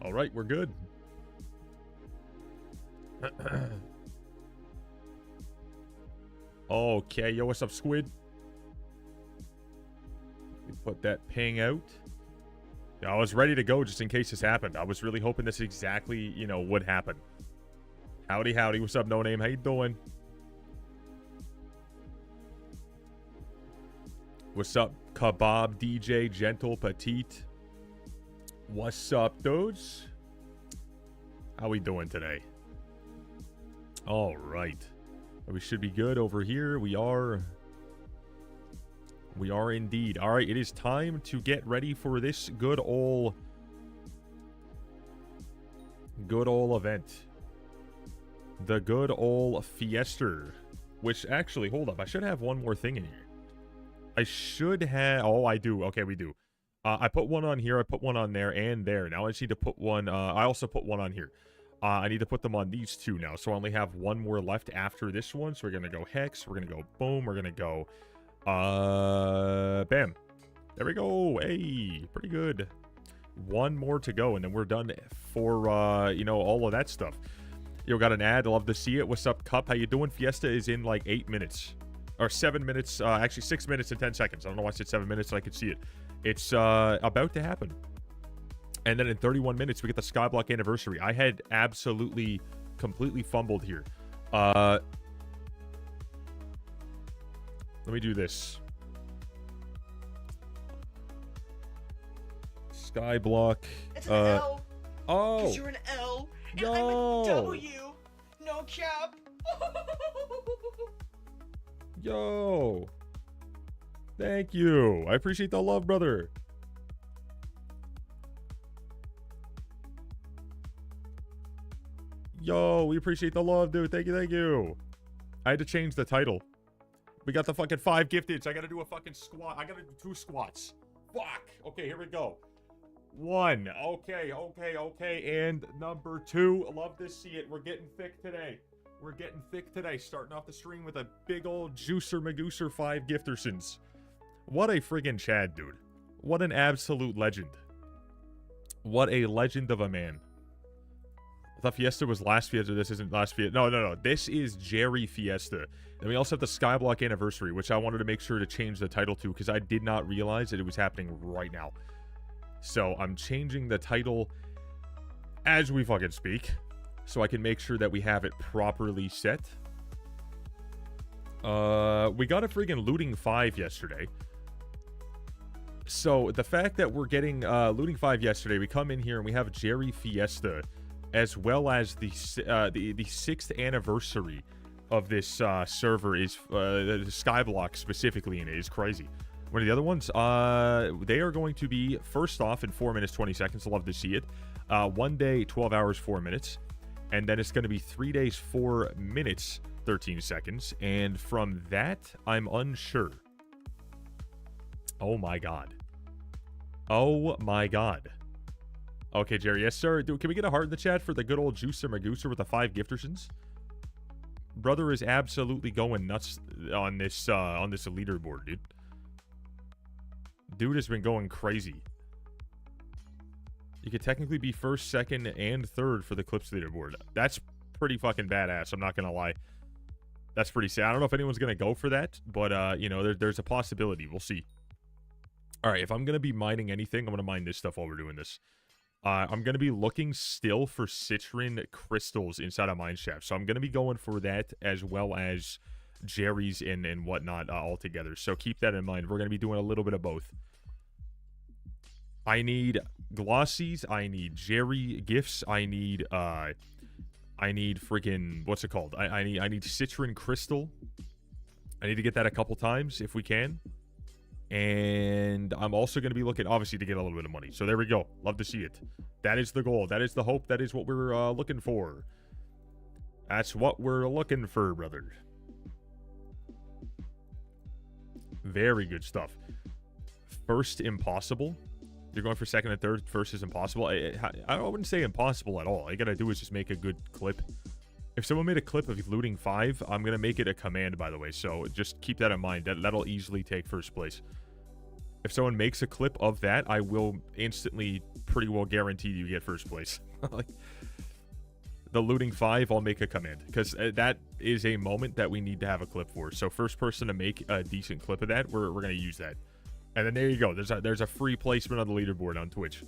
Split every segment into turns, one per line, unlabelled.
All right, we're good. Okay, yo, what's up, Squid? We put that ping out. I was ready to go just in case this happened. I was really hoping this exactly, you know, would happen. Howdy, howdy. What's up, No Name? How you doing? What's up, Kebab DJ Gentle Petite? What's up, dudes? How we doing today? All right. We should be good over here. We are indeed. All right, it is time to get ready for this good ol' event. The good ol' FIESTA. Which, actually, hold up. I should have one more thing in here. I should have... Oh, I do. Okay, we do. I put one on here. I put one on there and there. Now I just need to put one... I also put one on here. I need to put them on these two now. So I only have one more left after this one. So we're going to go hex. We're going to go boom. We're going to go... bam. There we go. Hey, pretty good. One more to go, and then we're done for, you know, all of that stuff. Yo, got an ad. Love to see it. What's up, Cup? How you doing? Fiesta is in like 8 minutes. Or 7 minutes. Actually, 6 minutes and 10 seconds. I don't know why I said 7 minutes, so I could see it. It's about to happen. And then in 31 minutes, we get the Skyblock anniversary. I had absolutely, completely fumbled here. Let me do this. Skyblock.
It's an L.
Oh.
Because you're an L. And
Yo.
I'm a W. No cap.
Yo. Thank you. I appreciate the love, brother. Yo, we appreciate the love, dude. Thank you, thank you. I had to change the title. We got the fucking 5 gifteds. I gotta do a fucking squat. I gotta do 2 squats. Fuck. Okay, here we go. 1. Okay. And number 2. Love to see it. We're getting thick today. Starting off the stream with a big old juicer magooser 5 giftersons. What a friggin' Chad, dude. What an absolute legend. What a legend of a man. I thought Fiesta was last Fiesta. This isn't last Fiesta. No. This is Jerry Fiesta. And we also have the Skyblock anniversary, which I wanted to make sure to change the title to because I did not realize that it was happening right now. So I'm changing the title as we fucking speak so I can make sure that we have it properly set. We got a friggin' looting 5 yesterday. So the fact that we're getting looting 5 yesterday, we come in here and we have Jerry Fiesta, as well as the 6th anniversary of this server is the Skyblock specifically in it is crazy. One of the other ones, they are going to be first off in 4 minutes 20 seconds. Love to see it. 1 day 12 hours 4 minutes, and then it's going to be 3 days 4 minutes 13 seconds. And from that, I'm unsure. Oh my god. Oh my god. Okay, Jerry. Yes, sir. Dude, can we get a heart in the chat for the good old Juicer Magooser with the 5 giftersons? Brother is absolutely going nuts on this leaderboard, dude. Dude has been going crazy. You could technically be first, second, and third for the Clips leaderboard. That's pretty fucking badass. I'm not gonna lie. That's pretty sad. I don't know if anyone's gonna go for that, but you know, there's a possibility. We'll see. All right, if I'm gonna be mining anything, I'm gonna mine this stuff while we're doing this. I'm going to be looking still for citron crystals inside of mineshaft. So I'm going to be going for that as well as Jerry's and whatnot all together. So keep that in mind. We're going to be doing a little bit of both. I need glossies. I need Jerry gifts. I need freaking, what's it called? I need citron crystal. I need to get that a couple times if we can. And I'm also going to be looking, obviously, to get a little bit of money. So there we go. Love to see it. That is the goal. That is the hope. That is what we're looking for. That's what we're looking for, brother. Very good stuff. first impossible. You're going for second and third. First is impossible. I wouldn't say impossible at all. All you gotta do is just make a good clip. If someone made a clip of looting 5, I'm gonna make it a command, by the way. So just keep that in mind. That'll easily take first place. If someone makes a clip of that, I will instantly pretty well guarantee you get first place. Like, the looting 5, I'll make a command. Because that is a moment that we need to have a clip for. So first person to make a decent clip of that, we're going to use that. And then there you go. There's a free placement on the leaderboard on Twitch.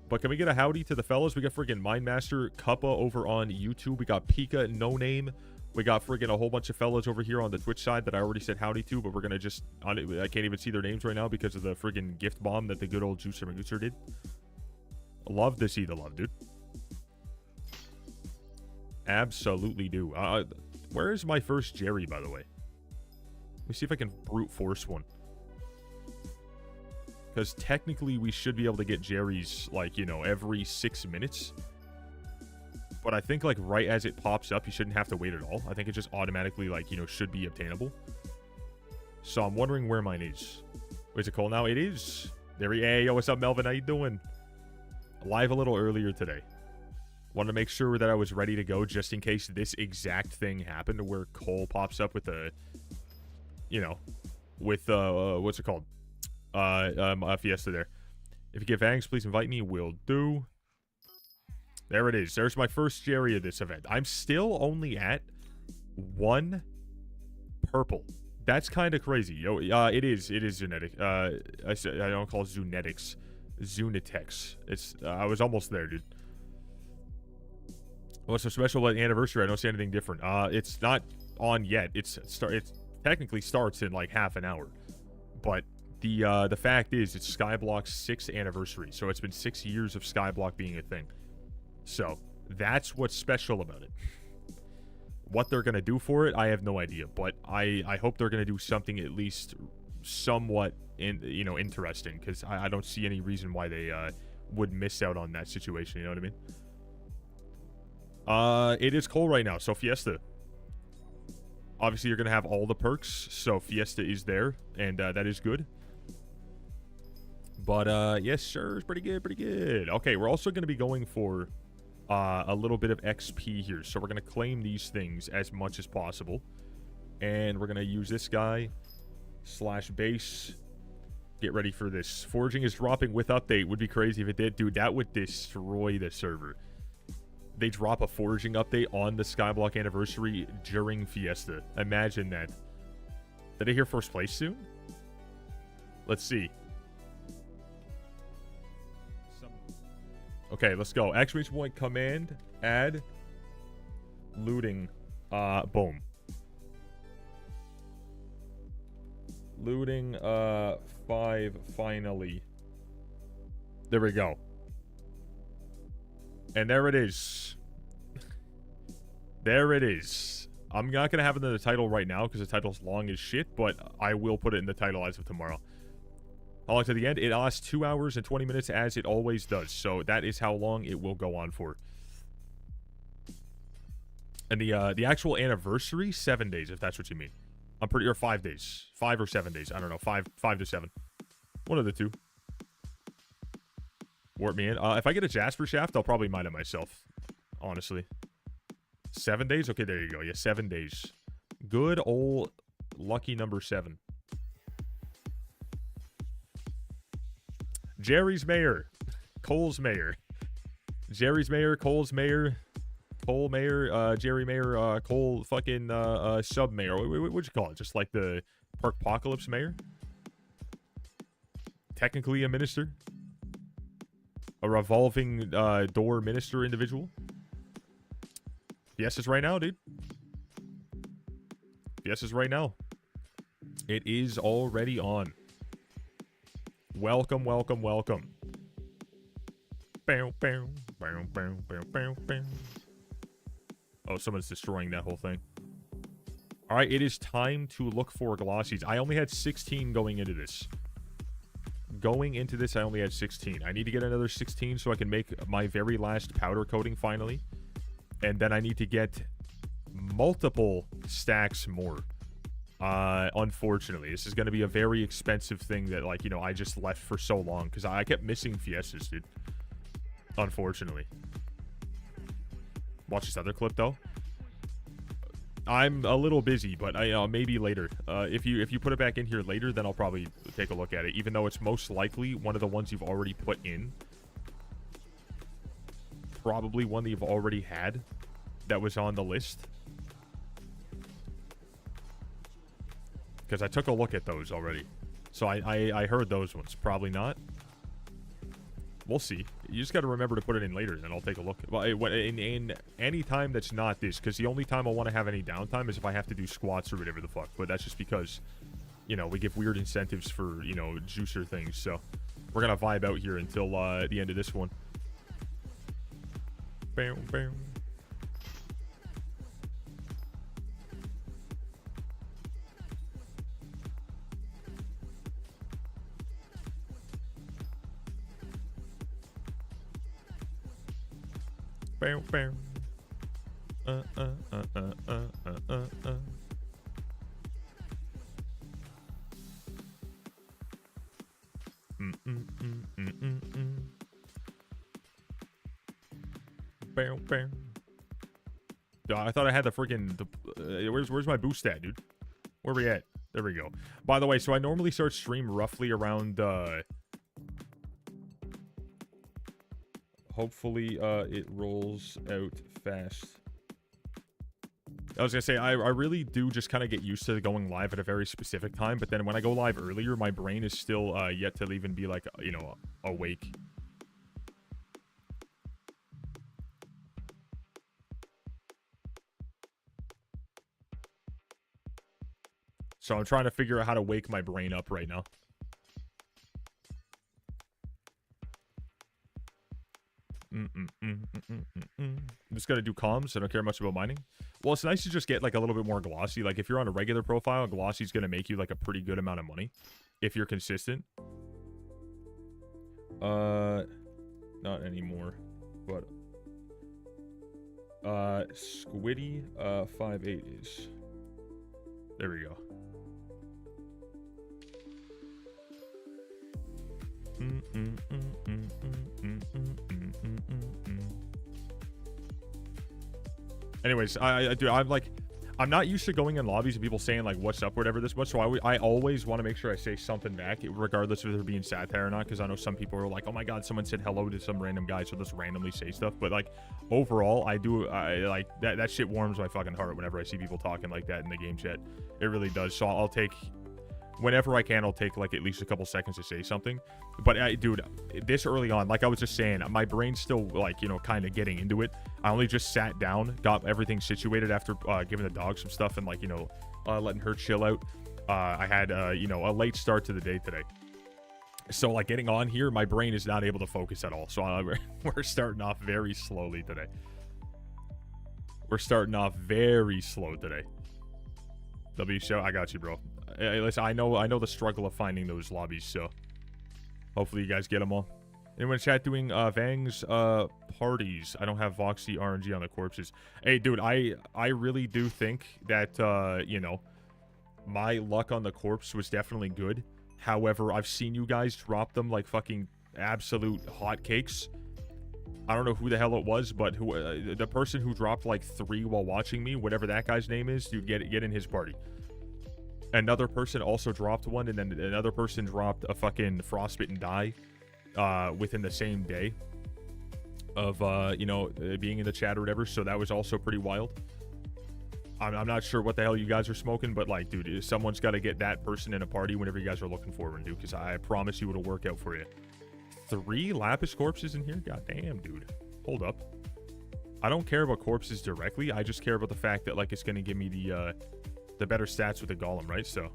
But can we get a howdy to the fellas? We got friggin' Mindmaster, Cuppa over on YouTube. We got Pika, No Name. We got friggin' a whole bunch of fellas over here on the Twitch side that I already said howdy to, but we're gonna just on it. I can't even see their names right now because of the friggin' gift bomb that the good old Juicer Magooser did. Love to see the love, dude. Absolutely do. Where is my first Jerry, by the way? Let me see if I can brute force one. Because technically we should be able to get Jerry's, like, you know, every 6 minutes. But I think, like, right as it pops up, you shouldn't have to wait at all. I think it just automatically, like, you know, should be obtainable. So I'm wondering where mine is. Is it cold now? It is. There we go. Hey, yo, what's up, Melvin? How you doing? Live a little earlier today. Wanted to make sure that I was ready to go just in case this exact thing happened where Cole pops up with a, you know, with, what's it called? Fiesta there. If you get Vangs, please invite me. Will do. There it is. There's my first Jerry of this event. I'm still only at 1 purple. That's kind of crazy. Yo, it is Zunetic. I don't call it Zunetics. Zunetex. It's, I was almost there, dude. What's so special about the anniversary? I don't see anything different. It's not on yet. It technically starts in like half an hour. But the fact is, it's Skyblock's 6th anniversary. So it's been 6 years of Skyblock being a thing. So that's what's special about it. What they're gonna do for it, I have no idea. But I hope they're gonna do something at least somewhat interesting, because I don't see any reason why they would miss out on that situation. You know what I mean? It is cold right now, so Fiesta. Obviously, you're gonna have all the perks, so Fiesta is there, and that is good. But yes, sure, it's pretty good, pretty good. Okay, we're also gonna be going for a little bit of XP here, so we're gonna claim these things as much as possible, and we're gonna use this guy / base. Get ready for this. Foraging is dropping with update. Would be crazy if it did, dude. That would destroy the server. They drop a foraging update on the Skyblock anniversary during Fiesta. Imagine that. Did I hear first place soon? Let's see. Okay, let's go. Exclamation point command add looting. Boom. Looting 5 finally. There we go. And there it is. There it is. I'm not going to have it in the title right now because the title's long as shit, but I will put it in the title as of tomorrow. How long to the end? It lasts 2 hours and 20 minutes as it always does. So that is how long it will go on for. And the actual anniversary, 7 days, if that's what you mean. I'm pretty, or 5 days. 5 or 7 days. I don't know. 5 to 7. One of the two. Warp me in. If I get a Jasper Shaft, I'll probably mine it myself. Honestly. 7 days? Okay, there you go. Yeah, 7 days. Good old lucky number 7. Jerry's Mayor. Cole's Mayor. Jerry's Mayor. Cole's Mayor. Cole Mayor. Jerry Mayor. Cole fucking Sub Mayor. What'd you call it? Just like the Parkpocalypse Mayor? Technically a minister. A revolving door minister individual. Yes, it's right now, dude. Yes, it's right now. It is already on. Welcome, welcome, welcome. Bow, bow, bow, bow, bow, bow, bow. Oh, someone's destroying that whole thing. All right, it is time to look for glossies. I only had 16 going into this. Going into this, I only had 16. I need to get another 16 so I can make my very last powder coating finally. And then I need to get multiple stacks more. Unfortunately, this is going to be a very expensive thing that, like, you know, I just left for so long because I kept missing fiestas, dude. Unfortunately. Watch this other clip though. I'm a little busy, but I maybe later. If you put it back in here later, then I'll probably take a look at it. Even though it's most likely one of the ones you've already put in. Probably one that you've already had that was on the list. Because I took a look at those already. So I heard those ones. Probably not. We'll see. You just got to remember to put it in later, and I'll take a look. Well, in any time that's not this, because the only time I want to have any downtime is if I have to do squats or whatever the fuck. But that's just because, you know, we give weird incentives for, you know, juicer things. So we're going to vibe out here until the end of this one. Bam, bam. Bam, bam. Bam, bam. I thought I had the freaking. Where's my boost at, dude? Where we at? There we go. By the way, so I normally start stream roughly around. Hopefully, it rolls out fast. I was gonna say, I really do just kind of get used to going live at a very specific time, but then when I go live earlier, my brain is still yet to even be, like, you know, awake. So I'm trying to figure out how to wake my brain up right now. I'm just gonna do comms. I don't care much about mining. Well, it's nice to just get, like, a little bit more glossy. Like, if you're on a regular profile, glossy's gonna make you, like, a pretty good amount of money if you're consistent. Not anymore, but Squiddy 5.8 is. There we go. Anyways, I'm not used to going in lobbies and people saying, like, what's up, whatever this much, so I always want to make sure I say something back, regardless of if they're being satire or not, because I know some people are like, oh my god, someone said hello to some random guy, so just randomly say stuff. But, like, overall, I like, that shit warms my fucking heart whenever I see people talking like that in the game chat. It really does. So I'll take, whenever I can, I'll take, like, at least a couple seconds to say something. But, dude, this early on, like I was just saying, my brain's still, like, you know, kind of getting into it. I only just sat down, got everything situated after giving the dog some stuff and, like, you know, letting her chill out. I had, you know, a late start to the day today. So, like, getting on here, my brain is not able to focus at all. So we're starting off very slowly today. We're starting off very slow today. W show, I got you, bro. Listen, I know the struggle of finding those lobbies, so hopefully you guys get them all. Anyone in chat doing Vang's parties? I don't have Voxy RNG on the corpses. Hey, dude, I really do think that, you know, my luck on the corpse was definitely good. However, I've seen you guys drop them like fucking absolute hotcakes. I don't know who the hell it was, but who the person who dropped like 3 while watching me, whatever that guy's name is, dude, get in his party. Another person also dropped one, and then another person dropped a fucking frostbitten die within the same day of, you know, being in the chat or whatever. So that was also pretty wild. I'm not sure what the hell you guys are smoking, but, like, dude, someone's got to get that person in a party whenever you guys are looking for one, dude, because I promise you it'll work out for you. 3 lapis corpses in here? God damn, dude. Hold up. I don't care about corpses directly. I just care about the fact that, like, it's going to give me the better stats with the golem, right? So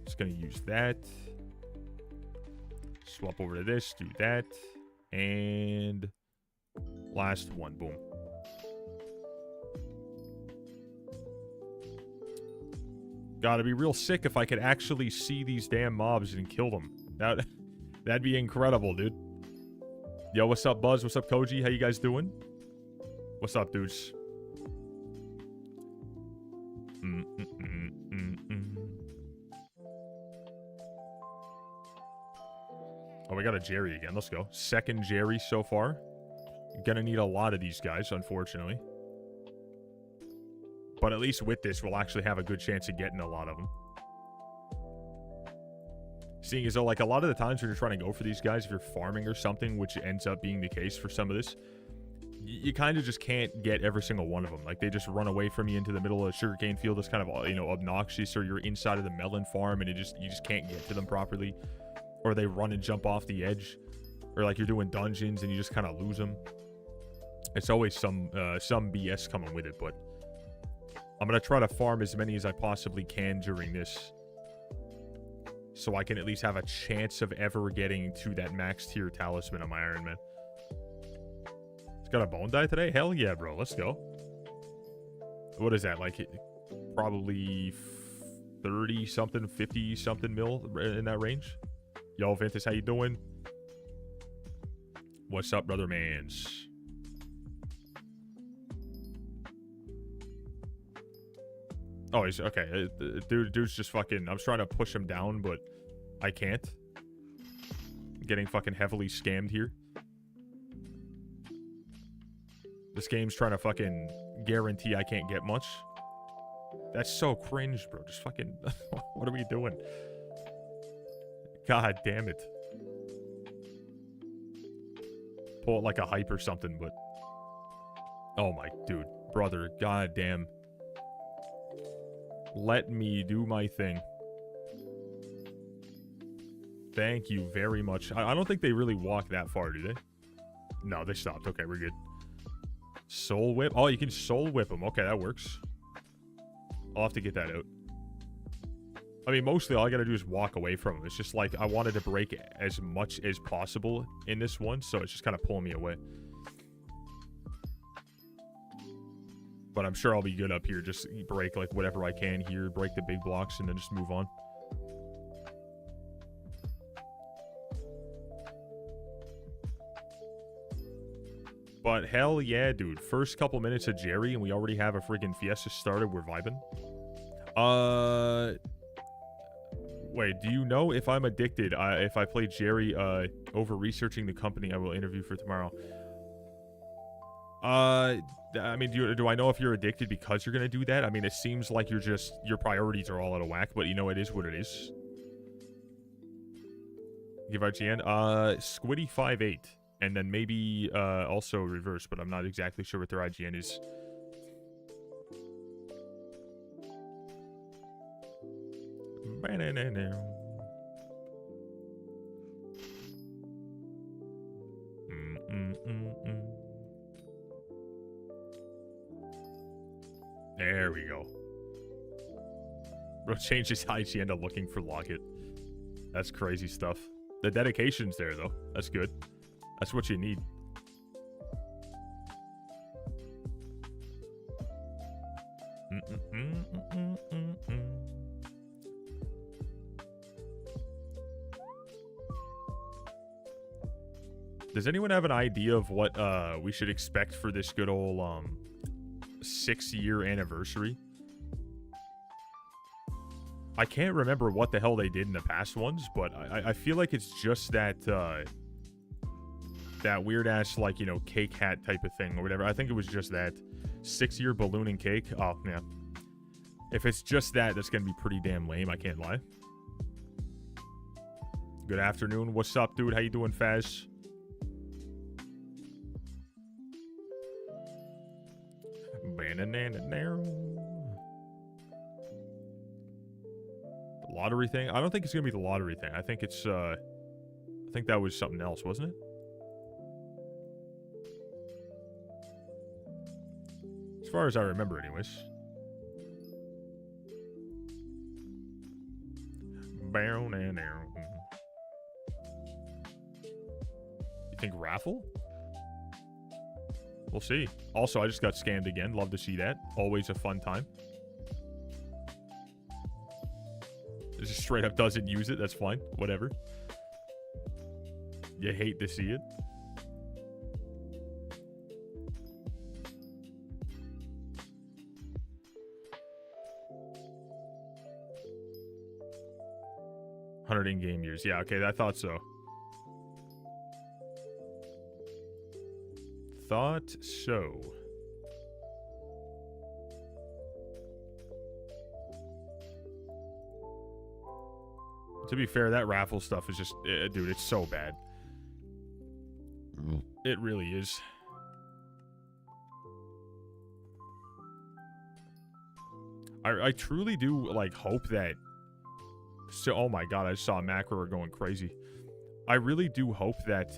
just going to use that. Swap over to this, do that. And last one, boom. Gotta be real sick if I could actually see these damn mobs and kill them. That'd be incredible, dude. Yo, what's up, Buzz? What's up, Koji? How you guys doing? What's up, dudes? Oh, we got a Jerry again. Let's go. Second Jerry so far. Gonna need a lot of these guys, unfortunately. But at least with this, we'll actually have a good chance of getting a lot of them. Seeing as though, like, a lot of the times when you're trying to go for these guys, if you're farming or something, which ends up being the case for some of this, you kind of just can't get every single one of them. Like, they just run away from you into the middle of a sugarcane field that's kind of, you know, obnoxious, or you're inside of the melon farm and you just can't get to them properly. Or they run and jump off the edge. Or, like, you're doing dungeons and you just kind of lose them. It's always some BS coming with it, but I'm going to try to farm as many as I possibly can during this, so I can at least have a chance of ever getting to that max tier talisman on my Iron Man. It's got a bone die today? Hell yeah, bro. Let's go. What is that? Like, probably 30-something, 50-something mil in that range? Yo, Ventus, how you doing? What's up, brother mans? Oh, he's okay. Dude's just fucking. I was trying to push him down, but I can't. Getting fucking heavily scammed here. This game's trying to fucking guarantee I can't get much. That's so cringe, bro. Just fucking. What are we doing? God damn it. Pull it like a hype or something, but. Oh my dude. Brother. God damn. Let me do my thing. Thank you very much. I don't think they really walk that far, do they? No, they stopped. Okay, we're good. Soul whip. Oh, you can soul whip them. Okay, that works. I'll have to get that out. I mean, mostly all I gotta do is walk away from them. It's just like I wanted to break as much as possible in this one, so it's just kind of pulling me away. But I'm sure I'll be good up here. Just break like whatever I can here. Break the big blocks and then just move on. But hell yeah, dude. First couple minutes of Jerry and we already have a freaking Fiesta started. We're vibing. Wait, do you know if I'm addicted? If I play Jerry over researching the company I will interview for tomorrow. I mean, do I know if you're addicted because you're gonna do that? I mean, it seems like you're just, your priorities are all out of whack, but you know, it is what it is. Give IGN. Squiddy58. And then maybe, also reverse, but I'm not exactly sure what their IGN is. There we go. Bro changed his IGN to looking for Locket. That's crazy stuff. The dedication's there, though. That's good. That's what you need. Does anyone have an idea of what we should expect for this good old 6-year anniversary? I can't remember what the hell they did in the past ones, but I feel like it's just that that weird ass, like, you know, cake hat type of thing or whatever. I think it was just that 6-year balloon and cake. Oh yeah, if it's just that, that's gonna be pretty damn lame. I can't lie. Good afternoon. What's up, dude? How you doing, Faz? The lottery thing? I don't think it's gonna be the lottery thing. I think it's I think that was something else, wasn't it? As far as I remember, anyways. You think raffle? We'll see. Also, I just got scammed again. Love to see that. Always a fun time. It just straight up doesn't use it. That's fine. Whatever. You hate to see it. $100 in-game years. Yeah, okay. I thought so. thought so. To be fair, that raffle stuff is just, dude, it's so bad. It really is. I truly do, like, hope that... So, oh my god, I saw a macro going crazy. I really do hope that,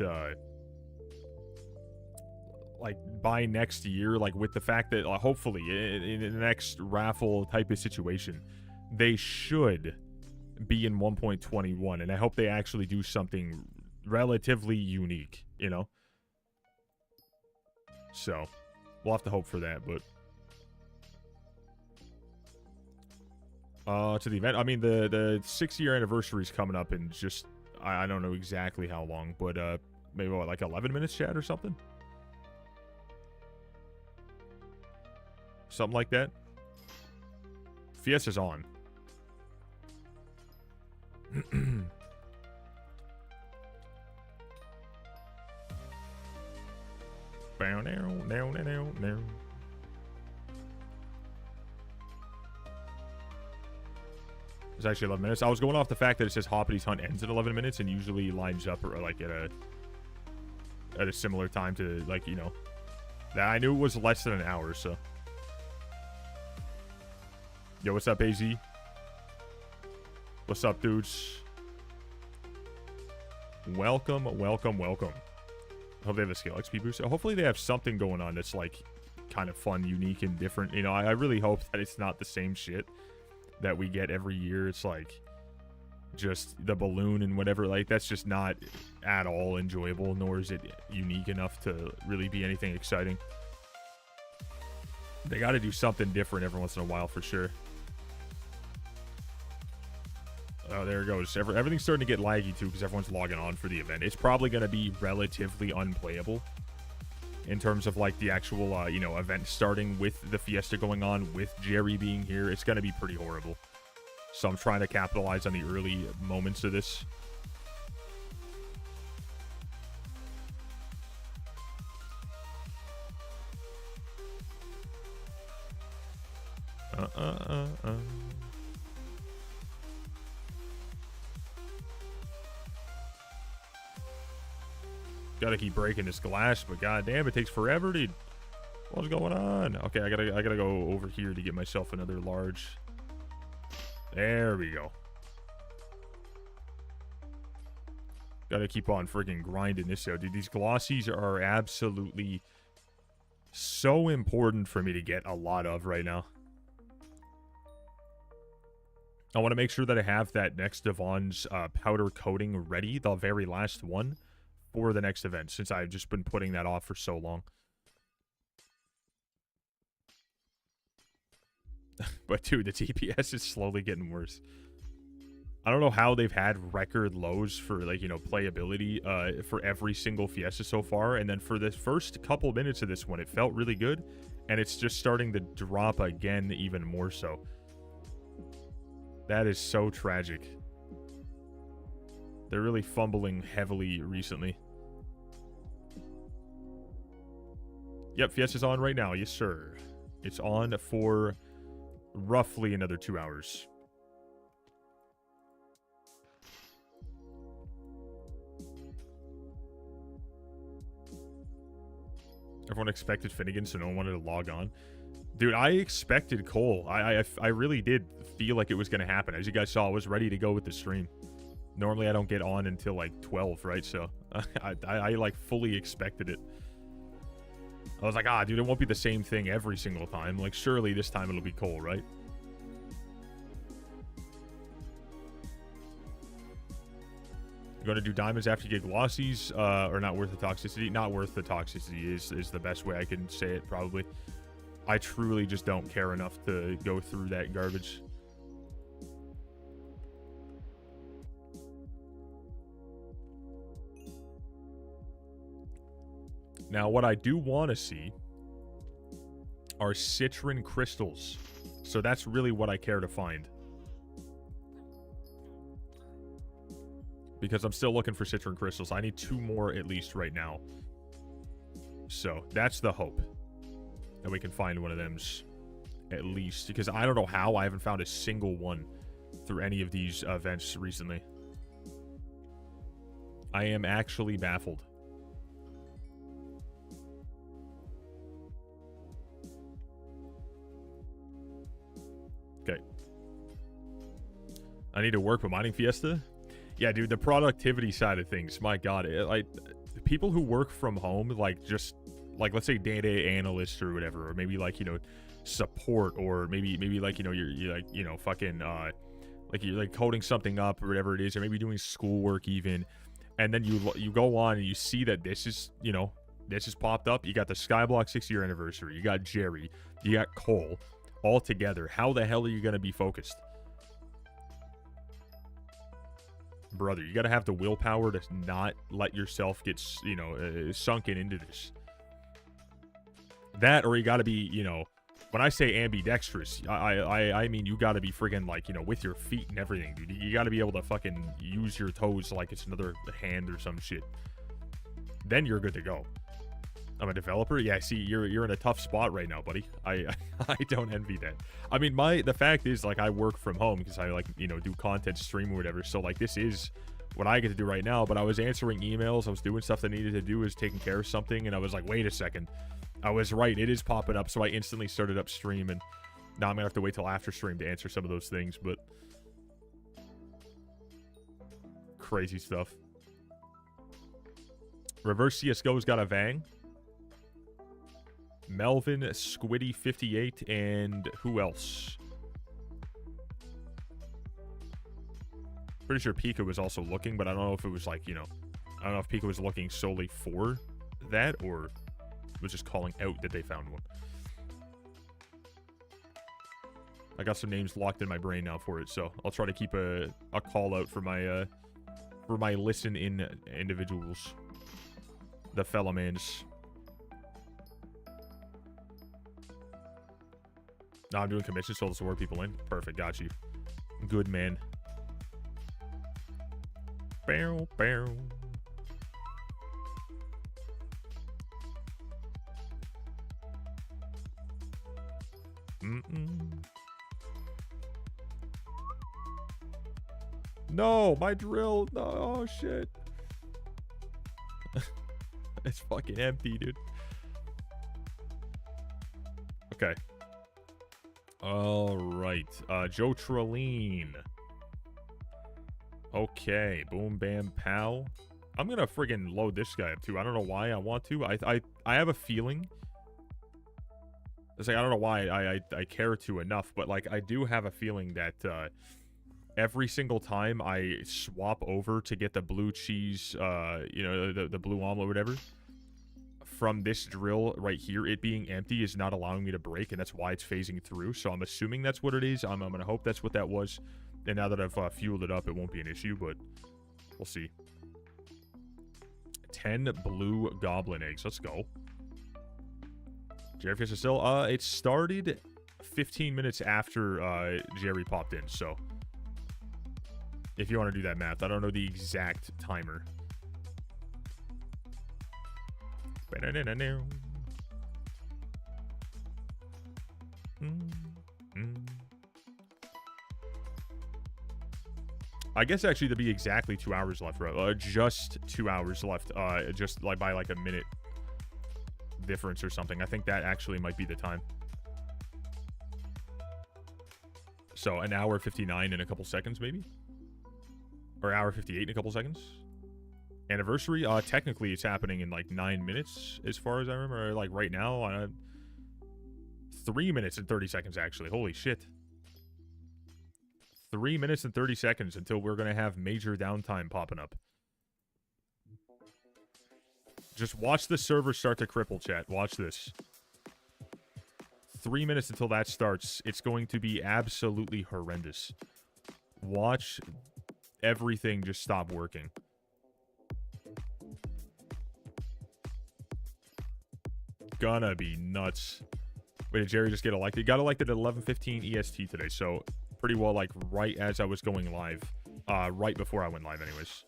like, by next year, like, with the fact that, hopefully, in the next raffle type of situation, they should be in 1.21, and I hope they actually do something relatively unique, you know? So, we'll have to hope for that, but... to the event, I mean, the 6-year anniversary is coming up in just, I don't know exactly how long, but, maybe, what, like 11 minutes, chat, or something? Something like that. Fiesta's on. It's actually 11 minutes. I was going off the fact that it says Hoppity's Hunt ends at 11 minutes and usually lines up or like at a similar time to, like, you know, that I knew it was less than an hour, so. Yo, what's up, AZ? What's up, dudes? Welcome, welcome, welcome. Hope they have a skill XP boost. Hopefully they have something going on that's, like, kind of fun, unique, and different. You know, I really hope that it's not the same shit that we get every year. It's, like, just the balloon and whatever. Like, that's just not at all enjoyable, nor is it unique enough to really be anything exciting. They got to do something different every once in a while for sure. Oh, there it goes. Everything's starting to get laggy, too, because everyone's logging on for the event. It's probably going to be relatively unplayable in terms of, like, the actual, you know, event starting with the Fiesta going on, with Jerry being here. It's going to be pretty horrible. So I'm trying to capitalize on the early moments of this. Gotta keep breaking this glass, but goddamn, it takes forever, dude. What's going on? Okay, I gotta go over here to get myself another large. There we go. Gotta keep on freaking grinding this out, dude. These glossies are absolutely so important for me to get a lot of right now. I want to make sure that I have that next Devon's powder coating ready, the very last one, for the next event, since I've just been putting that off for so long. But dude, the TPS is slowly getting worse. I don't know how they've had record lows for, like, you know, playability for every single Fiesta so far, and then for the first couple minutes of this one, it felt really good, and it's just starting to drop again even more so. That is so tragic. They're really fumbling heavily recently. Yep, Fiesta's on right now. Yes, sir. It's on for roughly another 2 hours. Everyone expected Finnegan, so no one wanted to log on. Dude, I expected Cole. I really did feel like it was going to happen. As you guys saw, I was ready to go with the stream. Normally, I don't get on until, like, 12, right? So, I like, fully expected it. I was like, ah, dude, it won't be the same thing every single time. Like, surely this time it'll be Cole, right? You're going to do diamonds after you get glossies, or not worth the toxicity? Not worth the toxicity is the best way I can say it, probably. I truly just don't care enough to go through that garbage. Now, what I do want to see are citron crystals. So that's really what I care to find. Because I'm still looking for citron crystals. I need 2 more at least right now. So that's the hope. That we can find one of them at least. Because I don't know how. I haven't found a single one through any of these events recently. I am actually baffled. Okay. I need to work with mining Fiesta. Yeah, dude, the productivity side of things. My God, like people who work from home, like just like let's say data analysts or whatever, or maybe like support, or maybe like you're like fucking like you're like coding something up or whatever it is, or maybe doing schoolwork even, and then you go on and you see that this is this has popped up. You got the Skyblock 6-year anniversary. You got Jerry. You got Cole all together. How the hell are you gonna be focused? Brother, you gotta have the willpower to not let yourself get, sunken into this. That, or you gotta be, when I say ambidextrous, I mean you gotta be friggin' like, with your feet and everything, dude. You gotta be able to fucking use your toes like it's another hand or some shit. Then you're good to go. I'm a developer. Yeah, see, you're in a tough spot right now, buddy. I don't envy that. I mean, the fact is, like, I work from home because I like do content, stream or whatever. So like this is what I get to do right now. But I was answering emails, I was doing stuff that I needed to do, was taking care of something, and I was like, wait a second, I was right. It is popping up. So I instantly started up stream, and now I'm gonna have to wait till after stream to answer some of those things. But crazy stuff. Reverse CSGO's got a Vang. Melvin, Squiddy 58, and who else? Pretty sure Pika was also looking, but I don't know if it was like, I don't know if Pika was looking solely for that or was just calling out that they found one. I got some names locked in my brain now for it, so I'll try to keep a call out for my listen-in individuals. The fellamans. No, I'm doing commissions, so to lure people in. Perfect, got you. Good man. Bow, bow. No, my drill. No, oh shit. It's fucking empty, dude. Okay. All right. Joe Trelline. Okay. Boom, bam, pow. I'm gonna friggin' load this guy up too. I don't know why I want to. I have a feeling. It's like I don't know why I care to enough, but like I do have a feeling that every single time I swap over to get the blue cheese, the blue omelet, or whatever, from this drill right here, it being empty is not allowing me to break, and that's why it's phasing through. So I'm assuming that's what it is. I'm gonna hope that's what that was. And now that I've fueled it up, it won't be an issue, but we'll see. 10 blue goblin eggs. Let's go. Jerry Fiesta still. It started 15 minutes after Jerry popped in, so if you want to do that math, I don't know the exact timer. I guess actually to be exactly 2 hours left, right? Just 2 hours left. Just like by like a minute difference or something. I think that actually might be the time. So an hour 59 in a couple seconds, maybe, or hour 58 in a couple seconds. Anniversary. Technically, it's happening in like 9 minutes, as far as I remember. Like right now, 3 minutes and 30 seconds actually. Holy shit. 3 minutes and 30 seconds until we're gonna have major downtime popping up. Just watch the server start to cripple, chat. Watch this. 3 minutes until that starts. It's going to be absolutely horrendous. Watch everything just stop working. Gonna be nuts. Wait, did Jerry just get elected? Got elected at 11:15 EST today, so pretty well like right as I was going live. Right before I went live anyways.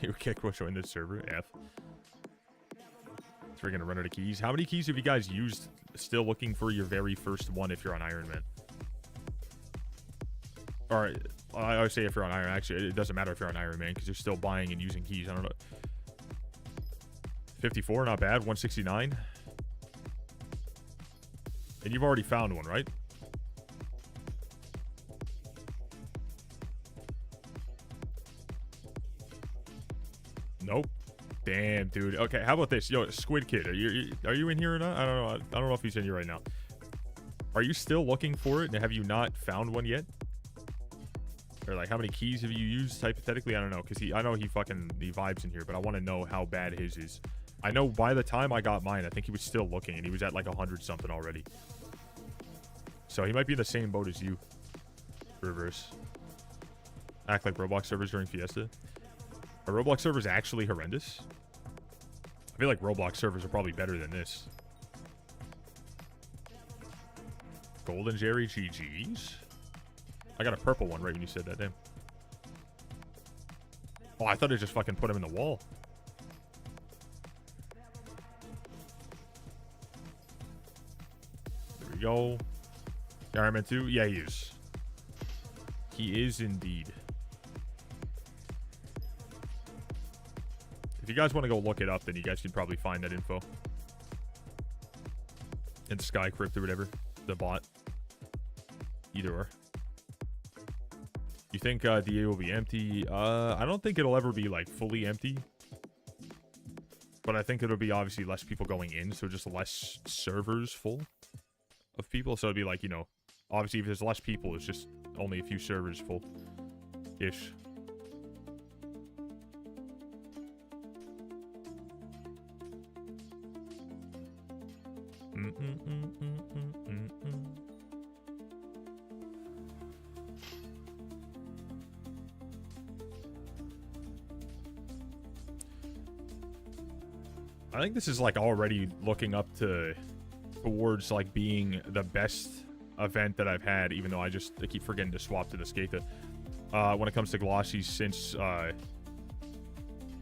You can't go join this server. F. So we're gonna run out of keys. How many keys have you guys used? Still looking for your very first one if you're on Iron Man. Or I would say if you're on Iron. Actually, it doesn't matter if you're on Iron Man because you're still buying and using keys. I don't know. 54, not bad. 169. And you've already found one, right? Nope. Damn, dude. Okay, how about this? Yo, Squid Kid, are you in here or not? I don't know. I don't know if he's in here right now. Are you still looking for it? And have you not found one yet? Or like, how many keys have you used hypothetically? I don't know, because I know he vibes in here, but I want to know how bad his is. I know by the time I got mine, I think he was still looking, and he was at like 100 something already. So he might be in the same boat as you. Reverse. Act like Roblox servers during Fiesta. Are Roblox servers actually horrendous? I feel like Roblox servers are probably better than this. Golden Jerry GG's. I got a purple one right when you said that, damn. Oh, I thought it just fucking put him in the wall. There we go. Iron Man 2? Yeah, he is. He is indeed. If you guys want to go look it up, then you guys can probably find that info. In SkyCrypt or whatever. The bot. Either or. You think DA will be empty? I don't think it'll ever be like fully empty. But I think it'll be obviously less people going in, so just less servers full of people. So it'd be like, you know, obviously if there's less people, it's just only a few servers full-ish. I think this is like already looking up towards like being the best event that I've had, even though I keep forgetting to swap to the Skata. When it comes to glosses, since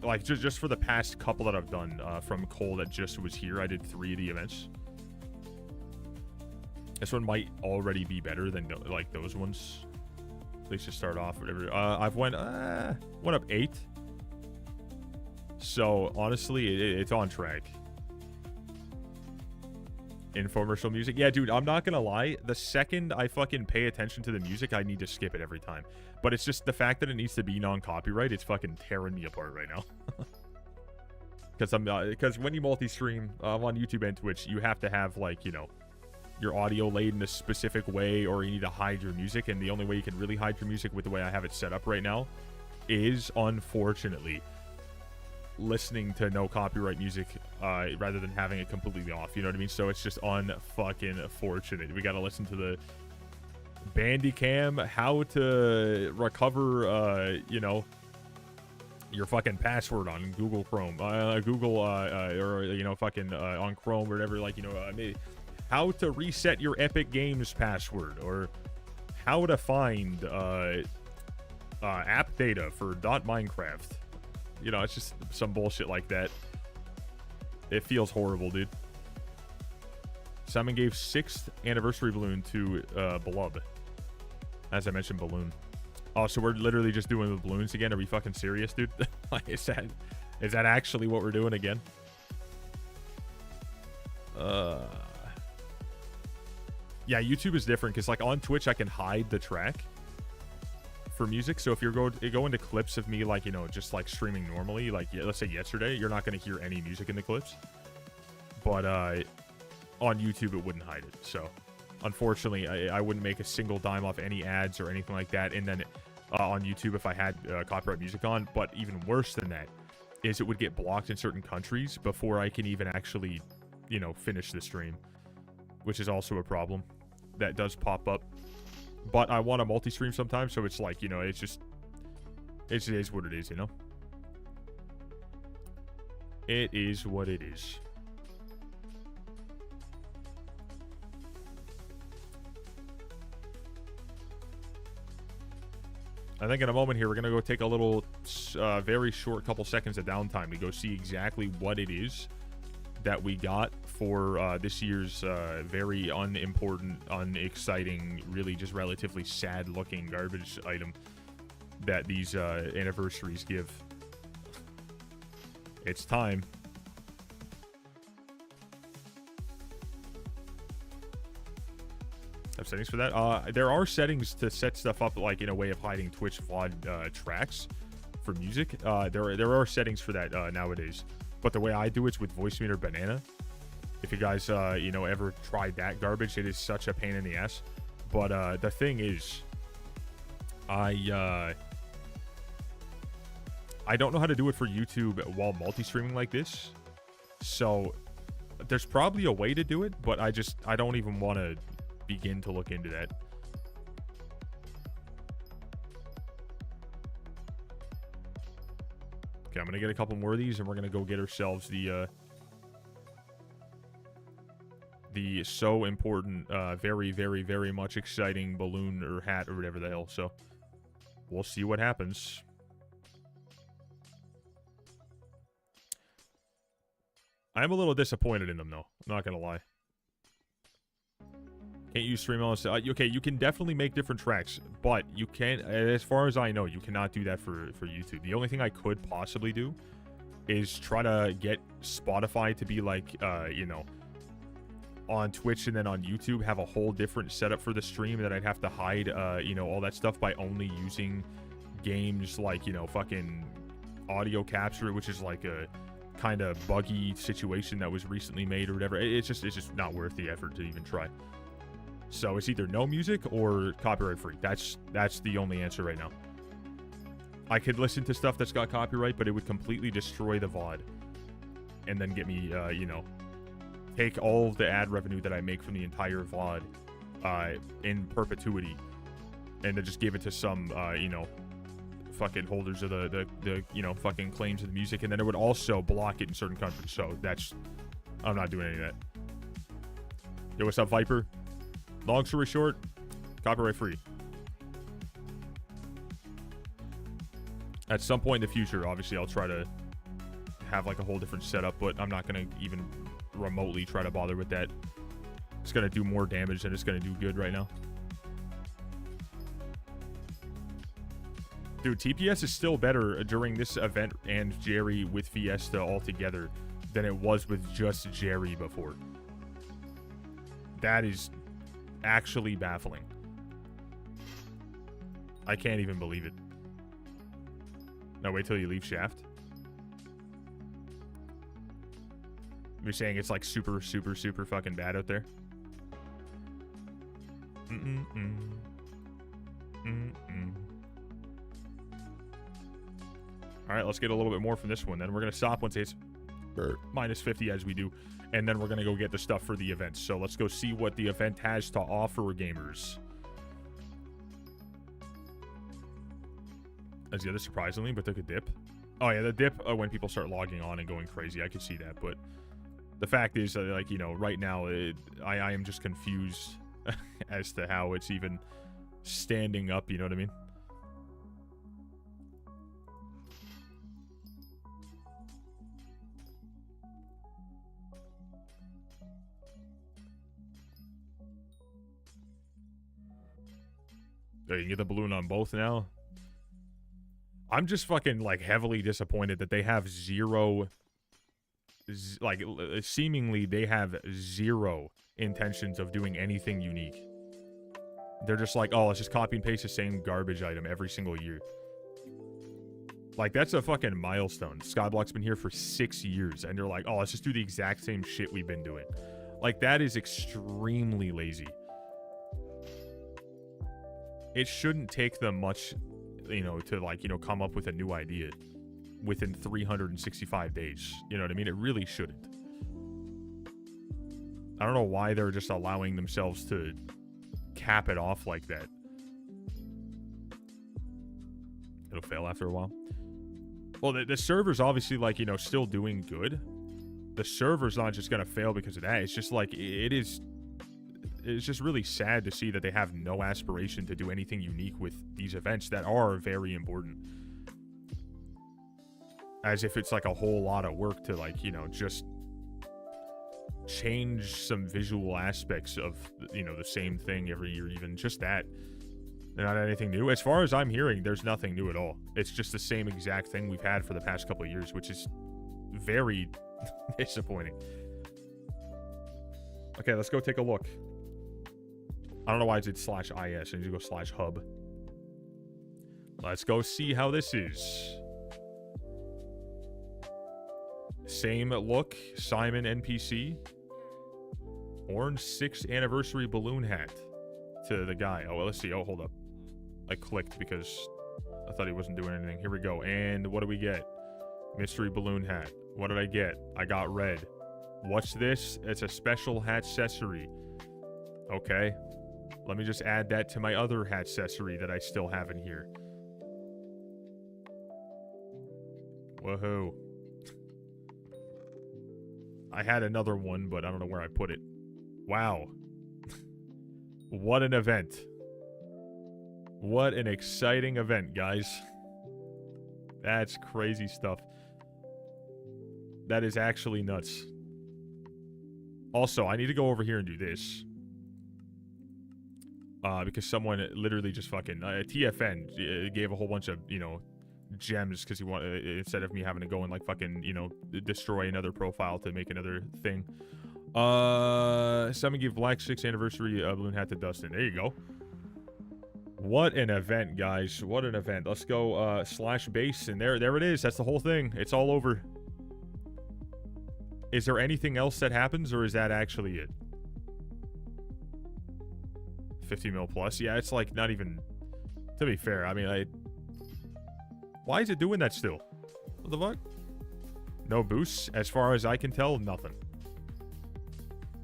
like just for the past couple that I've done from Cole that just was here, I did 3 of the events. This one might already be better than like those ones. At least to start off, whatever. I've went up 8. So honestly, it's on track. Infomercial music, yeah, dude. I'm not gonna lie. The second I fucking pay attention to the music, I need to skip it every time. But it's just the fact that it needs to be non-copyright. It's fucking tearing me apart right now. Because when you multi-stream on YouTube and Twitch, you have to have like, you know, your audio laid in a specific way, or you need to hide your music. And the only way you can really hide your music with the way I have it set up right now is, unfortunately, listening to no copyright music rather than having it completely off. You know what I mean? So it's just unfucking fortunate. We gotta listen to the Bandicam, how to recover, you know, your fucking password on Google Chrome, or you know, fucking on Chrome or whatever. Like, you know, how to reset your Epic Games password, or how to find app data for .minecraft. You know, it's just some bullshit like that. It feels horrible, dude. Simon gave 6th anniversary balloon to Blub. As I mentioned, balloon. Oh, so we're literally just doing the balloons again? Are we fucking serious, dude? Is that actually what we're doing again? Yeah, YouTube is different because, like, on Twitch I can hide the track for music. So if you go into clips of me, like, you know, just like streaming normally, like let's say yesterday, you're not going to hear any music in the clips. But on YouTube it wouldn't hide it. So unfortunately I wouldn't make a single dime off any ads or anything like that. And then on YouTube, if I had copyright music on, but even worse than that is it would get blocked in certain countries before I can even actually, you know, finish the stream, which is also a problem that does pop up. But I want to multi-stream sometimes, so it's like, you know, it just is what it is, you know? It is what it is. I think in a moment here, we're going to go take a little, very short couple seconds of downtime to go see exactly what it is that we got for this year's very unimportant, unexciting, really just relatively sad-looking garbage item that these anniversaries give. It's time. Have settings for that? There are settings to set stuff up, like in a way of hiding Twitch VOD tracks for music. There are settings for that nowadays. But the way I do it's with Voice Meter Banana. If you guys ever tried that garbage, it is such a pain in the ass. But the thing is, I don't know how to do it for YouTube while multi-streaming like this. So there's probably a way to do it, but I don't even want to begin to look into that. Okay, I'm gonna get a couple more of these, and we're gonna go get ourselves the so important, very, very, very much exciting balloon or hat or whatever the hell. So we'll see what happens. I'm a little disappointed in them, though. I'm not gonna lie. Can't use stream elements. Okay, you can definitely make different tracks, but you can't, as far as I know, you cannot do that for YouTube. The only thing I could possibly do is try to get Spotify to be like, on Twitch and then on YouTube, have a whole different setup for the stream that I'd have to hide, all that stuff by only using games like, fucking audio capture, which is like a kind of buggy situation that was recently made or whatever. It's just not worth the effort to even try. So it's either no music or copyright free. That's the only answer right now. I could listen to stuff that's got copyright, but it would completely destroy the VOD. And then get me, take all of the ad revenue that I make from the entire VOD in perpetuity. And then just give it to some, fucking holders of the fucking claims of the music. And then it would also block it in certain countries. So I'm not doing any of that. Yo, what's up, Viper? Long story short, copyright free. At some point in the future, obviously, I'll try to have like a whole different setup, but I'm not going to even remotely try to bother with that. It's going to do more damage than it's going to do good right now. Dude, TPS is still better during this event and Jerry with Fiesta all together than it was with just Jerry before. That is actually baffling. I can't even believe it. No, wait till you leave Shaft. You're saying it's like super, super, super fucking bad out there? Alright, let's get a little bit more from this one. Then we're going to stop once it's minus 50 as we do. And then we're going to go get the stuff for the event. So let's go see what the event has to offer gamers. As the other surprisingly, but took a dip. Oh yeah, the dip when people start logging on and going crazy. I could see that. But the fact is, right now, I am just confused as to how it's even standing up. You know what I mean? You can get the balloon on both now. I'm just fucking, heavily disappointed that they have zero... seemingly they have zero intentions of doing anything unique. They're just like, oh, let's just copy and paste the same garbage item every single year. That's a fucking milestone. Skyblock's been here for 6 years, and they're like, oh, let's just do the exact same shit we've been doing. That is extremely lazy. It shouldn't take them much, to, come up with a new idea within 365 days. You know what I mean? It really shouldn't. I don't know why they're just allowing themselves to cap it off like that. It'll fail after a while. Well, the server's obviously, still doing good. The server's not just going to fail because of that. It's just, it is... it's just really sad to see that they have no aspiration to do anything unique with these events that are very important. As if it's like a whole lot of work to, like, you know, just change some visual aspects of, you know, the same thing every year. Even just that. Not anything new. As far as I'm hearing, there's nothing new at all. It's just the same exact thing we've had for the past couple of years, which is very disappointing. Okay, let's go take a look. I don't know why I did /is. I need to go /hub. Let's go see how this is. Same look. Simon NPC. Orange 6th anniversary balloon hat to the guy. Oh, well, let's see. Oh, hold up. I clicked because I thought he wasn't doing anything. Here we go. And what do we get? Mystery balloon hat. What did I get? I got red. What's this? It's a special hat accessory. Okay. Let me just add that to my other hat accessory that I still have in here. Woohoo. I had another one, but I don't know where I put it. Wow. What an event. What an exciting event, guys. That's crazy stuff. That is actually nuts. Also, I need to go over here and do this. Because someone literally just fucking... TFN gave a whole bunch of, you know, gems because he wanted... instead of me having to go and, like, fucking, you know, destroy another profile to make another thing. Someone gave Black 6th anniversary balloon hat to Dustin. There you go. What an event, guys. What an event. Let's go /base, and there it is. That's the whole thing. It's all over. Is there anything else that happens, or is that actually it? 50 mil plus. Yeah, it's like not even... To be fair, I mean, why is it doing that still? What the fuck? No boosts? As far as I can tell, nothing.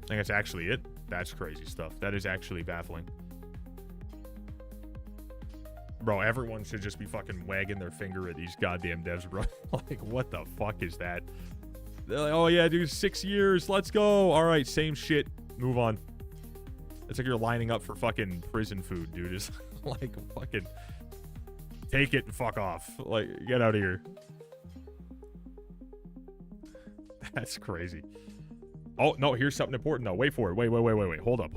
I think that's actually it. That's crazy stuff. That is actually baffling. Bro, everyone should just be fucking wagging their finger at these goddamn devs, bro. Like, what the fuck is that? They're like, oh yeah, dude, 6 years. Let's go. All right, same shit. Move on. It's like you're lining up for fucking prison food, dude. It's like, fucking take it and fuck off. Like, get out of here. That's crazy. Oh, no, here's something important, though. Wait for it. Wait. Hold up.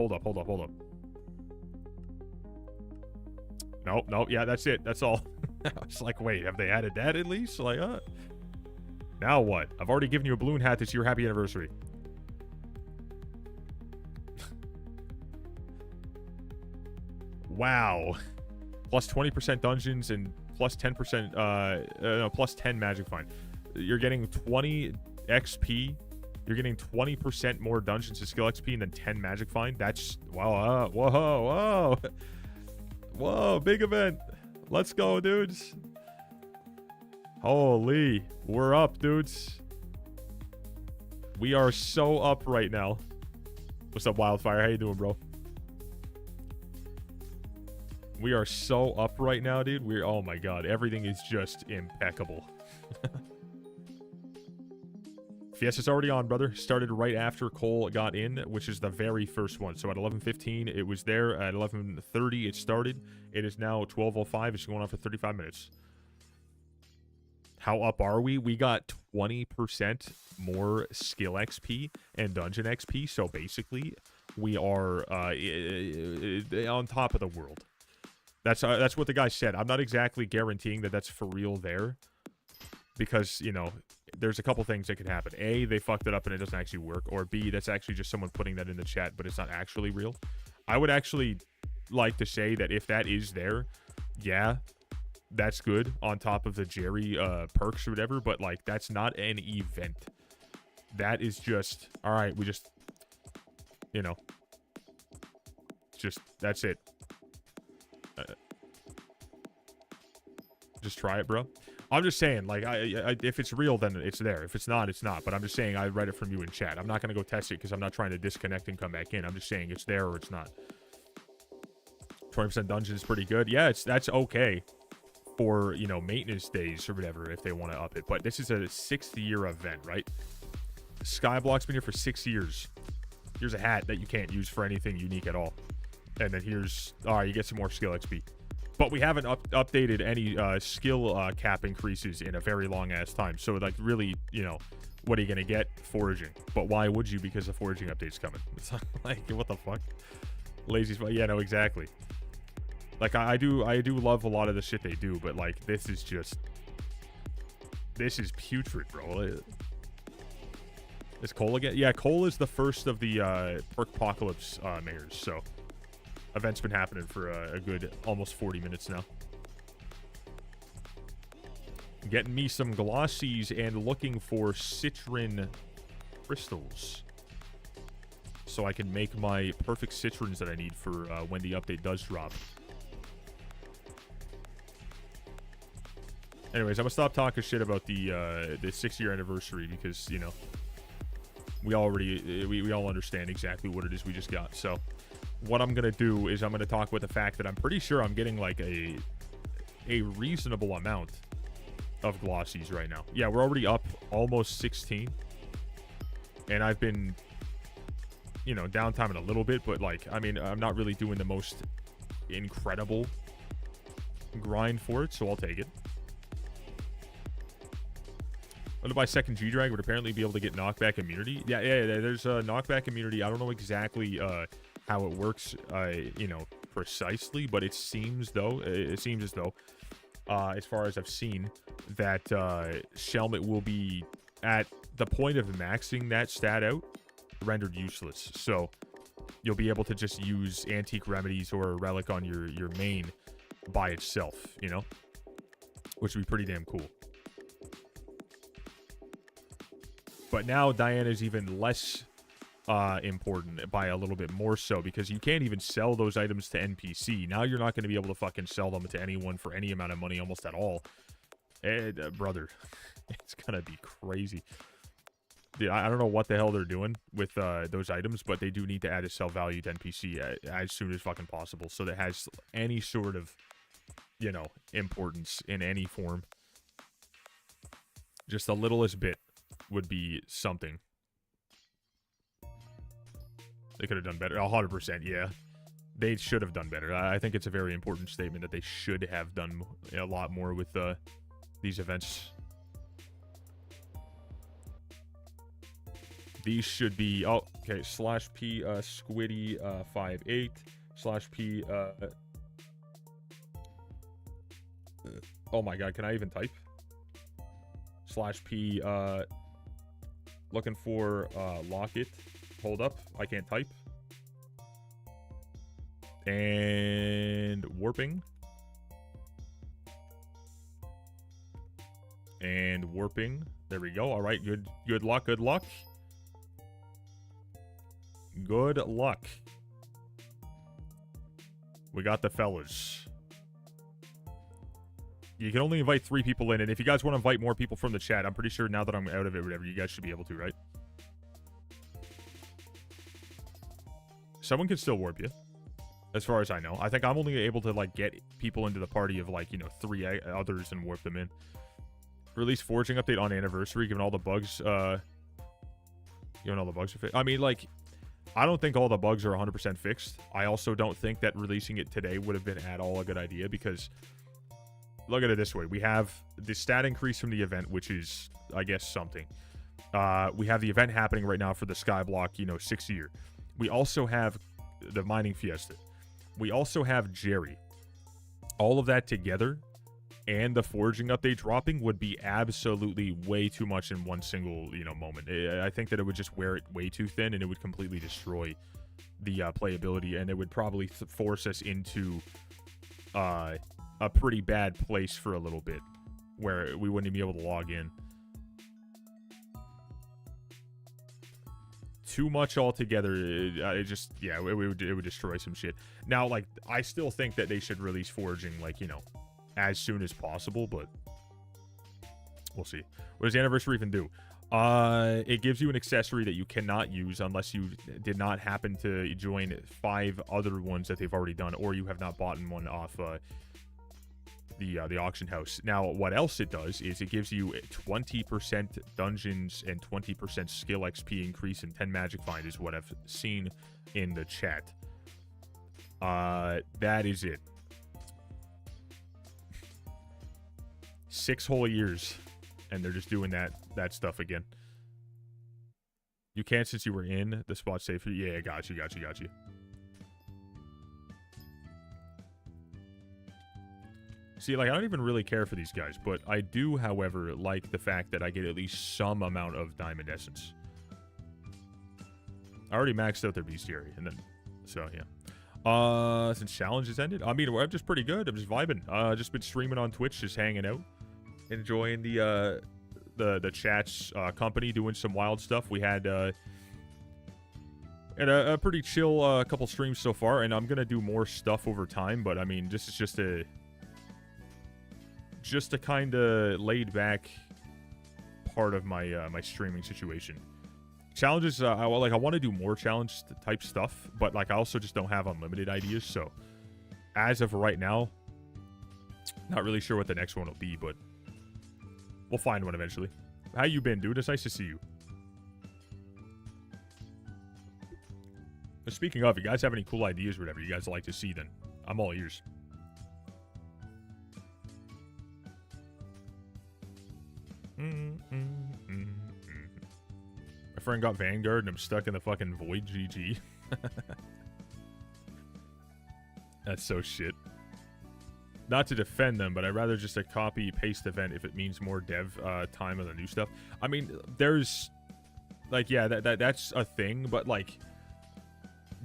Nope. Yeah, that's it. That's all. I was like, wait, have they added that at least? Like, now what? I've already given you a balloon hat that's your happy anniversary. Wow. Plus 20% dungeons and plus 10%, plus 10 magic find. You're getting 20 XP. You're getting 20% more dungeons and skill XP and then 10 magic find. That's, wow, whoa, big event. Let's go, dudes. Holy, we're up, dudes. We are so up right now. What's up, Wildfire? How you doing, bro? We are so up right now, dude. Oh my god, everything is just impeccable. Fiesta's already on, brother. Started right after Cole got in, which is the very first one. So at 11:15, it was there. At 11:30, it started. It is now 12:05. It's going on for 35 minutes. How up are we? We got 20% more skill XP and dungeon XP. So basically, we are on top of the world. That's what the guy said. I'm not exactly guaranteeing that that's for real there. Because, you know, there's a couple things that could happen. A, they fucked it up and it doesn't actually work. Or B, that's actually just someone putting that in the chat, but it's not actually real. I would actually like to say that if that is there, yeah, that's good on top of the Jerry perks or whatever. But, like, that's not an event. That is just, all right, we just, you know, just, that's it. Just try it, bro. I'm just saying, like, if it's real, then it's there. If it's not, it's not. But I'm just saying, I read it from you in chat. I'm not going to go test it because I'm not trying to disconnect and come back in. I'm just saying it's there or it's not. 20% dungeon is pretty good. Yeah, that's okay for, you know, maintenance days or whatever if they want to up it. But this is a 6th year event, right? Skyblock's been here for 6 years. Here's a hat that you can't use for anything unique at all. And then here's, you get some more skill XP. But we haven't updated any skill cap increases in a very long ass time. So like really, you know, what are you gonna get? Foraging. But why would you? Because the foraging update's coming. It's like, what the fuck? Lazy spot. Yeah, no, exactly. Like I do love a lot of the shit they do, but like this is putrid, bro. Is Cole again? Yeah, Cole is the first of the Perkpocalypse mayors, so event's been happening for a good almost 40 minutes now. Getting me some glossies and looking for citron crystals so I can make my perfect citrons that I need for when the update does drop. Anyways, I'm gonna stop talking shit about the 6-year anniversary because, you know, we all understand exactly what it is we just got. So what I'm gonna do is I'm gonna talk about the fact that I'm pretty sure I'm getting like a reasonable amount of glossies right now. Yeah, we're already up almost 16, and I've been, you know, downtiming a little bit, but like, I mean, I'm not really doing the most incredible grind for it, so I'll take it. I'm gonna buy second G-Drag, would apparently be able to get knockback immunity. Yeah, there's a knockback immunity. I don't know exactly how it works, you know, precisely, but it seems as though, as far as I've seen, that Shelmet will be at the point of maxing that stat out rendered useless. So you'll be able to just use Antique Remedies or a Relic on your main by itself, you know, which would be pretty damn cool. But now Diana's even less important by a little bit more so, because you can't even sell those items to NPC. Now you're not going to be able to fucking sell them to anyone for any amount of money almost at all. Brother, it's going to be crazy. Dude, I don't know what the hell they're doing with those items, but they do need to add a sell value to NPC as soon as fucking possible, so that has any sort of, you know, importance in any form. Just the littlest bit would be something. They could have done better. 100%, yeah. They should have done better. I think it's a very important statement that they should have done a lot more with these events. These should be... Oh, okay. /P Squiddy 58 /P... oh my god, can I even type? /P... looking for Locket. Hold up, I can't type. And warping. And warping. There we go. All right, good luck, good luck. Good luck. We got the fellas. You can only invite 3 people in, and if you guys want to invite more people from the chat, I'm pretty sure now that I'm out of it, whatever, you guys should be able to, right? Someone can still warp you, as far as I know. I think I'm only able to, like, get people into the party of, like, you know, 3 others and warp them in. Release foraging update on anniversary, given all the bugs, are fixed. I mean, like, I don't think all the bugs are 100% fixed. I also don't think that releasing it today would have been at all a good idea, because... Look at it this way. We have the stat increase from the event, which is, I guess, something. We have the event happening right now for the Skyblock, you know, 6th year. We also have the mining fiesta. We also have Jerry. All of that together and the foraging update dropping would be absolutely way too much in one single, you know, moment. I think that it would just wear it way too thin, and it would completely destroy the playability, and it would probably force us into... a pretty bad place for a little bit, where we wouldn't even be able to log in. Too much altogether. It just, yeah, it would destroy some shit. Now, like, I still think that they should release foraging, like, you know, as soon as possible, but we'll see. What does the anniversary even do? It gives you an accessory that you cannot use unless you did not happen to join 5 other ones that they've already done, or you have not bought one off the auction house. Now, what else it does is it gives you 20% dungeons and 20% skill XP increase and 10 magic find is what I've seen in the chat. That is it. 6 whole years, and they're just doing that stuff again. You can't since you were in the spot safe. Yeah, got you. See, like, I don't even really care for these guys, but I do, however, like the fact that I get at least some amount of diamond essence. I already maxed out their bestiary, and then, so, yeah. Since challenge has ended, I mean, I'm just pretty good. I'm just vibing. Just been streaming on Twitch, just hanging out, enjoying the chat's company, doing some wild stuff. We had a pretty chill couple streams so far, and I'm gonna do more stuff over time. But I mean, this is just a kind of laid back part of my my streaming situation. Challenges, I want to do more challenge type stuff, but like I also just don't have unlimited ideas. So as of right now, not really sure what the next one will be, but we'll find one eventually. How you been, dude? It's nice to see you. But speaking of, you guys have any cool ideas or whatever you guys like to see, then I'm all ears. My friend got Vanguard and I'm stuck in the fucking void. GG. That's so shit. Not to defend them, but I'd rather just a copy-paste event if it means more dev time of the new stuff. I mean, there's... Like, yeah, that's a thing, but, like...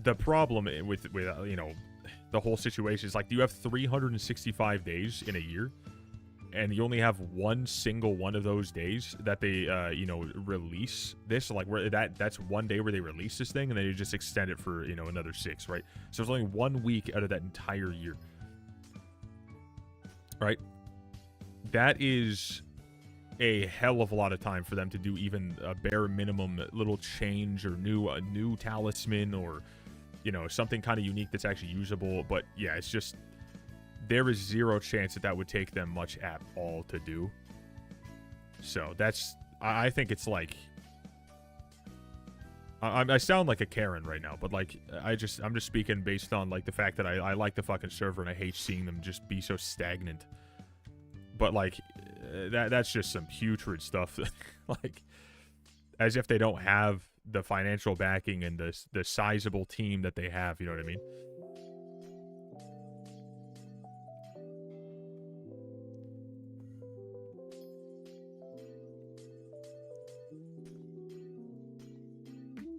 The problem with you know, the whole situation is, like, you have 365 days in a year, and you only have one single one of those days that they, you know, release this. Like, where that's one day where they release this thing, and then you just extend it for, you know, another 6, right? So there's only 1 week out of that entire year. Right? That is a hell of a lot of time for them to do even a bare minimum little change or a new talisman or, you know, something kind of unique that's actually usable. But yeah, it's just, there is zero chance that would take them much at all to do. So that's, I think it's like, I sound like a Karen right now, but like, I'm just speaking based on like the fact that I like the fucking server and I hate seeing them just be so stagnant. But like, that's just some putrid stuff. Like, as if they don't have the financial backing and the sizable team that they have, you know what I mean?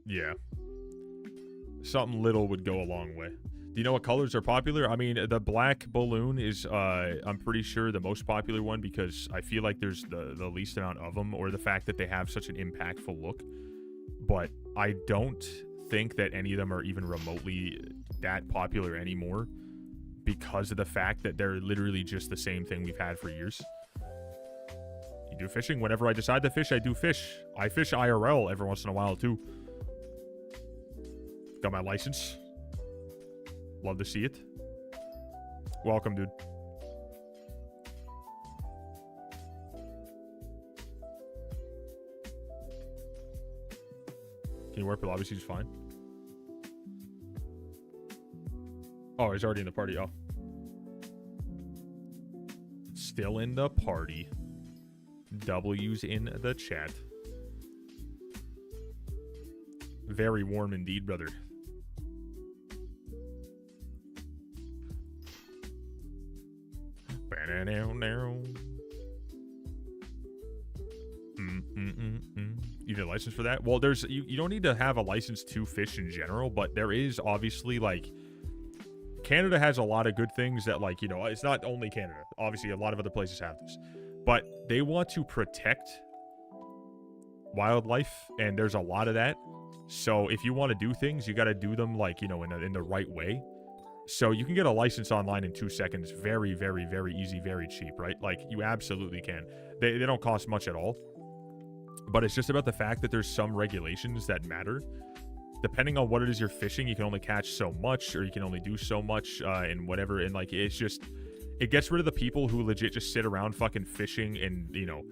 Yeah. Something little would go a long way. Do you know what colors are popular? I mean, the black balloon is, I'm pretty sure, the most popular one because I feel like there's the least amount of them, or the fact that they have such an impactful look. But I don't think that any of them are even remotely that popular anymore because of the fact that they're literally just the same thing we've had for years. You do fishing? Whenever I decide to fish, I do fish. I fish IRL every once in a while, too. Got my license. Love to see it. Welcome, dude. Can you work with obviously he's fine? Oh, he's already in the party. Oh. Still in the party. W's in the chat. Very warm indeed, brother. You need a license for that? Well, there's you don't need to have a license to fish in general, but there is obviously, like, Canada has a lot of good things that, like, you know, it's not only Canada. Obviously, a lot of other places have this, but they want to protect wildlife, and there's a lot of that. So if you want to do things, you got to do them, like, you know, in the right way. So you can get a license online in 2 seconds. Very, very, very easy, very cheap, right? Like, you absolutely can. They don't cost much at all. But it's just about the fact that there's some regulations that matter. Depending on what it is you're fishing, you can only catch so much, or you can only do so much, and whatever. And, like, it's just, it gets rid of the people who legit just sit around fucking fishing and, you know,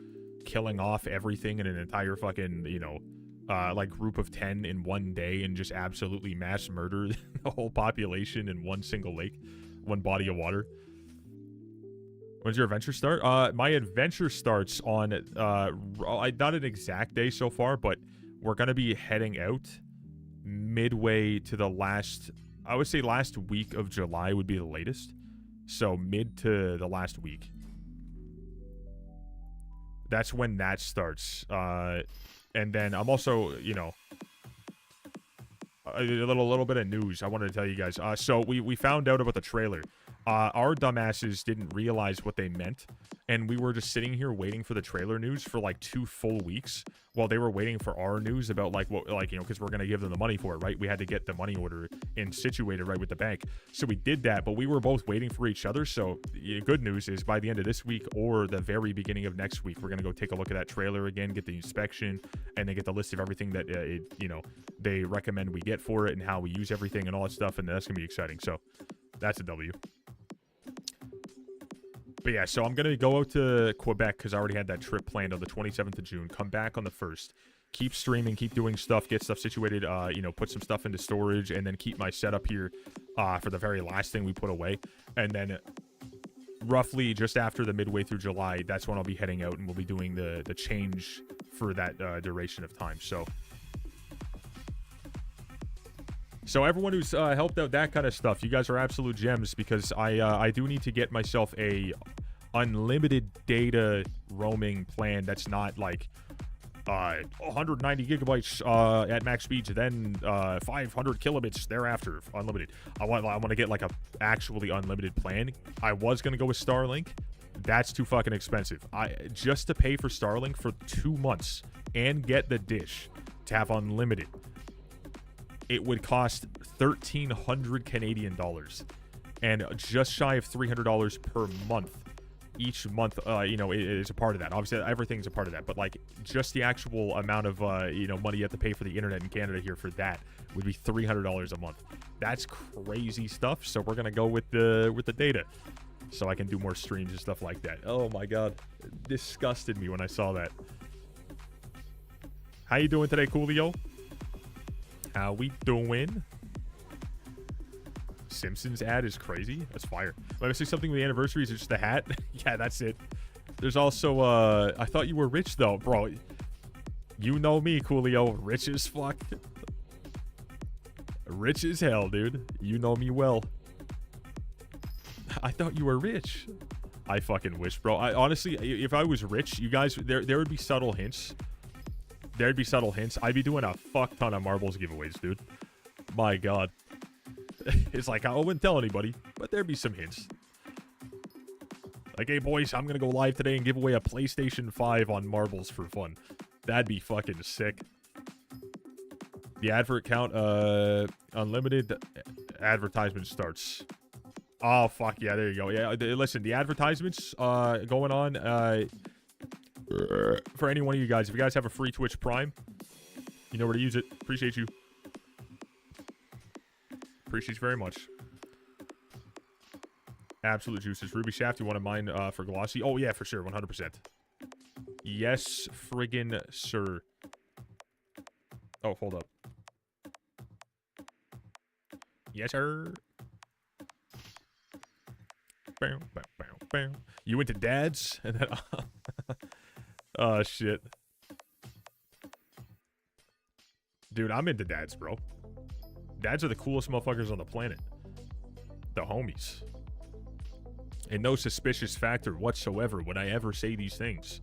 killing off everything in an entire fucking, you know, like group of 10 in one day and just absolutely mass murder the whole population in one single lake, one body of water. When's your adventure start? My adventure starts on, not an exact day so far, but we're going to be heading out midway to the last, I would say last week of July would be the latest. So mid to the last week. That's when that starts. And then I'm also, you know, a little bit of news I wanted to tell you guys. So we found out about the trailer. Our dumbasses didn't realize what they meant, and we were just sitting here waiting for the trailer news for like 2 full weeks while they were waiting for our news about like what, like, you know, because we're gonna give them the money for it, right? We had to get the money order and situated right with the bank, so we did that. But we were both waiting for each other. So good news is by the end of this week or the very beginning of next week, we're gonna go take a look at that trailer again, get the inspection, and then get the list of everything that you know, they recommend we get for it and how we use everything and all that stuff, and that's gonna be exciting. So that's a W. But yeah, so I'm going to go out to Quebec because I already had that trip planned on the 27th of June. Come back on the 1st. Keep streaming, keep doing stuff, get stuff situated, you know, put some stuff into storage, and then keep my setup here for the very last thing we put away. And then roughly just after the midway through July, that's when I'll be heading out and we'll be doing the change for that duration of time. So everyone who's helped out that kind of stuff, you guys are absolute gems, because I do need to get myself a unlimited data roaming plan that's not like 190 gigabytes at max speeds, then 500 kilobits thereafter unlimited. I want to get like a actually unlimited plan. I was gonna go with Starlink. That's too fucking expensive. Just to pay for Starlink for 2 months and get the dish to have unlimited, it would cost 1,300 Canadian dollars, and just shy of $300 per month. Each month, you know, is a part of that. Obviously, everything's a part of that, but like just the actual amount of you know, money you have to pay for the internet in Canada here for that would be $300 a month. That's crazy stuff. So we're gonna go with the data, so I can do more streams and stuff like that. Oh my god, it disgusted me when I saw that. How you doing today, Coolio? How we doing? Simpsons ad is crazy. That's fire. Am I missing something with the anniversary? Is it just the hat? Yeah, that's it. There's also, I thought you were rich, though. Bro, you know me, Coolio. Rich as fuck. Rich as hell, dude. You know me well. I thought you were rich. I fucking wish, bro. I honestly, if I was rich, you guys, there would be subtle hints. There'd be subtle hints. I'd be doing a fuck ton of marbles giveaways, dude. My god. It's like, I wouldn't tell anybody, but there'd be some hints. Like, hey, boys, I'm gonna go live today and give away a PlayStation 5 on marbles for fun. That'd be fucking sick. The advert count, unlimited advertisement starts. Oh, fuck, yeah, there you go. Yeah, listen, the advertisements going on, for any one of you guys, if you guys have a free Twitch Prime, you know where to use it. Appreciate you. Appreciate you very much. Absolute juices. Ruby Shaft, you want to mine for Glossy? Oh, yeah, for sure. 100%. Yes, friggin' sir. Oh, hold up. Yes, sir. Bow, bow, bow, bow. You went to Dad's? And then... Oh, shit. Dude, I'm into Dads, bro. Dads are the coolest motherfuckers on the planet. The homies. And no suspicious factor whatsoever would I ever say these things.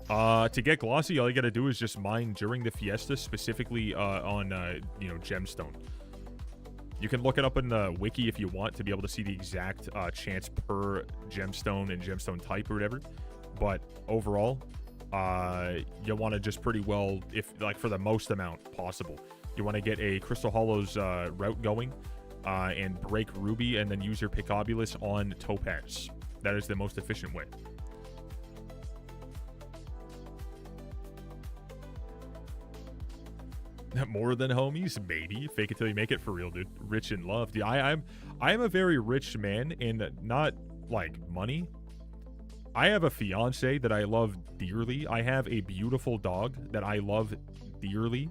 To get Glossy, all you gotta do is just mine during the Fiesta, specifically on, you know, Gemstone. You can look it up in the wiki if you want to be able to see the exact chance per gemstone and gemstone type or whatever. But overall, you want to just pretty well, if like for the most amount possible, you want to get a Crystal Hollows route going and break Ruby, and then use your Picobulus on Topaz. That is the most efficient way. More than homies, maybe. Fake it till you make it, for real, dude. Rich and loved. Yeah, I am a very rich man in not like money. I have a fiance that I love dearly. I have a beautiful dog that I love dearly.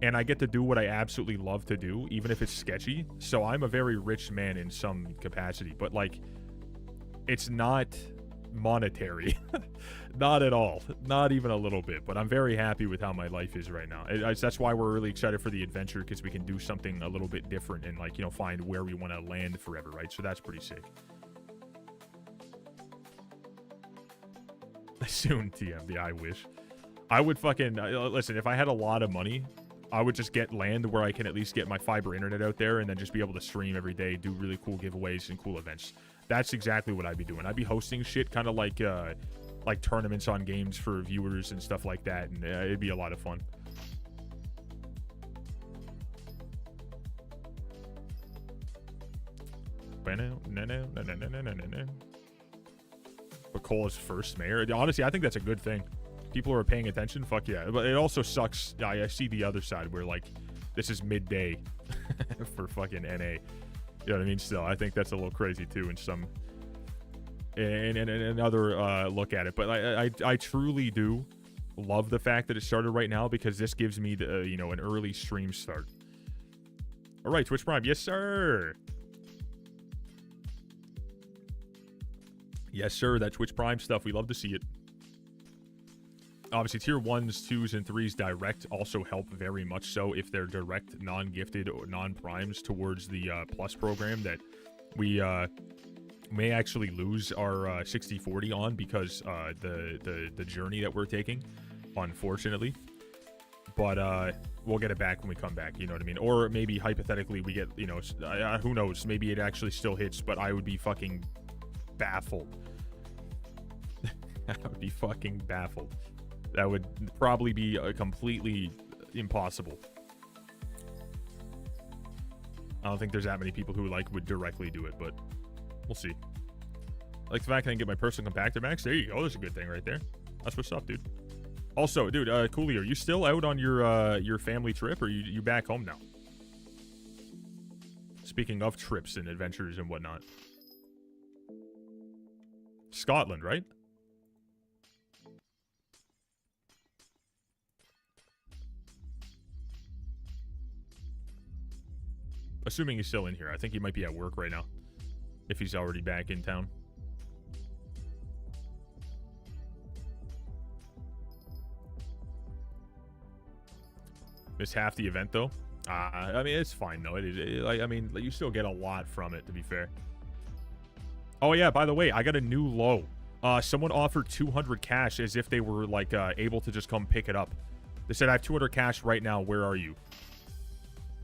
And I get to do what I absolutely love to do, even if it's sketchy. So I'm a very rich man in some capacity. But, like, it's not monetary. Not at all. Not even a little bit. But I'm very happy with how my life is right now. That's why we're really excited for the adventure, because we can do something a little bit different and, like, you know, find where we want to land forever, right? So that's pretty sick. Soon, TMD, I wish. I would fucking... listen, if I had a lot of money... I would just get land where I can at least get my fiber internet out there and then just be able to stream every day, do really cool giveaways and cool events. That's exactly what I'd be doing. I'd be hosting shit kind of like tournaments on games for viewers and stuff like that, and it'd be a lot of fun. But Cole is first mayor. Honestly, I think that's a good thing. People are paying attention, fuck yeah. But it also sucks. I see the other side where, like, this is midday for fucking NA. You know what I mean? Still, I think that's a little crazy too in some... in another look at it. But I truly do love the fact that it started right now, because this gives me, the you know, an early stream start. All right, Twitch Prime. Yes, sir. Yes, sir. That Twitch Prime stuff. We love to see it. Obviously, tier 1s, 2s, and 3s direct also help very much so if they're direct, non-gifted, or non-primes towards the plus program that we may actually lose our 60-40 on, because the journey that we're taking, unfortunately. But we'll get it back when we come back, you know what I mean? Or maybe, hypothetically, we get, you know, who knows? Maybe it actually still hits, but I would be fucking baffled. I would be fucking baffled. That would probably be completely impossible. I don't think there's that many people who, like, would directly do it, but we'll see. Like the fact I can get my personal compactor max. There you go. That's a good thing right there. That's what's up, dude. Also, dude, Cooley, are you still out on your family trip, or you back home now? Speaking of trips and adventures and whatnot. Scotland, right? Assuming he's still in here. I think he might be at work right now, if he's already back in town. Missed half the event, though. I mean, it's fine, though. I mean, you still get a lot from it, to be fair. Oh, yeah, by the way, I got a new low. Someone offered 200 cash as if they were, like, able to just come pick it up. They said, I have 200 cash right now. Where are you?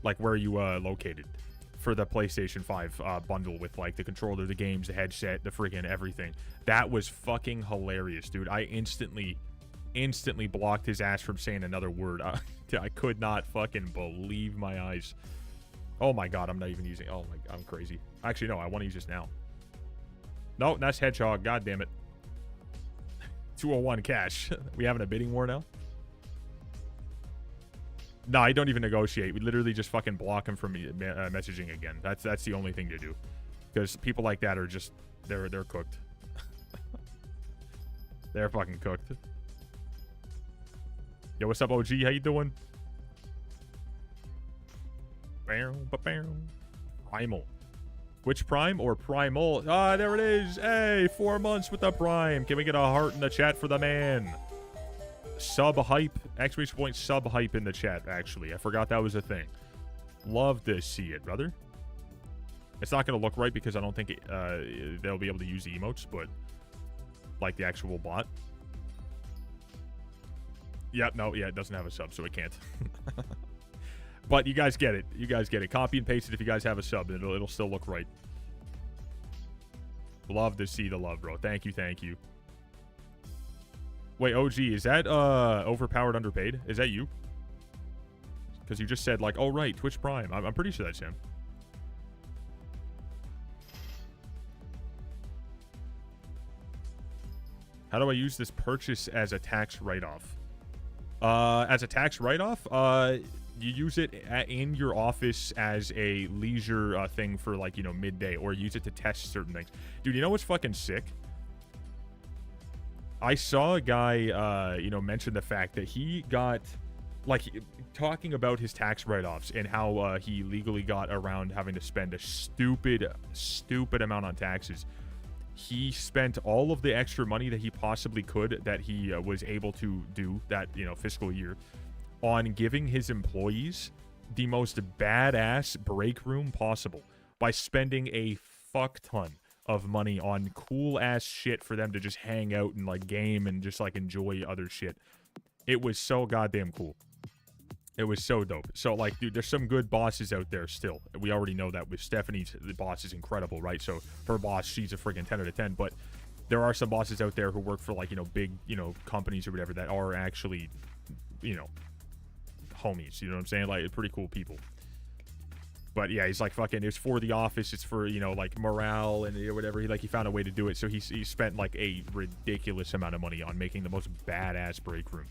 Like, where are you located? For the PlayStation 5 bundle with, like, the controller, the games, the headset, the friggin' everything. That was fucking hilarious, dude. I instantly blocked his ass from saying another word. I could not fucking believe my eyes. Oh my god, I'm not even using... Oh my... I'm crazy. Actually, no, I want to use this now. No, that's Hedgehog. God damn it. 201 cash. We having a bidding war now? No, I don't even negotiate. We literally just fucking block him from messaging again. That's the only thing to do. Because people like that are just... They're cooked. They're fucking cooked. Yo, what's up, OG? How you doing? Primal. Which Prime or Primal? Ah, there it is. Hey, 4 months with the Prime. Can we get a heart in the chat for the man? Sub hype. Exclamation point sub hype in the chat, actually. I forgot that was a thing. Love to see it, brother. It's not going to look right because I don't think they'll be able to use the emotes, but like the actual bot. Yep, no, yeah, it doesn't have a sub, so it can't. But you guys get it. You guys get it. Copy and paste it if you guys have a sub. It'll still look right. Love to see the love, bro. Thank you, thank you. Wait, OG, is that overpowered underpaid? Is that you? Because you just said, like, oh, right, Twitch Prime. I'm pretty sure that's him. How do I use this purchase as a tax write-off? As a tax write-off? you use it in your office as a leisure thing for, like, you know, midday, or use it to test certain things. Dude, you know what's fucking sick? I saw a guy, you know, mention the fact that he got, like, talking about his tax write-offs and how he legally got around having to spend a stupid amount on taxes. He spent all of the extra money that he possibly could, that he was able to do that, you know, fiscal year, on giving his employees the most badass break room possible by spending a fuck ton of money on cool ass shit for them to just hang out and, like, game and just, like, enjoy other shit. It was so goddamn cool. It was so dope. So, like, dude, there's some good bosses out there still. We already know that with Stephanie's, the boss is incredible, right? So her boss, she's a freaking 10 out of 10. But there are some bosses out there who work for, like, you know, big, you know, companies or whatever that are actually, you know, homies. You know what I'm saying? Like, pretty cool people. But yeah, he's like, fucking, it's for the office, it's for, you know, like, morale and whatever. He found a way to do it. So he spent, like, a ridiculous amount of money on making the most badass break room.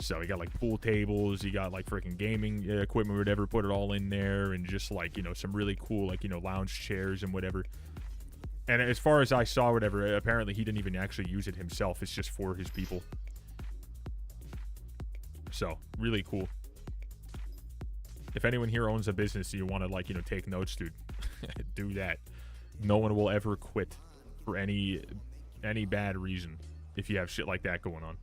So he got, like, pool tables, he got, like, freaking gaming equipment or whatever, put it all in there, and just, like, you know, some really cool, like, you know, lounge chairs and whatever. And as far as I saw, whatever, apparently he didn't even actually use it himself. It's just for his people. So, really cool. If anyone here owns a business and you want to, like, you know, take notes, dude, do that. No one will ever quit for any bad reason if you have shit like that going on.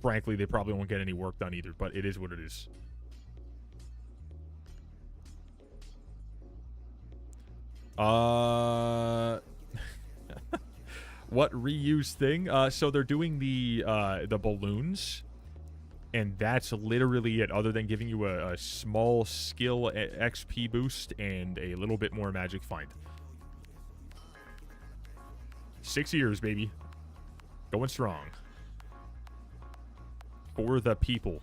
Frankly, they probably won't get any work done either, but it is what it is. What reuse thing? So they're doing the balloons. And that's literally it, other than giving you a small skill XP boost and a little bit more magic find. 6 years, baby. Going strong. For the people.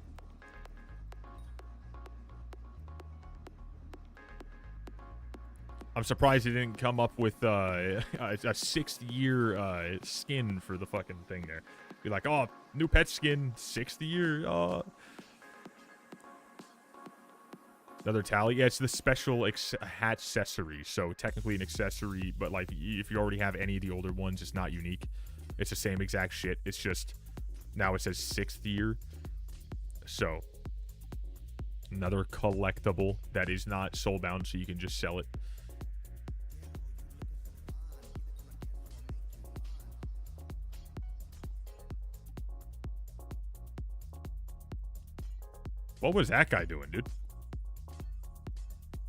I'm surprised he didn't come up with a 6th-year skin for the fucking thing there. Be like, oh, new pet skin, 6th year. Oh. Another tally. Yeah, it's the special hat accessory. So technically an accessory, but, like, if you already have any of the older ones, it's not unique. It's the same exact shit. It's just now it says 6th year. So another collectible that is not soulbound, so you can just sell it. What was that guy doing, dude?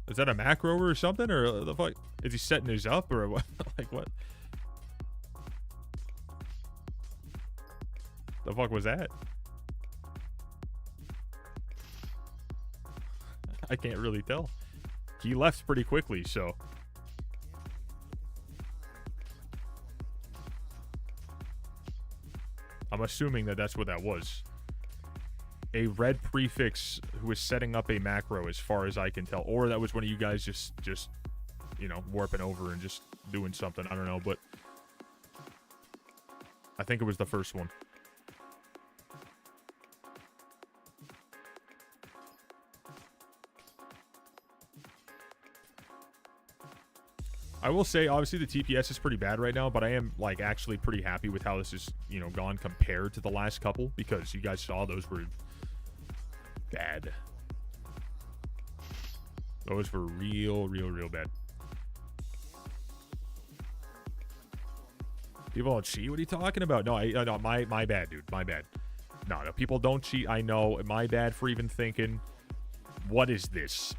Is that a macro or something? Or the fuck? Is he setting his up or what? Like, what? The fuck was that? I can't really tell. He left pretty quickly, so. I'm assuming that that's what that was. A red prefix who was setting up a macro, as far as I can tell. Or that was one of you guys just you know, warping over and just doing something. I don't know, but I think it was the first one. I will say, obviously, the TPS is pretty bad right now, but I am, like, actually pretty happy with how this is, you know, gone compared to the last couple, because you guys saw those were bad. Those were real bad. People don't cheat? What are you talking about? No, no, my bad, dude. My bad. No, people don't cheat. I know. My bad for even thinking. What is this?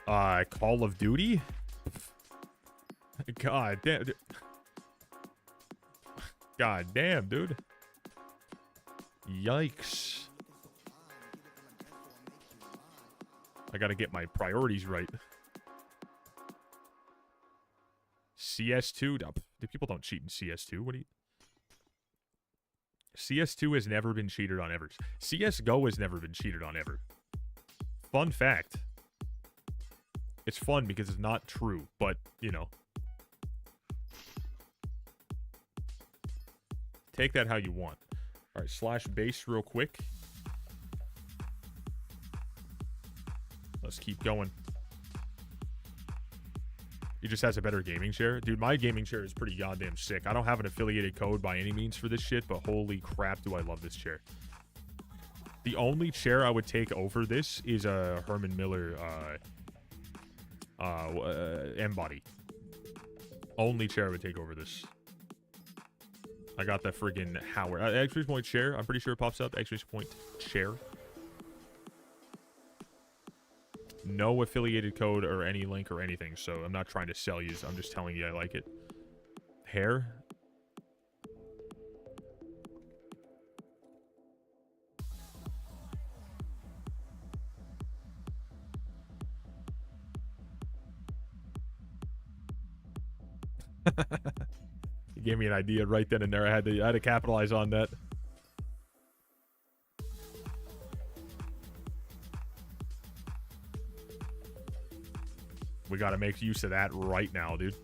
Call of Duty? God damn. God damn, dude. Yikes. I gotta get my priorities right. CS2? People don't cheat in CS2. What do you... CS2 has never been cheated on ever. CSGO has never been cheated on ever. Fun fact. It's fun because it's not true, but, you know. Take that how you want. Alright, slash base real quick. Let's keep going. He just has a better gaming share. Dude, my gaming share is pretty goddamn sick. I don't have an affiliated code by any means for this shit, but holy crap do I love this chair. The only chair I would take over this is a Herman Miller M-Body. Only chair I would take over this. I got that friggin' Howard. Exclamation point chair. I'm pretty sure it pops up. Exclamation point chair. No affiliated code or any link or anything, so I'm not trying to sell you. I'm just telling you I like it. Hair. You gave me an idea right then and there. I had to capitalize on that. We gotta make use of that right now, dude.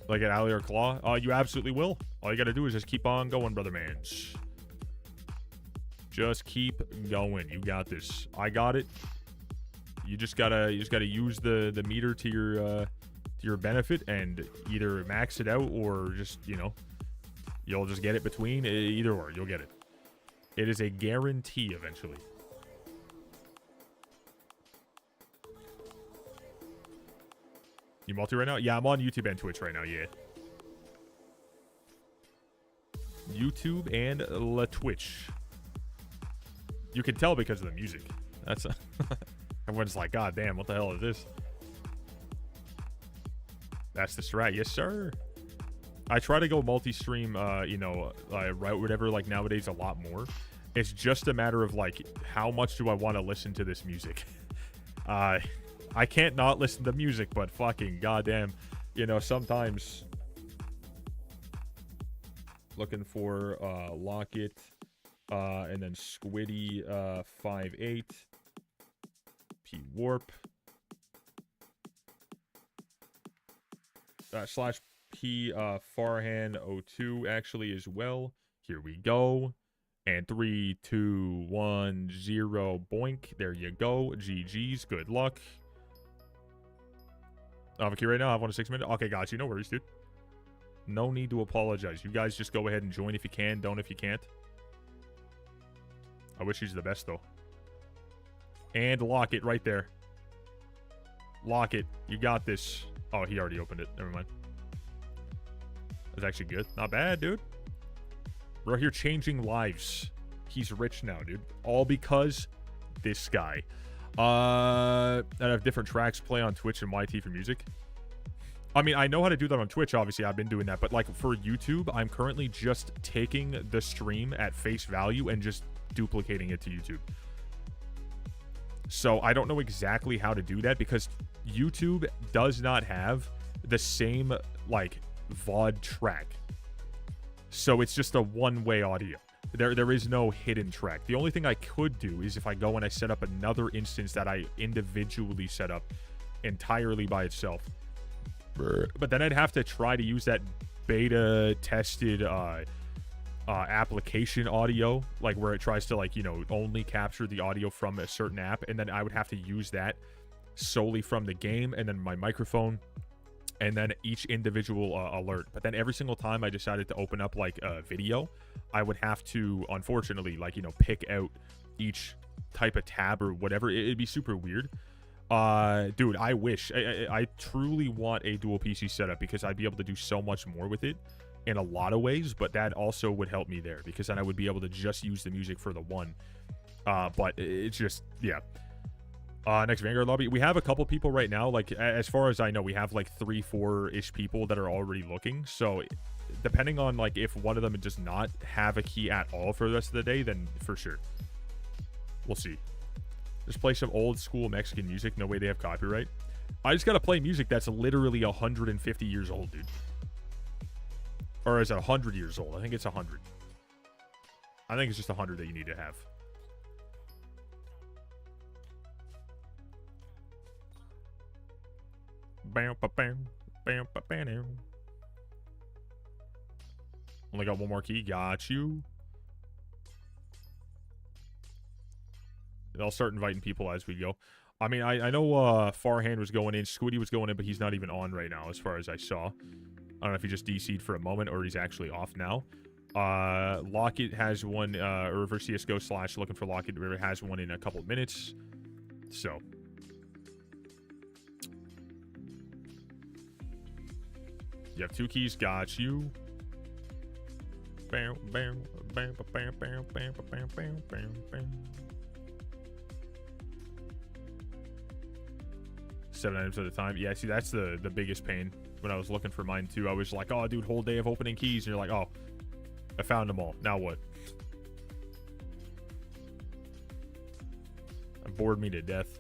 Like an alley or claw? You absolutely will. All you gotta do is just keep on going, brother mans. Just keep going. You got this. I got it. You just gotta use the meter to your benefit and either max it out or just, you know, you'll just get it between. Either or, you'll get it. It is a guarantee eventually. You multi right now? Yeah, I'm on YouTube and Twitch right now, yeah. YouTube and La Twitch. You can tell because of the music. That's everyone's like, God damn, what the hell is this? That's the strat, yes sir. I try to go multi-stream, you know, right, whatever, like nowadays a lot more. It's just a matter of like, how much do I want to listen to this music? I can't not listen to music, but fucking goddamn, you know, sometimes looking for Locket, and then Squiddy 5.8, P Warp, slash P Farhan 02 actually as well. Here we go. And 3, 2, 1, 0, boink. There you go. GG's. Good luck. Avocue right now. I have 1 to 6 minutes. Okay, got you. No worries, dude. No need to apologize. You guys just go ahead and join if you can. Don't if you can't. I wish he's the best, though. And lock it right there. Lock it. You got this. Oh, he already opened it. Never mind. That's actually good. Not bad, dude. We're here changing lives. He's rich now, dude. All because this guy. I have different tracks play on Twitch and YT for music. I mean, I know how to do that on Twitch. Obviously, I've been doing that. But, like, for YouTube, I'm currently just taking the stream at face value and just duplicating it to YouTube. So, I don't know exactly how to do that because YouTube does not have the same, like, VOD track. So, it's just a one-way audio. There is no hidden track. The only thing I could do is if I go and I set up another instance that I individually set up entirely by itself. But then I'd have to try to use that beta tested application audio, like where it tries to, like, you know, only capture the audio from a certain app, and then I would have to use that solely from the game, and then my microphone, and then each individual alert. But then every single time I decided to open up, like, a video, I would have to, unfortunately, like, you know, pick out each type of tab or whatever. It'd be super weird. Dude, I wish. I truly want a dual PC setup because I'd be able to do so much more with it in a lot of ways, but that also would help me there because then I would be able to just use the music for the one. But it's just, yeah. Next Vanguard lobby. We have a couple people right now. Like, as far as I know, we have like 3-4-ish people that are already looking. So, depending on, like, if one of them does not have a key at all for the rest of the day, then for sure. We'll see. Just play some old school Mexican music. No way they have copyright. I just gotta play music that's literally 150 years old, dude. Or is it 100 years old? I think it's 100. I think it's just 100 that you need to have. Bam, ba, bam, bam, ba, bam. Only got one more key. Got you. I'll start inviting people as we go. I mean, I know Farhand was going in, Squiddy was going in, but he's not even on right now as far as I saw. I don't know if he just DC'd for a moment or he's actually off now. Lockett has one, Reverse CSGO / looking for Lockett River has one in a couple minutes. So. You have 2 keys, got you. Bam, bam, bam, bam, bam, bam, bam, bam, bam, bam. 7 items at a time. Yeah, see, that's the biggest pain. When I was looking for mine, too, I was like, oh, dude, whole day of opening keys. And you're like, oh, I found them all. Now what? It bored me to death.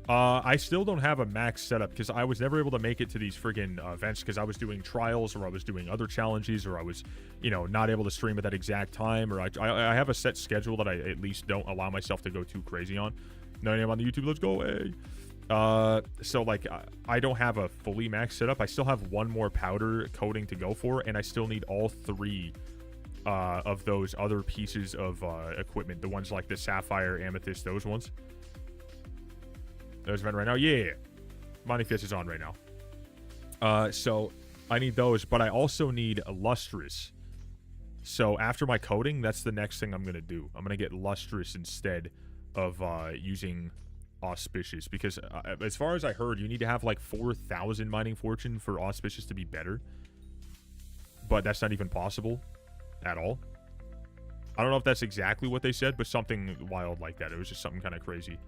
I still don't have a max setup because I was never able to make it to these friggin' events because I was doing trials or I was doing other challenges or I was, you know, not able to stream at that exact time or I have a set schedule that I at least don't allow myself to go too crazy on. No name on the YouTube. Let's go. Hey. So like I don't have a fully max setup. I still have 1 more powder coating to go for, and I still need all 3 of those other pieces of equipment. The ones like the sapphire, amethyst, those ones. There's event right now. Yeah. Manifest is on right now. So I need those, but I also need a lustrous. So after my coating, that's the next thing I'm going to do. I'm going to get lustrous instead of using auspicious because as far as I heard, you need to have like 4,000 mining fortune for auspicious to be better. But that's not even possible at all. I don't know if that's exactly what they said, but something wild like that. It was just something kind of crazy.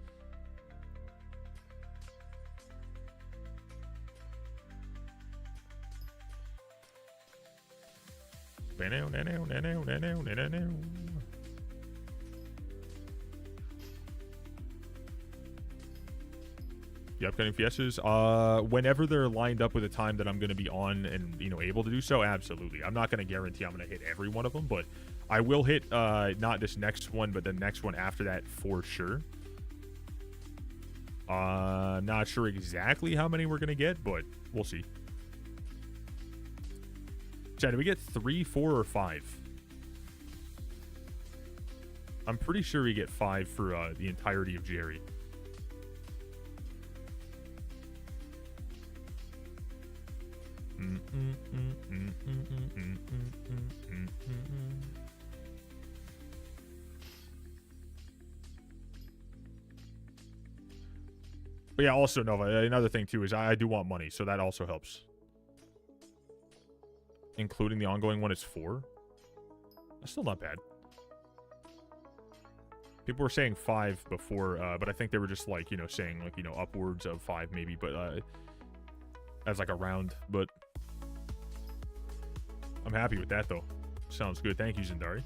The upcoming fiestas, whenever they're lined up with a time that I'm going to be on and, you know, able to do so, absolutely. I'm not going to guarantee I'm going to hit every one of them, but I will hit not this next one, but the next one after that for sure. Not sure exactly how many we're going to get, but we'll see. Chad, did we get 3, 4, or 5? I'm pretty sure we get 5 for the entirety of Jerry. But yeah, also, Nova, another thing too is I do want money, so that also helps. Including the ongoing one is 4. That's still not bad. People were saying 5 before, but I think they were just like, you know, saying like, you know, upwards of 5 maybe, but as like a round, but I'm happy with that though. Sounds good. Thank you, Zendari.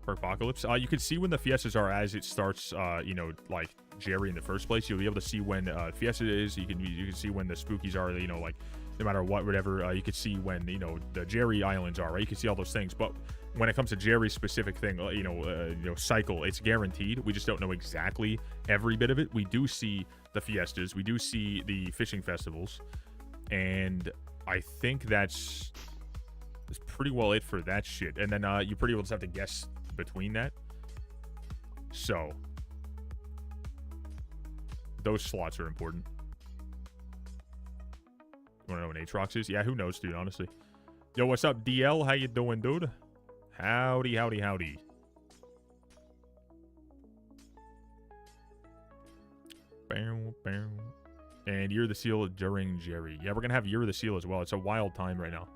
For Apocalypse, you can see when the fiestas are as it starts, you know, like Jerry in the first place. You'll be able to see when fiesta is. You can see when the spookies are, you know, like no matter what, whatever. You can see when, you know, the Jerry Islands are, right? You can see all those things. But when it comes to Jerry's specific thing, you know, cycle, it's guaranteed. We just don't know exactly every bit of it. We do see the fiestas. We do see the fishing festivals. And I think that's pretty well it for that shit. And then you pretty well just have to guess between that. So those slots are important. You want to know when Aatrox is? Yeah, who knows, dude, honestly. Yo, what's up, DL? How you doing, dude? Howdy, howdy, howdy. Bow, bow. And Year of the Seal during Jerry. Yeah, we're going to have Year of the Seal as well. It's a wild time right now.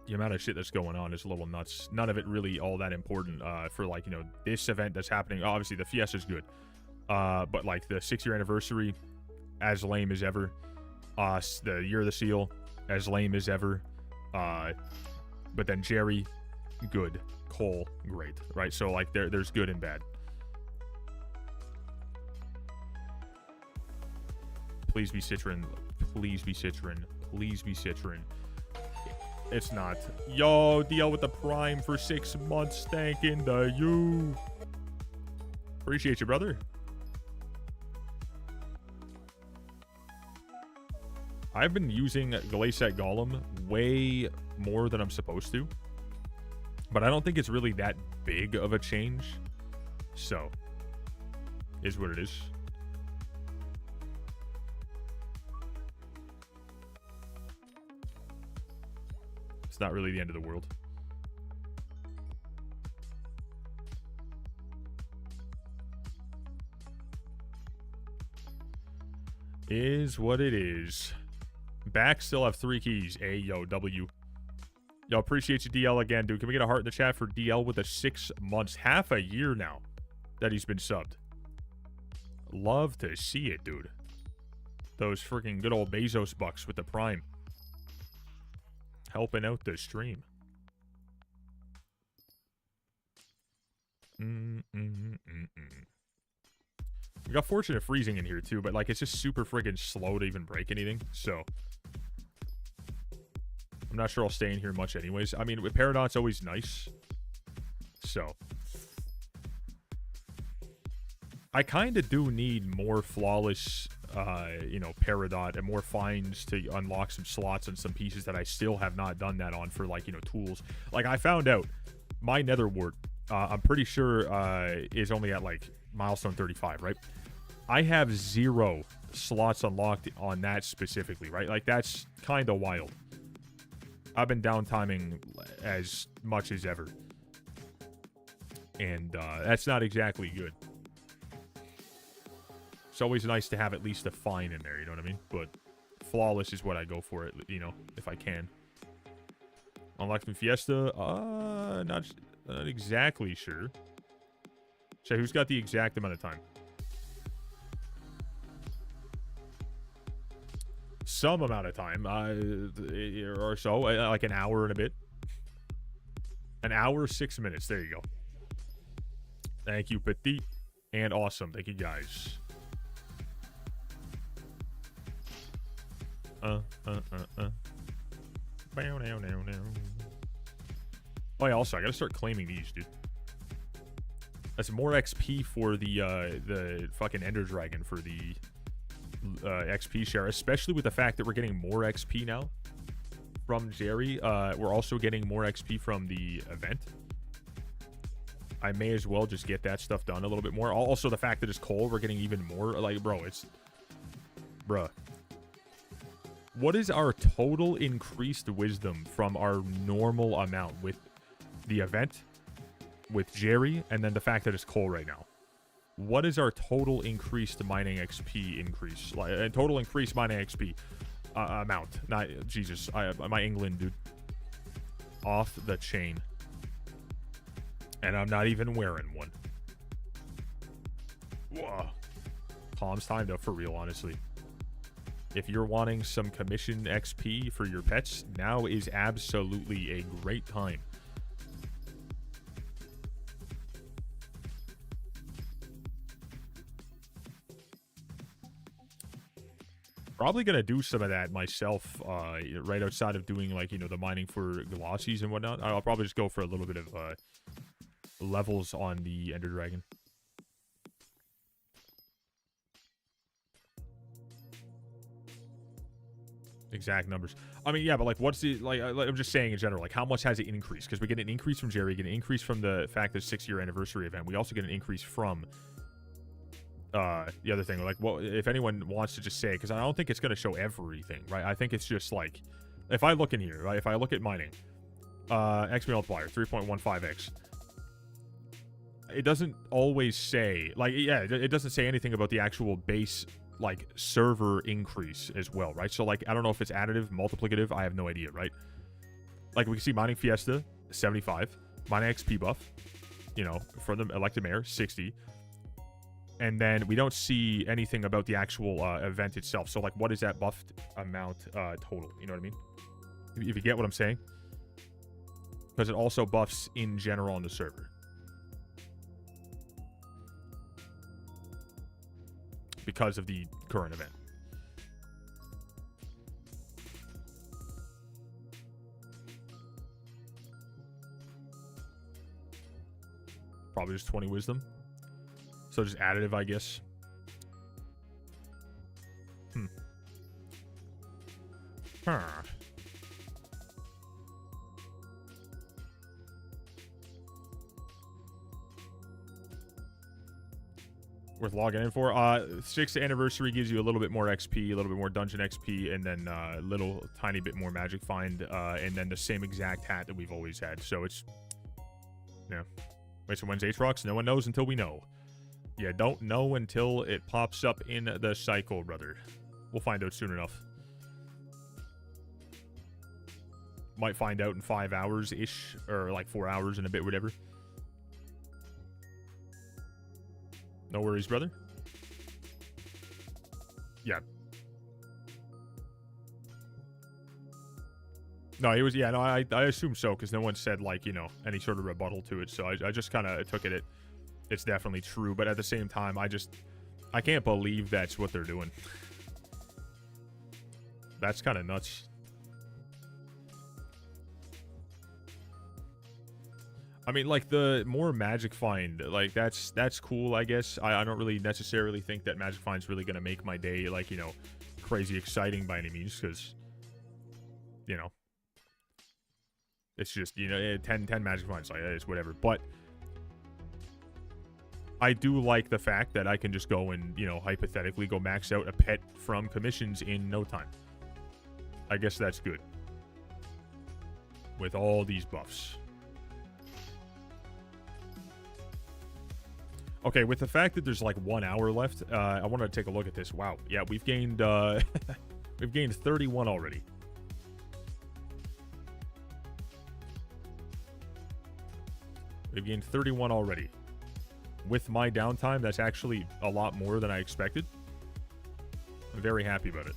The amount of shit that's going on is a little nuts. None of it really all that important for, like, you know, this event that's happening. Obviously, the Fiesta's good. But, like, the 6-year anniversary, as lame as ever. The Year of the Seal, as lame as ever. But then Jerry, good. Cole, great. Right? So, like, there's good and bad. Please be Citron. Please be Citron. Please be Citron. It's not. Yo, DL with the Prime for 6 months. Thanking the you. Appreciate you, brother. I've been using Glaciate Golem way more than I'm supposed to. But I don't think it's really that big of a change. So, is what it is. It's not really the end of the world. Is what it is. Back, still have 3 keys. A, yo, W. Yo, appreciate you, DL, again, dude. Can we get a heart in the chat for DL with the 6 months? Half a year now that he's been subbed. Love to see it, dude. Those freaking good old Bezos bucks with the Prime. Helping out the stream. We got Fortunate Freezing in here, too, but, like, it's just super friggin' slow to even break anything, so... I'm not sure I'll stay in here much anyways. I mean, with Peridot's always nice. So. I kind of do need more flawless, you know, Peridot and more finds to unlock some slots and some pieces that I still have not done that on for, like, you know, tools. Like, I found out my Nether Wart, I'm pretty sure, is only at, like, milestone 35, right? I have 0 slots unlocked on that specifically, right? Like, that's kind of wild. I've been downtiming as much as ever. And that's not exactly good. It's always nice to have at least a fine in there, you know what I mean? But flawless is what I go for, it, you know, if I can. Unlocked in Fiesta? Not exactly sure. So who's got the exact amount of time? Some amount of time, or so, like an hour and a bit. An hour, 6 minutes. There you go. Thank you, Petit. And awesome. Thank you, guys. Oh, yeah, also, I gotta start claiming these, dude. That's more XP for the fucking Ender Dragon for the XP share, especially with the fact that we're getting more XP now from Jerry. We're also getting more XP from the event. I may as well just get that stuff done a little bit more. Also, the fact that it's coal, we're getting even more. Like, bro, it's... Bruh. What is our total increased wisdom from our normal amount with the event, with Jerry, and then the fact that it's coal right now? What is our total increased mining XP increase? Like, total increased mining XP amount. Not, Jesus, my England, dude. Off the chain. And I'm not even wearing one. Whoa. Calm's time though, for real, honestly. If you're wanting some commission XP for your pets, now is absolutely a great time. Probably gonna do some of that myself, right outside of doing, like, you know, the mining for glossies and whatnot. I'll probably just go for a little bit of levels on the Ender Dragon. Exact numbers. I mean, yeah, but like, what's the, like, I'm just saying in general, like, how much has it increased? Because we get an increase from Jerry, get an increase from the fact that 6-year anniversary event. We also get an increase from the other thing. Like, well, if anyone wants to just say, because I don't think it's going to show everything, right? I think it's just like, if I look in here, right? If I look at mining, XP multiplier 3.15x. It doesn't always say, like, yeah, it doesn't say anything about the actual base, like, server increase as well, right? So, like, I don't know if it's additive, multiplicative, I have no idea, right? Like, we can see mining Fiesta 75, mining XP buff, you know, for the elected mayor 60, and then we don't see anything about the actual event itself. So, like, what is that buffed amount total? You know what I mean? If you get what I'm saying, because it also buffs in general on the server. Because of the current event. Probably just 20 wisdom. So just additive, I guess. Huh. Worth logging in for. 6th anniversary gives you a little bit more XP, a little bit more dungeon XP, and then a little tiny bit more magic find, and then the same exact hat that we've always had. So it's, yeah. Wait, so when's Aatrox? No one knows until we know. Yeah, don't know until it pops up in the cycle, brother. We'll find out soon enough. Might find out in 5 hours-ish, or like 4 hours and a bit, whatever. No worries, brother. Yeah. No, he was, yeah, no, I assume so, because no one said, like, you know, any sort of rebuttal to it, so I just kind of took it, it's definitely true, but at the same time, I can't believe that's what they're doing. That's kind of nuts. I mean, like, the more magic find, like, that's cool, I guess. I don't really necessarily think that magic find's really going to make my day, like, you know, crazy exciting by any means, because, you know, it's just, you know, 10 magic finds, like, it's whatever. But I do like the fact that I can just go and, you know, hypothetically go max out a pet from commissions in no time. I guess that's good. With all these buffs. Okay, with the fact that there's like 1 hour left, I want to take a look at this. Wow, yeah, we've gained we've gained 31 already. We've gained 31 already. With my downtime, that's actually a lot more than I expected. I'm very happy about it.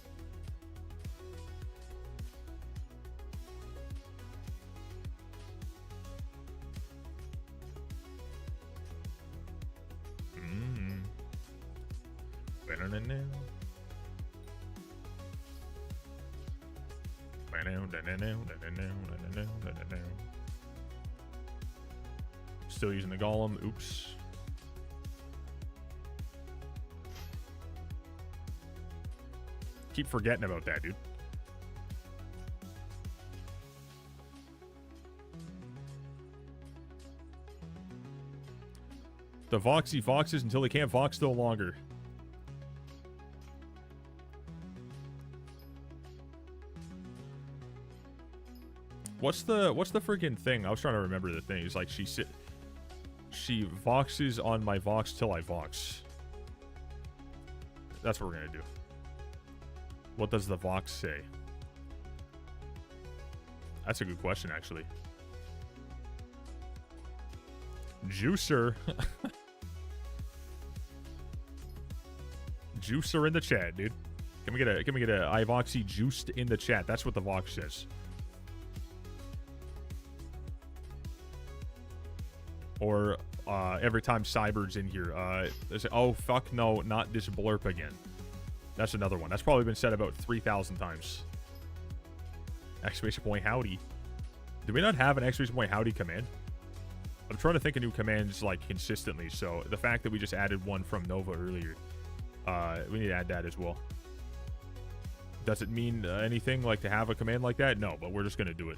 Still using the golem. Oops. Keep forgetting about that, dude. The Voxy Voxes until they can't Vox no longer. What's the freaking thing? I was trying to remember the thing. It's like she Voxes on my Vox till I Vox. That's what we're gonna do. What does the Vox say? That's a good question, actually. Juicer. Juicer in the chat, dude. Can we get a IVoxy juiced in the chat? That's what the Vox says. Or every time Cyber's in here, they say, oh fuck no, not this blurp again. That's another one. That's probably been said about 3,000 times. Exclamation point howdy. Do we not have an exclamation point howdy command? I'm trying to think of new commands like consistently, so the fact that we just added one from Nova earlier, we need to add that as well. Does it mean anything like to have a command like that? No, but we're just going to do it.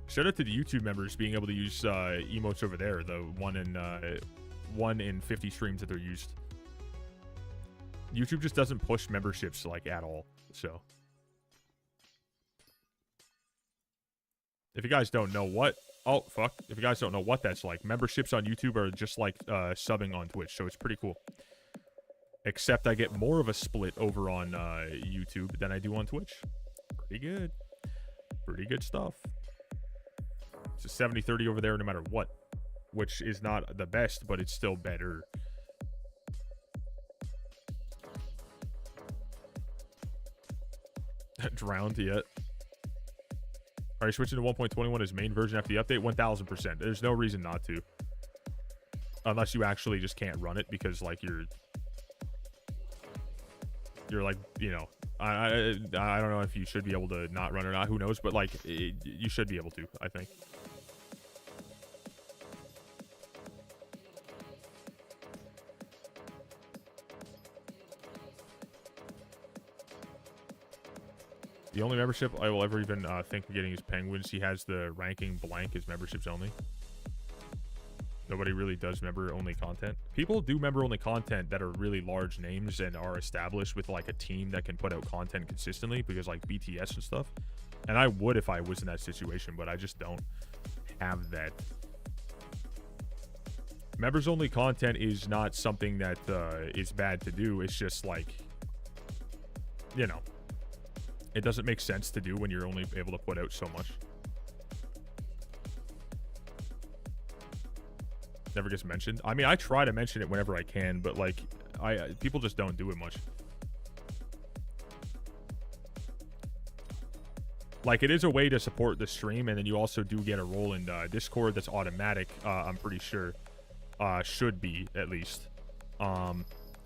Shout out to the YouTube members being able to use emotes over there. The 1 in 50 streams that they're used. YouTube just doesn't push memberships like at all. So if you guys don't know what, oh fuck, if you guys don't know what that's like, memberships on YouTube are just like subbing on Twitch. So it's pretty cool. Except I get more of a split over on YouTube than I do on Twitch. Pretty good. Pretty good stuff. It's a 70-30 over there no matter what, which is not the best, but it's still better. Drowned yet? Are you switching to 1.21 as main version after the update? 1000%. There's no reason not to. Unless you actually just can't run it because, like, you're like, you know, I don't know if you should be able to not run or not. Who knows? But, like, you should be able to, I think. The only membership I will ever even think of getting is Penguins. He has the ranking blank as memberships only. Nobody really does member-only content. People do member-only content that are really large names and are established with like a team that can put out content consistently, because like BTS and stuff. And I would if I was in that situation, but I just don't have that. Members-only content is not something that is bad to do. It's just like, you know, it doesn't make sense to do when you're only able to put out so much. Never gets mentioned. I mean, I try to mention it whenever I can, but like, people just don't do it much. Like, it is a way to support the stream, and then you also do get a role in Discord that's automatic. I'm pretty sure, should be at least.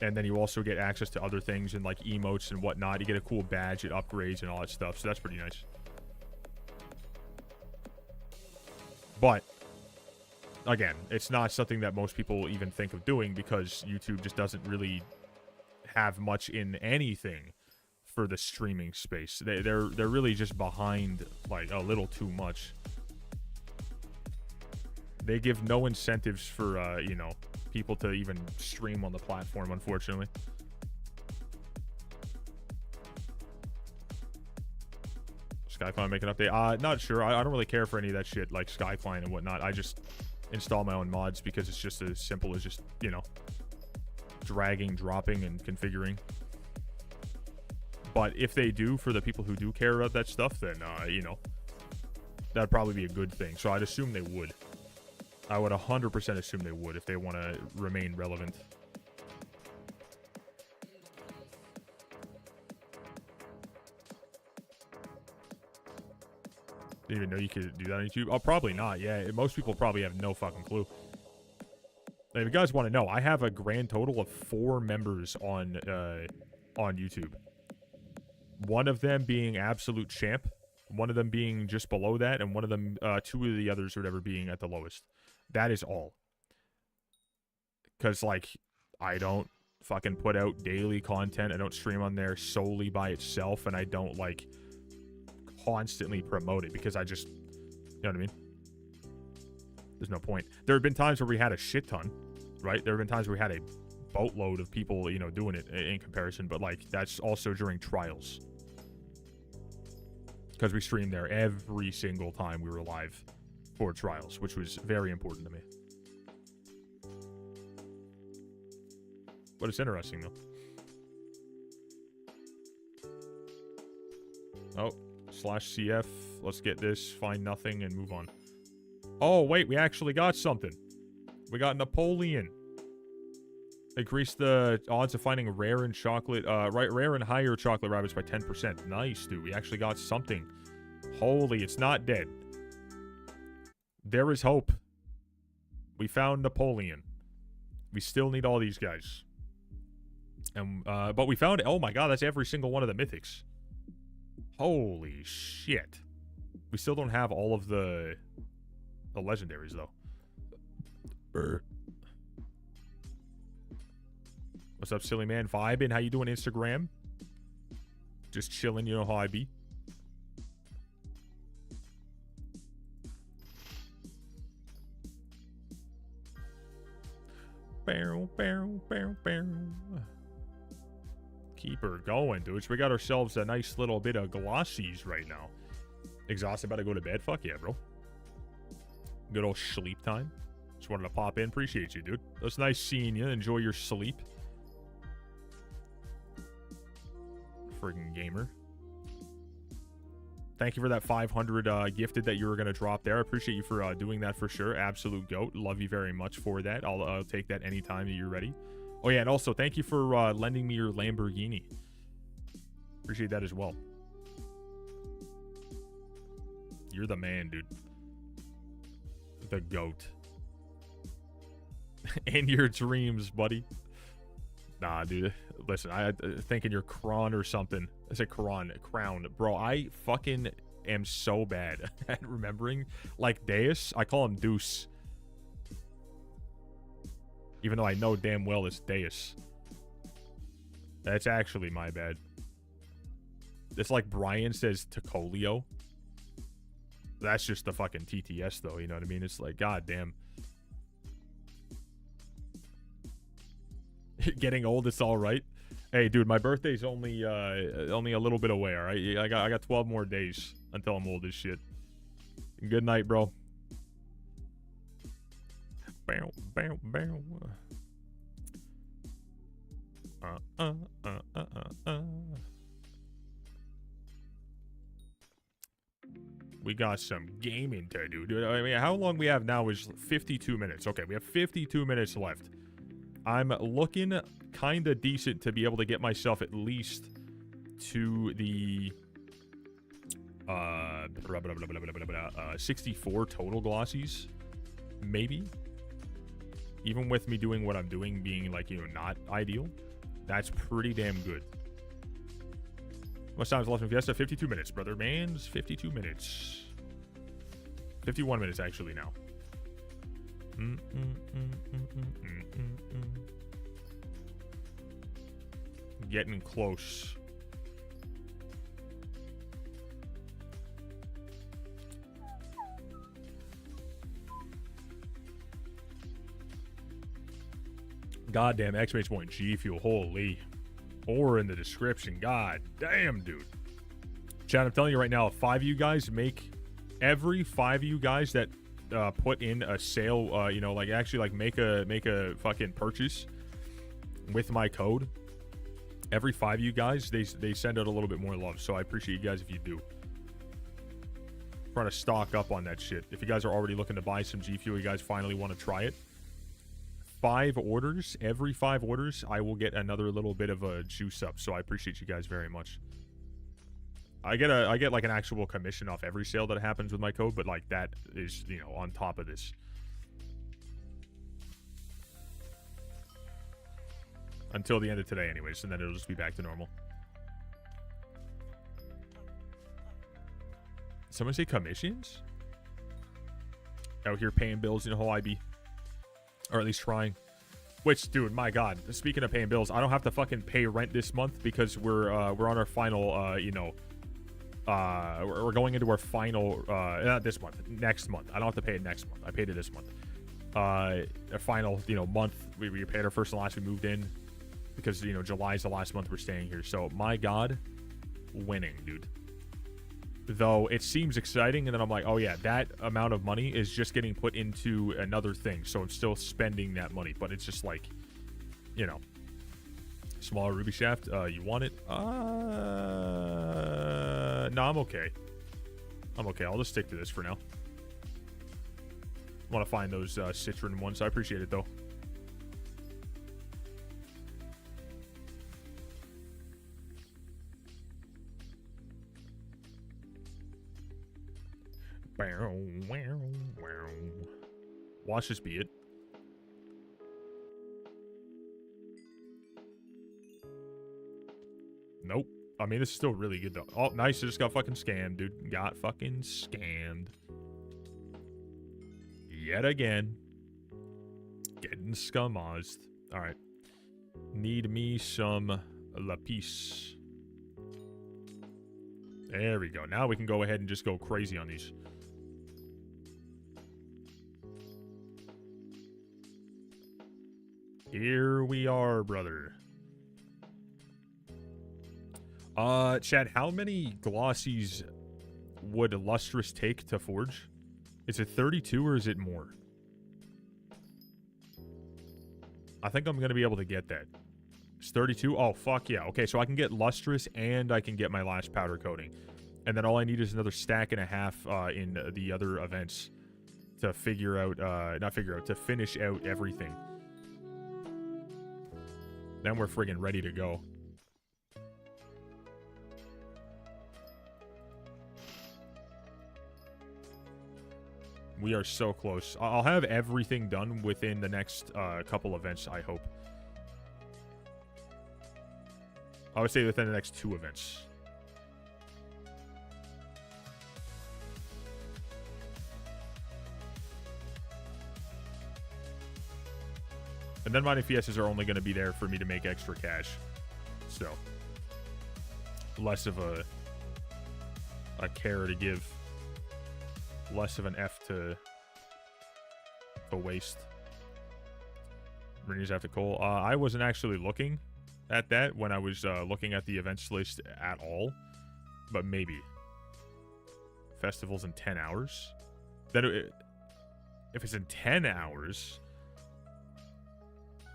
And then you also get access to other things and like emotes and whatnot. You get a cool badge, it upgrades and all that stuff. So that's pretty nice. But again, it's not something that most people even think of doing, because YouTube just doesn't really have much in anything for the streaming space. They're really just behind like a little too much. They give no incentives for you know, people to even stream on the platform, unfortunately. Skycline make an update. Not sure. I don't really care for any of that shit like Skycline and whatnot. I just install my own mods because it's just as simple as just, you know, dragging, dropping, and configuring. But if they do, for the people who do care about that stuff, then, you know, that'd probably be a good thing. So I'd assume they would. I would 100% assume they would if they want to remain relevant. Didn't even know you could do that on YouTube. Oh, probably not. Yeah, most people probably have no fucking clue. If you guys want to know, I have a grand total of 4 members on YouTube. One of them being absolute champ, one of them being just below that, and one of them, 2 of the others or whatever, being at the lowest. That is all. Because, like, I don't fucking put out daily content. I don't stream on there solely by itself, and I don't, like, constantly promote it because I just, you know what I mean? There's no point. There have been times where we had a shit ton, right? There have been times where we had a boatload of people, you know, doing it in comparison, but, like, that's also during trials. Because we streamed there every single time we were live for trials, which was very important to me. But it's interesting, though. Oh, /CF. Let's get this, find nothing, and move on. Oh, wait, we actually got something. We got Napoleon. Increase the odds of finding rare and chocolate, rare and higher chocolate rabbits by 10%. Nice, dude. We actually got something. Holy, it's not dead. There is hope. We found Napoleon. We still need all these guys. And, but we found, oh my god, that's every single one of the mythics. Holy shit. We still don't have all of the legendaries, though. What's up, silly man? Vibing? How you doing, Instagram? Just chilling, you know how I be. Barrel, barrel, barrel, barrel. Keep her going, dudes. We got ourselves a nice little bit of glossies right now. Exhausted, about to go to bed? Fuck yeah, bro. Good old sleep time. Just wanted to pop in. Appreciate you, dude. It's nice seeing you. Enjoy your sleep. Friggin' gamer. Thank you for that 500 gifted that you were going to drop there. I appreciate you for doing that for sure. Absolute goat. Love you very much for that. I'll take that anytime that you're ready. Oh, yeah, and also thank you for lending me your Lamborghini. Appreciate that as well. You're the man, dude. The goat. In your dreams, buddy. Nah, dude. Listen, I thinking you're Kron or something. I said Crown. Bro, I fucking am so bad at remembering. Like Deus, I call him Deuce. Even though I know damn well it's Deus. That's actually my bad. It's like Brian says Tocolio. That's just the fucking TTS, though. You know what I mean? It's like, goddamn. Getting old, it's all right. Hey, dude, my birthday's only a little bit away. All right, I got 12 more days until I'm old as shit. Good night, bro. Bow, bow, bow. We got some gaming to do, dude. I mean, how long we have now is 52 minutes. Okay, we have 52 minutes left. I'm looking kind of decent to be able to get myself at least to the 64 total glossies, maybe. Even with me doing what I'm doing being, like, you know, not ideal, that's pretty damn good. How much time is left in Fiesta? 52 minutes, brother mans. 52 minutes. 51 minutes, actually, now. Getting close. Goddamn, exclamation point G Fuel. Holy. Or in the description. God damn, dude. Chad, I'm telling you right now, if 5 of you guys make, every 5 of you guys that put in a sale, you know, like actually like make a fucking purchase with my code, every 5 of you guys, they send out a little bit more love. So I appreciate you guys if you do. Trying to stock up on that shit. If you guys are already looking to buy some G Fuel, you guys finally want to try it. 5 orders, every 5 orders, I will get another little bit of a juice up. So I appreciate you guys very much. I get like an actual commission off every sale that happens with my code, but like that is, you know, on top of this. Until the end of today anyways, and then it'll just be back to normal. Someone say commissions? Out here paying bills in the whole IB. Or at least trying. Which, dude, my God. Speaking of paying bills, I don't have to fucking pay rent this month because we're on our final, you know, we're going into our final, not this month, next month. I don't have to pay it next month. I paid it this month. Our final, you know, month. We paid our first and last. We moved in because, you know, July is the last month we're staying here. So, my God, winning, dude. Though it seems exciting, and then I'm like, oh yeah, that amount of money is just getting put into another thing, so I'm still spending that money, but it's just like, you know, smaller ruby shaft. You want it? No, I'm okay. I'm okay. I'll just stick to this for now. Want to find those citron ones. I appreciate it though. Watch this be it. Nope. I mean, this is still really good though. Oh, nice. I just got fucking scammed, dude. Got fucking scammed. Yet again. Getting scummazed. Alright. Need me some lapis. There we go. Now we can go ahead and just go crazy on these. Here we are, brother. Chad, how many glossies would Lustrous take to forge? Is it 32 or is it more? I think I'm going to be able to get that. It's 32? Oh, fuck yeah. Okay, so I can get Lustrous and I can get my last powder coating. And then all I need is another stack and a half in the other events to figure out, to finish out everything. Then we're friggin' ready to go. We are so close. I'll have everything done within the next couple events, I hope. I would say within the next 2 events. And then mining Fiestas are only going to be there for me to make extra cash. So, less of a a care to give. Less of an F to waste. Rini's after Cole. I wasn't actually looking at that when I was looking at the events list at all. But maybe. Festivals in 10 hours? Then if it's in 10 hours...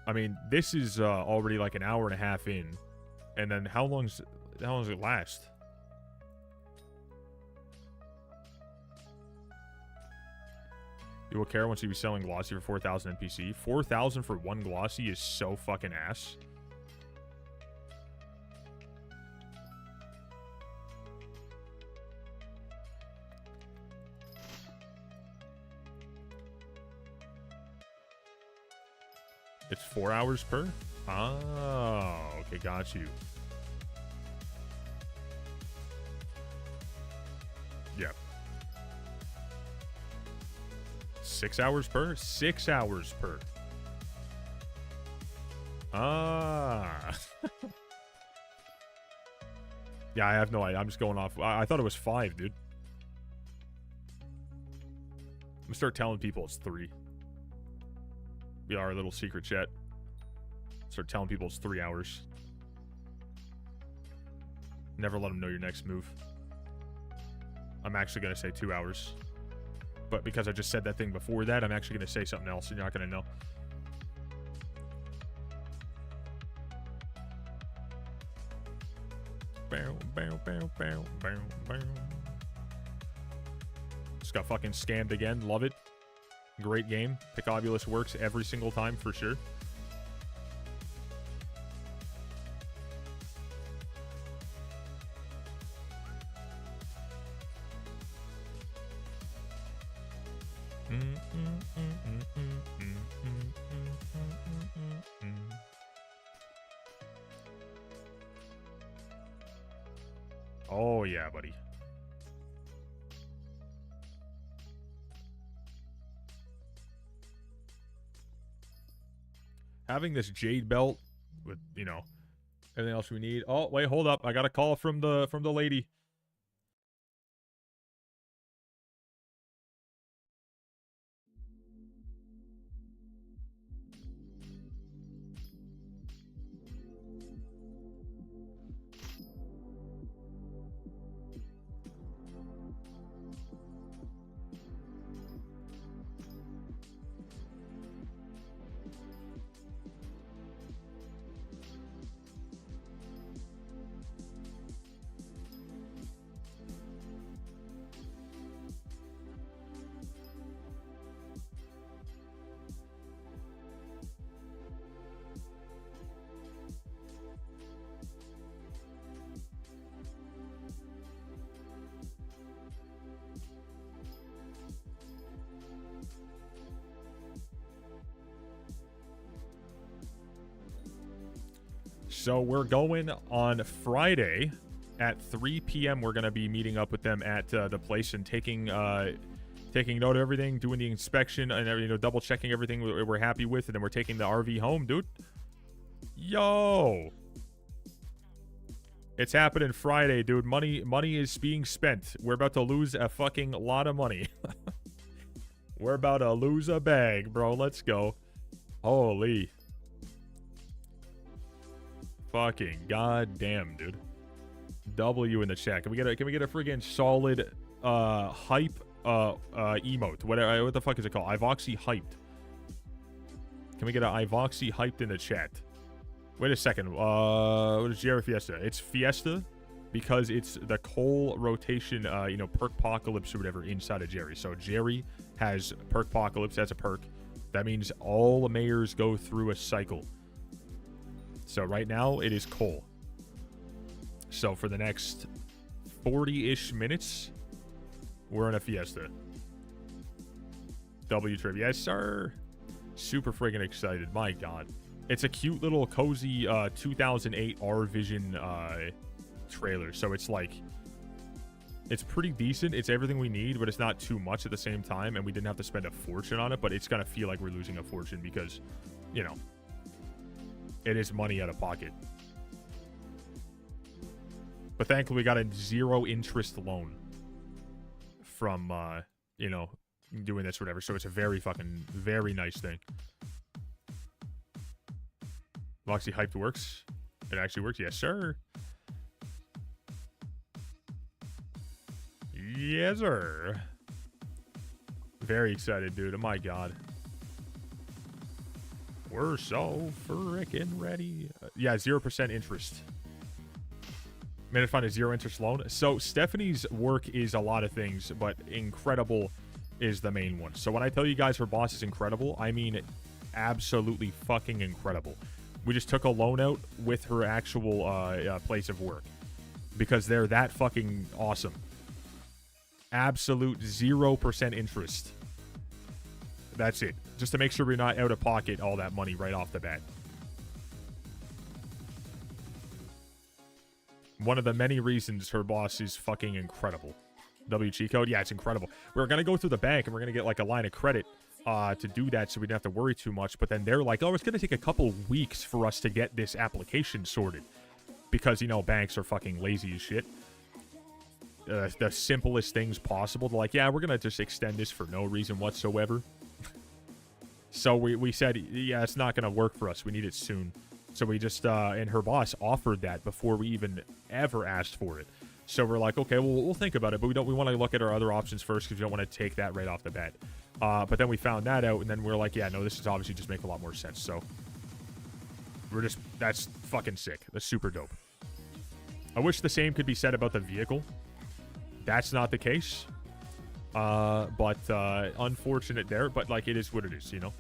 I mean, this is already like an hour and a half in. And then how long does it last? You will care once you be selling Glossy for 4,000 NPC. 4,000 for one Glossy is so fucking ass. It's 4 hours per? Oh, okay, got you. Yeah. 6 hours per? 6 hours per. Ah. Yeah, I have no idea. I'm just going off. I thought it was 5, dude. I'm gonna start telling people it's 3. Be our little secret chat. Start telling people it's 3 hours. Never let them know your next move. I'm actually going to say 2 hours. But because I just said that thing before that, I'm actually going to say something else and you're not going to know. Bow, bow, bow, bow, bow, bow. Just got fucking scammed again. Love it. Great game. Picobulus works every single time for sure. Oh yeah, buddy. Having this jade belt with, you know, everything else we need. Oh, wait, hold up. I got a call from the lady. So we're going on Friday at 3 p.m. We're going to be meeting up with them at the place and taking note of everything, doing the inspection, and, you know, double checking everything we're happy with, and then we're taking the RV home, dude. Yo, it's happening Friday, dude. Money is being spent. We're about to lose a fucking lot of money. We're about to lose a bag, bro. Let's go. Holy. Fucking goddamn, dude. W in the chat. Can we get a friggin' solid hype emote? What the fuck is it called? IVoxy hyped. Can we get an IVoxy hyped in the chat? Wait a second. What is Jerry Fiesta? It's Fiesta because it's the Cole rotation, you know, perkpocalypse or whatever inside of Jerry. So Jerry has perkpocalypse as a perk. That means all mayors go through a cycle. So right now it is Cole. So for the next 40-ish minutes, we're in a Fiesta. W trip. Yes, sir. Super friggin' excited. My God. It's a cute little cozy 2008 R-Vision trailer. So it's like, it's pretty decent. It's everything we need, but it's not too much at the same time. And we didn't have to spend a fortune on it, but it's going to feel like we're losing a fortune because, you know, it is money out of pocket. But thankfully we got a 0 interest loan. from, you know, doing this, whatever. So it's a very nice thing. Voxy hyped works. It actually works. Yes, sir. Yes, sir. Very excited, dude. Oh, my God. We're so freaking ready. Yeah, 0% interest. Managed to find a 0 interest loan. So Stephanie's work is a lot of things, but incredible is the main one. So when I tell you guys her boss is incredible, I mean absolutely fucking incredible. We just took a loan out with her actual place of work because they're that fucking awesome. Absolute 0% interest. That's it. Just to make sure we're not out of pocket all that money right off the bat. One of the many reasons her boss is fucking incredible. WG code? Yeah, it's incredible. We're going to go through the bank and we're going to get like a line of credit to do that so we don't have to worry too much. But then they're like, oh, it's going to take a couple weeks for us to get this application sorted. Because, you know, banks are fucking lazy as shit. The simplest things possible. They're like, yeah, we're going to just extend this for no reason whatsoever. So we said, yeah, it's not going to work for us. We need it soon. So we just, and her boss offered that before we even ever asked for it. So we're like, okay, well, we'll think about it, but we want to look at our other options first because we don't want to take that right off the bat. But then we found that out, and then we're like, yeah, no, this is obviously just make a lot more sense. So we're just, that's fucking sick. That's super dope. I wish the same could be said about the vehicle. That's not the case. But unfortunate there, but like it is what it is, you know?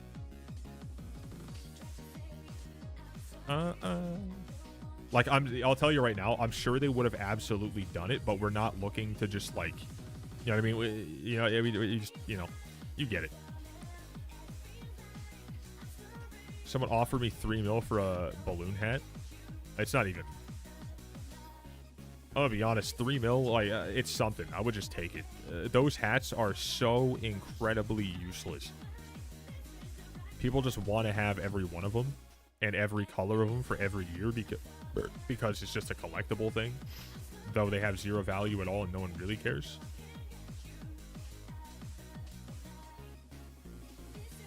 Like I'll tell you right now, I'm sure they would have absolutely done it, but we're not looking to just like, you know what I mean? You just, you know, you get it. Someone offered me $3 mil for a balloon hat. It's not even. I'm gonna be honest, $3 mil, like it's something. I would just take it. Those hats are so incredibly useless. People just want to have every one of them and every color of them for every year because it's just a collectible thing, though they have zero value at all and no one really cares.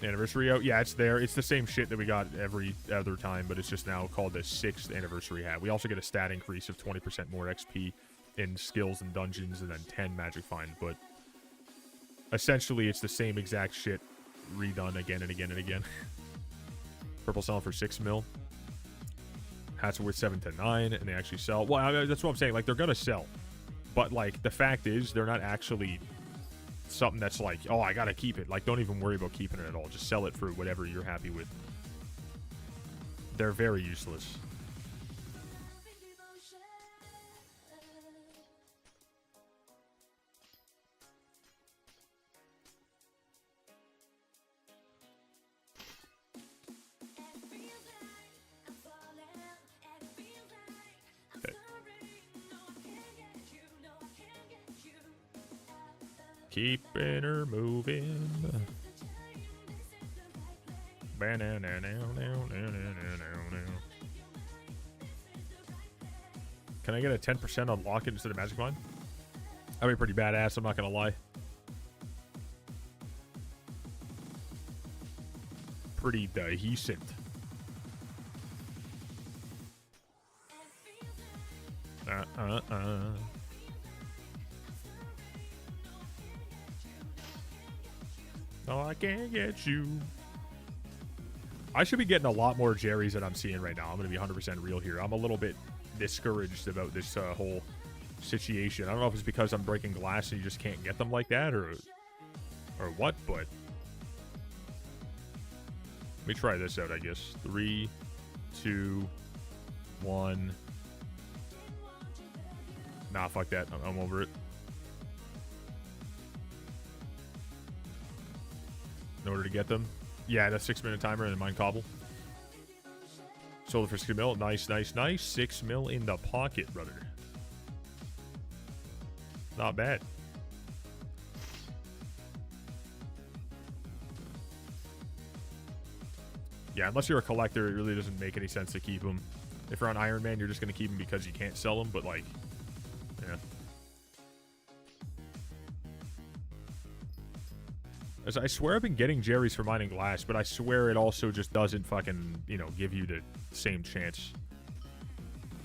Anniversary out? Yeah, it's there. It's the same shit that we got every other time, but it's just now called the 6th anniversary hat. We also get a stat increase of 20% more XP in skills and dungeons and then 10 magic find, but essentially it's the same exact shit redone again and again and again. Purple selling for 6 mil. Hats are worth 7 to 9, and they actually sell. Well, I mean, that's what I'm saying. Like, they're gonna sell, but like the fact is, they're not actually something that's like, oh, I gotta keep it. Like, don't even worry about keeping it at all. Just sell it for whatever you're happy with. They're very useless. Keeping her moving. Can I get a 10% on lock-in instead of magic wand? That'd be pretty badass, I'm not gonna lie. Pretty decent. No, I can't get you. I should be getting a lot more Jerry's than I'm seeing right now. I'm going to be 100% real here. I'm a little bit discouraged about this whole situation. I don't know if it's because I'm breaking glass and you just can't get them like that or what, but let me try this out, I guess. 3, 2, 1. Nah, fuck that. I'm over it. In order to get them. Yeah, that's 6-minute timer and mine cobble. Sold it for 6 mil. Nice, nice, nice. 6 mil in the pocket, brother. Not bad. Yeah, unless you're a collector, it really doesn't make any sense to keep them. If you're on Iron Man, you're just going to keep them because you can't sell them, but like, yeah. As I swear I've been getting Jerry's for mining glass, but I swear it also just doesn't fucking, you know, give you the same chance.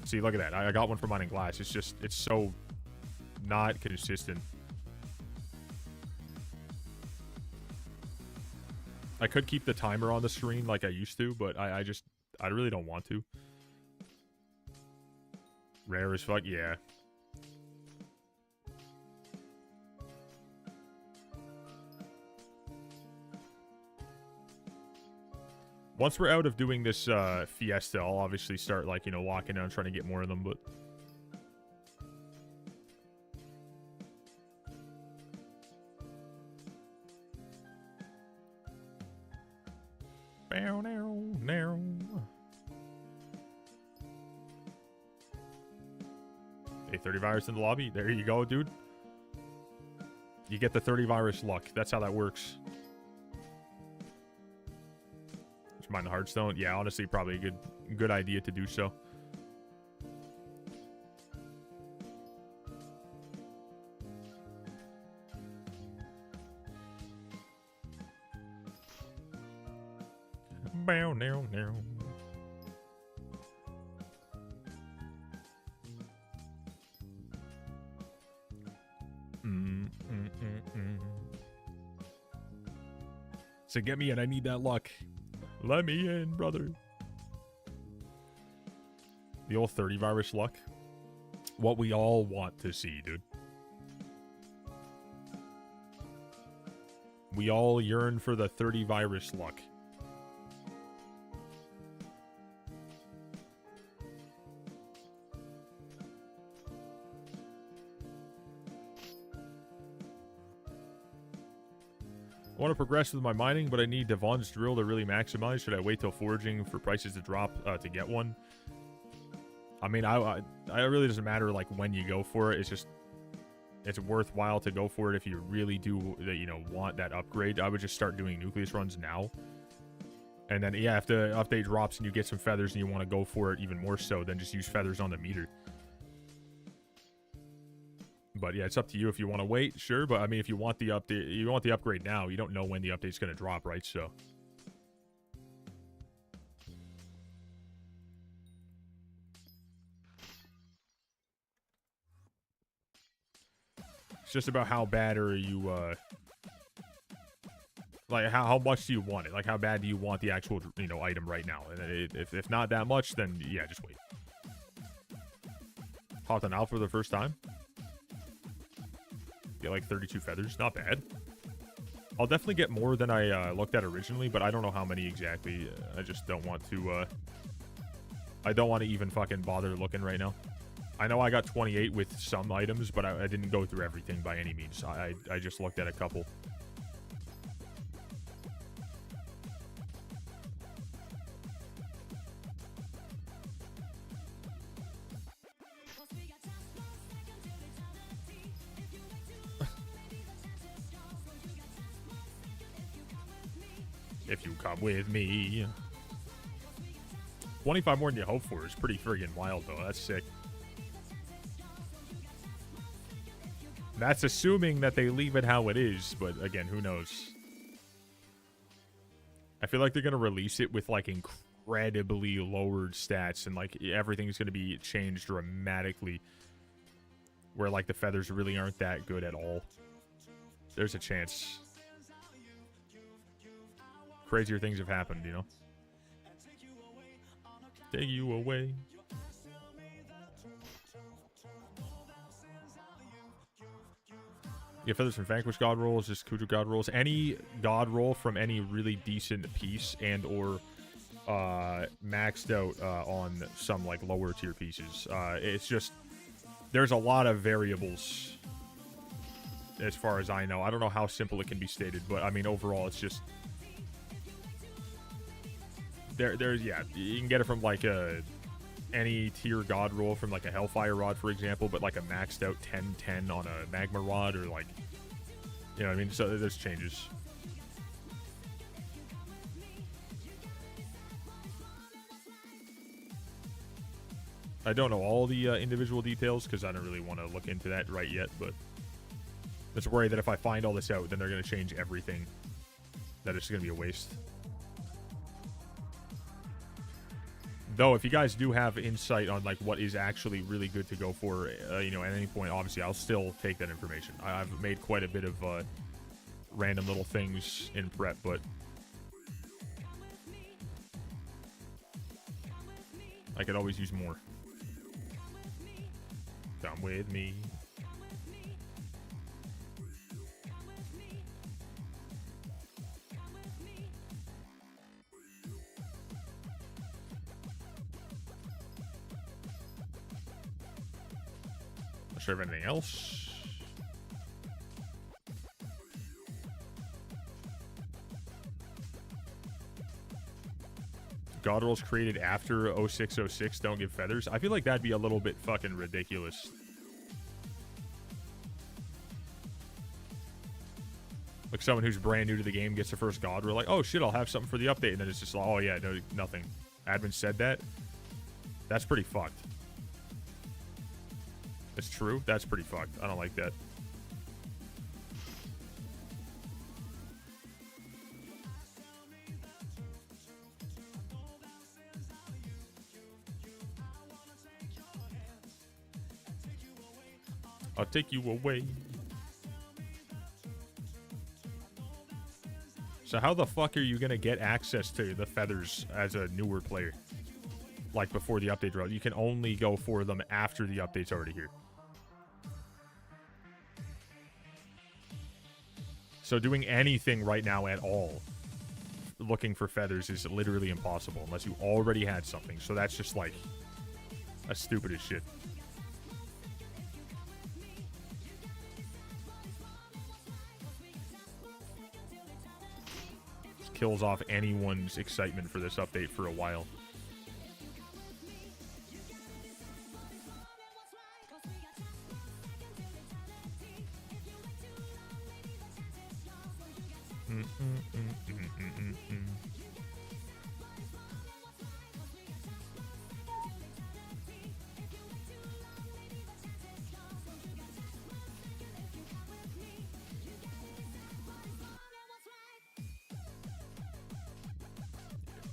See, look at that. I got one for mining glass. It's just, it's so not consistent. I could keep the timer on the screen like I used to, but I really don't want to. Rare as fuck, yeah. Once we're out of doing this Fiesta, I'll obviously start, like, you know, locking down, trying to get more of them, but... Hey, 30 virus in the lobby. There you go, dude. You get the 30 virus luck. That's how that works. Just mine the Hearthstone. Yeah, honestly, probably a good idea to do so. Bow now. So get me in. I need that luck. Let me in, brother. The old 30 virus luck. What we all want to see, dude. We all yearn for the 30 virus luck. I want to progress with my mining, but I need Devon's drill to really maximize. Should I wait till foraging for prices to drop to get one? I mean, I really doesn't matter like when you go for it. It's just it's worthwhile to go for it if you really do, you know, want that upgrade. I would just start doing nucleus runs now, and then yeah, if the update drops and you get some feathers and you want to go for it even more so, then just use feathers on the meter. But yeah, it's up to you if you want to wait, sure. But I mean, if you want the update, you want the upgrade now, you don't know when the update's going to drop, right? So. It's just about how bad are you, like how much do you want it? Like how bad do you want the actual, you know, item right now? And if not that much, then yeah, just wait. Hopped on Alpha for the first time. Get like 32 feathers, not bad. I'll definitely get more than I looked at originally, but I don't know how many exactly. I just don't want to I don't want to even fucking bother looking right now. I know I got 28 with some items, but I didn't go through everything by any means. I just looked at a couple. If you come with me. 25 more than you hope for is pretty friggin' wild, though. That's sick. That's assuming that they leave it how it is, but again, who knows? I feel like they're gonna release it with like incredibly lowered stats, and like everything's gonna be changed dramatically, where like the feathers really aren't that good at all. There's a chance. Crazier things have happened, you know. Take you away. Yeah, feathers from Vanquish god rolls, just Kuja god rolls. Any god roll from any really decent piece and or maxed out on some like lower tier pieces. It's just there's a lot of variables as far as I know. I don't know how simple it can be stated, but I mean overall it's just there's yeah, you can get it from like any tier god roll from like a Hellfire Rod, for example, but like a maxed out 10-10 on a Magma Rod, or like, you know what I mean? So there's changes. I don't know all the individual details because I don't really want to look into that right yet, but just worry that if I find all this out, then they're going to change everything that it's going to be a waste. Though, if you guys do have insight on like what is actually really good to go for, you know, at any point, obviously, I'll still take that information. I've made quite a bit of random little things in prep, but I could always use more. Come with me. Not sure of anything else. God rolls created after 0606 don't give feathers. I feel like that'd be a little bit fucking ridiculous. Like someone who's brand new to the game gets the first God roll, like, oh shit, I'll have something for the update, and then it's just like, oh yeah, no, nothing. Admin said that. That's pretty fucked. It's true. That's pretty fucked. I don't like that. I'll take you away. So how the fuck are you gonna get access to the feathers as a newer player? Like before the update drops. You can only go for them after the update's already here. So doing anything right now at all looking for feathers is literally impossible unless you already had something. So that's just like as stupid as shit. Kills off anyone's excitement for this update for a while.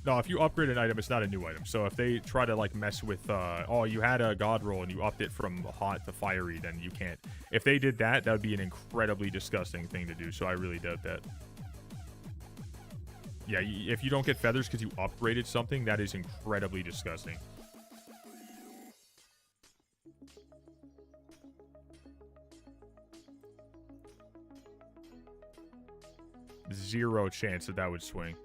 No, if you upgrade an item, it's not a new item. So if they try to like mess with, oh, you had a God roll and you upped it from hot to fiery, then you can't. If they did that, that would be an incredibly disgusting thing to do. So I really doubt that. Yeah, if you don't get feathers because you upgraded something, that is incredibly disgusting. Zero chance that that would swing.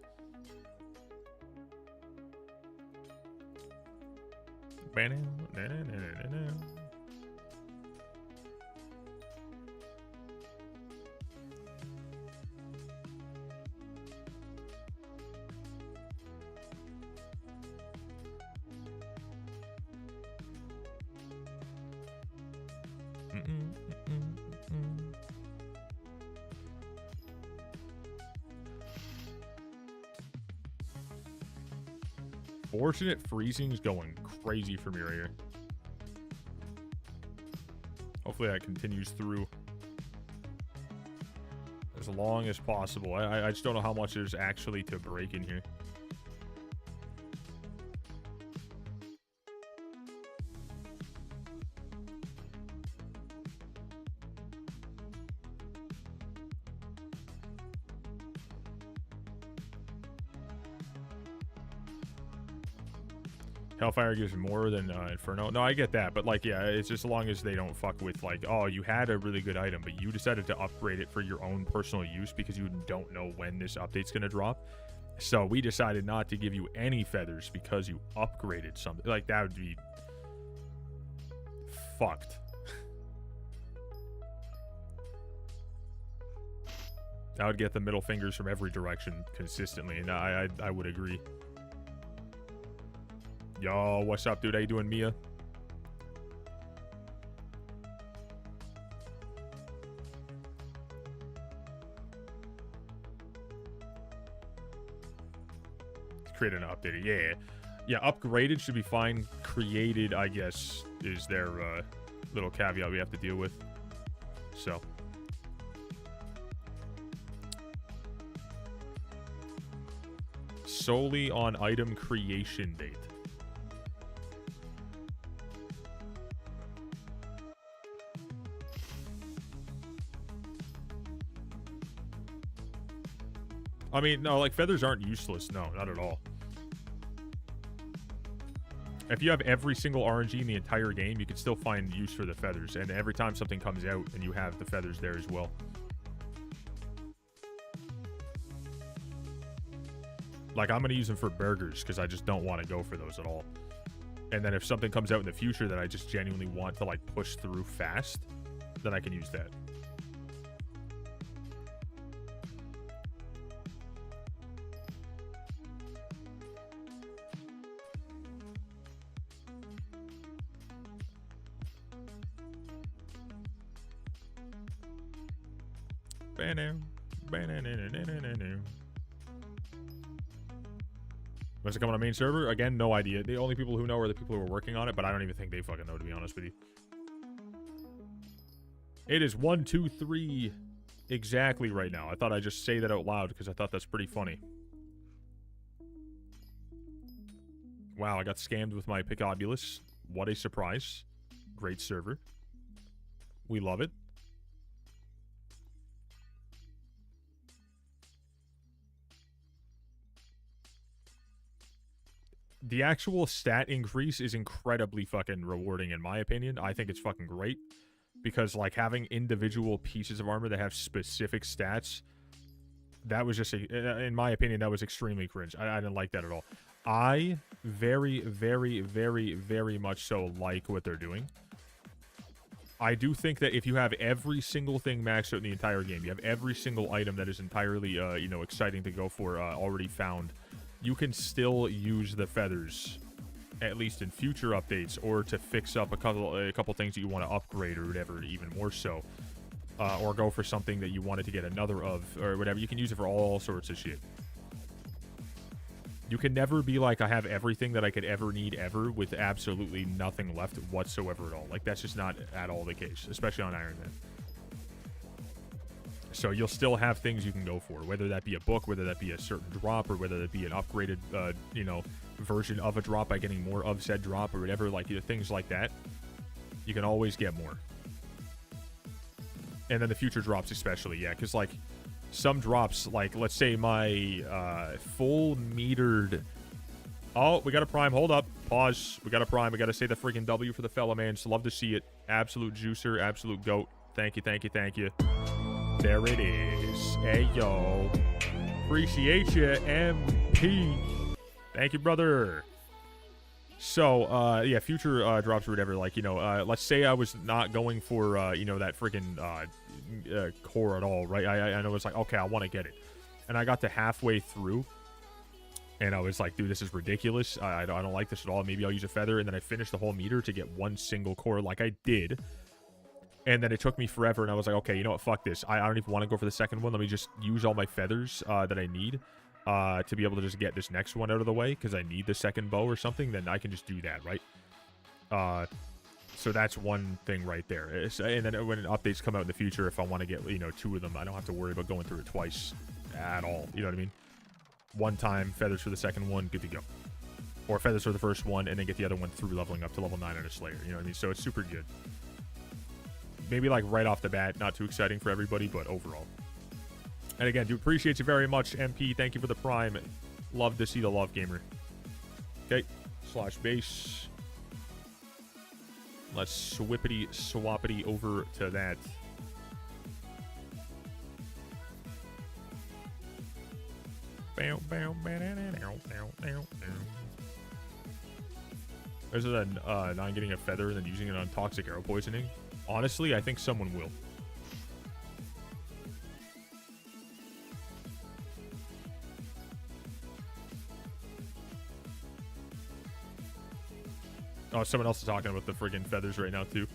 Fortunate freezing's going crazy for me right here. Hopefully that continues through as long as possible. I just don't know how much there's actually to break in here. Hellfire gives more than Inferno. No, I get that, but like, yeah, it's just as long as they don't fuck with like, oh, you had a really good item, but you decided to upgrade it for your own personal use because you don't know when this update's gonna drop. So we decided not to give you any feathers because you upgraded something. Like, that would be fucked. That would get the middle fingers from every direction consistently, and I would agree. Yo, what's up, dude? How you doing, Mia? Created and updated. Yeah. Yeah, upgraded should be fine. Created, I guess, is their little caveat we have to deal with. So. Solely on item creation date. I mean, no, like, feathers aren't useless. No, not at all. If you have every single RNG in the entire game, you can still find use for the feathers. And every time something comes out, and you have the feathers there as well. Like, I'm going to use them for burgers, because I just don't want to go for those at all. And then if something comes out in the future that I just genuinely want to, like, push through fast, then I can use that. Was it coming on main server? Again, no idea. The only people who know are the people who are working on it, but I don't even think they fucking know, to be honest with you. It is 1, 2, 3 exactly right now. I thought I'd just say that out loud because I thought that's pretty funny. Wow, I got scammed with my Picobulus. What a surprise. Great server. We love it. The actual stat increase is incredibly fucking rewarding, in my opinion. I think it's fucking great. Because, like, having individual pieces of armor that have specific stats, that was just, in my opinion, that was extremely cringe. I didn't like that at all. I very, very, very, very much so like what they're doing. I do think that if you have every single thing maxed out in the entire game, you have every single item that is entirely, you know, exciting to go for already found, you can still use the feathers, at least in future updates, or to fix up a couple things that you want to upgrade or whatever, even more so. Or go for something that you wanted to get another of, or whatever. You can use it for all sorts of shit. You can never be like, I have everything that I could ever need ever with absolutely nothing left whatsoever at all. Like, that's just not at all the case, especially on Iron Man. So you'll still have things you can go for, whether that be a book, whether that be a certain drop, or whether that be an upgraded, you know, version of a drop by getting more of said drop or whatever, like, you know, things like that. You can always get more. And then the future drops especially, yeah, because, like, some drops, like, let's say my full metered... Oh, we got a prime. Hold up. Pause. We got a prime. We got to say the freaking W for the fella, man. Just love to see it. Absolute juicer. Absolute goat. Thank you, thank you, thank you. There it is. Hey, yo. Appreciate you, MP. Thank you, brother. So, yeah, future drops or whatever, like, you know, let's say I was not going for, you know, that freaking core at all, right? I know it's like, okay, I want to get it. And I got to halfway through, and I was like, dude, this is ridiculous. I don't like this at all. Maybe I'll use a feather. And then I finished the whole meter to get one single core like I did. And then it took me forever, and I was like, okay, you know what, fuck this. I don't even want to go for the second one. Let me just use all my feathers that I need to be able to just get this next one out of the way, because I need the second bow or something. Then I can just do that, right? So that's one thing right there. And then when updates come out in the future, if I want to get, you know, 2 of them, I don't have to worry about going through it twice at all. You know what I mean? One time, feathers for the second one, good to go. Or feathers for the first one, and then get the other one through leveling up to level 9 on a Slayer. You know what I mean? So it's super good. Maybe, like, right off the bat, not too exciting for everybody, but overall. And again, do appreciate you very much, MP. Thank you for the prime. Love to see the love, gamer. Okay, /base. Let's swappity over to that. Is it a not getting a feather and then using it on toxic arrow poisoning? Honestly, I think someone will. Oh, someone else is talking about the friggin' feathers right now, too.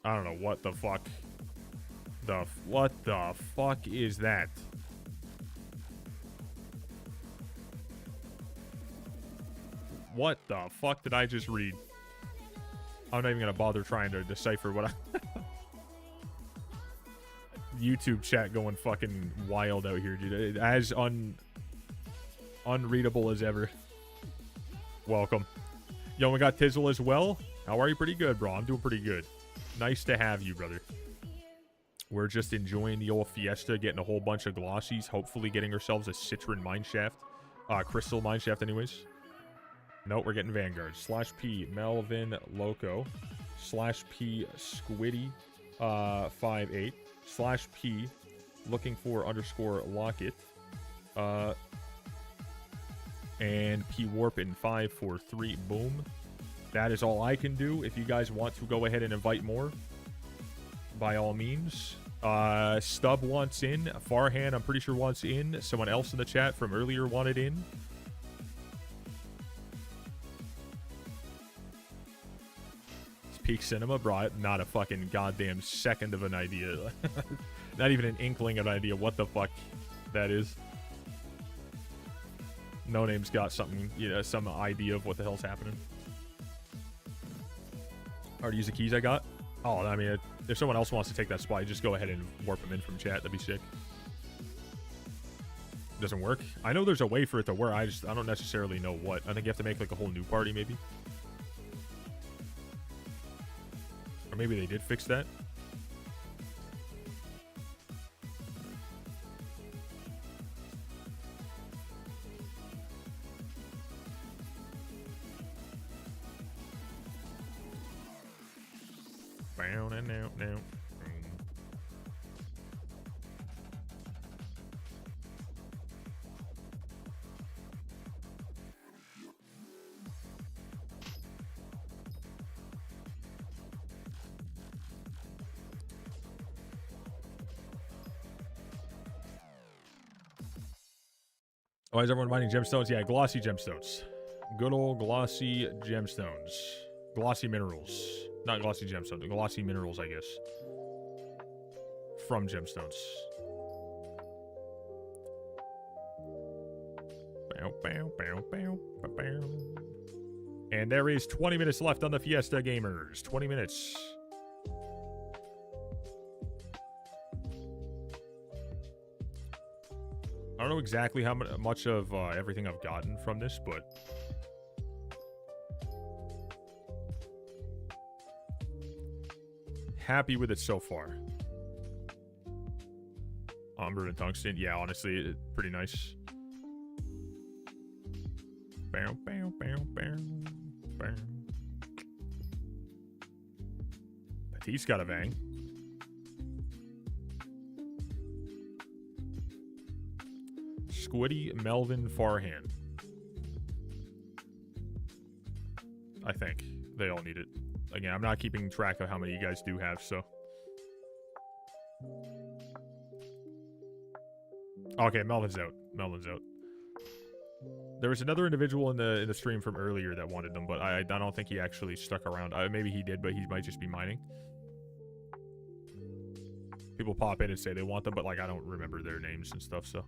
I don't know what the fuck. What the fuck is that? What the fuck did I just read? I'm not even gonna bother trying to decipher what I... YouTube chat going fucking wild out here, dude. As unreadable as ever. Welcome. Yo, we got Tizzle as well. How are you? Pretty good, bro. I'm doing pretty good. Nice to have you, brother. We're just enjoying the old Fiesta, getting a whole bunch of glossies, hopefully getting ourselves a Citron mineshaft. Crystal mineshaft, anyways. Nope, we're getting Vanguard. /P Melvin Loco. /P Squiddy 58. /P looking for _ Locket. And P Warp in 543. Boom. That is all I can do. If you guys want to go ahead and invite more, by all means. Stub wants in. Farhan, I'm pretty sure, wants in. Someone else in the chat from earlier wanted in. Peak Cinema brought not a fucking goddamn second of an idea. Not even an inkling of an idea what the fuck that is. No Name's got something, you know, some idea of what the hell's happening. Already use the keys I got? Oh, I mean, if someone else wants to take that spot, just go ahead and warp them in from chat. That'd be sick. Doesn't work? I know there's a way for it to work. I don't necessarily know what. I think you have to make like a whole new party, maybe. Or maybe they did fix that. Down and out now. Why is everyone mining gemstones? Yeah, glossy gemstones. Good old glossy gemstones. Glossy minerals. Not glossy gemstones. Glossy minerals, I guess. From gemstones. Bow, bow, bow, bow, bow, bow. And there is 20 minutes left on the Fiesta, gamers. 20 minutes. I don't know exactly how much of everything I've gotten from this, but happy with it so far. Umber and tungsten, yeah, honestly, pretty nice. Bow, bow, bow, bow, bow. Petite's got a bang. Squiddy, Melvin, Farhan. I think they all need it. Again, I'm not keeping track of how many you guys do have, so. Okay, Melvin's out. Melvin's out. There was another individual in the stream from earlier that wanted them, but I don't think he actually stuck around. Maybe he did, but he might just be mining. People pop in and say they want them, but like I don't remember their names and stuff, so.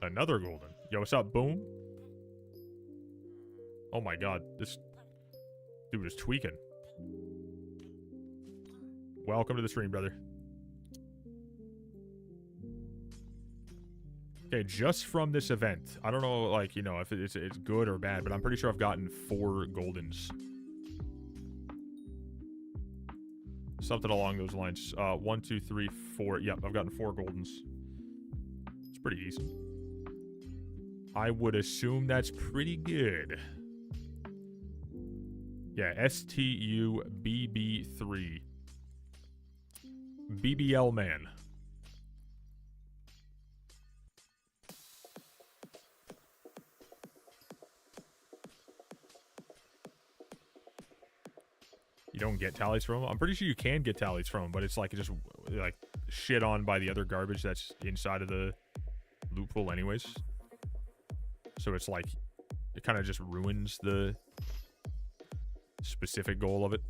Another golden. Yo, what's up, Boom? Oh my god, this dude is tweaking. Welcome to the stream, brother. Okay, just from this event. I don't know, like, you know, if it's good or bad, but I'm pretty sure I've gotten 4 goldens. Something along those lines. 1, 2, 3, 4. Yep, I've gotten 4 goldens. It's pretty decent. I would assume that's pretty good. Yeah, STUBB3. BBL man. You don't get tallies from them? I'm pretty sure you can get tallies from them, but it's like just like shit on by the other garbage that's inside of the loot pool anyways. So it's like, it kind of just ruins the specific goal of it.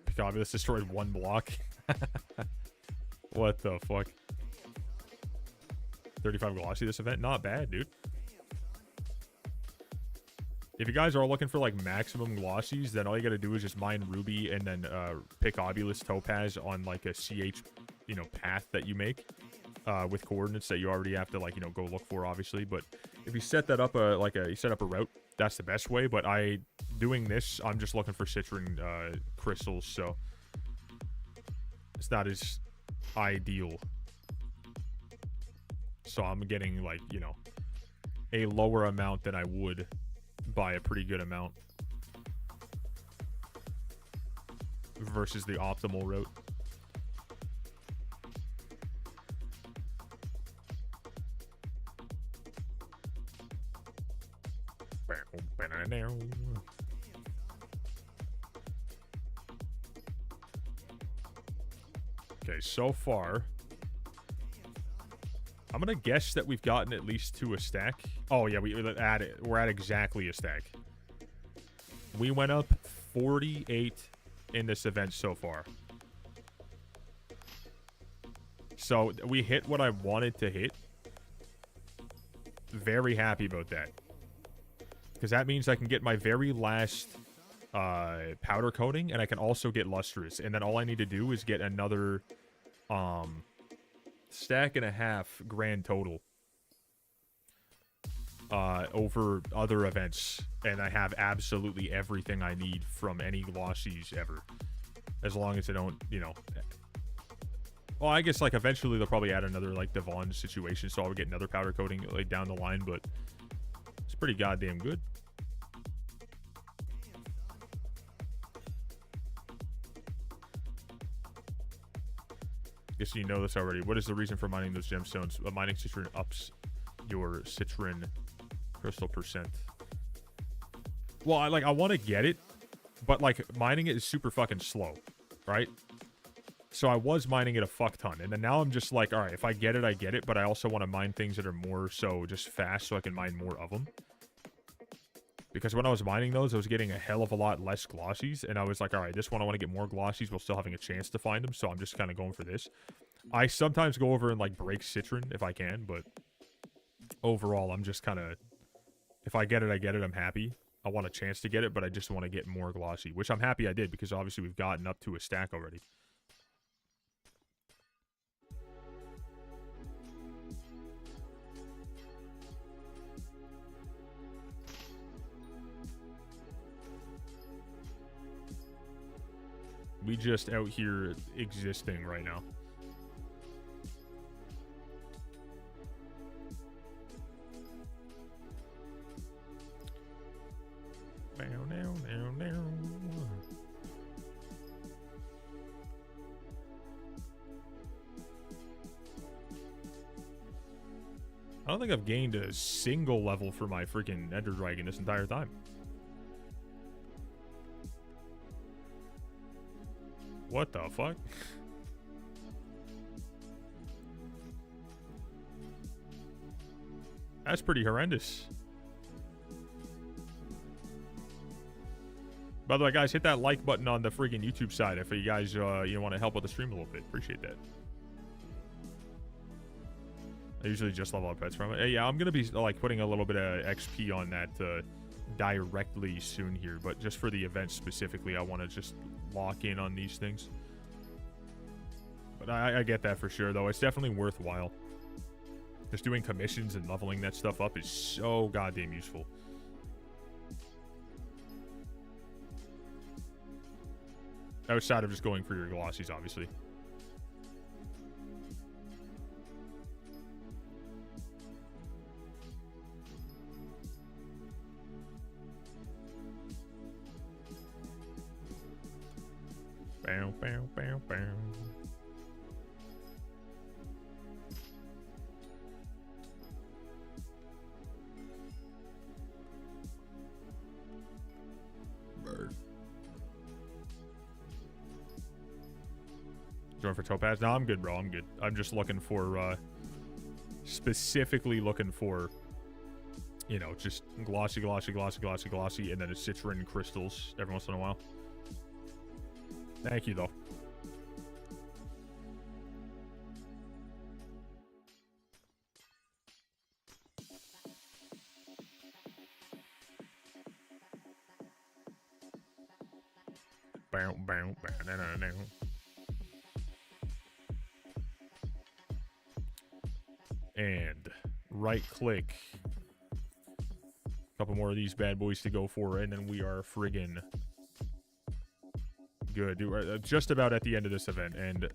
Picobulus destroyed 1 block. What the fuck? 35 glossy this event? Not bad, dude. If you guys are looking for like maximum glossies, then all you gotta do is just mine ruby and then Picobulus topaz on like a CH, you know, path that you make with coordinates that you already have to like, you know, go look for, obviously. But if you set that up you set up a route, that's the best way. But doing this, I'm just looking for citron crystals, so it's not as ideal. So I'm getting like, you know, a lower amount than I would by a pretty good amount versus the optimal route. Okay, so far I'm gonna guess that we've gotten at least 2 a stack. Oh yeah, we're at exactly a stack. We went up 48 in this event so far. So we hit what I wanted to hit. Very happy about that. Because that means I can get my very last powder coating, and I can also get lustrous. And then all I need to do is get another stack and a half grand total over other events, and I have absolutely everything I need from any glossies ever, as long as I don't, you know, well, I guess like eventually they'll probably add another like Devon situation, so I'll get another powder coating like down the line, but it's pretty goddamn good. Guess you know this already. What is the reason for mining those gemstones? Mining citron ups your citron crystal percent. Well, I want to get it, but like mining it is super fucking slow, right? So I was mining it a fuck ton, and then now I'm just like, all right, if I get it, I get it, but I also want to mine things that are more so just fast so I can mine more of them. Because when I was mining those, I was getting a hell of a lot less glossies, and I was like, all right, this one I want to get more glossies while still having a chance to find them, so I'm just kind of going for this. I sometimes go over and like break citron if I can, but overall, I'm just kind of, if I get it, I get it, I'm happy. I want a chance to get it, but I just want to get more glossy, which I'm happy I did, because obviously we've gotten up to a stack already. We just out here existing right now. I don't think I've gained a single level for my freaking Ender Dragon this entire time. What the fuck? That's pretty horrendous. By the way, guys, hit that like button on the freaking YouTube side if you guys you want to help with the stream a little bit. Appreciate that. I usually just level up pets from it. Yeah, I'm gonna be like putting a little bit of XP on that directly soon here, but just for the event specifically, I want to just lock in on these things. But I get that for sure, though. It's definitely worthwhile. Just doing commissions and leveling that stuff up is so goddamn useful. Outside of just going for your glossies, obviously. Bow, bow, bow, bow. Going for topaz? No, I'm good, bro. I'm good. I'm just looking for, specifically looking for, you know, just glossy, glossy, glossy, glossy, glossy, and then a citron crystals every once in a while. Thank you, though. Bow, bow, bow, na, na, na. And right click. A couple more of these bad boys to go for, and then we are friggin' good. We're just about at the end of this event, and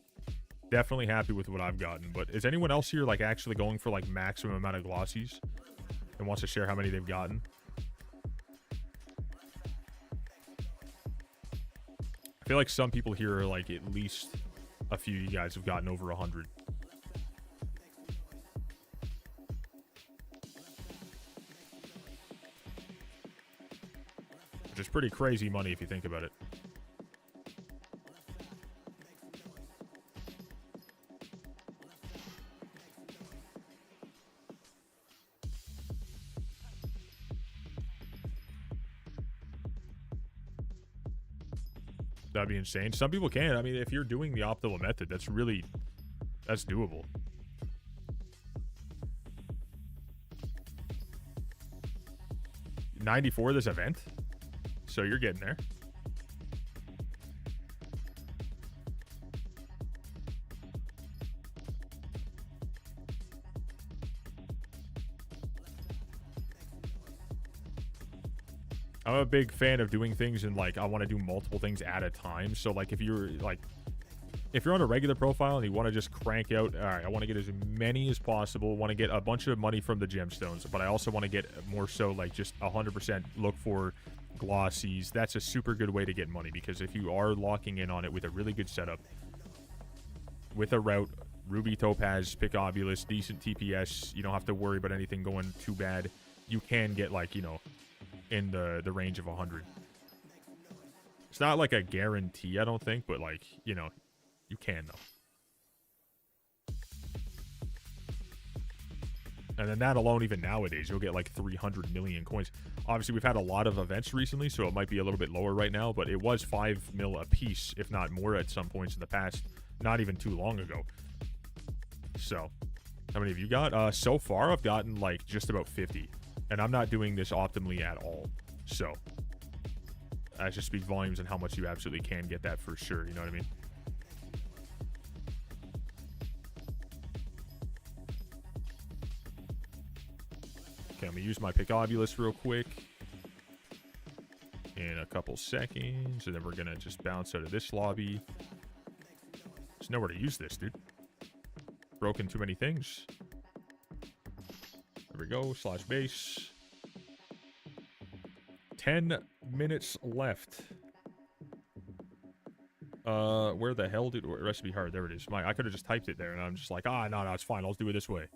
definitely happy with what I've gotten. But is anyone else here like actually going for like maximum amount of glossies and wants to share how many they've gotten? I feel like some people here are like at least a few of you guys have gotten over 100. Which is pretty crazy money if you think about it. That'd be insane. Some people can. I mean, if you're doing the optimal method, that's doable. $94 this event, so you're getting there. I'm a big fan of doing things and like I want to do multiple things at a time. So like if you're on a regular profile and you want to just crank out, all right, I want to get as many as possible, want to get a bunch of money from the gemstones, but I also want to get more so like just 100% look for glossies. That's a super good way to get money, because if you are locking in on it with a really good setup, with a route, ruby, topaz, pickobulus, decent TPS, you don't have to worry about anything going too bad. You can get like, you know, in the range of 100. It's not like a guarantee, I don't think, but like, you know, you can though. And then that alone, even nowadays, you'll get like 300 million coins. Obviously, we've had a lot of events recently, so it might be a little bit lower right now, but it was 5 mil a piece, if not more at some points in the past, not even too long ago. So, how many have you got? So far, I've gotten like just about 50. And I'm not doing this optimally at all. So, that just speaks volumes on how much you absolutely can get that for sure. You know what I mean? Okay, I'm going to use my pickobulus real quick. In a couple seconds. And then we're going to just bounce out of this lobby. There's nowhere to use this, dude. Broken too many things. There we go, slash base. 10 minutes left. Where the hell did recipe hard? There it is. I could have just typed it there, and I'm just like, no, it's fine. I'll do it this way.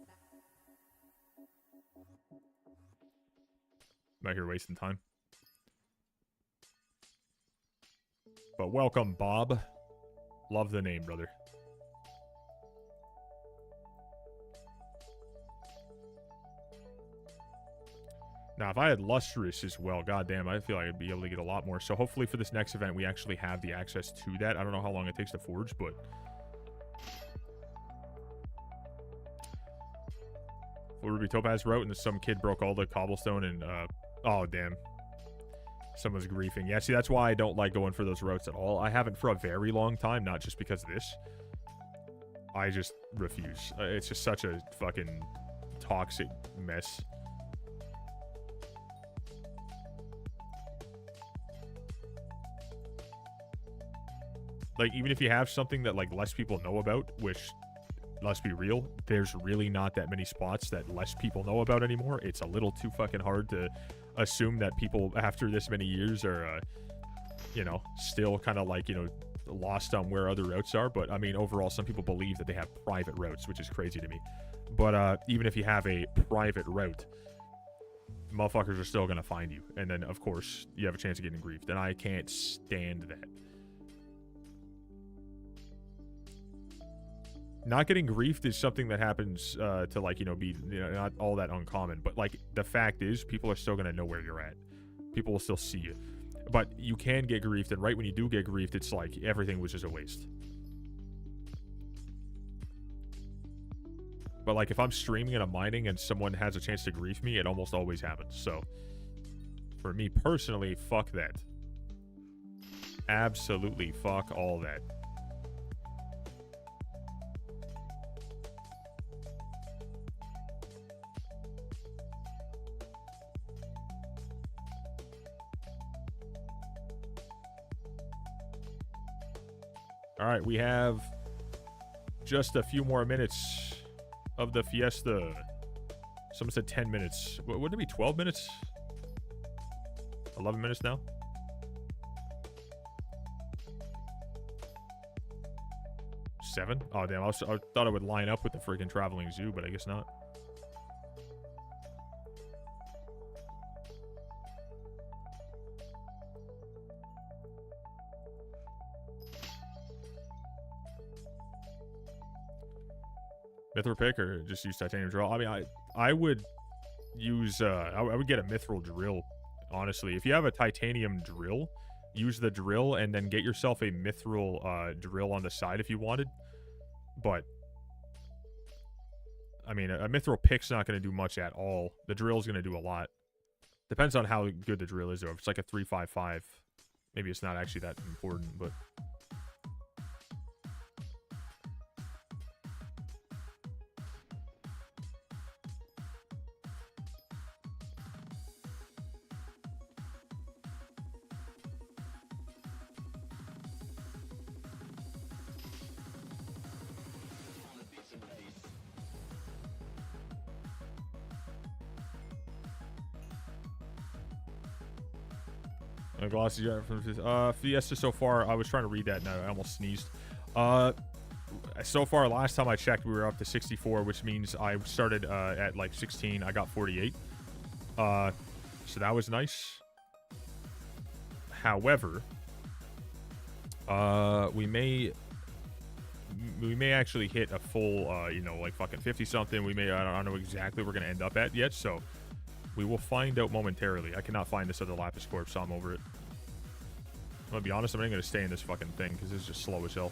I'm out here wasting time. But welcome, Bob. Love the name, brother. Now, if I had Lustrous as well, goddamn, I feel like I'd be able to get a lot more. So hopefully for this next event, we actually have the access to that. I don't know how long it takes to forge, but... Ruby Topaz wrote, and some kid broke all the cobblestone and, oh, damn. Someone's griefing. Yeah, see, that's why I don't like going for those routes at all. I haven't for a very long time, not just because of this. I just refuse. It's just such a fucking toxic mess. Like, even if you have something that, like, less people know about, which, let's be real, there's really not that many spots that less people know about anymore. It's a little too fucking hard to assume that people, after this many years, are, you know, still kind of, like, you know, lost on where other routes are. But, I mean, overall, some people believe that they have private routes, which is crazy to me. But, even if you have a private route, motherfuckers are still going to find you. And then, of course, you have a chance of getting griefed. And I can't stand that. not getting griefed is something that happens to, like, you know, be, you know, not all that uncommon. But, like, the fact is, people are still going to know where you're at. People will still see you. But you can get griefed, and right when you do get griefed, it's like everything was just a waste. But, like, if I'm streaming and I'm mining and someone has a chance to grief me, it almost always happens. So, for me personally, fuck that. Absolutely fuck all that. All right, we have just a few more minutes of the fiesta. Someone said 10 minutes. Wouldn't it be 12 minutes? 11 minutes now? Seven? Oh, damn. I thought it would line up with the freaking traveling zoo, but I guess not. Mithril pick or just use titanium drill? I mean, I would use I would get a mithril drill, honestly. If you have a titanium drill, use the drill and then get yourself a mithril drill on the side if you wanted. But I mean, a mithril pick's not going to do much at all. The drill's going to do a lot. Depends on how good the drill is, though. If it's like a 355, maybe it's not actually that important, but glossy from Fiesta so far. I was trying to read that and I almost sneezed. So far, last time I checked, we were up to 64, which means I started at like 16. I got 48. So that was nice. However, we may actually hit a full, you know, like fucking 50 something. We may, I don't know exactly where we're gonna end up at yet. So we will find out momentarily. I cannot find this other Lapis Corp, so I'm over it. I'm gonna be honest, I'm not gonna stay in this fucking thing because it's just slow as hell.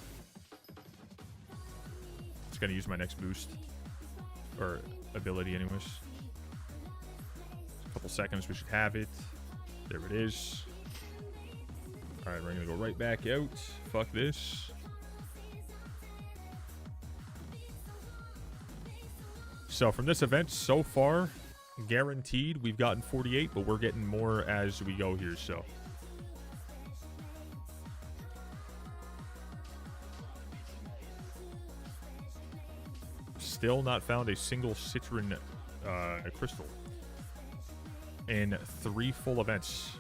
Just gonna use my next boost. Or ability anyways. A couple seconds, we should have it. There it is. Alright, we're gonna go right back out. Fuck this. So from this event so far, guaranteed we've gotten 48, but we're getting more as we go here, so still not found a single citron crystal in 3 full events.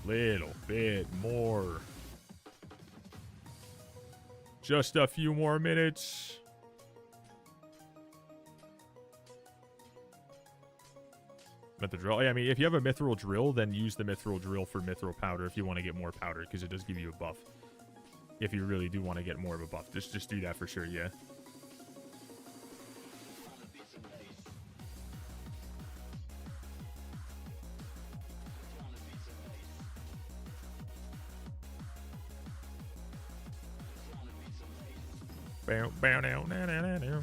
Little bit more. Just a few more minutes. Mithril drill. Yeah, I mean, if you have a mithril drill, then use the mithril drill for mithril powder if you want to get more powder, because it does give you a buff. If you really do want to get more of a buff, just do that for sure, yeah. Bow, bow, now, na, na, na, na.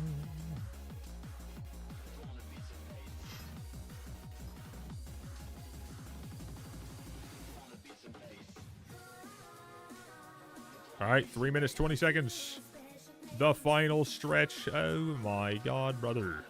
All right, 3 minutes, 20 seconds. The final stretch. Oh my God, brother.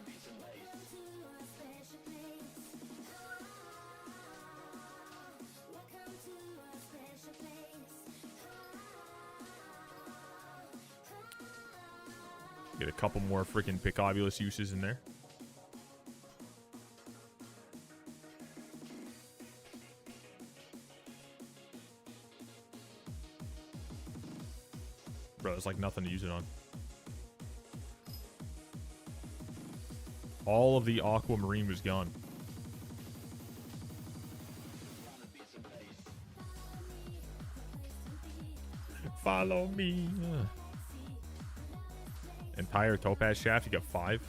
Get a couple more freaking Picobulus uses in there. Bro, there's like nothing to use it on. All of the aquamarine was gone. Follow me. Entire topaz shaft, you got 5.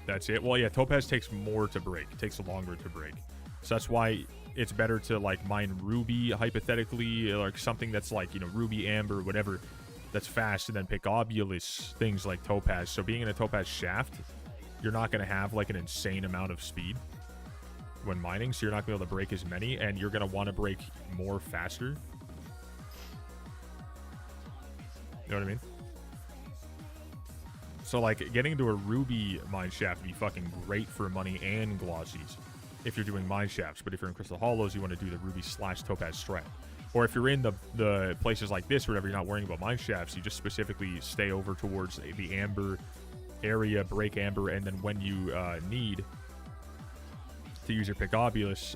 That's it. Well, yeah, topaz takes more to break. It takes longer to break. So that's why it's better to, like, mine ruby, hypothetically, like something that's like, you know, ruby, amber, whatever, that's fast, and then pick obulous things like topaz. So being in a topaz shaft, you're not going to have, like, an insane amount of speed when mining, so you're not going to be able to break as many, and you're going to want to break more faster. You know what I mean? So, like, getting into a ruby mine shaft would be fucking great for money and glossies if you're doing mine shafts. But if you're in Crystal Hollows, you want to do the ruby / topaz strat. Or if you're in the places like this or whatever, you're not worrying about mine shafts, you just specifically stay over towards the amber area, break amber, and then when you need to use your Picobulus,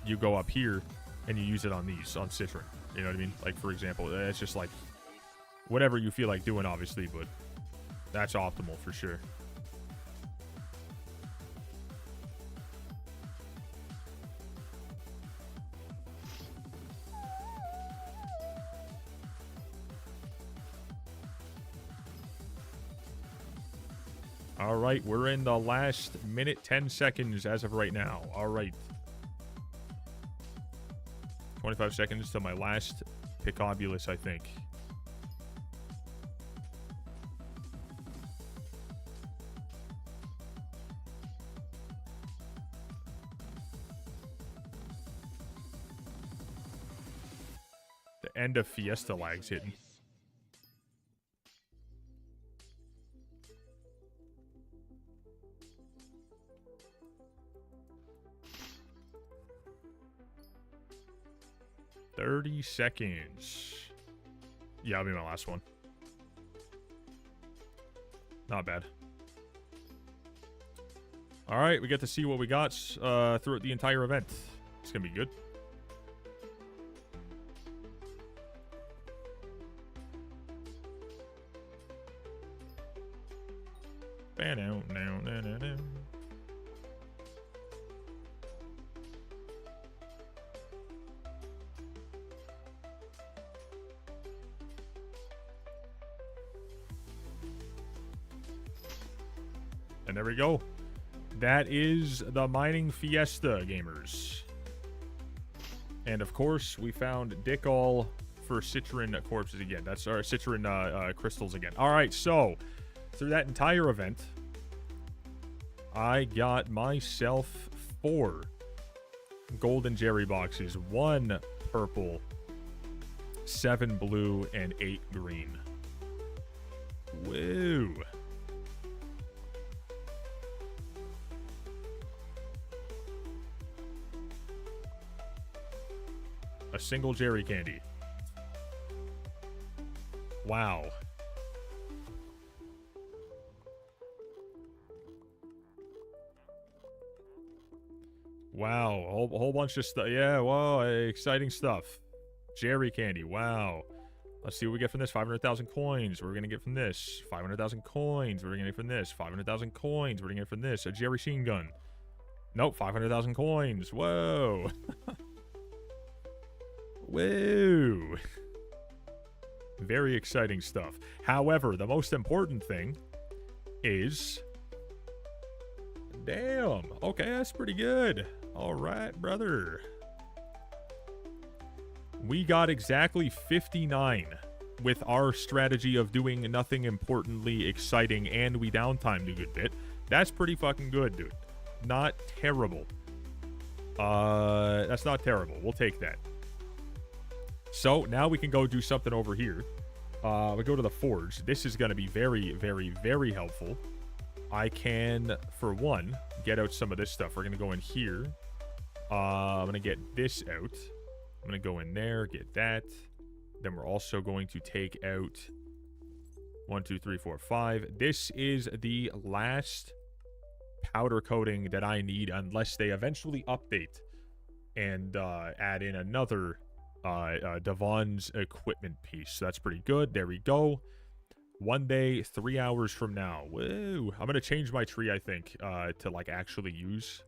you go up here and you use it on these, on Citron. You know what I mean? Like, for example, it's just like whatever you feel like doing, obviously, but that's optimal for sure. All right, we're in the last minute, 10 seconds as of right now. All right. 25 seconds to my last Picobulus, I think. The end of Fiesta lag's hitting. $30 seconds. Yeah, I'll be my last one. Not bad. All right, we get to see what we got throughout the entire event. It's gonna be good. And there we go. That is the mining fiesta, gamers. And of course, we found Dick all for Citron corpses again. That's our Citron crystals again. All right, so through that entire event, I got myself 4 golden Jerry boxes, 1 purple, 7 blue, and 8 green. Woo. A single Jerry candy. Wow. Wow, a whole bunch of stuff. Yeah, whoa, exciting stuff. Jerry candy, wow. Let's see what we get from this. 500,000 coins. We're going to get from this. 500,000 coins. We're going to get from this. 500,000 coins. We're going to get from this. A Jerry Sheen gun. Nope, 500,000 coins. Whoa. Whoa. Very exciting stuff. However, the most important thing is... Damn. Okay, that's pretty good. All right, brother. We got exactly 59 with our strategy of doing nothing importantly exciting, and we downtimed a good bit. That's pretty fucking good, dude. Not terrible. That's not terrible. We'll take that. So now we can go do something over here. We go to the forge. This is going to be very, very, very helpful. I can, for one, get out some of this stuff. We're going to go in here. I'm going to get this out. I'm going to go in there, get that. Then we're also going to take out 1, 2, 3, 4, 5. This is the last powder coating that I need unless they eventually update and add in another Devon's equipment piece. That's pretty good. There we go. 1 day, 3 hours from now. Woo! I'm gonna change my tree, I think, to like actually use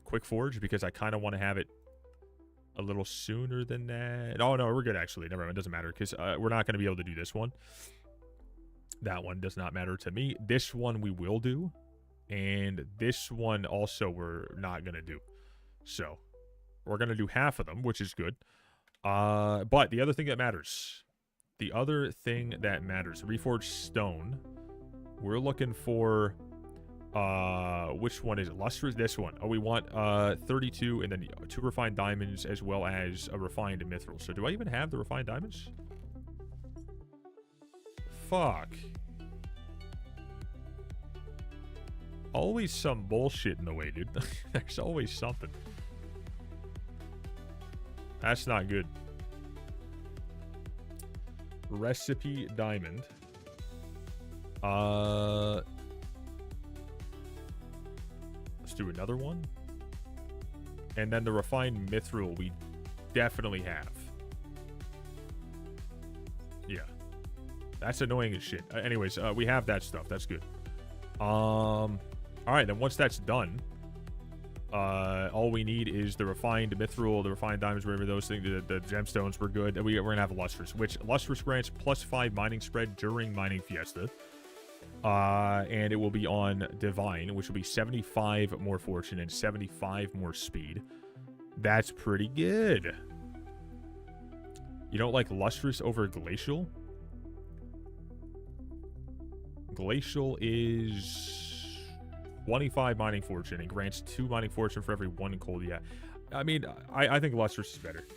Quick Forge because I kind of want to have it a little sooner than that. Oh no, we're good actually. Never mind. It doesn't matter because we're not gonna be able to do this one. That one does not matter to me. This one we will do, and this one also we're not gonna do. So we're gonna do half of them, which is good. But the other thing that matters. The other thing that matters, reforged stone. We're looking for, which one is it? Lustrous, this one. Oh, we want 32 and then 2 refined diamonds as well as a refined mithril. So do I even have the refined diamonds? Fuck. Always some bullshit in the way, dude. There's always something. That's not good. Recipe diamond. Let's do another one. And then the refined mithril we definitely have. Yeah. That's annoying as shit. Anyways, we have that stuff. That's good. Alright, then once that's done, all we need is the refined mithril, the refined diamonds, whatever those things, the gemstones were good. We're going to have lustrous, which lustrous grants +5 mining spread during mining fiesta. And it will be on divine, which will be 75 more fortune and 75 more speed. That's pretty good. You don't like lustrous over glacial? Glacial is 25 mining fortune and grants 2 mining fortune for every 1 cold. Yeah, I mean, I think lustrous is better,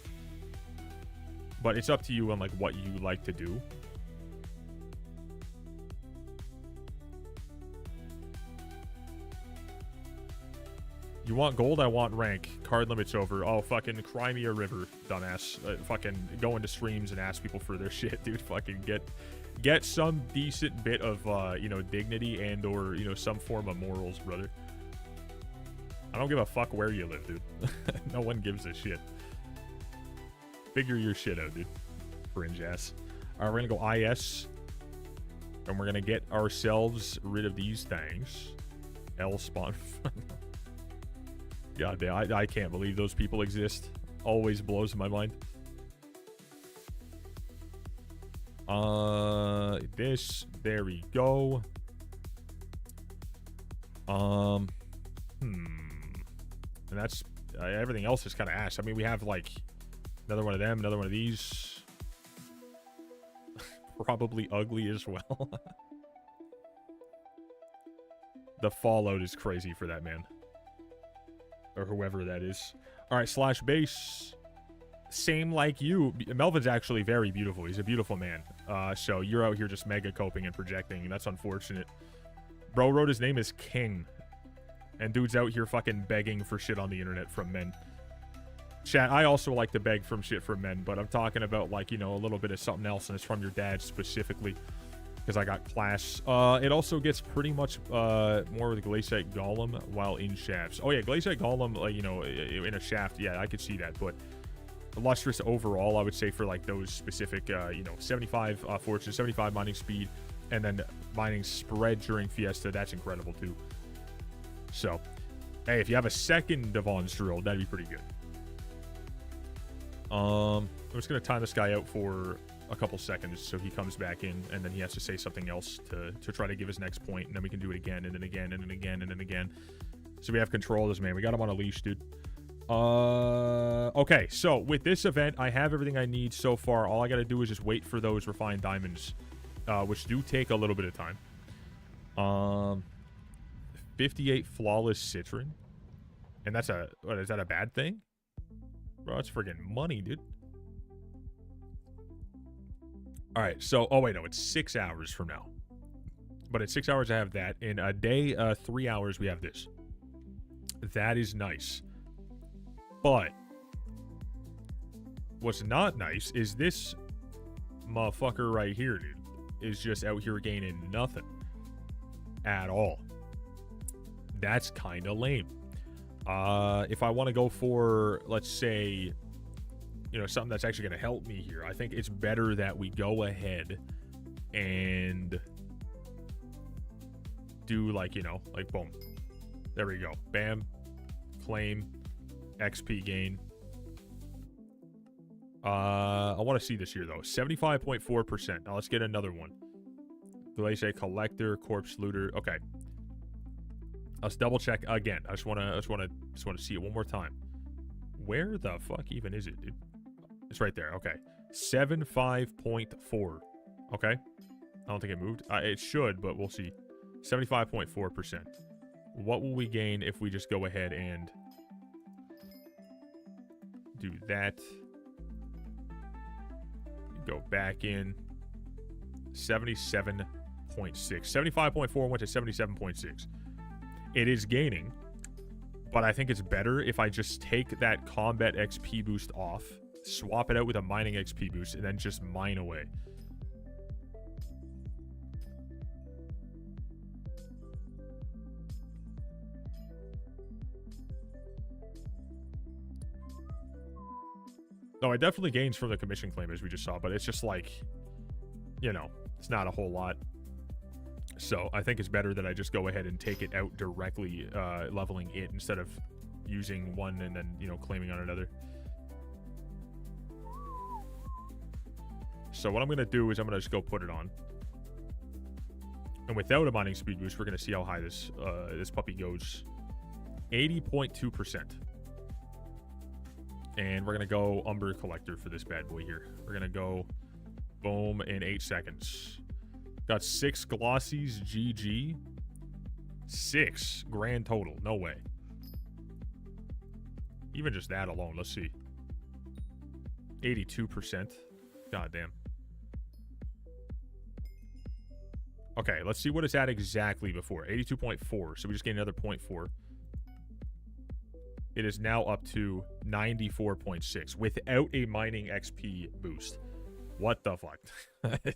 but it's up to you on like what you like to do. You want gold? I want rank. Card limit's over. Oh, fucking cry me a river, dumbass. Fucking go into streams and ask people for their shit, dude. Fucking get some decent bit of, you know, dignity and or, you know, some form of morals, brother. I don't give a fuck where you live, dude. No one gives a shit. Figure your shit out, dude. Fringe ass. All right, we're gonna go IS. And we're gonna get ourselves rid of these things. L spawn. God damn, I can't believe those people exist. Always blows my mind. There we go. And that's everything else is kind of ass. I mean, we have like another one of them, another one of these. Probably ugly as well. The fallout is crazy for that man. Or whoever that is. Alright, slash base. Same like you. Melvin's actually very beautiful. He's a beautiful man. So you're out here just mega coping and projecting. That's unfortunate. Bro wrote his name is King. And dude's out here fucking begging for shit on the internet from men. Chat, I also like to beg from shit from men, but I'm talking about, like, you know, a little bit of something else, and it's from your dad specifically. Because I got class. It also gets pretty much more with Glaciate Golem while in shafts. Oh yeah, Glaciate Golem, you know, in a shaft, yeah, I could see that. But lustrous overall, I would say for like those specific, you know, 75 fortune, 75 mining speed, and then mining spread during Fiesta, that's incredible too. So, hey, if you have a second Devon's drill, that'd be pretty good. I'm just gonna time this guy out for a couple seconds so he comes back in, and then he has to say something else to try to give his next point, and then we can do it again and then again and then again and then again. So we have control of this man. We got him on a leash, dude. Okay, so with this event, I have everything I need so far. All I gotta do is just wait for those refined diamonds, which do take a little bit of time. 58 flawless citron, and that's what, is that a bad thing? Bro, that's friggin' money, dude. All right, so, oh wait, no, it's 6 hours from now. But in 6 hours, I have that. In a day, 3 hours, we have this. That is nice. But what's not nice is this motherfucker right here, dude, is just out here gaining nothing at all. That's kind of lame. If I want to go for, let's say, you know, something that's actually going to help me here. I think it's better that we go ahead and do like, you know, like boom. There we go. Bam. Claim. XP gain. I want to see this here though. 75.4%. Now let's get another one. Glacier collector, corpse looter. Okay. Let's double check again. I just want to see it one more time. Where the fuck even is it, dude? It's right there. Okay. 75.4. Okay. I don't think it moved. It should, but we'll see. 75.4%. What will we gain if we just go ahead and do that? Go back in. 77.6. 75.4 went to 77.6. It is gaining, but I think it's better if I just take that combat XP boost off, swap it out with a mining XP boost, and then just mine away. No, it definitely gains from the commission claim as we just saw, but it's just like, you know, it's not a whole lot. So I think it's better that I just go ahead and take it out directly, leveling it instead of using one and then, you know, claiming on another. So what I'm going to do is I'm going to just go put it on. And without a mining speed boost, we're going to see how high this this puppy goes. 80.2%. And we're going to go Umber Collector for this bad boy here. We're going to go boom in 8 seconds. Got 6 glossies, GG. 6 grand total. No way. Even just that alone. Let's see. 82%. God damn. Okay, let's see what it's at exactly before. 82.4. So we just gained another 0.4. It is now up to 94.6 without a mining XP boost. What the fuck?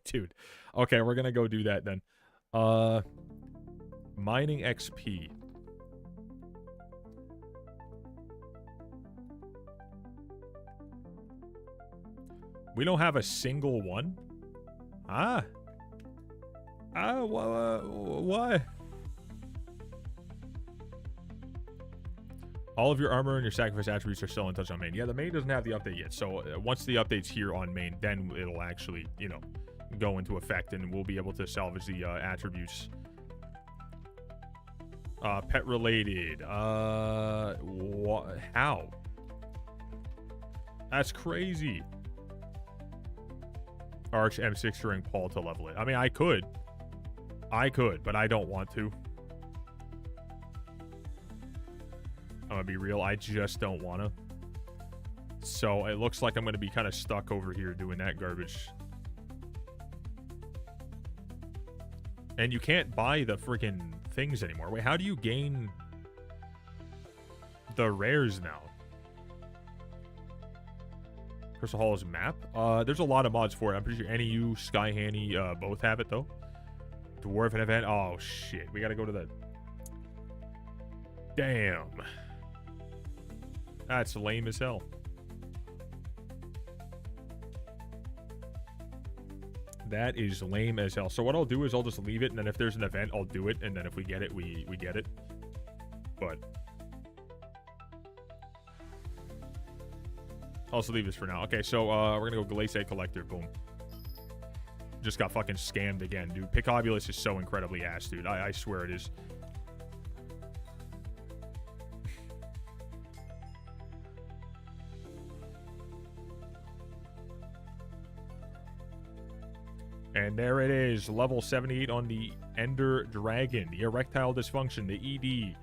Dude. Okay, we're going to go do that then. Mining XP. We don't have a single one? Why? All of your armor and your sacrifice attributes are still untouched on main. Yeah, the main doesn't have the update yet. So once the update's here on main, then it'll actually, you know, go into effect and we'll be able to salvage the attributes. Pet related. How? That's crazy. Arch M6 during Paul to level it. I mean, I could, but I don't want to. I'm gonna be real, I just don't want to. So it looks like I'm gonna be kind of stuck over here doing that garbage. And you can't buy the freaking things anymore. Wait, how do you gain the rares now? Crystal Hall's map? There's a lot of mods for it. I'm pretty sure NEU, Sky Hanny, both have it though. Dwarven event. Oh shit, we gotta go to the... Damn. That's lame as hell. That is lame as hell. So what I'll do is I'll just leave it, and then if there's an event, I'll do it, and then if we get it, we get it. But I'll also leave this for now. Okay, so we're gonna go Glacier Collector. Boom. Just got fucking scammed again, dude. Picobulus is so incredibly ass, dude. I swear it is. And there it is, level 78 on the Ender Dragon, the Erectile Dysfunction, the ED.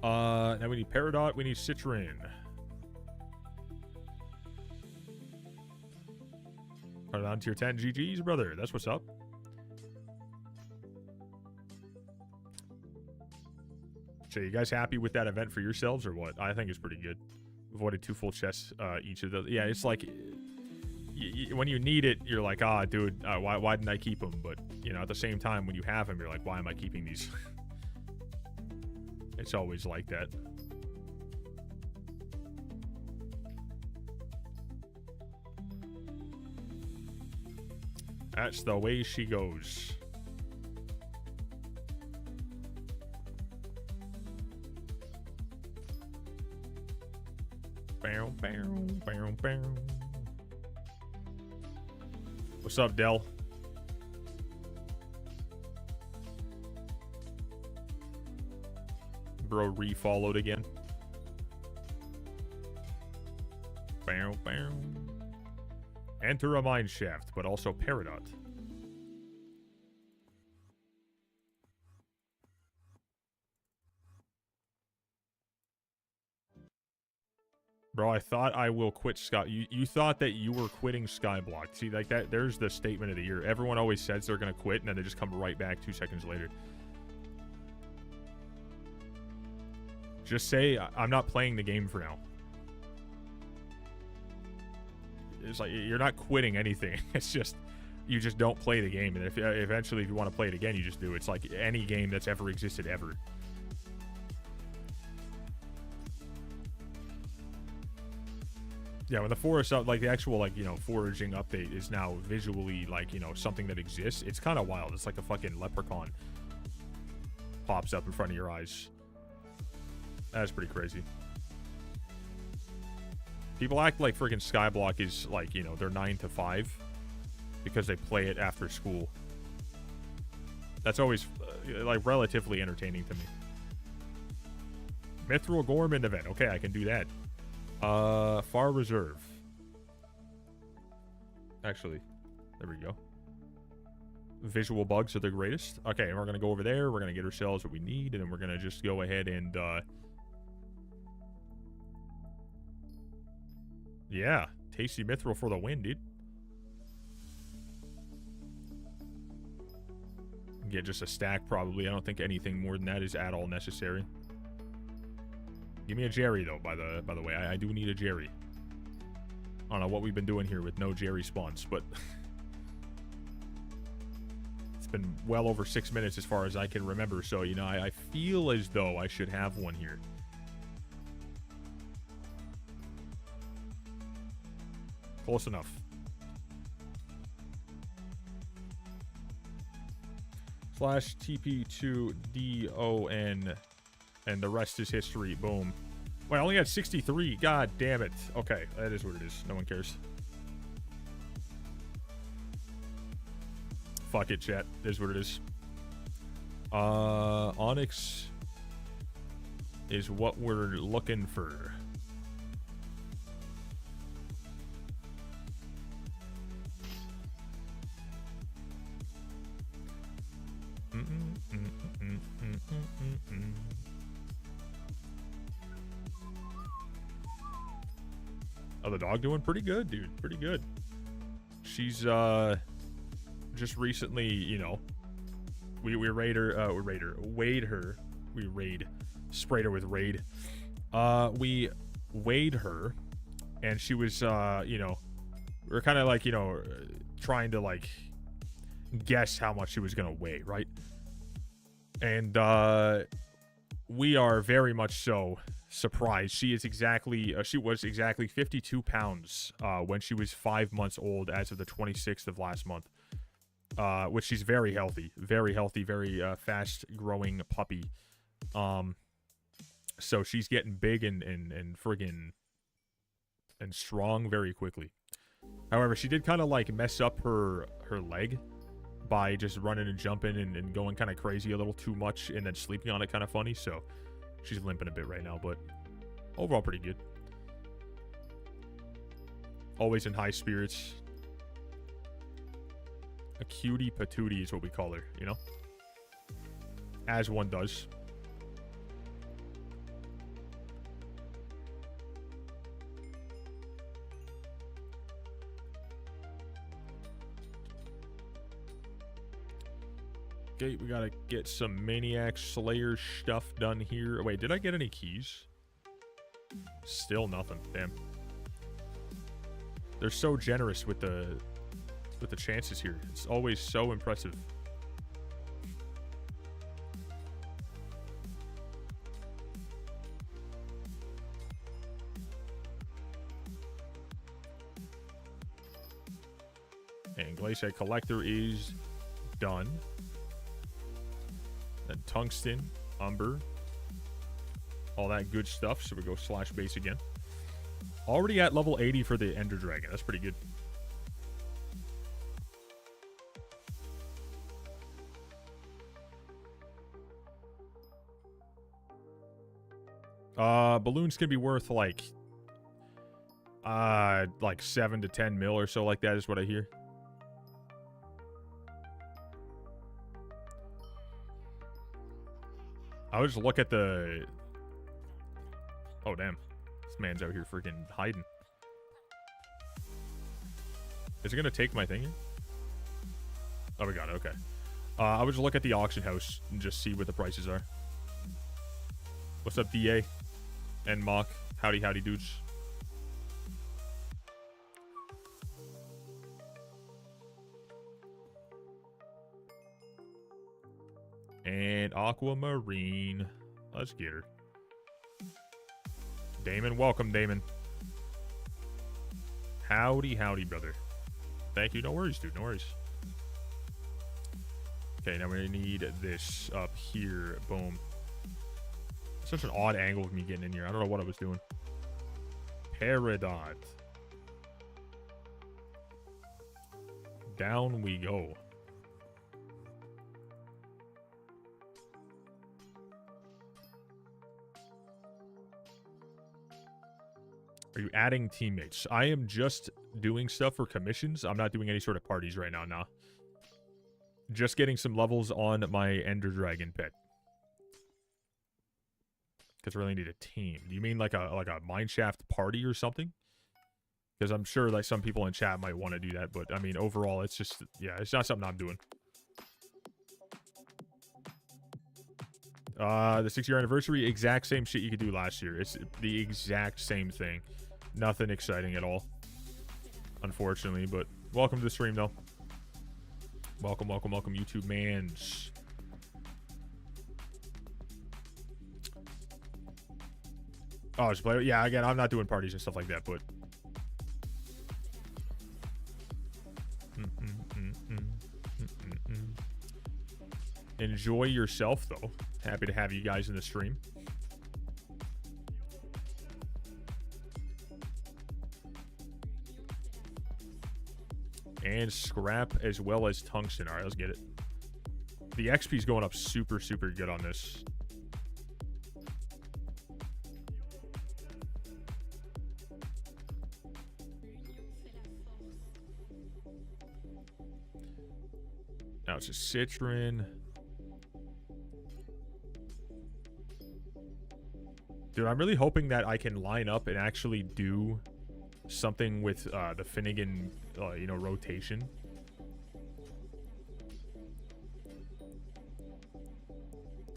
Now we need Peridot, we need Citron. Put it on tier 10, GG's, brother. That's what's up. So you guys happy with that event for yourselves or what? I think it's pretty good. Avoided 2 full chests each of those. Yeah, it's like... when you need it, you're like, ah, dude, why didn't I keep them? But, you know, at the same time, when you have them, you're like, why am I keeping these? It's always like that. That's the way she goes. Bow, bow, bow, bow. What's up, Dell? Bro re-followed again. Bow, bow. Enter a mine shaft, but also Peridot. Bro, I thought I will quit Sky. You thought that you were quitting Skyblock. See, like that. There's the statement of the year. Everyone always says they're gonna quit, and then they just come right back 2 seconds later. Just say I'm not playing the game for now. It's like you're not quitting anything. It's just you just don't play the game, and if eventually if you want to play it again, you just do. It's like any game that's ever existed ever. Yeah, when the forest up, like the actual, like, you know, foraging update is now visually, like, you know, something that exists. It's kind of wild. It's like a fucking leprechaun pops up in front of your eyes. That's pretty crazy. People act like freaking Skyblock is like, you know, they're 9 to 5 because they play it after school. That's always like relatively entertaining to me. Mithril Gorman event. Okay, I can do that. Far Reserve. Actually, there we go. Visual bugs are the greatest. Okay, and we're gonna go over there. We're gonna get ourselves what we need, and then we're gonna just go ahead and yeah, tasty mithril for the win, dude. Get just a stack probably. I don't think anything more than that is at all necessary. Give me a Jerry though. By the way, I do need a Jerry. I don't know what we've been doing here with no Jerry spawns, but it's been well over 6 minutes as far as I can remember. So you know, I feel as though I should have one here. Close enough. /TP2DON. And the rest is history. Boom. Wait, I only had 63. God damn it. Okay, that is what it is. No one cares. Fuck it, chat. It is what it is. Onyx is what we're looking for. Oh, the dog doing pretty good, dude. Pretty good. She's just recently, you know, we raid her, weighed her. We raid, sprayed her with raid. We weighed her, and she was, you know, we were kind of like, you know, trying to like guess how much she was gonna weigh, right? And we are very much so surprised. She is exactly she was exactly 52 pounds when she was 5 months old as of the 26th of last month, which she's very healthy, very fast growing puppy. So she's getting big and friggin' and strong very quickly. However, she did kind of like mess up her leg by just running and jumping and going kind of crazy a little too much and then sleeping on it kind of funny. So she's limping a bit right now, but overall pretty good. Always in high spirits. A cutie patootie is what we call her, you know? As one does. Okay, we gotta get some Maniac Slayer stuff done here. Wait, did I get any keys? Still nothing. Damn. They're so generous with the chances here. It's always so impressive. And Glacier Collector is done. Then Tungsten, Umber, all that good stuff. So we go slash base again. Already at level 80 for the Ender Dragon. That's pretty good. Balloons can be worth like 7 to 10 mil or so, like that is what I hear. I would just look at the... Oh, damn. This man's out here freaking hiding. Is it going to take my thing here? Oh, we got it. Okay. I would just look at the auction house and just see what the prices are. What's up, DA? And Mock. Howdy, howdy, dudes. And Aquamarine. Let's get her. Damon, welcome, Damon. Howdy, howdy, brother. Thank you. No worries, dude. No worries. Okay, now we need this up here. Boom. Such an odd angle of me getting in here. I don't know what I was doing. Peridot. Down we go. Are you adding teammates? I am just doing stuff for commissions. I'm not doing any sort of parties right now, nah. Just getting some levels on my Ender Dragon pet. Because I really need a team. Do you mean like a mineshaft party or something? Because I'm sure like some people in chat might want to do that, but I mean overall it's just, yeah, it's not something I'm doing. The 6-year anniversary, exact same shit you could do last year. It's the exact same thing. Nothing exciting at all, unfortunately, but welcome to the stream though. Welcome, welcome, welcome, YouTube mans. Oh, just play. Yeah, again, I'm not doing parties and stuff like that, but enjoy yourself though. Happy to have you guys in the stream. And scrap as well as tungsten. All right, let's get it. The XP is going up super, super good on this. Now it's a citron. Dude, I'm really hoping that I can line up and actually do something with the Finnegan, you know, rotation.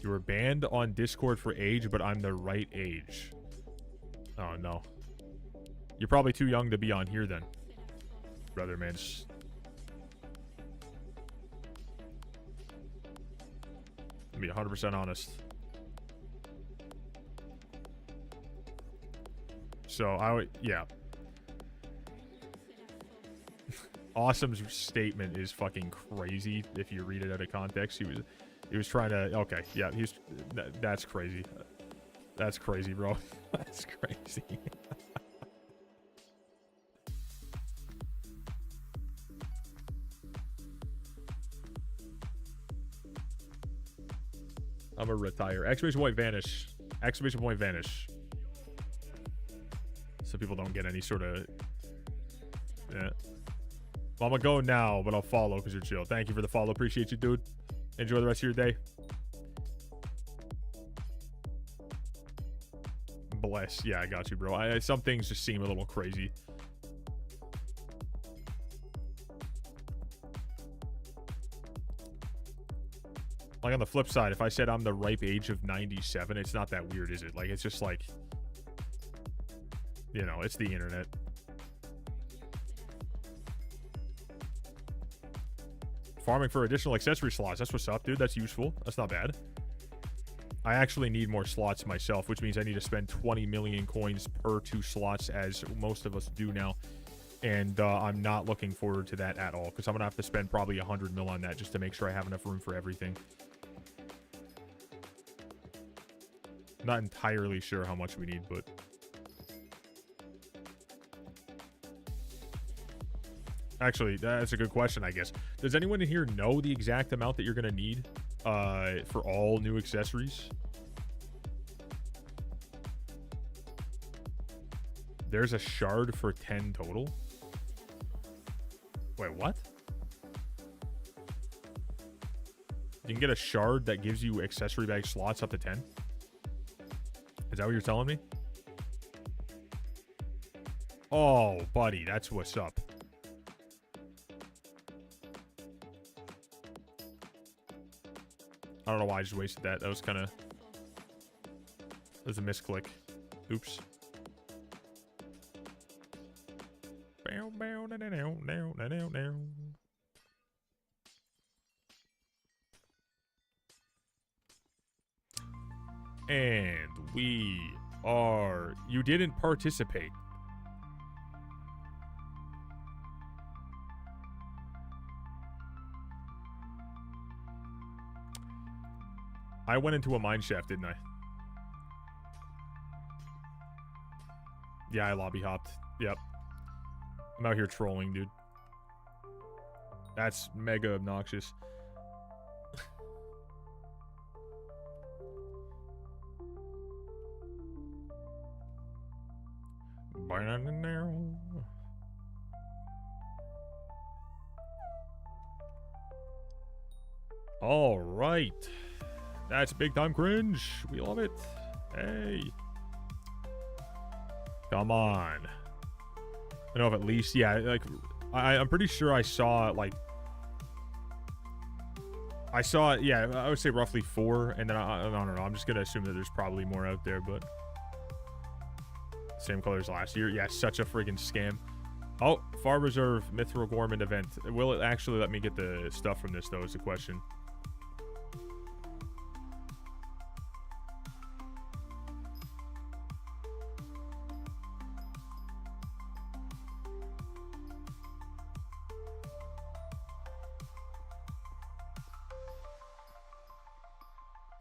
You were banned on Discord for age, but I'm the right age. Oh, no. You're probably too young to be on here then. Brother, man. To be 100% honest. So, I would, yeah. Awesome's statement is fucking crazy if you read it out of context. He was trying to, okay, yeah, that's crazy. That's crazy, bro. That's crazy. I'm a retire. Exclamation point vanish. Exclamation point vanish. So people don't get any sort of... Yeah. Well, I'm gonna go now, but I'll follow because you're chill. Thank you for the follow. Appreciate you, dude. Enjoy the rest of your day. Bless. Yeah, I got you, bro. Some things just seem a little crazy. Like on the flip side, if I said I'm the ripe age of 97, it's not that weird, is it? Like, it's just like... You know, it's the internet. Farming for additional accessory slots. That's what's up, dude. That's useful. That's not bad. I actually need more slots myself, which means I need to spend 20 million coins per 2 slots, as most of us do now. And I'm not looking forward to that at all, because I'm going to have to spend probably 100 mil on that just to make sure I have enough room for everything. Not entirely sure how much we need, but... Actually, that's a good question, I guess. Does anyone in here know the exact amount that you're going to need for all new accessories? There's a shard for 10 total? Wait, what? You can get a shard that gives you accessory bag slots up to 10? Is that what you're telling me? Oh, buddy, that's what's up. I don't know why I just wasted that. That was kind of... That was a misclick. Oops. And we are... You didn't participate. I went into a mine shaft, didn't I? Yeah, I lobby hopped. Yep. I'm out here trolling, dude. That's mega obnoxious. All right. That's big time cringe. We love it. Hey. Come on. I know if at least, yeah, like, I'm pretty sure I saw, like, I saw, yeah, I would say roughly 4, and then I don't know, I'm just gonna assume that there's probably more out there, but same color as last year. Yeah, such a friggin' scam. Oh, Farm Reserve Mithril Gorman event. Will it actually let me get the stuff from this, though, is the question.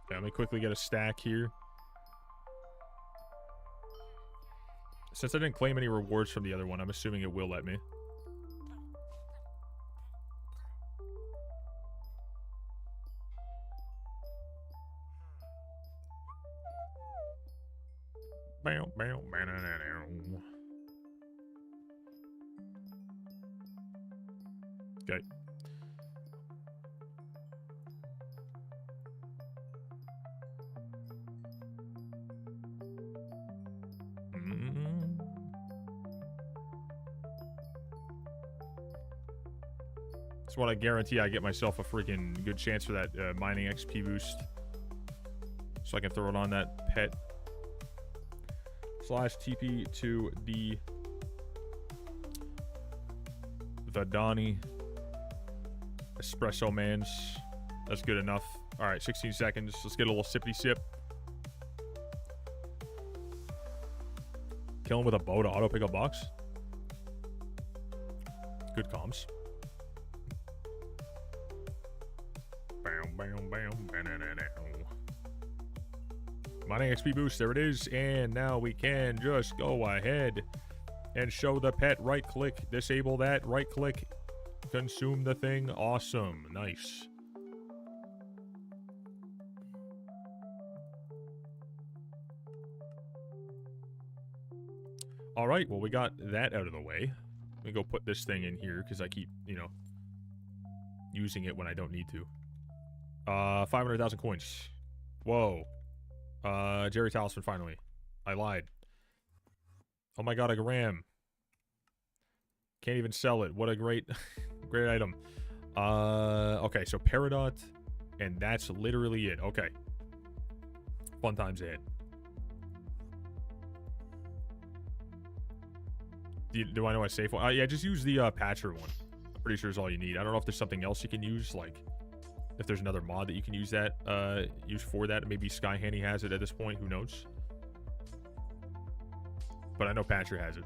Let me quickly get a stack here. Since I didn't claim any rewards from the other one, I'm assuming it will let me. Okay. That's what I guarantee I get myself a freaking good chance for that mining XP boost. So I can throw it on that pet. / TP to the Donnie Espresso Mans. That's good enough. All right, 16 seconds. Let's get a little sippy sip. Kill him with a bow to auto pick up box. Good comms. Mining XP boost, there it is. And now we can just go ahead and show the pet. Right click, disable that. Right click, consume the thing. Awesome. Nice. All right, well, we got that out of the way. Let me go put this thing in here because I keep, you know, using it when I don't need to. 500,000 coins. Whoa. Jerry Talisman, finally. I lied. Oh my god, a gram. Can't even sell it. What a great, great item. Okay, so Peridot, and that's literally it. Okay. Fun times ahead. Do I know a safe one? Yeah, just use the patcher one. I'm pretty sure is all you need. I don't know if there's something else you can use, like if there's another mod that you can use that, use for that. Maybe Sky Handy has it at this point. Who knows? But I know Patcher has it.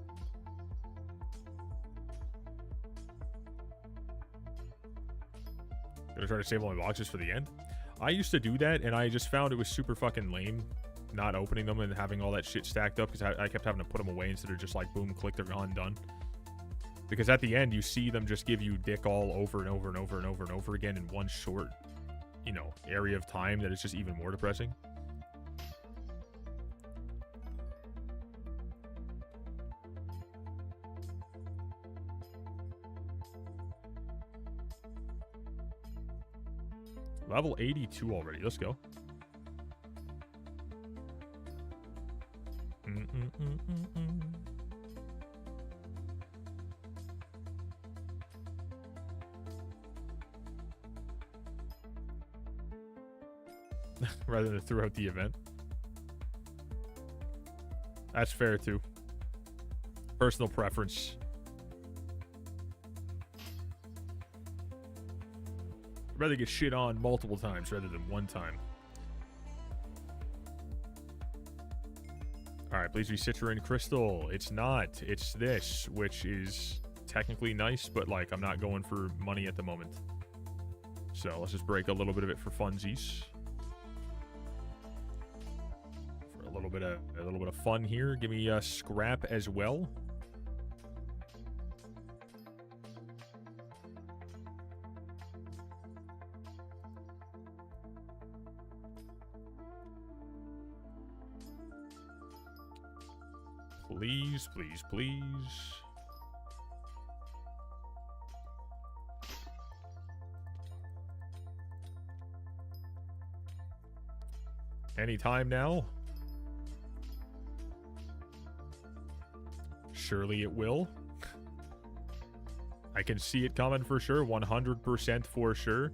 Gonna try to save all my boxes for the end. I used to do that, and I just found it was super fucking lame not opening them and having all that shit stacked up, because I kept having to put them away instead of just like boom, click, they're gone, done. Because at the end, you see them just give you dick all over and over and over and over and over again in one short, you know, area of time that is just even more depressing. Level 82 already. Let's go. Rather than throughout the event. That's fair too. Personal preference. I'd rather get shit on multiple times rather than one time. Alright, please be Citrine Crystal. It's not. It's this, which is technically nice, but like I'm not going for money at the moment. So let's just break a little bit of it for funsies. For a little bit of fun here. Give me a scrap as well. Please, please, please. Anytime now? Surely it will. I can see it coming for sure. 100% for sure.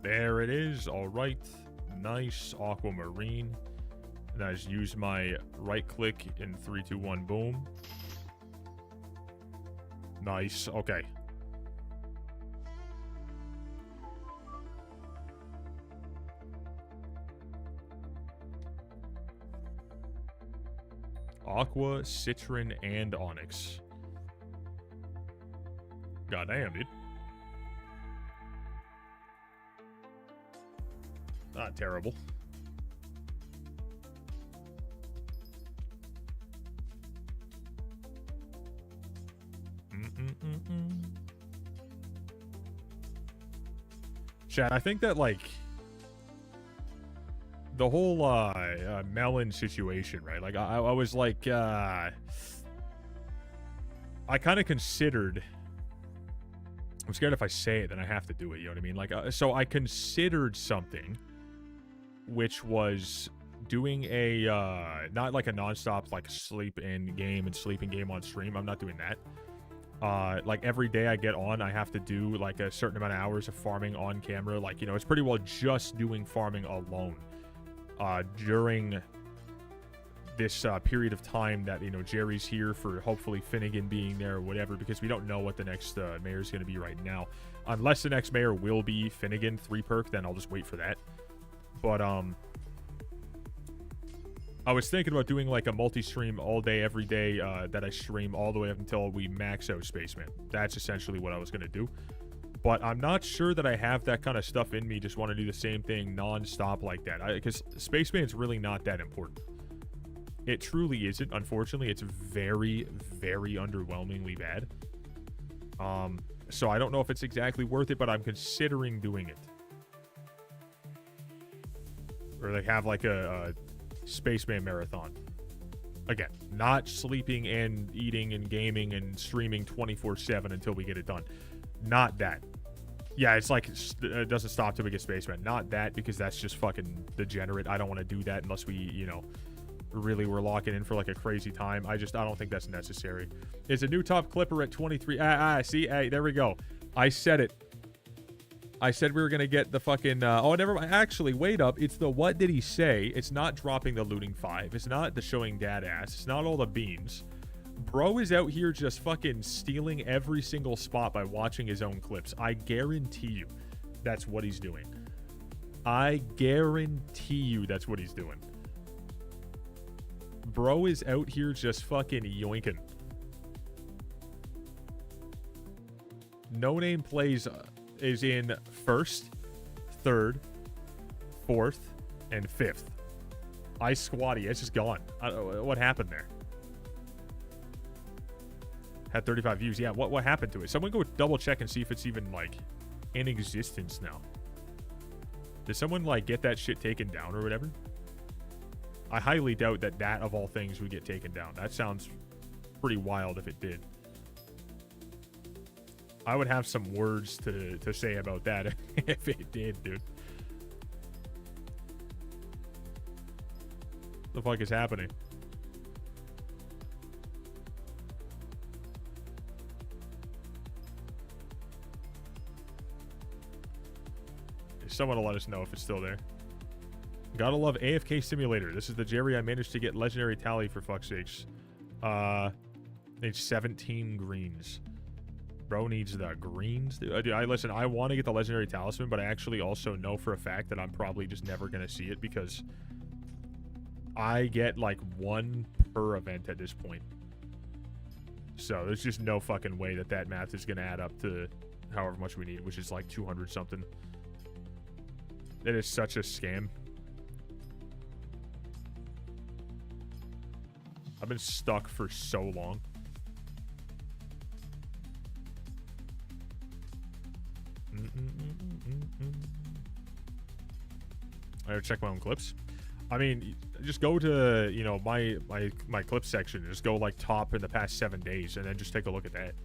There it is. All right. Nice. Aquamarine. And I just use my right click in 3, 2, 1, boom. Nice. Okay. Aqua, Citrin, and Onyx. Goddamn, dude. Not terrible. Chat, I think that, like, the whole melon situation, right? Like, I was like, I kind of considered... I'm scared if I say it, then I have to do it, you know what I mean? Like, so I considered something, which was doing a, not like a nonstop, like, sleep in game and sleeping game on stream. I'm not doing that. Like, every day I get on, I have to do, like, a certain amount of hours of farming on camera. Like, you know, it's pretty well just doing farming alone during this period of time that, you know, Jerry's here for hopefully Finnegan being there or whatever, because we don't know what the next mayor is going to be right now. Unless the next mayor will be Finnegan 3-perk, then I'll just wait for that. But, I was thinking about doing, like, a multi-stream all day, every day that I stream all the way up until we max out Spaceman. That's essentially what I was going to do. But I'm not sure that I have that kind of stuff in me. Just want to do the same thing non-stop like that. Because Spaceman's really not that important. It truly isn't. Unfortunately, it's very, very underwhelmingly bad. So I don't know if it's exactly worth it, but I'm considering doing it. Or they have like a Spaceman marathon. Again, not sleeping and eating and gaming and streaming 24/7 until we get it done. Not that. Yeah, it's like it doesn't stop till we get Spaceman. Not that, because that's just fucking degenerate. I don't want to do that unless we, you know, really we're locking in for like a crazy time. I don't think that's necessary. It's a new top clipper at 23. See, hey, there we go. I said it. I said we were gonna get the fucking oh, never mind. Actually, wait up. It's the what did he say? It's not dropping the looting 5. It's not the showing dad ass. It's not all the beams. Bro is out here just fucking stealing every single spot by watching his own clips. I guarantee you that's what he's doing. I guarantee you that's what he's doing. Bro is out here just fucking yoinking. No Name plays is in 1st, 3rd, 4th, and 5th. Squatty, it's just gone. What happened there? Had 35 views. Yeah, what happened to it? Someone go double check and see if it's even, like, in existence now. Did someone, like, get that shit taken down or whatever? I highly doubt that of all things would get taken down. That sounds pretty wild if it did. I would have some words to say about that if it did, dude. What the fuck is happening? Someone will let us know if it's still there. Gotta love AFK Simulator. This is the Jerry I managed to get legendary tally for fuck's sakes. Needs 17 greens. Bro needs the greens. Dude, listen, I want to get the legendary talisman, but I actually also know for a fact that I'm probably just never going to see it because I get like 1 per event at this point. So there's just no fucking way that math is going to add up to however much we need, which is like 200 something. It is such a scam. I've been stuck for so long. I gotta check my own clips. I mean, just go to, you know, my clip section. Just go like top in the past 7 days and then just take a look at that.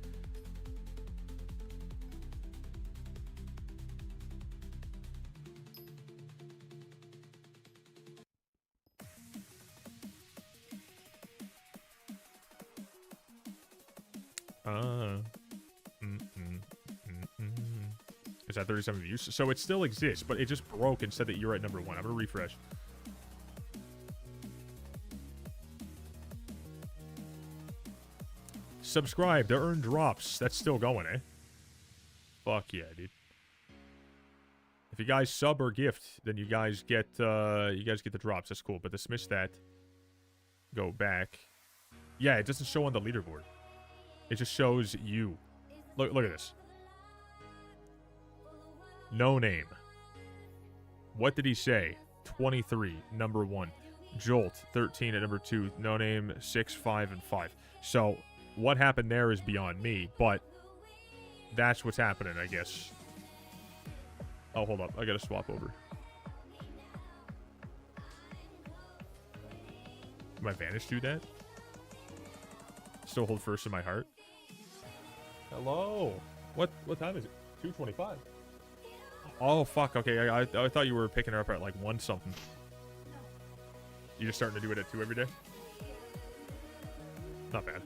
It's at 37 views. So it still exists, but it just broke and said that you're at number 1. I'm gonna refresh. Subscribe to earn drops. That's still going, eh? Fuck yeah, dude. If you guys sub or gift, then you guys get the drops. That's cool. But dismiss that. Go back. Yeah, it doesn't show on the leaderboard. It just shows you. Look at this. No Name. What did he say? 23, number 1. Jolt, 13 at number 2. No Name, 6, 5, and 5. So, what happened there is beyond me, but that's what's happening, I guess. Oh, hold up. I gotta swap over. Did my Vanish do that? Still hold first in my heart. Hello. What time is it? 2:25. Oh, fuck. Okay, I thought you were picking her up at like 1 something. You just starting to do it at 2 every day? Not bad.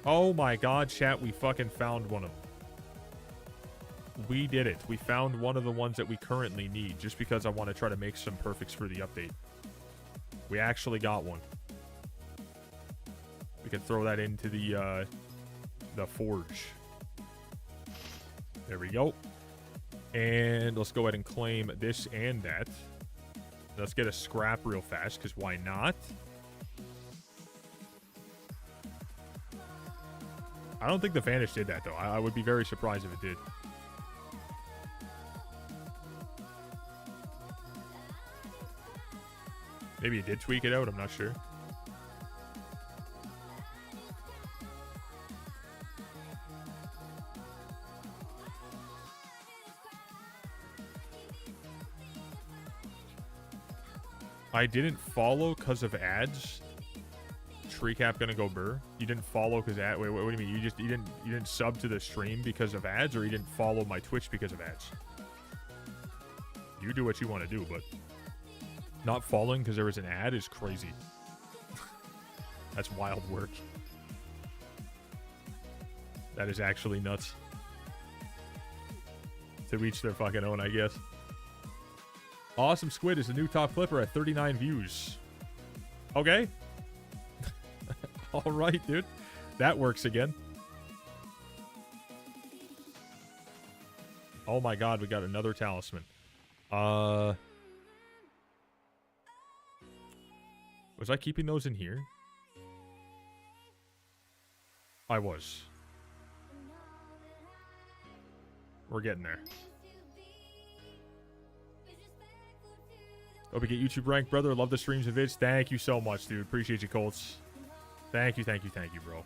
Oh my god, chat, we fucking found one of them. We did it. We found one of the ones that we currently need, just because I want to try to make some perfects for the update. We actually got one. We can throw that into the forge. There we go. And let's go ahead and claim this and that. Let's get a scrap real fast, because why not? I don't think the Vanish did that, though. I would be very surprised if it did. Maybe it did tweak it out. I'm not sure. I didn't follow because of ads. Tree cap gonna go burr. You didn't follow because ad. Wait, what do you mean? You didn't sub to the stream because of ads, or you didn't follow my Twitch because of ads? You do what you want to do, but not following because there was an ad is crazy. That's wild work. That is actually nuts. To each their fucking own, I guess. Awesome Squid is the new top clipper at 39 views. Okay. All right, dude. That works again. Oh my god, we got another talisman. Was I keeping those in here? I was. We're getting there. Hope we get YouTube ranked, brother. Love the streams and vids. Thank you so much, dude. Appreciate you, Colts. Thank you, thank you, thank you, bro.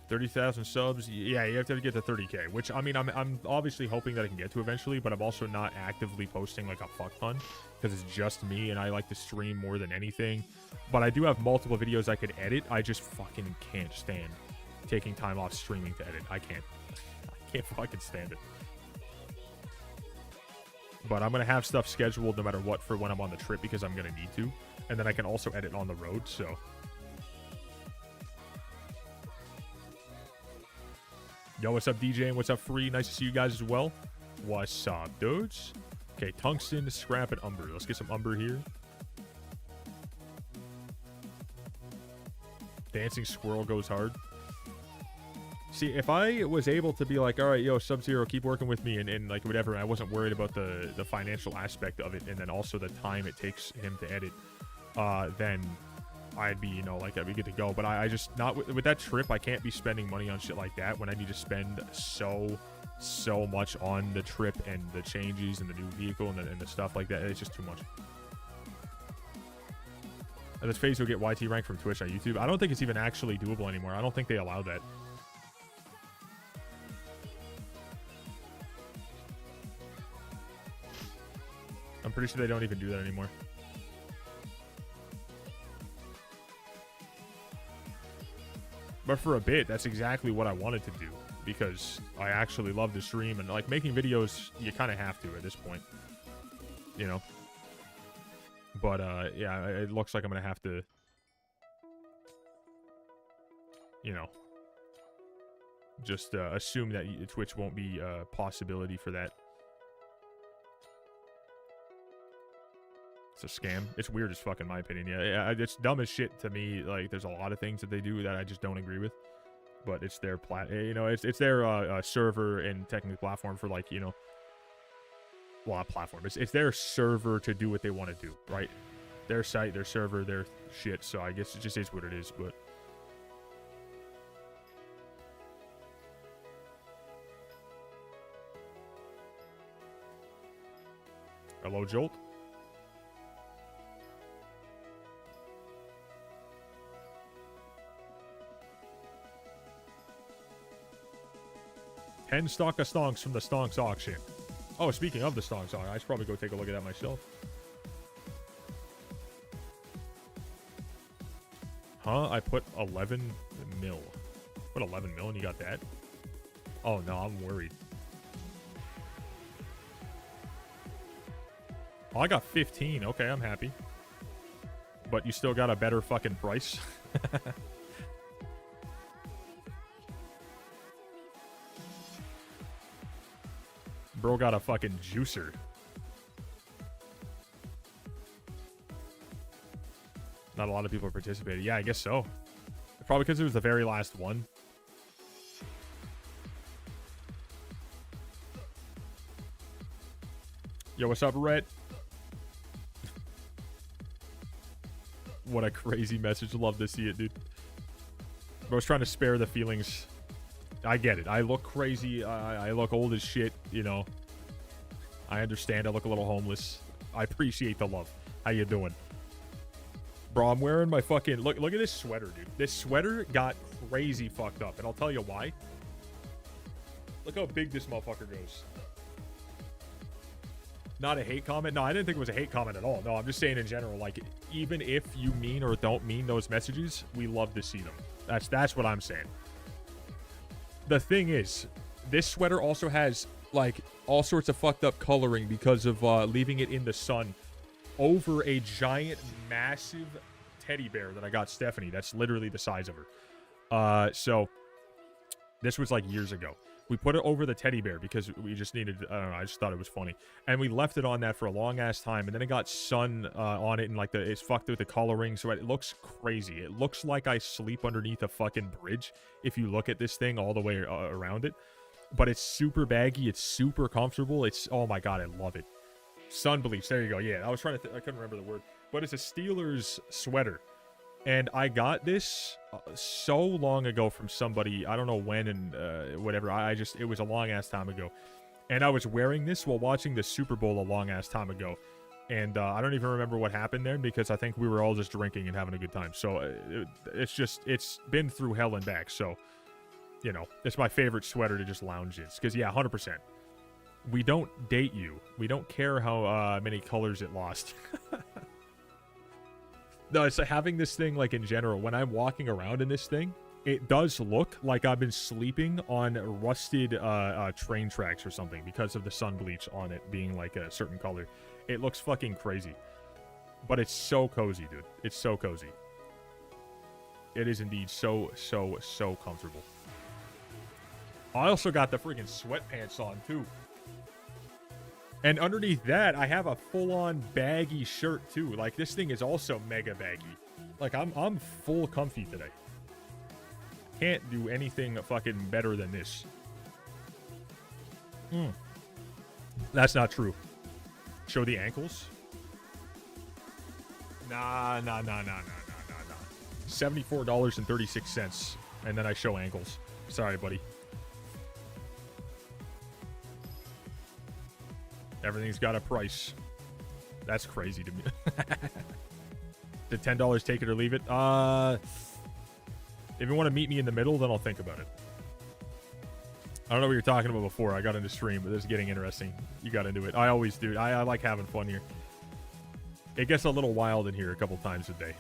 30,000 subs. Yeah, you have to get to 30K, which, I mean, I'm obviously hoping that I can get to eventually, but I'm also not actively posting like a fuck ton because it's just me and I like to stream more than anything. But I do have multiple videos I could edit. I just fucking can't stand taking time off streaming to edit. I can't fucking stand it. But I'm going to have stuff scheduled no matter what for when I'm on the trip because I'm going to need to. And then I can also edit on the road, so... Yo, what's up, DJ? And what's up, Free? Nice to see you guys as well. What's up, dudes? Okay, Tungsten, Scrap, and Umber. Let's get some Umber here. Dancing Squirrel goes hard. See, if I was able to be like, all right, yo, Sub-Zero, keep working with me, and like, whatever, I wasn't worried about the financial aspect of it, and then also the time it takes him to edit, then... I'd be, you know, like, I'd be good to go. But I just, not with that trip, I can't be spending money on shit like that when I need to spend so much on the trip and the changes and the new vehicle and the stuff like that. It's just too much. And this phase will get YT rank from Twitch on YouTube. I don't think it's even actually doable anymore. I don't think they allow that. I'm pretty sure they don't even do that anymore. But for a bit, that's exactly what I wanted to do because I actually love to stream and like making videos. You kind of have to at this point, you know. But yeah, it looks like I'm gonna have to, you know, just assume that Twitch won't be a possibility for that. It's a scam. It's weird as fuck in my opinion. Yeah, it's dumb as shit to me. Like, there's a lot of things that they do that I just don't agree with. But it's their you know, it's their server and technical platform for, like, you know, well, not platform. It's their server to do what they want to do, right? Their site, their server, their shit. So I guess it just is what it is. But hello, Jolt. And stock of stonks from the stonks auction. Oh, speaking of the stonks auction, I should probably go take a look at that myself. Huh? I put 11 mil. Put 11 mil and you got that? Oh no, I'm worried. Oh, I got 15. Okay, I'm happy. But you still got a better fucking price. Bro got a fucking juicer. Not a lot of people participated. Yeah, I guess so. Probably because it was the very last one. Yo, what's up, Rhett? What a crazy message. Love to see it, dude. Bro's trying to spare the feelings. I get it. I look crazy. I look old as shit, you know. I understand. I look a little homeless. I appreciate the love. How you doing? Bro, I'm wearing my fucking... Look at this sweater, dude. This sweater got crazy fucked up, and I'll tell you why. Look how big this motherfucker goes. Not a hate comment? No, I didn't think it was a hate comment at all. No, I'm just saying in general, like, even if you mean or don't mean those messages, we love to see them. That's what I'm saying. The thing is, this sweater also has, like, all sorts of fucked up coloring because of leaving it in the sun over a giant, massive teddy bear that I got Stephanie. That's literally the size of her. So, this was, like, years ago. We put it over the teddy bear because we just needed, I don't know, I just thought it was funny. And we left it on that for a long-ass time, and then it got sun on it, and, like, it's fucked with the coloring, so it looks crazy. It looks like I sleep underneath a fucking bridge if you look at this thing all the way around it. but it's super baggy. It's super comfortable. It's, oh my God, I love it. Sun bleach. There you go. Yeah, I was trying to, I couldn't remember the word, but it's a Steelers sweater. And I got this so long ago from somebody. I don't know when and whatever. It was a long ass time ago. And I was wearing this while watching the Super Bowl a long ass time ago. And I don't even remember what happened there because I think we were all just drinking and having a good time. So it's been through hell and back. So, you know, it's my favorite sweater to just lounge in. Because, yeah, 100%. We don't date you. We don't care how many colors it lost. No, it's like having this thing, like, in general. When I'm walking around in this thing, it does look like I've been sleeping on rusted train tracks or something because of the sun bleach on it being, like, a certain color. It looks fucking crazy. But it's so cozy, dude. It's so cozy. It is indeed so, so, so comfortable. I also got the freaking sweatpants on, too. And underneath that, I have a full-on baggy shirt, too. Like, this thing is also mega baggy. Like, I'm full comfy today. Can't do anything fucking better than this. That's not true. Show the ankles? Nah. $74.36. And then I show ankles. Sorry, buddy. Everything's got a price. That's crazy to me. Did $10 take it or leave it? If you want to meet me in the middle, then I'll think about it. I don't know what you're talking about before. I got into stream, but this is getting interesting. You got into it. I always do. I like having fun here. It gets a little wild in here a couple times a day.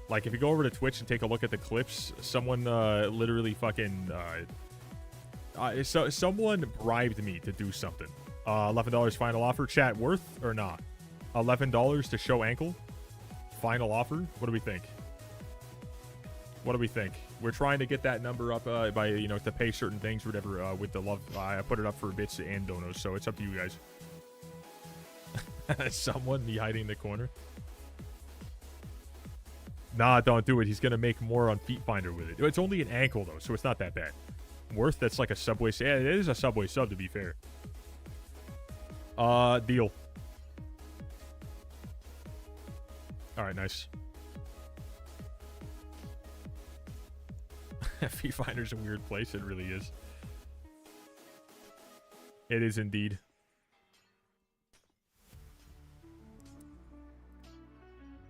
Like, if you go over to Twitch and take a look at the clips, someone literally fucking... someone bribed me to do something. $11 final offer. Chat, worth or not? $11 to show ankle. Final offer. What do we think? What do we think? We're trying to get that number up by, you know, to pay certain things or whatever with the love. I put it up for bits and donos, so it's up to you guys. Someone, me hiding in the corner. Nah, don't do it. He's going to make more on Feet Finder with it. It's only an ankle, though, so it's not that bad. Worth, that's like a Subway. Yeah, it is a Subway sub, to be fair. Deal. Alright, nice. Feet Finder's a weird place. It really is. It is indeed.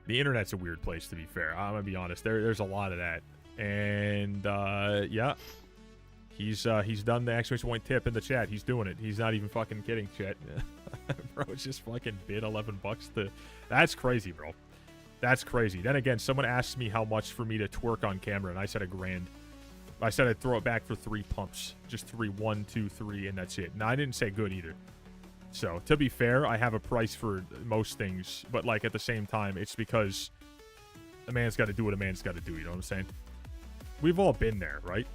The internet's a weird place, to be fair. I'm gonna be honest. There's a lot of that. And, yeah. He's done the exclamation point tip in the chat. He's doing it. He's not even fucking kidding, chat. Bro, it's just fucking bid $11 to... That's crazy, bro. That's crazy. Then again, someone asked me how much for me to twerk on camera, and I said $1,000. I said I'd throw it back for 3 pumps. Just 3, 1, 2, 3, and that's it. Now, I didn't say good either. So, to be fair, I have a price for most things, but, like, at the same time, it's because a man's got to do what a man's got to do, you know what I'm saying? We've all been there, right?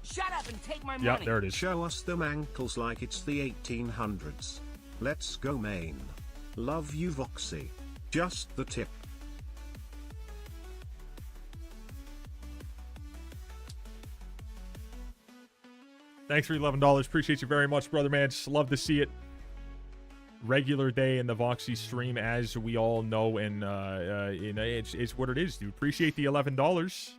Shut up and take my money.
Yeah, there it is.
Show us them ankles like it's the 1800s. Let's go, main. Love you, Voxy. Just the tip.
Thanks for $11. Appreciate you very much, brother man. Just love to see it. Regular day in the Voxy stream, as we all know, and it's what it is, dude. Appreciate the $11.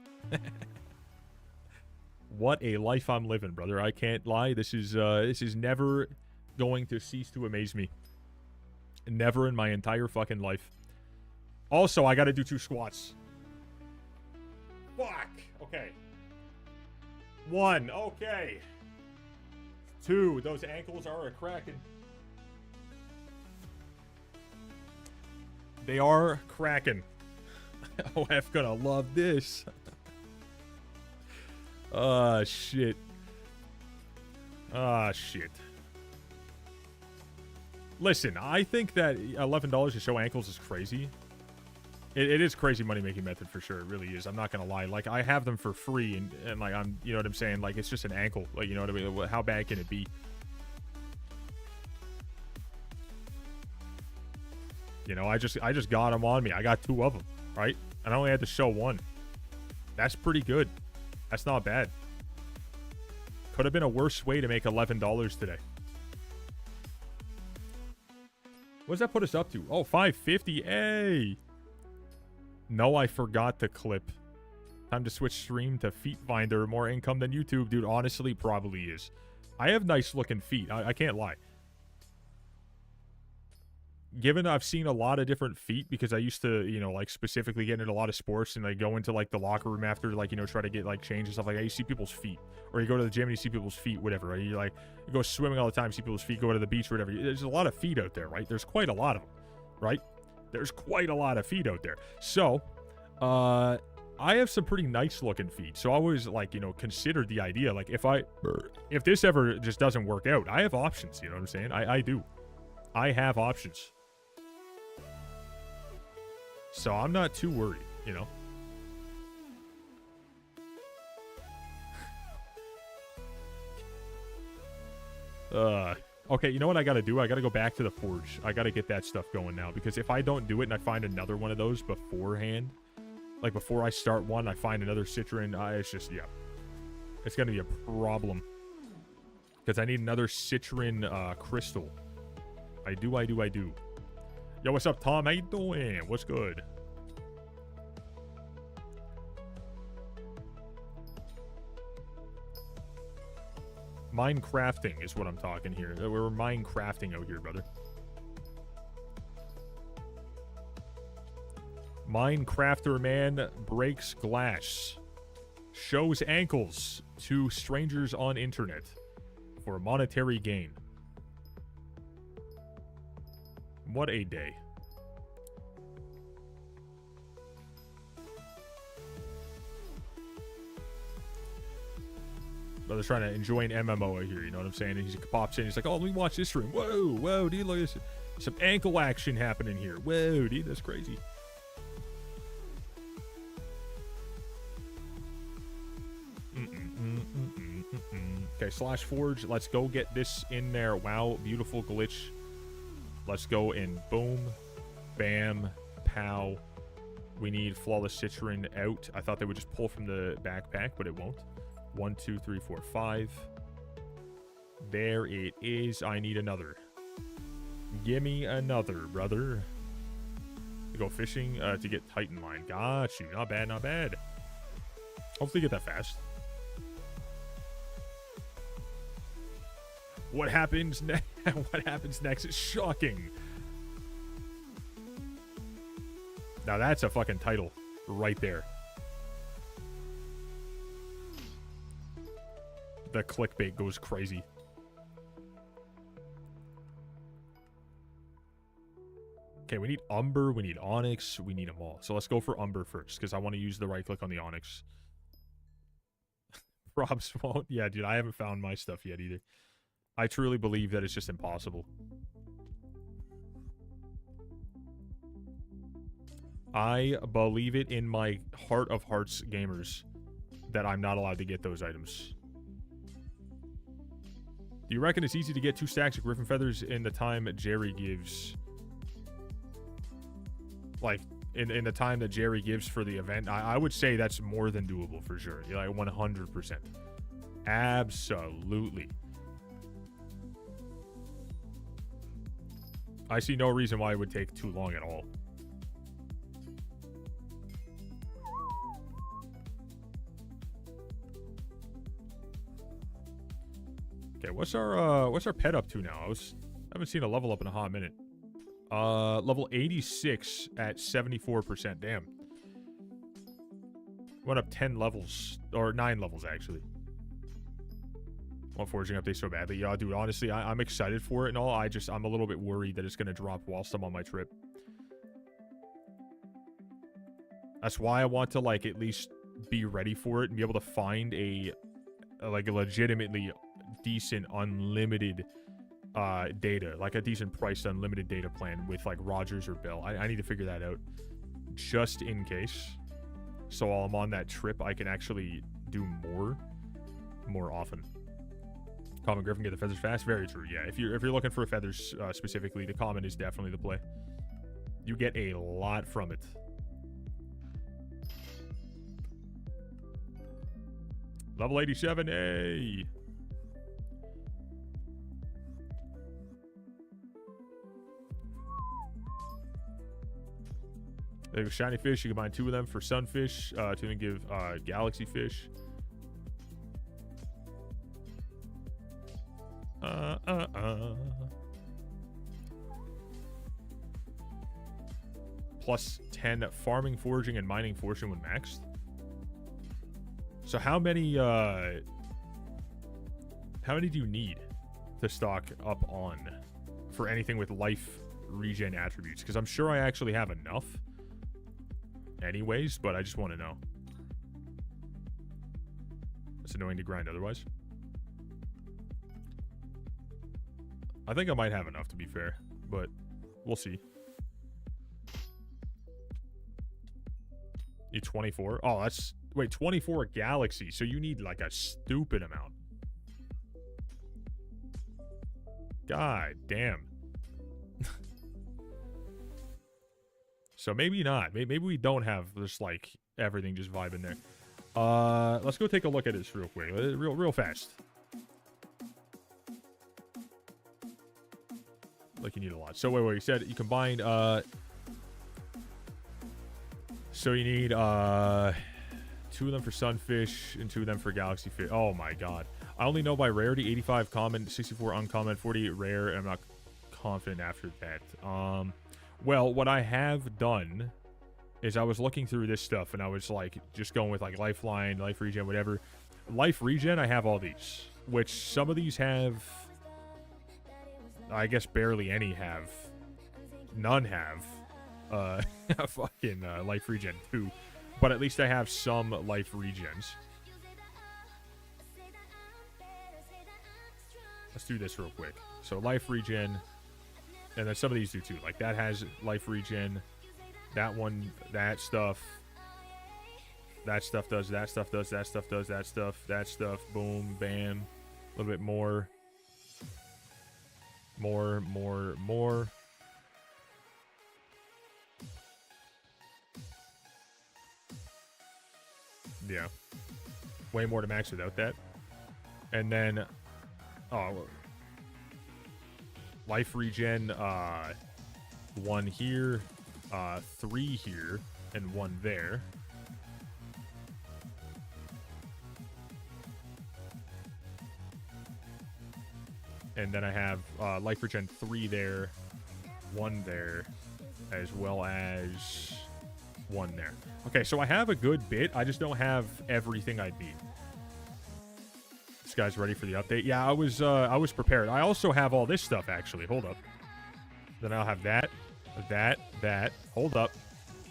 What a life I'm living, brother. I can't lie. This is never going to cease to amaze me. Never in my entire fucking life. Also, I got to do 2 squats. Fuck. Okay. 1. Okay. 2. Those ankles are cracking. They are cracking. OF gonna love this. Ah, shit. Ah, shit. Listen, I think that $11 to show ankles is crazy. It is crazy money-making method for sure. It really is. I'm not gonna lie. Like, I have them for free, and like, I'm, you know what I'm saying? Like, it's just an ankle. Like, you know what I mean? How bad can it be? You know, I just got them on me. I got 2 of them, right? And I only had to show 1. That's pretty good. That's not bad. Could have been a worse way to make $11 today. What does that put us up to? Oh, 550. Hey. No, I forgot to clip. Time to switch stream to Feet Finder. More income than YouTube. Dude, honestly, probably is. I have nice looking feet. I can't lie. Given I've seen a lot of different feet, because I used to, you know, like specifically get into a lot of sports and like go into like the locker room after, like, you know, try to get like change and stuff like that. You see people's feet, or you go to the gym and you see people's feet, whatever. Right? You like, you go swimming all the time, see people's feet, go to the beach, or whatever. There's a lot of feet out there, right? There's quite a lot of them, right? There's quite a lot of feet out there. So, I have some pretty nice looking feet. So I always like, you know, considered the idea, like if this ever just doesn't work out, I have options. You know what I'm saying? I do. I have options. So I'm not too worried, you know. Okay, you know what I gotta do? I gotta go back to the forge. I gotta get that stuff going now, because if I don't do it and I find another one of those beforehand, like before I start one, I find another citron, it's just, yeah. It's gonna be a problem. Because I need another citron crystal. I do. Yo, what's up, Tom? How you doing? What's good? Minecrafting is what I'm talking here. We're Minecrafting out here, brother. Minecrafter man breaks glass. Shows ankles to strangers on internet for monetary gain. What a day. Brother's trying to enjoy an MMO out here, you know what I'm saying? And he pops in, he's like, oh, let me watch this stream. Whoa, dude, look at this. Some ankle action happening here. Whoa, dude, that's crazy. Okay, /forge. Let's go get this in there. Wow, beautiful glitch. Let's go in. Boom. Bam. Pow. We need flawless citron out. I thought they would just pull from the backpack, but it won't. 1, 2, 3, 4, 5. There it is. I need another. Gimme another, brother. To go fishing to get Titan line. Got you. Not bad, not bad. Hopefully get that fast. What happens next? What happens next is shocking. Now that's a fucking title right there. The clickbait goes crazy. Okay, we need Umber, we need Onyx, we need them all. So let's go for Umber first, because I want to use the right click on the Onyx. Probs won't. Yeah, dude, I haven't found my stuff yet either. I truly believe that it's just impossible. I believe it in my heart of hearts, gamers, that I'm not allowed to get those items. Do you reckon it's easy to get 2 stacks of Griffin feathers in the time Jerry gives? Like, in the time that Jerry gives for the event? I would say that's more than doable for sure. Like, 100%. Absolutely. I see no reason why it would take too long at all. Okay, what's our pet up to now? I haven't seen a level up in a hot minute. Level 86 at 74%. Damn. Went up 10 levels, or 9 levels actually. Want foraging update so badly. Yeah, dude, honestly, I'm excited for it and all. I'm a little bit worried that it's going to drop whilst I'm on my trip. That's why I want to, like, at least be ready for it and be able to find a legitimately decent unlimited data, like a decent priced unlimited data plan with, like, Rogers or Bell. I need to figure that out just in case. So while I'm on that trip, I can actually do more often. Common Griffin, get the feathers fast. Very true. Yeah, if you're looking for feathers specifically, the common is definitely the play. You get a lot from it. Level 87, hey! They have shiny fish. You combine 2 of them for sunfish to then give galaxy fish. Plus 10 farming, foraging, and mining fortune when maxed. So how many do you need to stock up on for anything with life regen attributes? Because I'm sure I actually have enough anyways, but I just want to know. It's annoying to grind otherwise. I think I might have enough, to be fair, but we'll see. You 24? Oh, that's... Wait, 24 galaxy. So you need, like, a stupid amount. God damn. So maybe not. Maybe we don't have just, like, everything just vibing there. Let's go take a look at this real quick. Real fast. Like, you need a lot. So, wait, you said you combined, so you need, 2 of them for sunfish and 2 of them for galaxy fish. Oh, my God. I only know by rarity, 85 common, 64 uncommon, 48 rare, and I'm not confident after that. Well, what I have done is I was looking through this stuff, and I was, like, just going with, like, lifeline, life regen, whatever. Life regen, I have all these, which some of these have... I guess barely any have. None have. Fucking life regen 2. But at least I have some life regens. Let's do this real quick. So life regen. And then some of these do too. Like that has life regen. That one, that stuff. That stuff does, that stuff does, that stuff does, that stuff, that stuff. Boom, bam. A little bit more. More. Yeah. Way more to max without that. And then, life regen, 1 here, 3 here, and 1 there. And then I have life regen 3 there, 1 there, as well as 1 there. Okay, so I have a good bit. I just don't have everything I need. This guy's ready for the update. Yeah, I was prepared. I also have all this stuff, actually. Hold up. Then I'll have that. Hold up.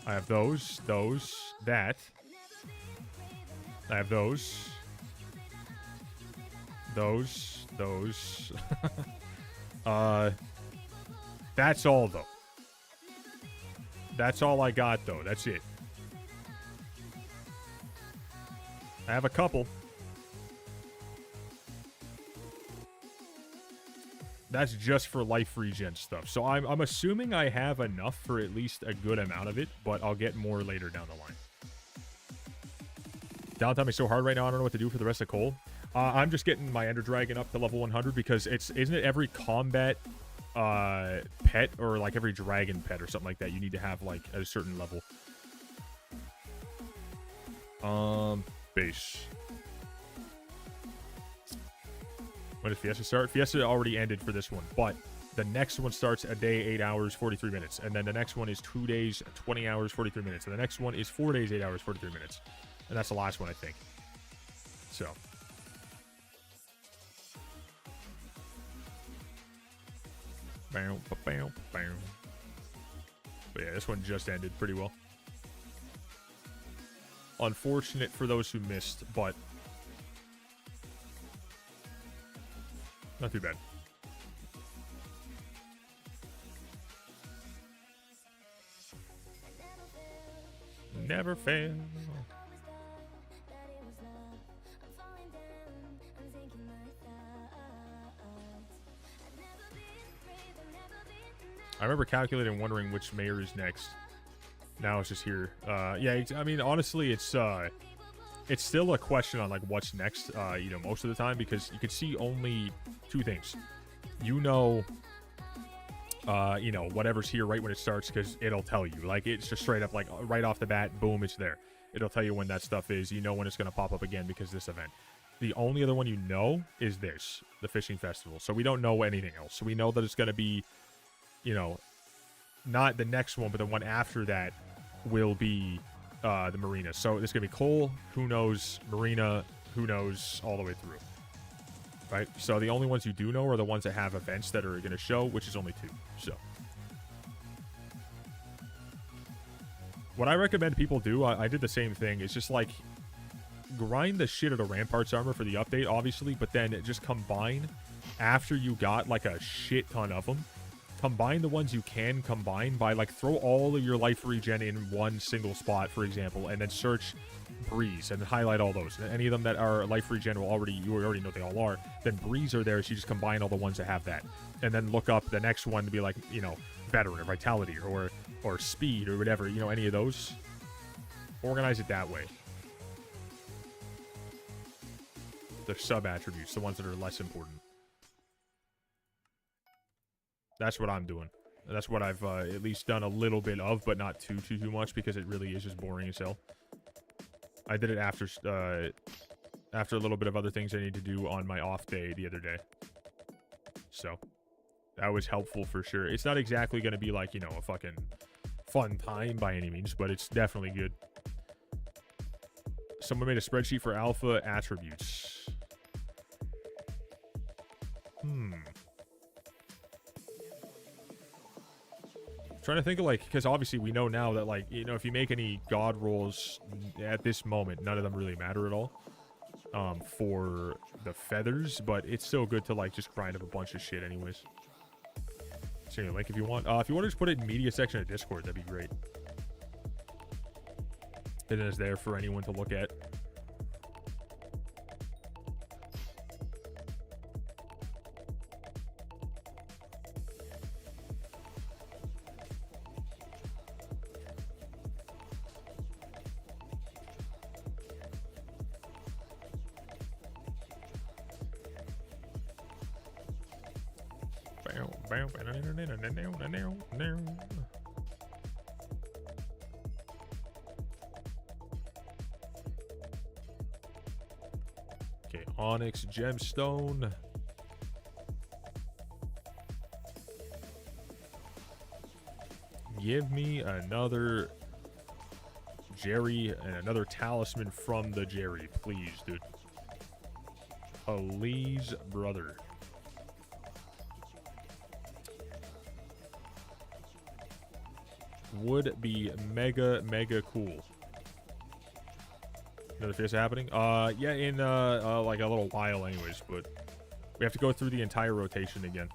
I have those, that. I have those. That's all, though. That's all I got, though. That's it. I have a couple. That's just for life regen stuff. So I'm assuming I have enough for at least a good amount of it, but I'll get more later down the line. Downtime is so hard right now. I don't know what to do for the rest of Cole. I'm just getting my Ender Dragon up to level 100 because isn't it every combat pet or like every dragon pet or something like that you need to have like at a certain level. Base. When does Fiesta start? Fiesta already ended for this one, but the next one starts a day, 8 hours, 43 minutes. And then the next one is 2 days, 20 hours, 43 minutes. And the next one is 4 days, 8 hours, 43 minutes. And that's the last one, I think. So. Bam, bam, bam. But yeah, this one just ended pretty well. Unfortunate for those who missed, but not too bad. Never fail. I remember calculating and wondering which mayor is next. Now it's just here. Yeah, I mean, honestly, it's still a question on like what's next, you know, most of the time, because you can see only 2 things. You know you know, whatever's here right when it starts, because it'll tell you. Like, it's just straight up, like, right off the bat, boom, it's there. It'll tell you when that stuff is. You know when it's going to pop up again because this event. The only other one you know is this, the fishing festival. So we don't know anything else. So we know that it's going to be, you know, not the next one, but the one after that will be the marina. So there's going to be coal, who knows, marina, who knows, all the way through. Right? So the only ones you do know are the ones that have events that are going to show, which is only 2. So what I recommend people do, I did the same thing. It's just like grind the shit out of Rampart's armor for the update, obviously, but then just combine after you got like a shit ton of them. Combine the ones you can combine by, like, throw all of your life regen in one single spot, for example, and then search Breeze and then highlight all those. Any of them that are life regen will already, you already know they all are. Then Breeze are there, so you just combine all the ones that have that. And then look up the next one to be like, you know, Veteran or Vitality or Speed or whatever, you know, any of those. Organize it that way. The sub-attributes, the ones that are less important. That's what I'm doing. That's what I've at least done a little bit of, but not too much, because it really is just boring as hell. I did it after a little bit of other things I need to do on my off day the other day. So that was helpful for sure. It's not exactly going to be like, you know, a fucking fun time by any means, but it's definitely good. Someone made a spreadsheet for alpha attributes. Trying to think of, like, because obviously we know now that, like, you know, if you make any god rolls at this moment, none of them really matter at all for the feathers, but it's still good to, like, just grind up a bunch of shit anyways. Send you a link if you want. If you want to just put it in media section of Discord, that'd be great. It is there for anyone to look at. Okay, Onyx Gemstone. Give me another Jerry and another talisman from the Jerry, please, dude. Please, brother. Would be mega cool. Another Fiesta happening? Yeah, in like a little while anyways, but we have to go through the entire rotation again.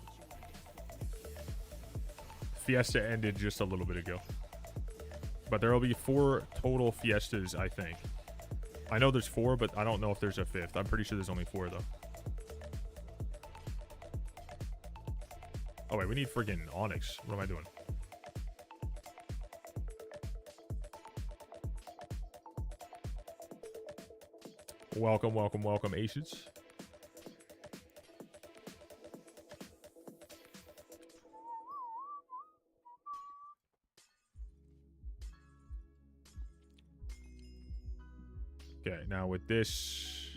Fiesta ended just a little bit ago. But there will be 4 total Fiestas, I think. I know there's 4, but I don't know if there's a 5th. I'm pretty sure there's only 4, though. Oh, wait, we need friggin' Onyx. What am I doing? Welcome, welcome, welcome, Aces. Okay, now with this,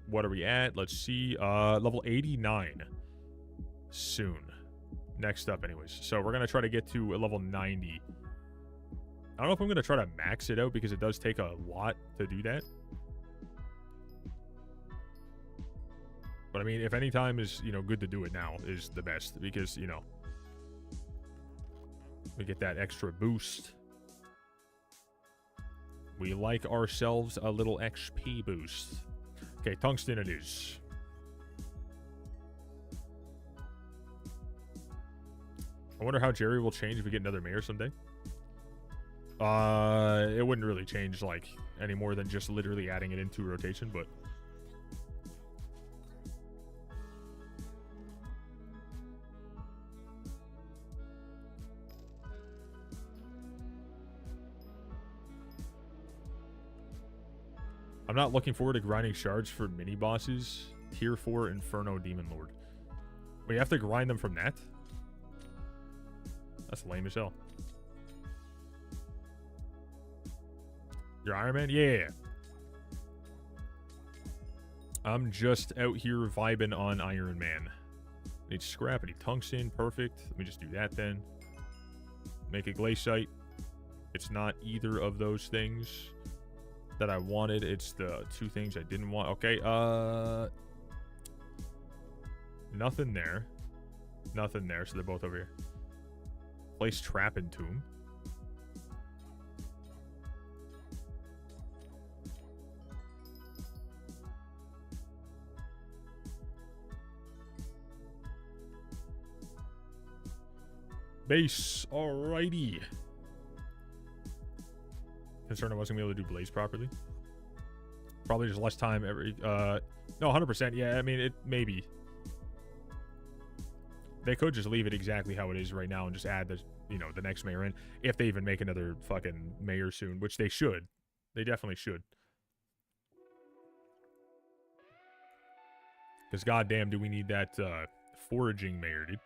what are we at? Let's see. Level 89 soon. Next up, anyways. So we're gonna try to get to a level 90. I don't know if I'm gonna try to max it out because it does take a lot to do that. But I mean, if any time is, you know, good to do it now is the best, because, you know, we get that extra boost. We like ourselves a little XP boost. Okay, tungsten it is. I wonder how Jerry will change if we get another mayor someday. It wouldn't really change, like, any more than just literally adding it into rotation, but... I'm not looking forward to grinding shards for mini bosses. Tier 4 Inferno Demon Lord. We have to grind them from that? That's lame as hell. You're Iron Man? Yeah. I'm just out here vibing on Iron Man. Need scrap, I need tungsten. Perfect. Let me just do that then. Make a glaciite. It's not either of those things that I wanted. It's the two things I didn't want. Okay, nothing there. Nothing there, so they're both over here. Place trap and tomb. Base. Alrighty. Concerned I wasn't gonna be able to do blaze properly. Probably just less time every no, 100%. Yeah, I mean it maybe. They could just leave it exactly how it is right now and just add the, you know, the next mayor in, if they even make another fucking mayor soon, which they should. They definitely should. Because goddamn, do we need that foraging mayor, dude.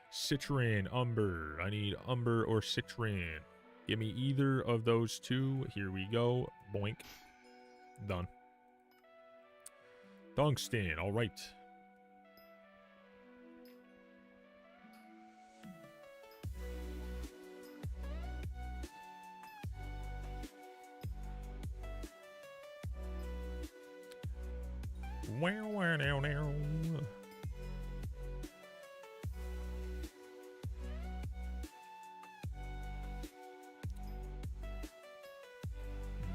Citron, umber. I need umber or citron. Give me either of those two. Here we go. Boink. Done. Tungsten. All right. Wow, wow, now, now.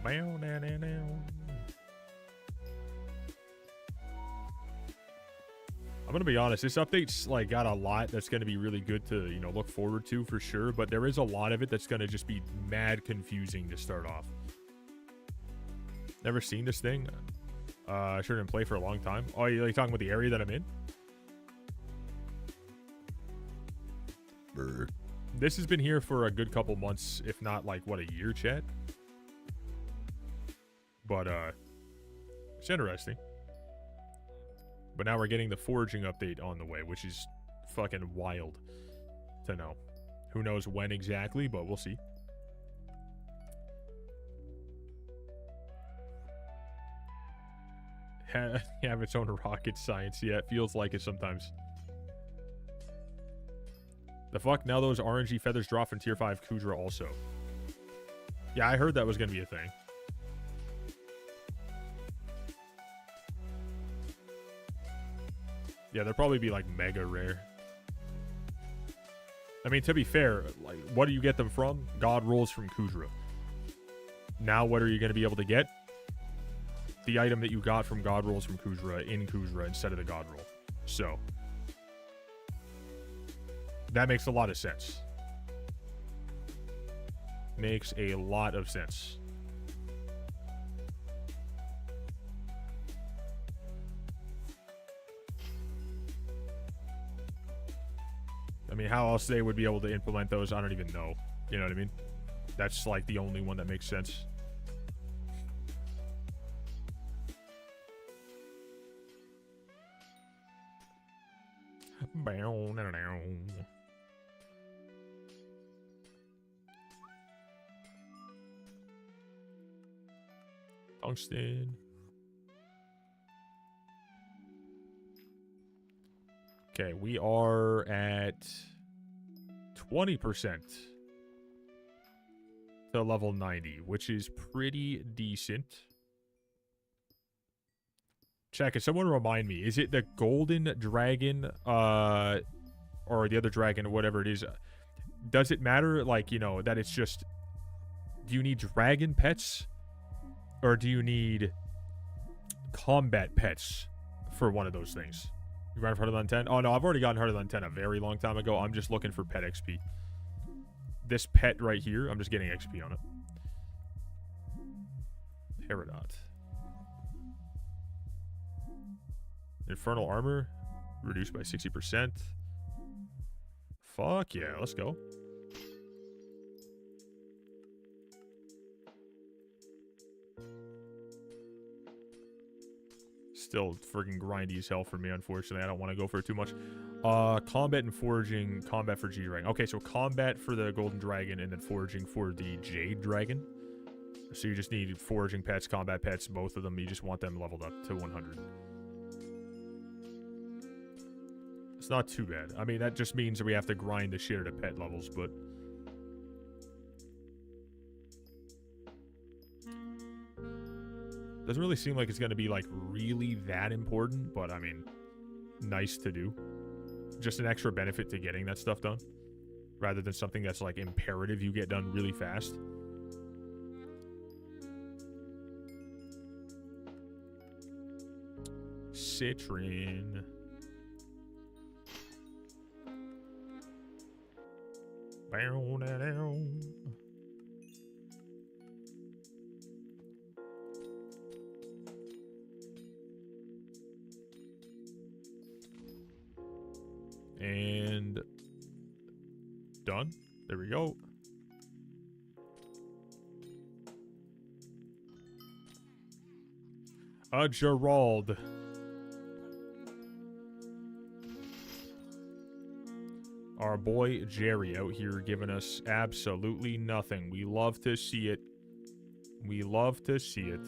Bow, now, now, now. I'm gonna be honest, this update's like got a lot that's gonna be really good to, you know, look forward to for sure, but there is a lot of it that's gonna just be mad confusing to start off. Never seen this thing. I sure didn't play for a long time. Oh, you're like talking about the area that I'm in? Brr. This has been here for a good couple months, if not like, what, a year, chat? But, it's interesting. But now we're getting the foraging update on the way, which is fucking wild to know. Who knows when exactly, but we'll see. Have its own rocket science. Yeah, it feels like it sometimes. The fuck? Now those RNG feathers drop from tier 5 Kudra also. Yeah, I heard that was going to be a thing. Yeah, they'll probably be like mega rare. I mean, to be fair, like, what do you get them from? God rolls from Kudra. Now what are you going to be able to get? The item that you got from God rolls from Kudra in Kudra instead of the God roll. So that makes a lot of sense. Makes a lot of sense. I mean, how else they would be able to implement those, I don't even know. You know what I mean? That's like the only one that makes sense. Tungsten. Okay, we are at 20% to level 90, which is pretty decent. Check, can someone remind me, is it the golden dragon, or the other dragon, or whatever it is? Does it matter, like, you know, that it's just, do you need dragon pets? Or do you need combat pets for one of those things? You ran for harder than 10? Oh, no, I've already gotten harder than 10 a very long time ago. I'm just looking for pet XP. This pet right here, I'm just getting XP on it. Peridot. Infernal armor. Reduced by 60%. Fuck yeah, let's go. still friggin' grindy as hell for me, unfortunately. I don't want to go for it too much. Combat and foraging. Combat for G-Dragon. Okay, so combat for the Golden Dragon and then foraging for the Jade Dragon. So you just need foraging pets, combat pets, both of them. You just want them leveled up to 100. It's not too bad. I mean, that just means that we have to grind the shit out of pet levels, but... doesn't really seem like it's going to be, like, really that important, but, I mean, nice to do. Just an extra benefit to getting that stuff done, rather than something that's, like, imperative you get done really fast. Citron. Bow down. And done. There we go. Gerald. Our boy Jerry out here giving us absolutely nothing. We love to see it. We love to see it.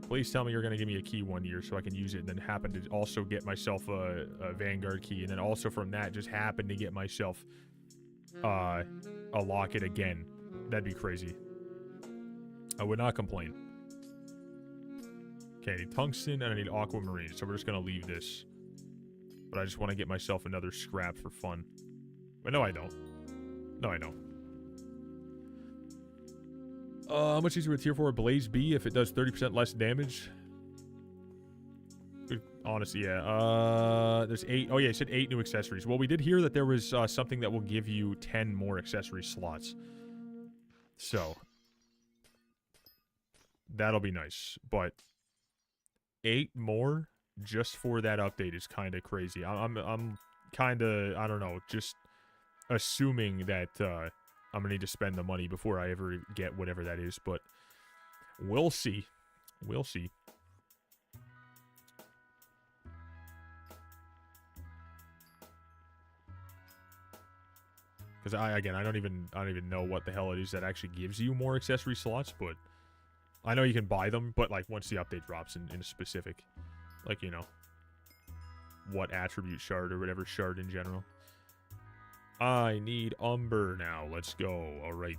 Please tell me you're going to give me a key one year so I can use it and then happen to also get myself a Vanguard key. And then also from that, just happen to get myself a locket again. That'd be crazy. I would not complain. Okay, I need tungsten and I need aquamarine. So we're just going to leave this. But I just want to get myself another scrap for fun. But no, I don't. No, I don't. How much easier with tier 4 Blaze B if it does 30% less damage? Honestly, yeah. There's 8. Oh, yeah, it said 8 new accessories. Well, we did hear that there was something that will give you 10 more accessory slots. So, that'll be nice. But 8 more just for that update is kind of crazy. I'm kind of, I don't know, just assuming that I'm gonna need to spend the money before I ever get whatever that is, but we'll see. We'll see. Because I don't even know what the hell it is that actually gives you more accessory slots, but I know you can buy them, but like once the update drops in a specific, like, you know, what attribute shard or whatever shard in general. I need umber now. Let's go. All right.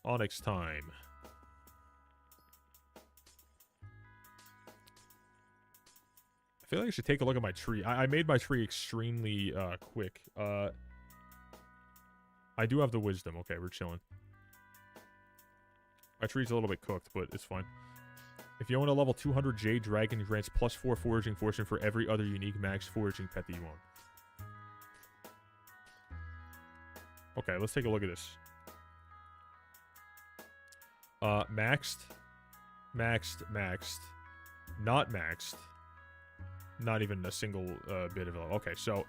Onyx time. I feel like I should take a look at my tree. I made my tree extremely quick. I do have the wisdom. Okay, we're chilling. My tree's a little bit cooked, but it's fine. If you own a level 200 Jade Dragon, it grants +4 foraging fortune for every other unique max foraging pet that you own. Okay, let's take a look at this. Maxed. Not maxed. Not even a single bit of it. Okay, so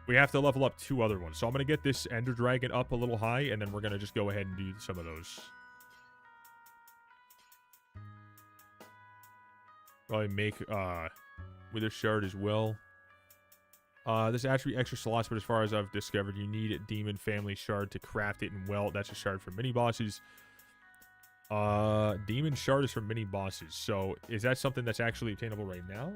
we have to level up 2 other ones. So I'm going to get this Ender Dragon up a little high, and then we're going to just go ahead and do some of those. Probably make Wither Shard as well. This actually extra slots, but as far as I've discovered, you need a Demon Family Shard to craft it, and well, that's a shard for mini bosses. Demon Shard is for mini bosses. So is that something that's actually obtainable right now?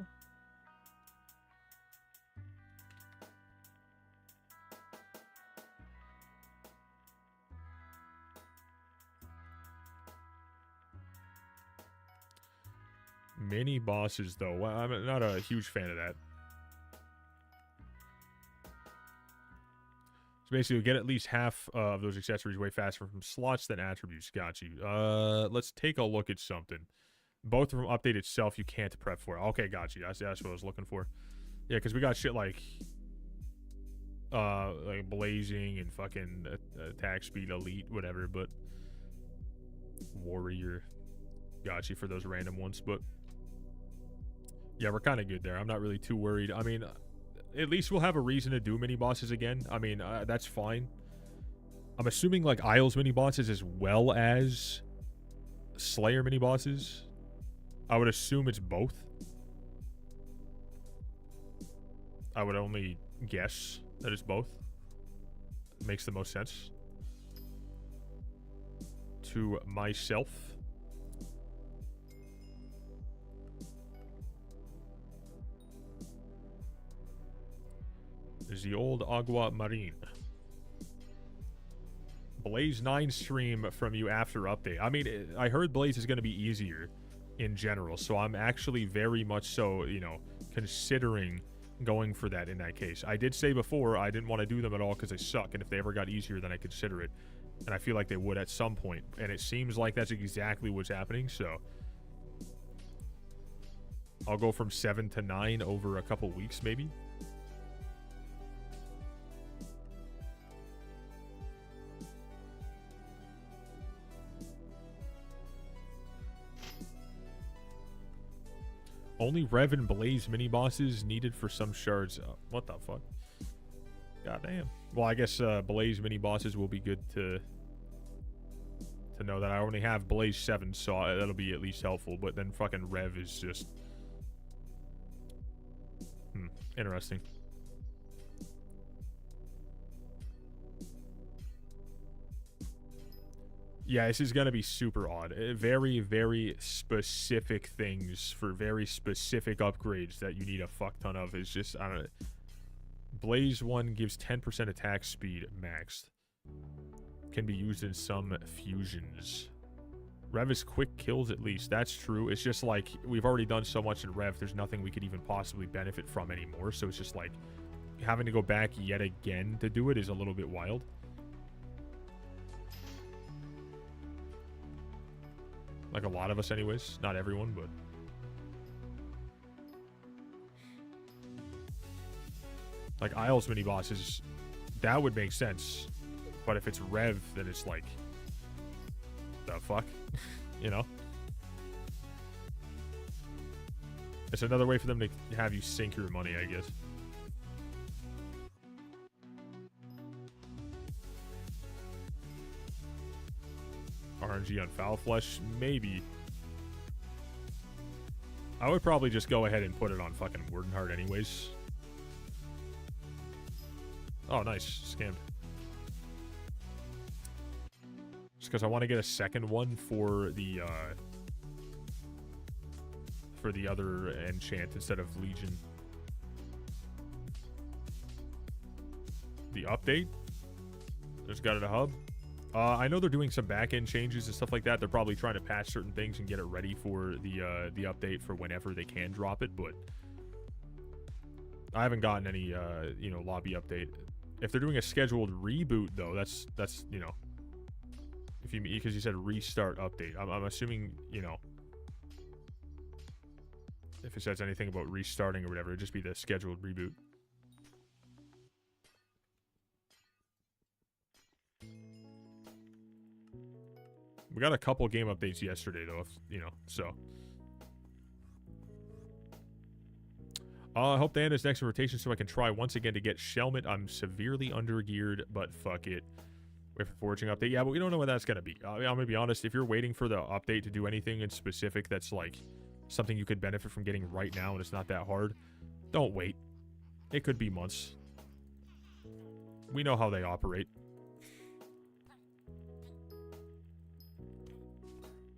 Mini bosses, though. Well, I'm not a huge fan of that. So basically, get at least half of those accessories way faster from slots than attributes. Got you. Let's take a look at something. Both of them update itself. You can't prep for it. Okay, got you. That's what I was looking for. Yeah, because we got shit like blazing and fucking attack speed elite, whatever. But warrior, got you for those random ones. But Yeah, we're kind of good there. I'm not really too worried. I mean, at least we'll have a reason to do mini bosses again. I mean, that's fine. I'm assuming like Isles mini bosses as well as Slayer mini bosses. I would assume it's both. I would only guess that it's both. It makes the most sense to myself. There's the old Agua Marine. Blaze 9 stream from you after update. I mean, I heard Blaze is going to be easier in general, so I'm actually very much so, you know, considering going for that in that case. I did say before I didn't want to do them at all because they suck, and if they ever got easier, then I'd consider it. And I feel like they would at some point, and it seems like that's exactly what's happening, so I'll go from 7 to 9 over a couple weeks, maybe. Only Rev and Blaze mini bosses needed for some shards. What the fuck? Goddamn. Well, I guess Blaze mini bosses will be good to know that I only have Blaze 7, so that'll be at least helpful. But then fucking Rev is just interesting. Yeah, this is going to be super odd. Very, very specific things for very specific upgrades that you need a fuck ton of. Is just, I don't know. Blaze 1 gives 10% attack speed maxed. Can be used in some fusions. Rev is quick kills at least. That's true. It's just like, we've already done so much in Rev, there's nothing we could even possibly benefit from anymore. So it's just like, having to go back yet again to do it is a little bit wild. Like a lot of us anyways. Not everyone, but... like Isles mini bosses, that would make sense. But if it's Rev, then it's like... the fuck? You know? It's another way for them to have you sink your money, I guess. RNG on Foul Flesh? Maybe. I would probably just go ahead and put it on fucking Wardenheart anyways. Oh, nice. Scammed. Just because I want to get a second one for the other enchant instead of Legion. The update? Just got it a hub? I know they're doing some back-end changes and stuff like that. They're probably trying to patch certain things and get it ready for the update for whenever they can drop it, but I haven't gotten any, you know, lobby update. If they're doing a scheduled reboot, though, that's you know, if you, because you said restart update. I'm assuming, you know, if it says anything about restarting or whatever, it'd just be the scheduled reboot. We got a couple game updates yesterday, though, you know, so. I hope they end this next rotation so I can try once again to get Shelmet. I'm severely undergeared, but fuck it. Wait for foraging update. Yeah, but we don't know when that's going to be. I'm going to be honest. If you're waiting for the update to do anything in specific that's like something you could benefit from getting right now and it's not that hard, don't wait. It could be months. We know how they operate.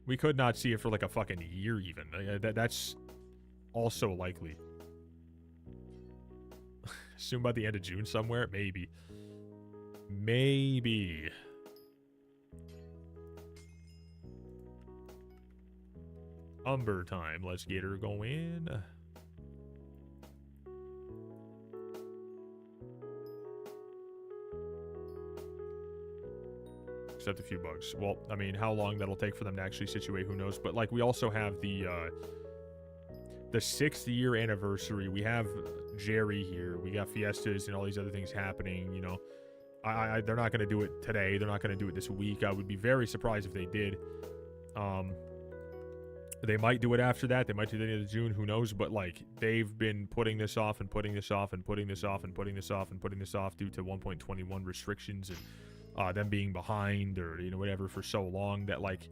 We could not see it for like a fucking year even. That's also likely. Soon by the end of June somewhere? Maybe. Maybe. Umber time. Let's get her going. Except a few bugs. Well, I mean, how long that'll take for them to actually situate, who knows? But like, we also have the 6th year anniversary. We have Jerry here. We got Fiestas and all these other things happening. You know, they're not going to do it today. They're not going to do it this week. I would be very surprised if they did. They might do it after that. They might do it at the end of June. Who knows? But like they've been putting this off and putting this off and putting this off and putting this off and putting this off due to 1.21 restrictions and them being behind or whatever for so long that like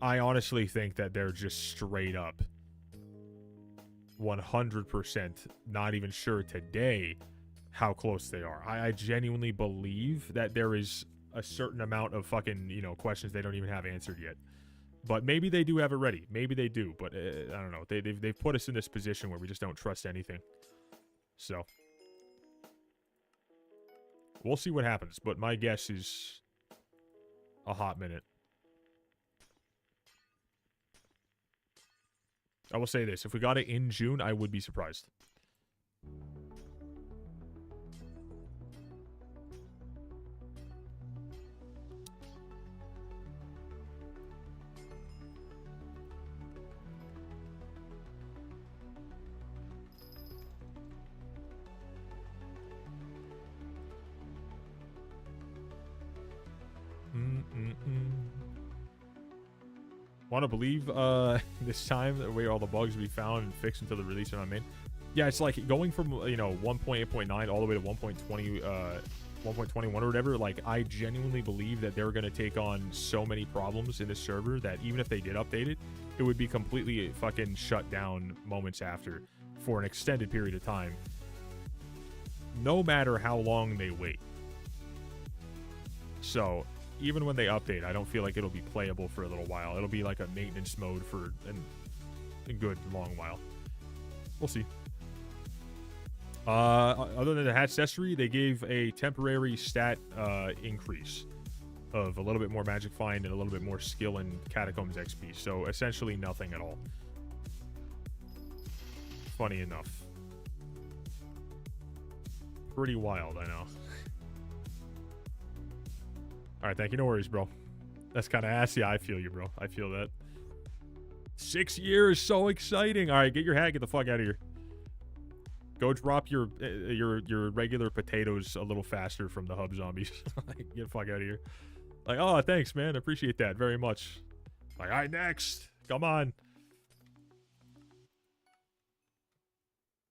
I honestly think that they're just straight up 100% not even sure today how close they are. I genuinely believe that there is a certain amount of fucking questions they don't even have answered yet. But maybe they do have it ready. Maybe they do. But I don't know. They've put us in this position where we just don't trust anything. So we'll see what happens. But my guess is a hot minute. I will say this. If we got it in June, I would be surprised. Want to believe this time where all the bugs will be found and fixed until the release of my main. Yeah, it's like going from 1.8.9 all the way to 1.20 1.21 or whatever. Like I genuinely believe that they're going to take on so many problems in this server that even if they did update it, it would be completely fucking shut down moments after for an extended period of time, no matter how long they wait. So even when they update, I don't feel like it'll be playable for a little while. It'll be like a maintenance mode for a good long while. We'll see. Other than the hat accessory, they gave a temporary stat increase of a little bit more magic find and a little bit more skill in catacombs XP. So essentially nothing at all. Funny enough. Pretty wild, I know. All right, thank you. No worries, bro. That's kind of assy. I feel you, bro. I feel that. 6 years, so exciting. All right, get your hat. Get the fuck out of here. Go drop your regular potatoes a little faster from the hub zombies. Get the fuck out of here. Like, oh, thanks, man. Appreciate that very much. Like, all right, next. Come on.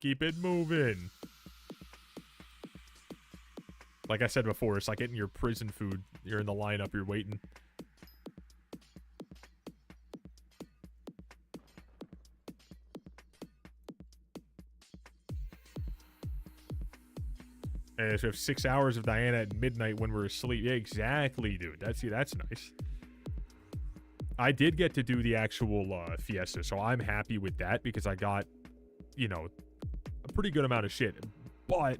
Keep it moving. Like I said before, it's like getting your prison food. You're in the lineup, you're waiting. And if we have 6 hours of Diana at midnight when we're asleep. Yeah, exactly, dude. That's nice. I did get to do the actual fiesta, so I'm happy with that because I got, a pretty good amount of shit. But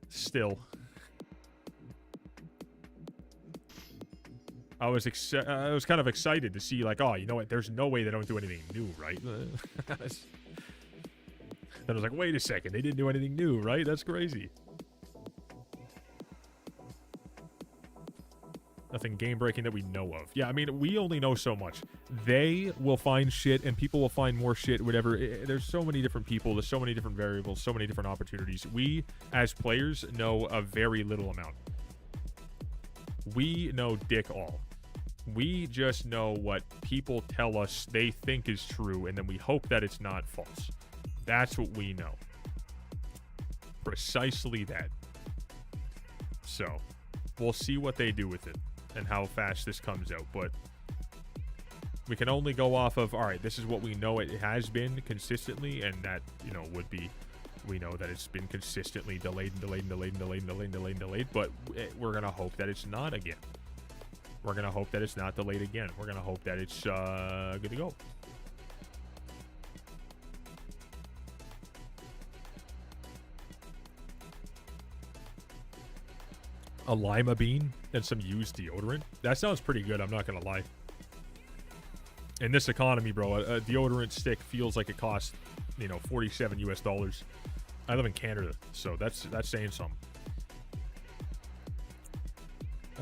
still, I was kind of excited to see, like, oh, you know what? There's no way they don't do anything new, right? Then I was like, wait a second, they didn't do anything new, right? That's crazy. Nothing game-breaking that we know of. Yeah, I mean, we only know so much. They will find shit, and people will find more shit, whatever. There's so many different people. There's so many different variables, so many different opportunities. We, as players, know a very little amount. We know dick all. We just know what people tell us they think is true, and then we hope that it's not false. That's what we know. Precisely that. So, we'll see what they do with it and how fast this comes out, but we can only go off of, all right, this is what we know it has been consistently, and that, would be, we know that it's been consistently delayed and delayed and delayed and delayed and delayed and delayed and delayed, but we're going to hope that it's not again. We're going to hope that it's not delayed again. We're going to hope that it's good to go. A lima bean and some used deodorant. That sounds pretty good, I'm not going to lie. In this economy, bro, a deodorant stick feels like it costs, $47 US. I live in Canada, so that's saying something.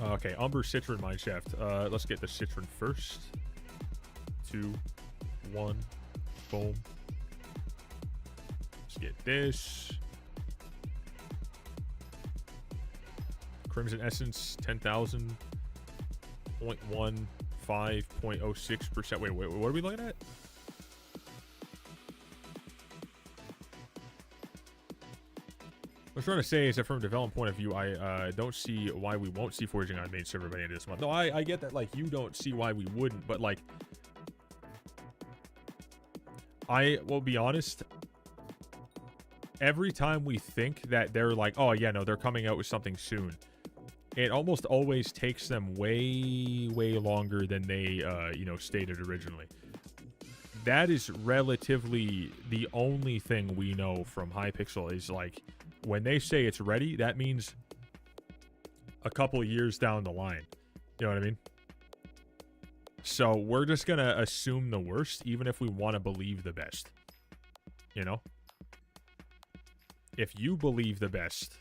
Okay, Umber Citron Mineshaft. Let's get the Citron first. 2, 1, boom. Let's get this. Crimson Essence, 10,000. 0.15.06%. Wait, what are we looking at? What I was trying to say is that from a development point of view, I don't see why we won't see foraging on main server by the end of this month. No, I get that, like, you don't see why we wouldn't, but, like, I will be honest, every time we think that they're like, oh, yeah, no, they're coming out with something soon, it almost always takes them way, way longer than they, you know, stated originally. That is relatively the only thing we know from Hypixel is, like, when they say it's ready, that means a couple of years down the line. You know what I mean? So we're just going to assume the worst, even if we want to believe the best. You know? If you believe the best,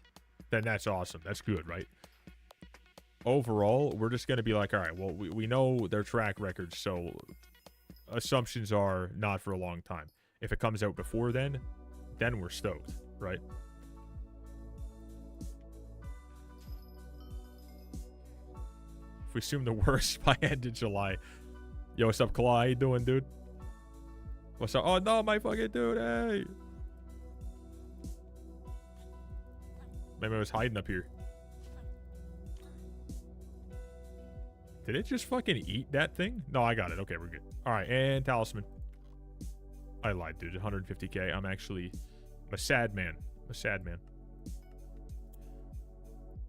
then that's awesome. That's good, right? Overall, we're just going to be like, all right, well, we know their track record, so assumptions are not for a long time. If it comes out before then we're stoked, right? If we assume the worst by end of July. Yo, what's up, Claw? How you doing, dude? What's up? Oh, no, my fucking dude, hey! Maybe I was hiding up here. Did it just fucking eat that thing? No, I got it. Okay, we're good. Alright, and Talisman. I lied, dude. 150k. I'm a sad man. I'm a sad man.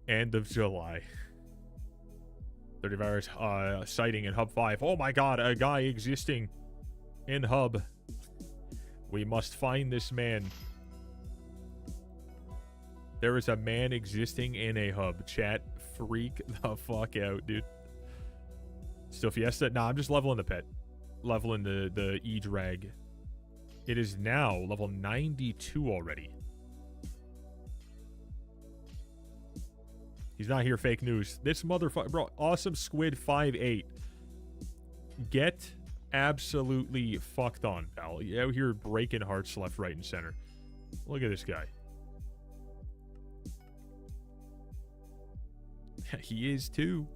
End of July. 30 hours sighting in Hub 5. Oh my god, a guy existing in Hub. We must find this man. There is a man existing in a Hub. Chat, freak the fuck out, dude. Still Fiesta? Nah, I'm just leveling the pet. Leveling the E-Drag. It is now level 92 already. He's not here, fake news. This motherfucker, bro, awesome squid 5'8". Get absolutely fucked on, pal. You out here breaking hearts left, right, and center. Look at this guy. He is too.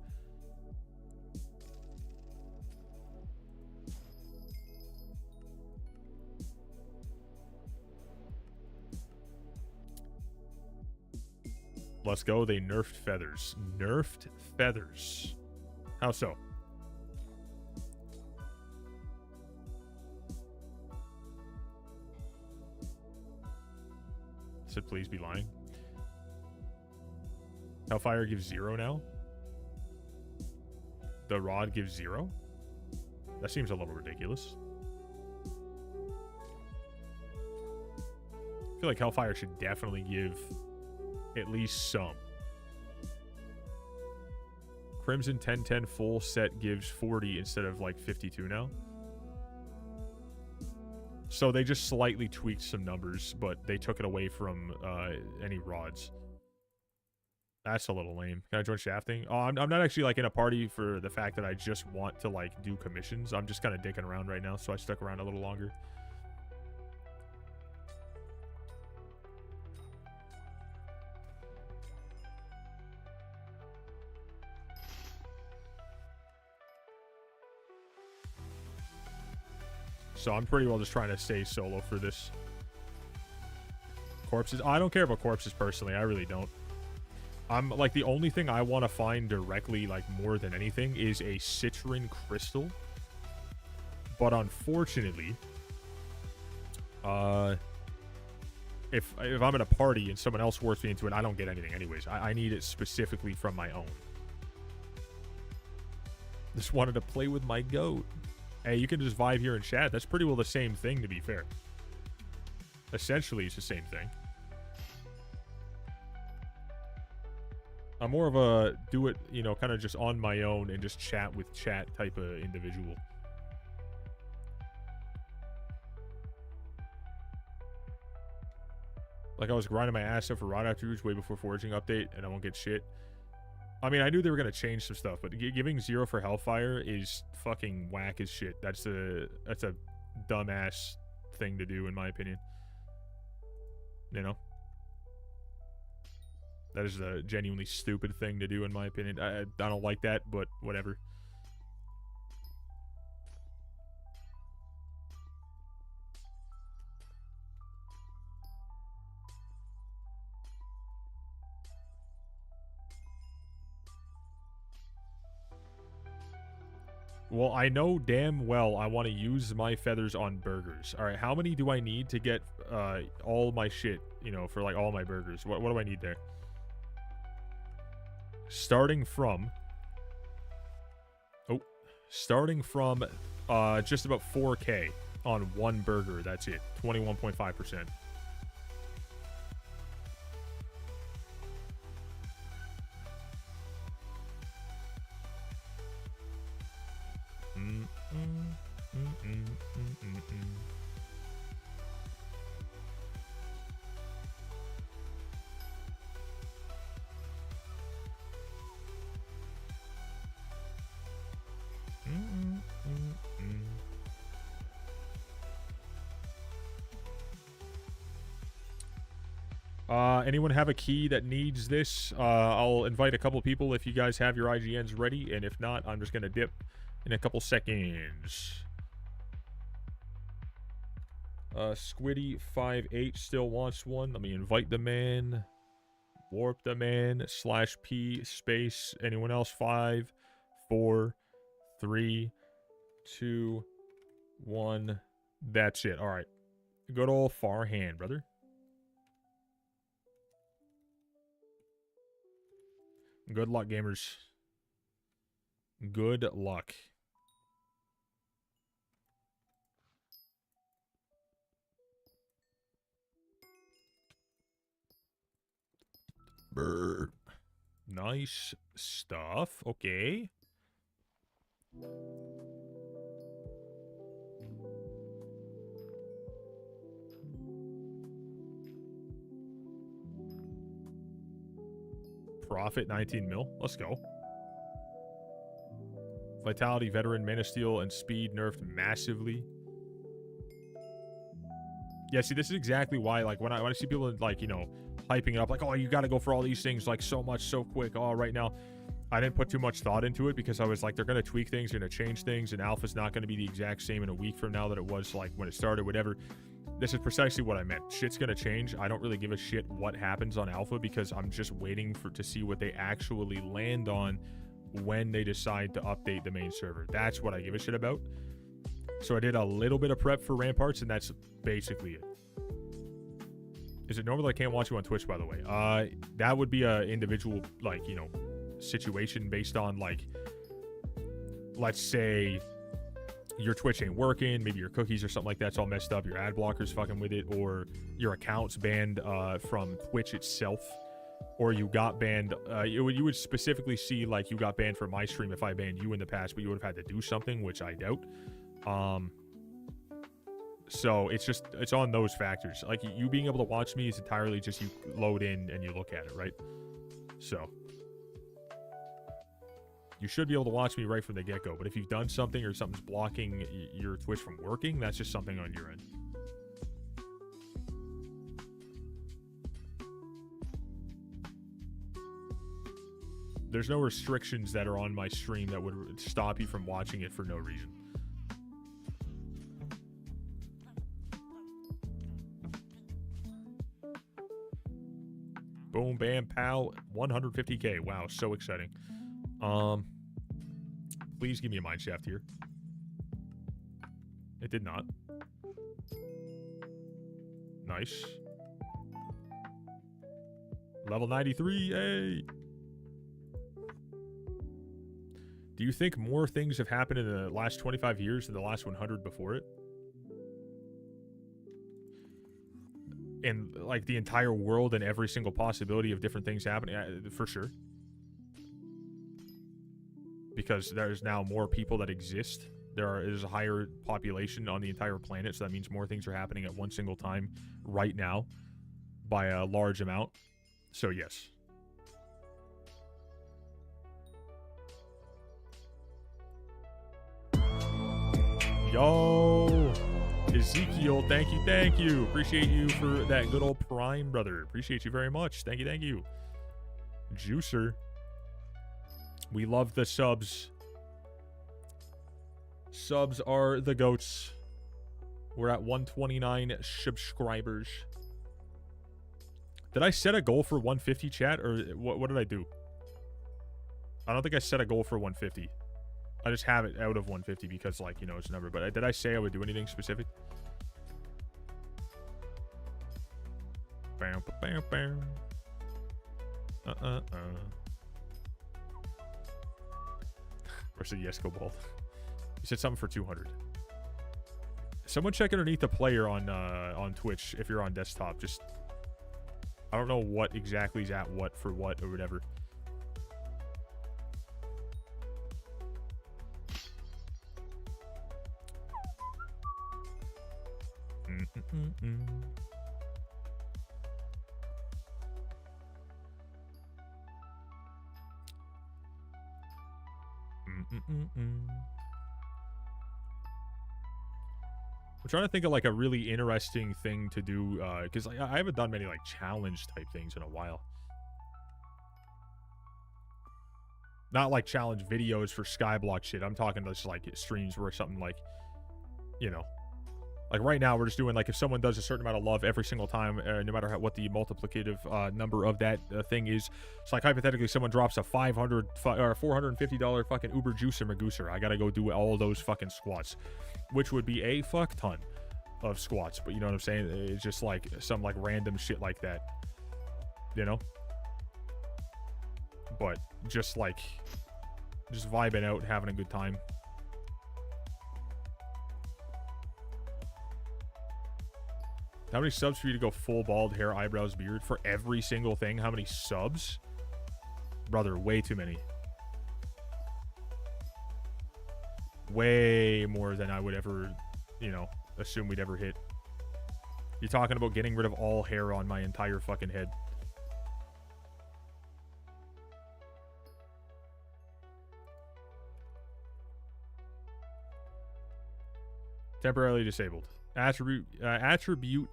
Let's go. They nerfed feathers. Nerfed feathers. How so? Said please be lying. Hellfire gives 0 now? The rod gives 0? That seems a little ridiculous. I feel like Hellfire should definitely give at least some. Crimson 1010 full set gives 40 instead of like 52 now. So they just slightly tweaked some numbers, but they took it away from any rods. That's a little lame. Can I join shafting? Oh, I'm not actually like in a party for the fact that I just want to like do commissions. I'm just kind of dicking around right now, so I stuck around a little longer. So I'm pretty well just trying to stay solo for this. Corpses. I don't care about corpses personally. I really don't. I'm like, the only thing I want to find directly, like more than anything, is a Citron crystal. But unfortunately, if I'm in a party and someone else works me into it, I don't get anything anyways. I need it specifically from my own. Just wanted to play with my goat. Hey, you can just vibe here and chat. That's pretty well the same thing, to be fair. Essentially, it's the same thing. I'm more of a do it, you know, kind of just on my own and just chat with chat type of individual. Like, I was grinding my ass up for rod attributes way before foraging update, and I won't get shit. I mean, I knew they were going to change some stuff, but giving 0 for Hellfire is fucking whack as shit. That's a dumbass thing to do, in my opinion. You know? That is a genuinely stupid thing to do, in my opinion. I don't like that, but whatever. Well, I know damn well I want to use my feathers on burgers. All right, how many do I need to get all my shit, you know, for like all my burgers? What do I need there? Starting from just about 4K on one burger. That's it. 21.5%. Anyone have a key that needs this? I'll invite a couple people if you guys have your IGNs ready, and if not, I'm just gonna dip in a couple seconds. Squiddy58 still wants one. Let me invite them in. Warp them in. /P space. Anyone else? 5, 4, 3, 2, 1. That's it. All right. Good old far hand, brother. Good luck, gamers. Good luck. Brr. Nice stuff. Okay. Profit 19 mil. Let's go. Vitality, veteran, mana steel, and speed nerfed massively. Yeah, see, this is exactly why, like, when I see people, like, you know, hyping it up, like, oh, you gotta go for all these things, like, so much, so quick, oh, right now. I didn't put too much thought into it because I was like, they're gonna tweak things, they're gonna change things, and alpha's not gonna be the exact same in a week from now that it was, like, when it started, whatever. This is precisely what I meant. Shit's gonna change. I don't really give a shit what happens on alpha because I'm just waiting to see what they actually land on when they decide to update the main server. That's what I give a shit about. So I did a little bit of prep for Ramparts, and that's basically it. Is it normal that I can't watch you on Twitch, by the way? That would be a individual, like, you know, situation based on, like, let's say your Twitch ain't working, maybe your cookies or something like that's all messed up, your ad blocker's fucking with it, or your account's banned from Twitch itself, or you got banned. You would specifically see, like, you got banned from my stream if I banned you in the past, but you would have had to do something, which I doubt. So it's on those factors. Like, you being able to watch me is entirely just you load in and you look at it, right? So you should be able to watch me right from the get-go. But if you've done something or something's blocking your Twitch from working, that's just something on your end. There's no restrictions that are on my stream that would stop you from watching it for no reason. Boom, bam, pow. 150k. Wow, so exciting. Please give me a mine shaft here. It did not. Nice. Level 93. Hey. Do you think more things have happened in the last 25 years than the last 100 before it? And, like, the entire world and every single possibility of different things happening? For sure. Because there's now more people that exist. There's a higher population on the entire planet, so that means more things are happening at one single time right now by a large amount. So, yes. Yo, Ezekiel, thank you. Appreciate you for that good old Prime, brother. Appreciate you very much. Thank you. juicer. We love the subs. Subs are the goats. We're at 129 subscribers. Did I set a goal for 150, chat? Or what did I do? I don't think I set a goal for 150. I just have it out of 150 because, like, you know, it's a number. But did I say I would do anything specific? Bam, bam, bam. Where's the yes, go bald? You said something for 200. Someone check underneath the player on Twitch if you're on desktop. Just, I don't know what exactly is at what for what or whatever. I'm trying to think of like a really interesting thing to do because like, I haven't done many like challenge type things in a while. Not like challenge videos for Skyblock shit. I'm talking just like streams where something like, you know, like right now we're just doing like if someone does a certain amount of love every single time, no matter what the multiplicative number of that thing is. It's like hypothetically someone drops a $500 or $450 fucking Uber juicer magooser. I gotta go do all those fucking squats, which would be a fuck ton of squats. But you know what I'm saying? It's just like some like random shit like that, you know? But just like, just vibing out, having a good time. How many subs for you to go full bald hair, eyebrows, beard for every single thing? How many subs? Brother, way too many. Way more than I would ever, you know, assume we'd ever hit. You're talking about getting rid of all hair on my entire fucking head. Temporarily disabled. Attribute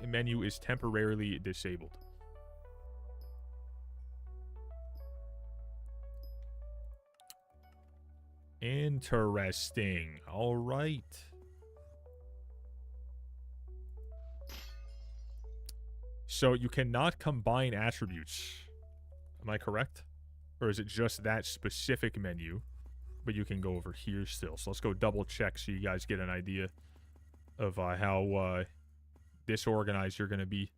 menu is temporarily disabled. Interesting. All right. So you cannot combine attributes. Am I correct? Or is it just that specific menu? But you can go over here still. So let's go double check so you guys get an idea of how disorganized you're going to be.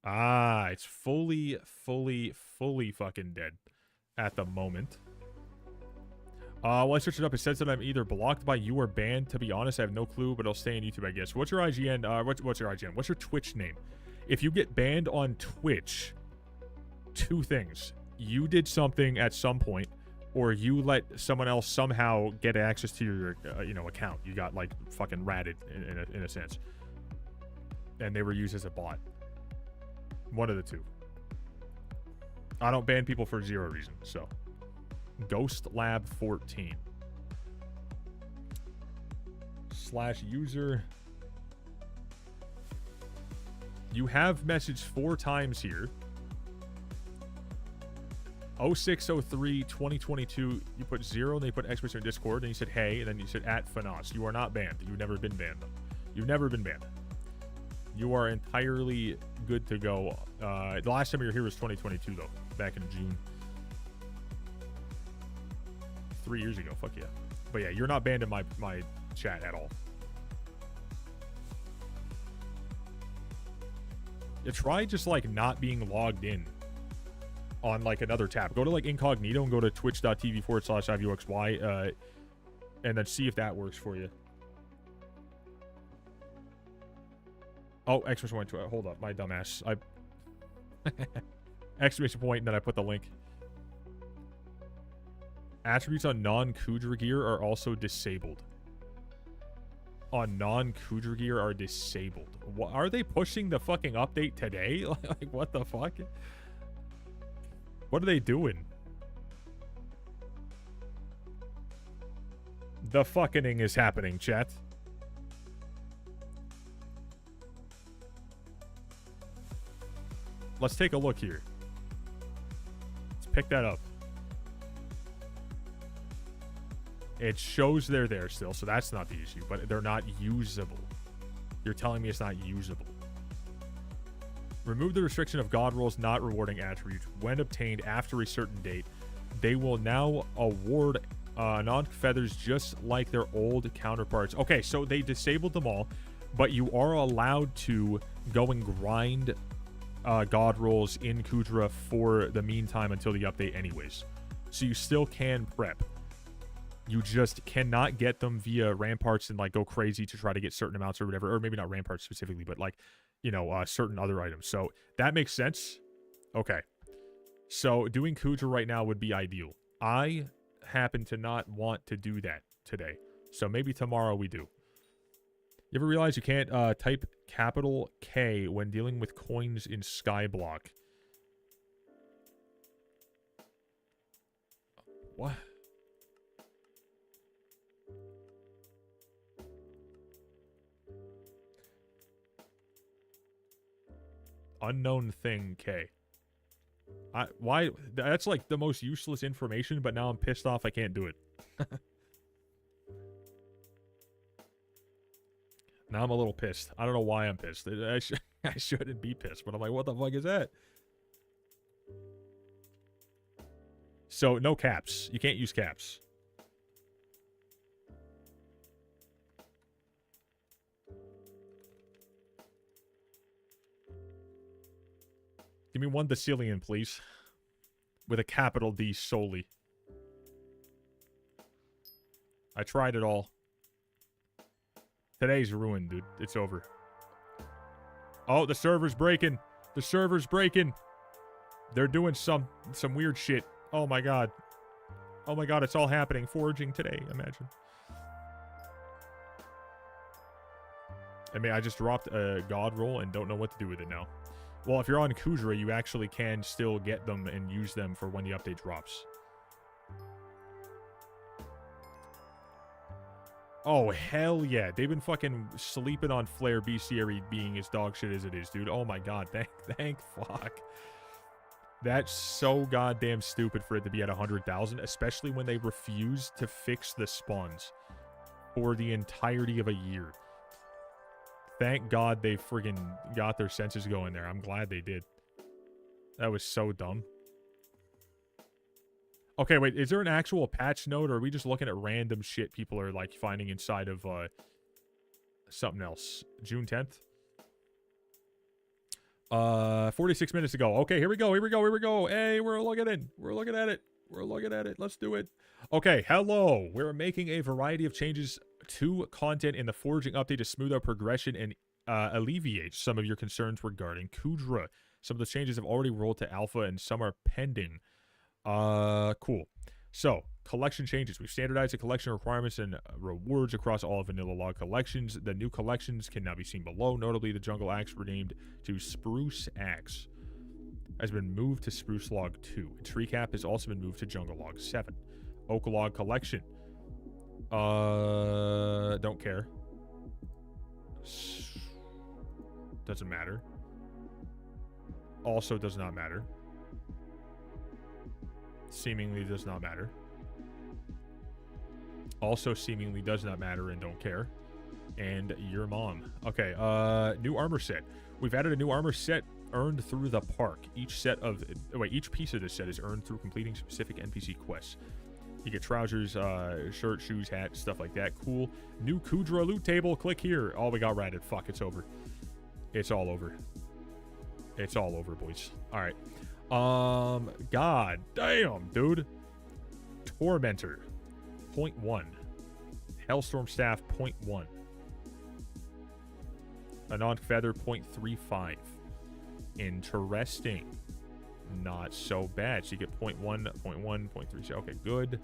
Ah, it's fully fucking dead at the moment. Well, I searched it up. It says that I'm either blocked by you or banned. To be honest, I have no clue, but I'll stay in YouTube, I guess. What's your IGN? What's your IGN? What's your Twitch name? If you get banned on Twitch, two things. You did something at some point, or you let someone else somehow get access to your, you know, account. You got, like, fucking ratted, in a sense. And they were used as a bot. One of the two. I don't ban people for zero reason, so. Ghost Lab 14. /user. You have messaged 4 times here. 0603 2022, you put 0 and then you put exclamation in Discord and you said hey and then you said @Fanos. You are not banned. You've never been banned though. You've never been banned. You are entirely good to go. The last time you were here was 2022 though, back in June. 3 years ago. Fuck yeah. But yeah, you're not banned in my chat at all. Yeah, try just like not being logged in on like another tab. Go to like incognito and go to twitch.tv/IVoxy and then see if that works for you. Oh, exclamation point. Hold up, my dumbass. Exclamation point, and then I put the link. Attributes on non-Kudra gear are also disabled. On non-Kudra gear are disabled. What, are they pushing the fucking update today? Like, what the fuck? What are they doing? The fucking is happening, chat. Let's take a look here. Pick that up. It shows they're there still, so that's not the issue. But they're not usable. You're telling me it's not usable. Remove the restriction of God rolls not rewarding attributes. When obtained after a certain date, they will now award non-feathers just like their old counterparts. Okay, so they disabled them all, but you are allowed to go and grind God rolls in Kudra for the meantime until the update anyways. So you still can prep. You just cannot get them via ramparts and like go crazy to try to get certain amounts or whatever. Or maybe not ramparts specifically, but like, you know, certain other items. So that makes sense. Okay. So doing Kudra right now would be ideal. I happen to not want to do that today. So maybe tomorrow we do. You ever realize you can't type capital K when dealing with coins in Skyblock? What? Unknown thing K. Why? That's like the most useless information, but now I'm pissed off I can't do it. Now I'm a little pissed. I don't know why I'm pissed. I shouldn't be pissed, but I'm like, what the fuck is that? So, no caps. You can't use caps. Give me one decillion, please. With a capital D solely. I tried it all. Today's ruined, dude. It's over. Oh, the server's breaking. The server's breaking. They're doing some weird shit. Oh my god. Oh my god, it's all happening. Foraging today, imagine. I mean, I just dropped a god roll and don't know what to do with it now. Well, if you're on Kudra, you actually can still get them and use them for when the update drops. Oh, hell yeah. They've been fucking sleeping on Flare Bestiary being as dog shit as it is, dude. Oh my god. Thank fuck. That's so goddamn stupid for it to be at 100,000, especially when they refuse to fix the spawns for the entirety of a year. Thank God they friggin' got their senses going there. I'm glad they did. That was so dumb. Okay, wait. Is there an actual patch note, or are we just looking at random shit people are, like, finding inside of, something else? June 10th? 46 minutes ago. Okay, here we go. Here we go. Here we go. Hey, we're looking at it. We're looking at it. We're looking at it. Let's do it. Okay, hello. We're making a variety of changes to content in the foraging update to smooth out progression and alleviate some of your concerns regarding Kudra. Some of the changes have already rolled to alpha and some are pending. Cool. So, collection changes. We've standardized the collection requirements and rewards across all vanilla log collections. The new collections can now be seen below. Notably, the jungle axe renamed to Spruce Axe has been moved to Spruce Log 2. Tree Cap has also been moved to Jungle Log 7. Oak Log collection. Don't care. Doesn't matter. Also does not matter. Seemingly does not matter. Also seemingly does not matter and don't care. And your mom. Okay, new armor set. We've added a new armor set earned through the park. Each piece of this set is earned through completing specific NPC quests. You get trousers, shirt, shoes, hat, stuff like that. Cool. New Kudra loot table. Click here. Oh, we got ratted. Fuck, it's over. It's all over. It's all over, boys. All right. God damn, dude. Tormentor. 0.1. Hellstorm Staff. 0.1. Anon Feather. 0.35. Interesting. Not so bad. So you get 0.1, 0.1, 0.3. Okay, good.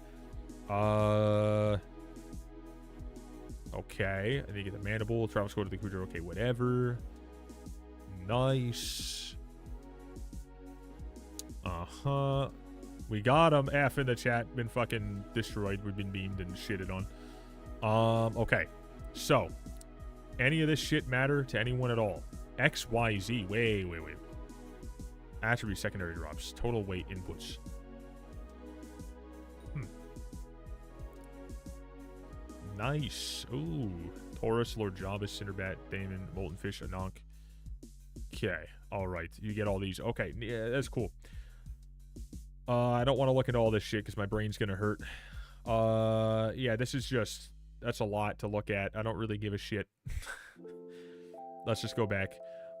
Okay. And then you get the Mandible. Travel Squad to the Kudra. Okay, whatever. Nice. Uh-huh. We got him. F in the chat. Been fucking destroyed. We've been beamed and shitted on. Okay. So, any of this shit matter to anyone at all? XYZ. Wait. Attribute secondary drops. Total weight inputs. Nice. Ooh. Taurus, Lord Jabba, Cinderbat, Damon, Molten Fish, Anonk. Okay. All right. You get all these. Okay. Yeah, that's cool. I don't want to look into all this shit because my brain's going to hurt. Yeah, this is just... That's a lot to look at. I don't really give a shit. Let's just go back.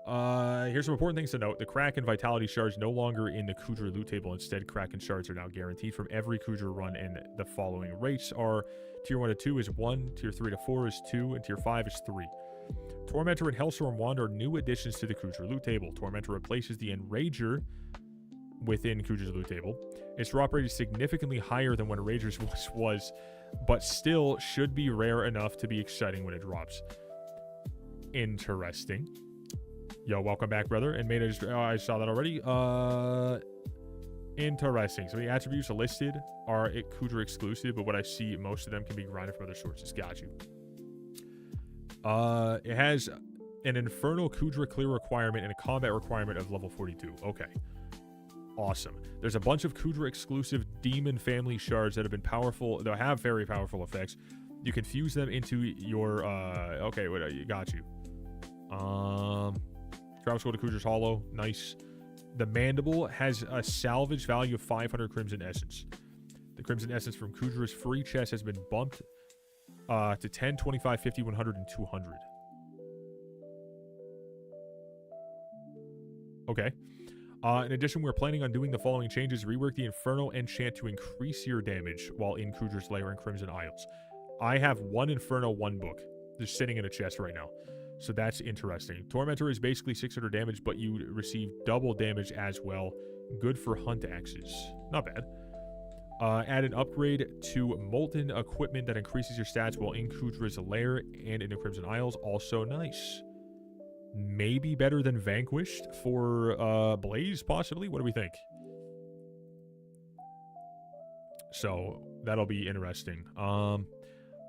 Here's some important things to note. The Kraken Vitality Shards no longer in the Kudra loot table. Instead, Kraken Shards are now guaranteed from every Kudra run, and the following rates are Tier 1 to 2 is 1, Tier 3 to 4 is 2, and Tier 5 is 3. Tormentor and Hellstorm Wand are new additions to the Kudra loot table. Tormentor replaces the Enrager within Kudra's loot table. Its drop rate is significantly higher than what Enrager's was, but still should be rare enough to be exciting when it drops. Interesting. Yo, welcome back, brother. And made it. I saw that already. Interesting. So the attributes listed are Kudra exclusive, but what I see, most of them can be grinded from other sources. Got you. It has an Infernal Kudra clear requirement and a combat requirement of level 42. Okay. Awesome. There's a bunch of Kudra exclusive demon family shards that have been powerful, that have very powerful effects. You can fuse them into your, okay, wait, got you. Travel Scroll to Kudra's Hollow. Nice. The Mandible has a salvage value of 500 Crimson Essence. The Crimson Essence from Kudra's free chest has been bumped to 10, 25, 50, 100, and 200. Okay. In addition, we're planning on doing the following changes. Rework the Inferno Enchant to increase your damage while in Kudra's Lair and Crimson Isles. I have one Inferno 1 book just sitting in a chest right now. So that's interesting. Tormentor is basically 600 damage, but you receive double damage as well. Good for hunt axes. Not bad. Add an upgrade to Molten Equipment that increases your stats while in Kudra's Lair and in the Crimson Isles. Also nice. Maybe better than Vanquished for Blaze, possibly. What do we think? So that'll be interesting.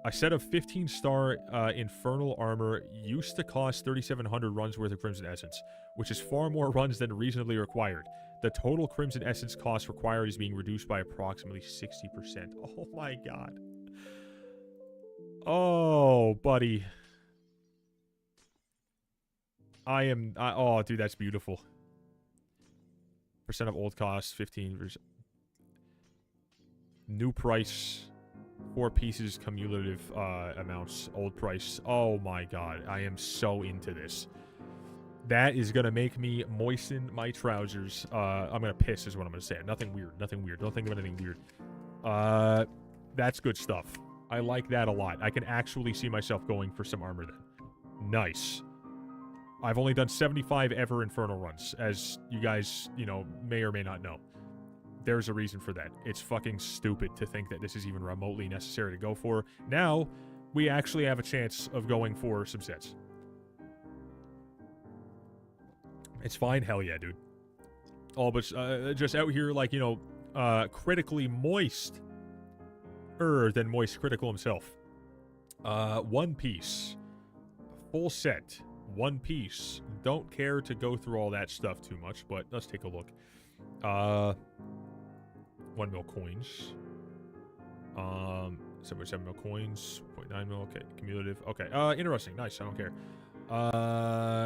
A set of 15-star Infernal Armor used to cost 3,700 runs worth of Crimson Essence, which is far more runs than reasonably required. The total Crimson Essence cost required is being reduced by approximately 60%. Oh my god. Oh, buddy. Oh, dude, that's beautiful. Percent of old cost, 15%. New price, 4 pieces cumulative amounts, old price. Oh my god, I am so into this. That is going to make me moisten my trousers. I'm going to piss is what I'm going to say. Nothing weird, nothing weird. Don't think of anything weird. That's good stuff. I like that a lot. I can actually see myself going for some armor then. Nice. I've only done 75 ever Infernal runs, as you guys, you know, may or may not know. There's a reason for that. It's fucking stupid to think that this is even remotely necessary to go for. Now, we actually have a chance of going for some sets. It's fine. Hell yeah, dude. Oh, but just out here, like, you know, critically moist. Than Moist Critical himself. One Piece. Full set. One Piece. Don't care to go through all that stuff too much, but let's take a look. 1 mil coins. 7.7 mil coins. 0.9 mil. Okay. Cumulative. Okay. Interesting. Nice. I don't care.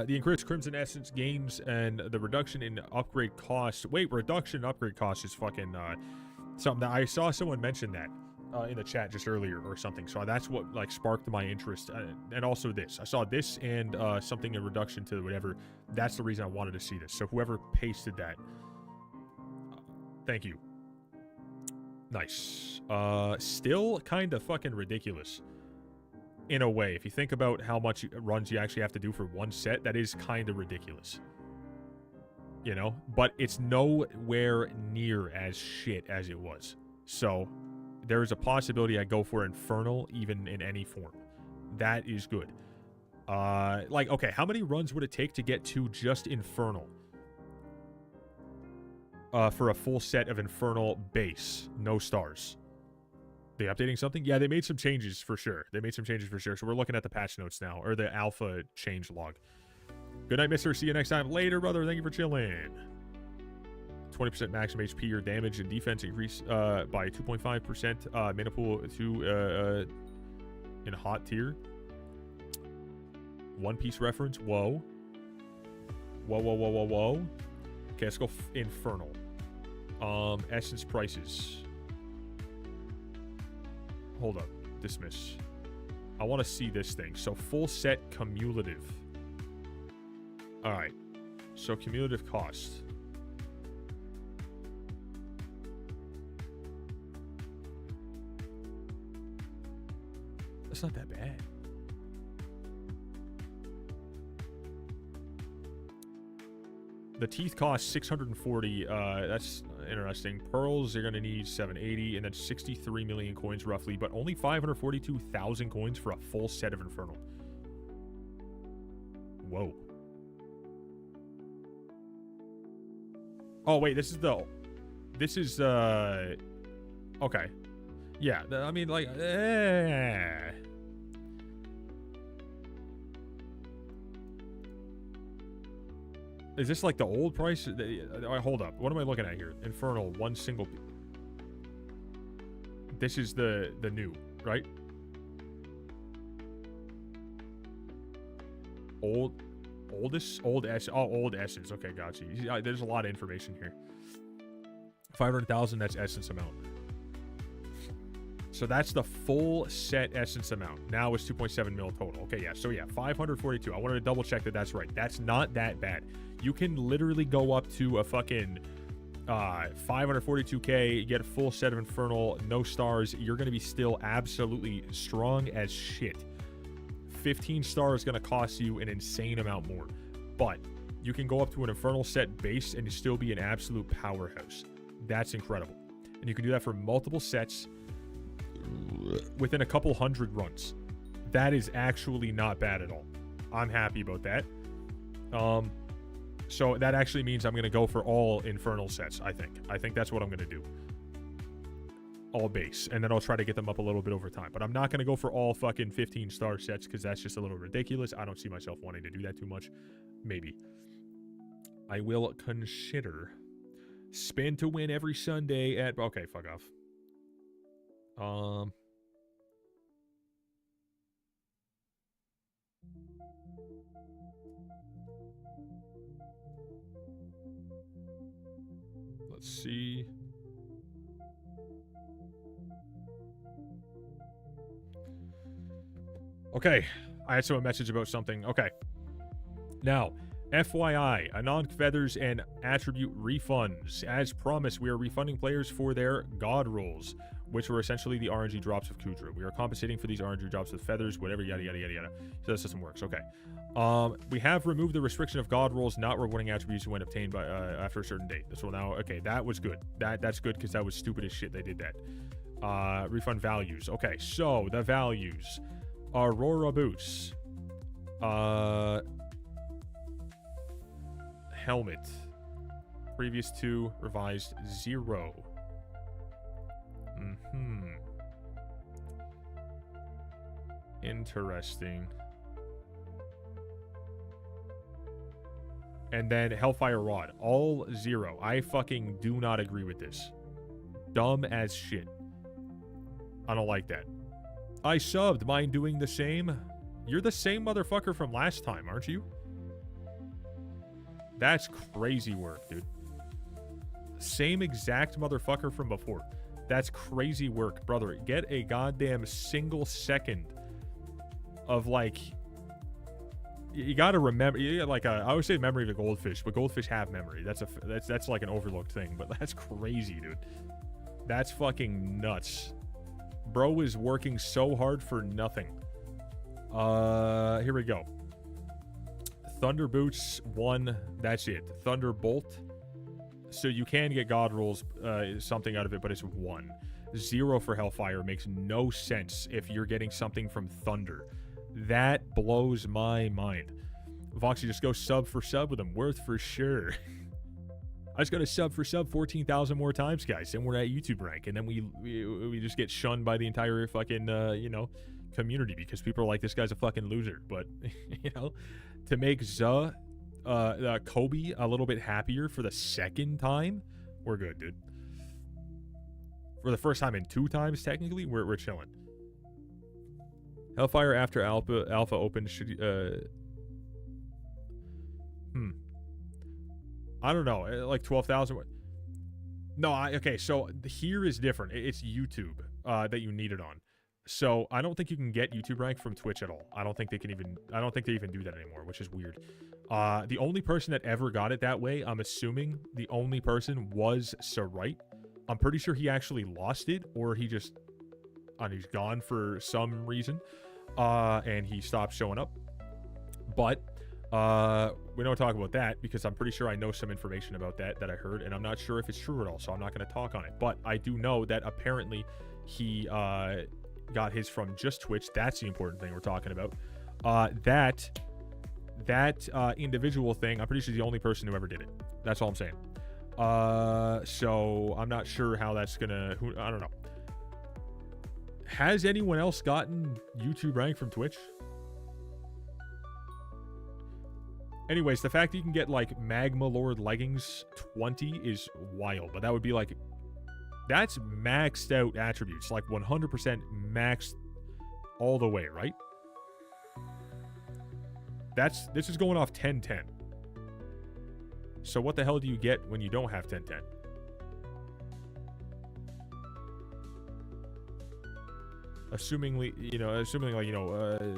The increased Crimson Essence gains and the reduction in upgrade costs. Wait, reduction in upgrade costs is fucking something that I saw someone mention that in the chat just earlier or something. So that's what like sparked my interest. And also this. I saw this and something in reduction to whatever. That's the reason I wanted to see this. So whoever pasted that, thank you. Nice. Still kind of fucking ridiculous. In a way, if you think about how much runs you actually have to do for one set, that is kind of ridiculous. You know? But it's nowhere near as shit as it was. So, there's a possibility I go for Infernal, even in any form. That is good. Like, okay, how many runs would it take to get to just Infernal? For a full set of Infernal base. No stars. They updating something? Yeah, they made some changes for sure. So we're looking at the patch notes now, or the alpha change log. Good night, mister. See you next time. Later, brother. Thank you for chilling. 20% maximum HP or damage and defense increase by 2.5%. Mana pool to in hot tier. One Piece reference. Whoa. Whoa, whoa, whoa, whoa, whoa. Okay, let's go Infernal. Essence prices. Hold up. Dismiss. I want to see this thing. So full set cumulative. Alright. So cumulative cost. That's not that bad. The teeth cost 640. That's interesting. Pearls, they're going to need 780, and then 63 million coins roughly, but only 542,000 coins for a full set of Infernal. Whoa. Oh, wait, this is, okay. Yeah, I mean, like, Is this like the old price? Hold up. What am I looking at here? Infernal, one single. This is the new, right? Old Essence. Okay, gotcha. There's a lot of information here. 500,000, that's Essence amount. So that's the full set Essence amount. Now it's 2.7 mil total. Okay, yeah. So yeah, 542. I wanted to double check that that's right. That's not that bad. You can literally go up to a fucking 542k, get a full set of Infernal, no stars. You're going to be still absolutely strong as shit. 15 stars is going to cost you an insane amount more. But you can go up to an Infernal set base and still be an absolute powerhouse. That's incredible. And you can do that for multiple sets within a couple hundred runs. That is actually not bad at all. I'm happy about that. So that actually means I'm going to go for all Infernal sets, I think. I think that's what I'm going to do. All base. And then I'll try to get them up a little bit over time. But I'm not going to go for all fucking 15-star sets because that's just a little ridiculous. I don't see myself wanting to do that too much. Maybe. I will consider. Spin to win every Sunday at... Okay, fuck off. Let's see. Okay, I had a message about something. Okay. Now, FYI, Anon feathers and attribute refunds. As promised, we are refunding players for their god rolls, which were essentially the RNG drops of Kudra. We are compensating for these RNG drops with feathers, whatever, yada, yada, yada, yada. So the system works. Okay. We have removed the restriction of god rolls not rewarding attributes when obtained by after a certain date. So now, okay, that was good. That's good because that was stupid as shit they did that. Refund values. Okay, so the values. Aurora boots. Helmet. Previous to revised 0. Interesting. And then Hellfire Rod. All 0. I fucking do not agree with this. Dumb as shit. I don't like that. I subbed. Mind doing the same? You're the same motherfucker from last time, aren't you? That's crazy work, dude. Same exact motherfucker from before. That's crazy work, brother. Get a goddamn single second of, like... You gotta remember... Like, I would say memory of a goldfish, but goldfish have memory. That's like an overlooked thing, but that's crazy, dude. That's fucking nuts. Bro is working so hard for nothing. Here we go. Thunder Boots, 1. That's it. Thunderbolt. So you can get God rolls, something out of it, but it's 1. 0 for Hellfire makes no sense if you're getting something from Thunder. That blows my mind. Voxy, just go sub for sub with them. Worth for sure. I just got to sub for sub 14,000 more times, guys, and we're at YouTube rank, and then we just get shunned by the entire fucking you know, community because people are like, this guy's a fucking loser. But you know, to make Kobe a little bit happier for the second time, we're good, dude. For the first time in 2 times, technically, we're chilling. Hellfire after alpha open should I don't know, like 12,000. No, okay, so here is different. It's YouTube that you need it on. So I don't think you can get YouTube rank from Twitch at all. I don't think they can even, I don't think they even do that anymore, which is weird. The only person that ever got it that way, I'm assuming the only person was Sarite. I'm pretty sure he actually lost it, or he just, he's gone for some reason, and he stopped showing up. But we don't talk about that because I'm pretty sure I know some information about that I heard, and I'm not sure if it's true at all, so I'm not going to talk on it. But I do know that apparently he got his from just Twitch. That's the important thing we're talking about. That individual thing, I'm pretty sure he's the only person who ever did it. That's all I'm saying. So I'm not sure how that's gonna, I don't know. Has anyone else gotten YouTube rank from Twitch? Anyways, the fact that you can get like Magma Lord leggings 20 is wild, but that would be like, that's maxed out attributes, like 100% maxed all the way, right? This is going off 1010. So what the hell do you get when you don't have 1010? Assumingly,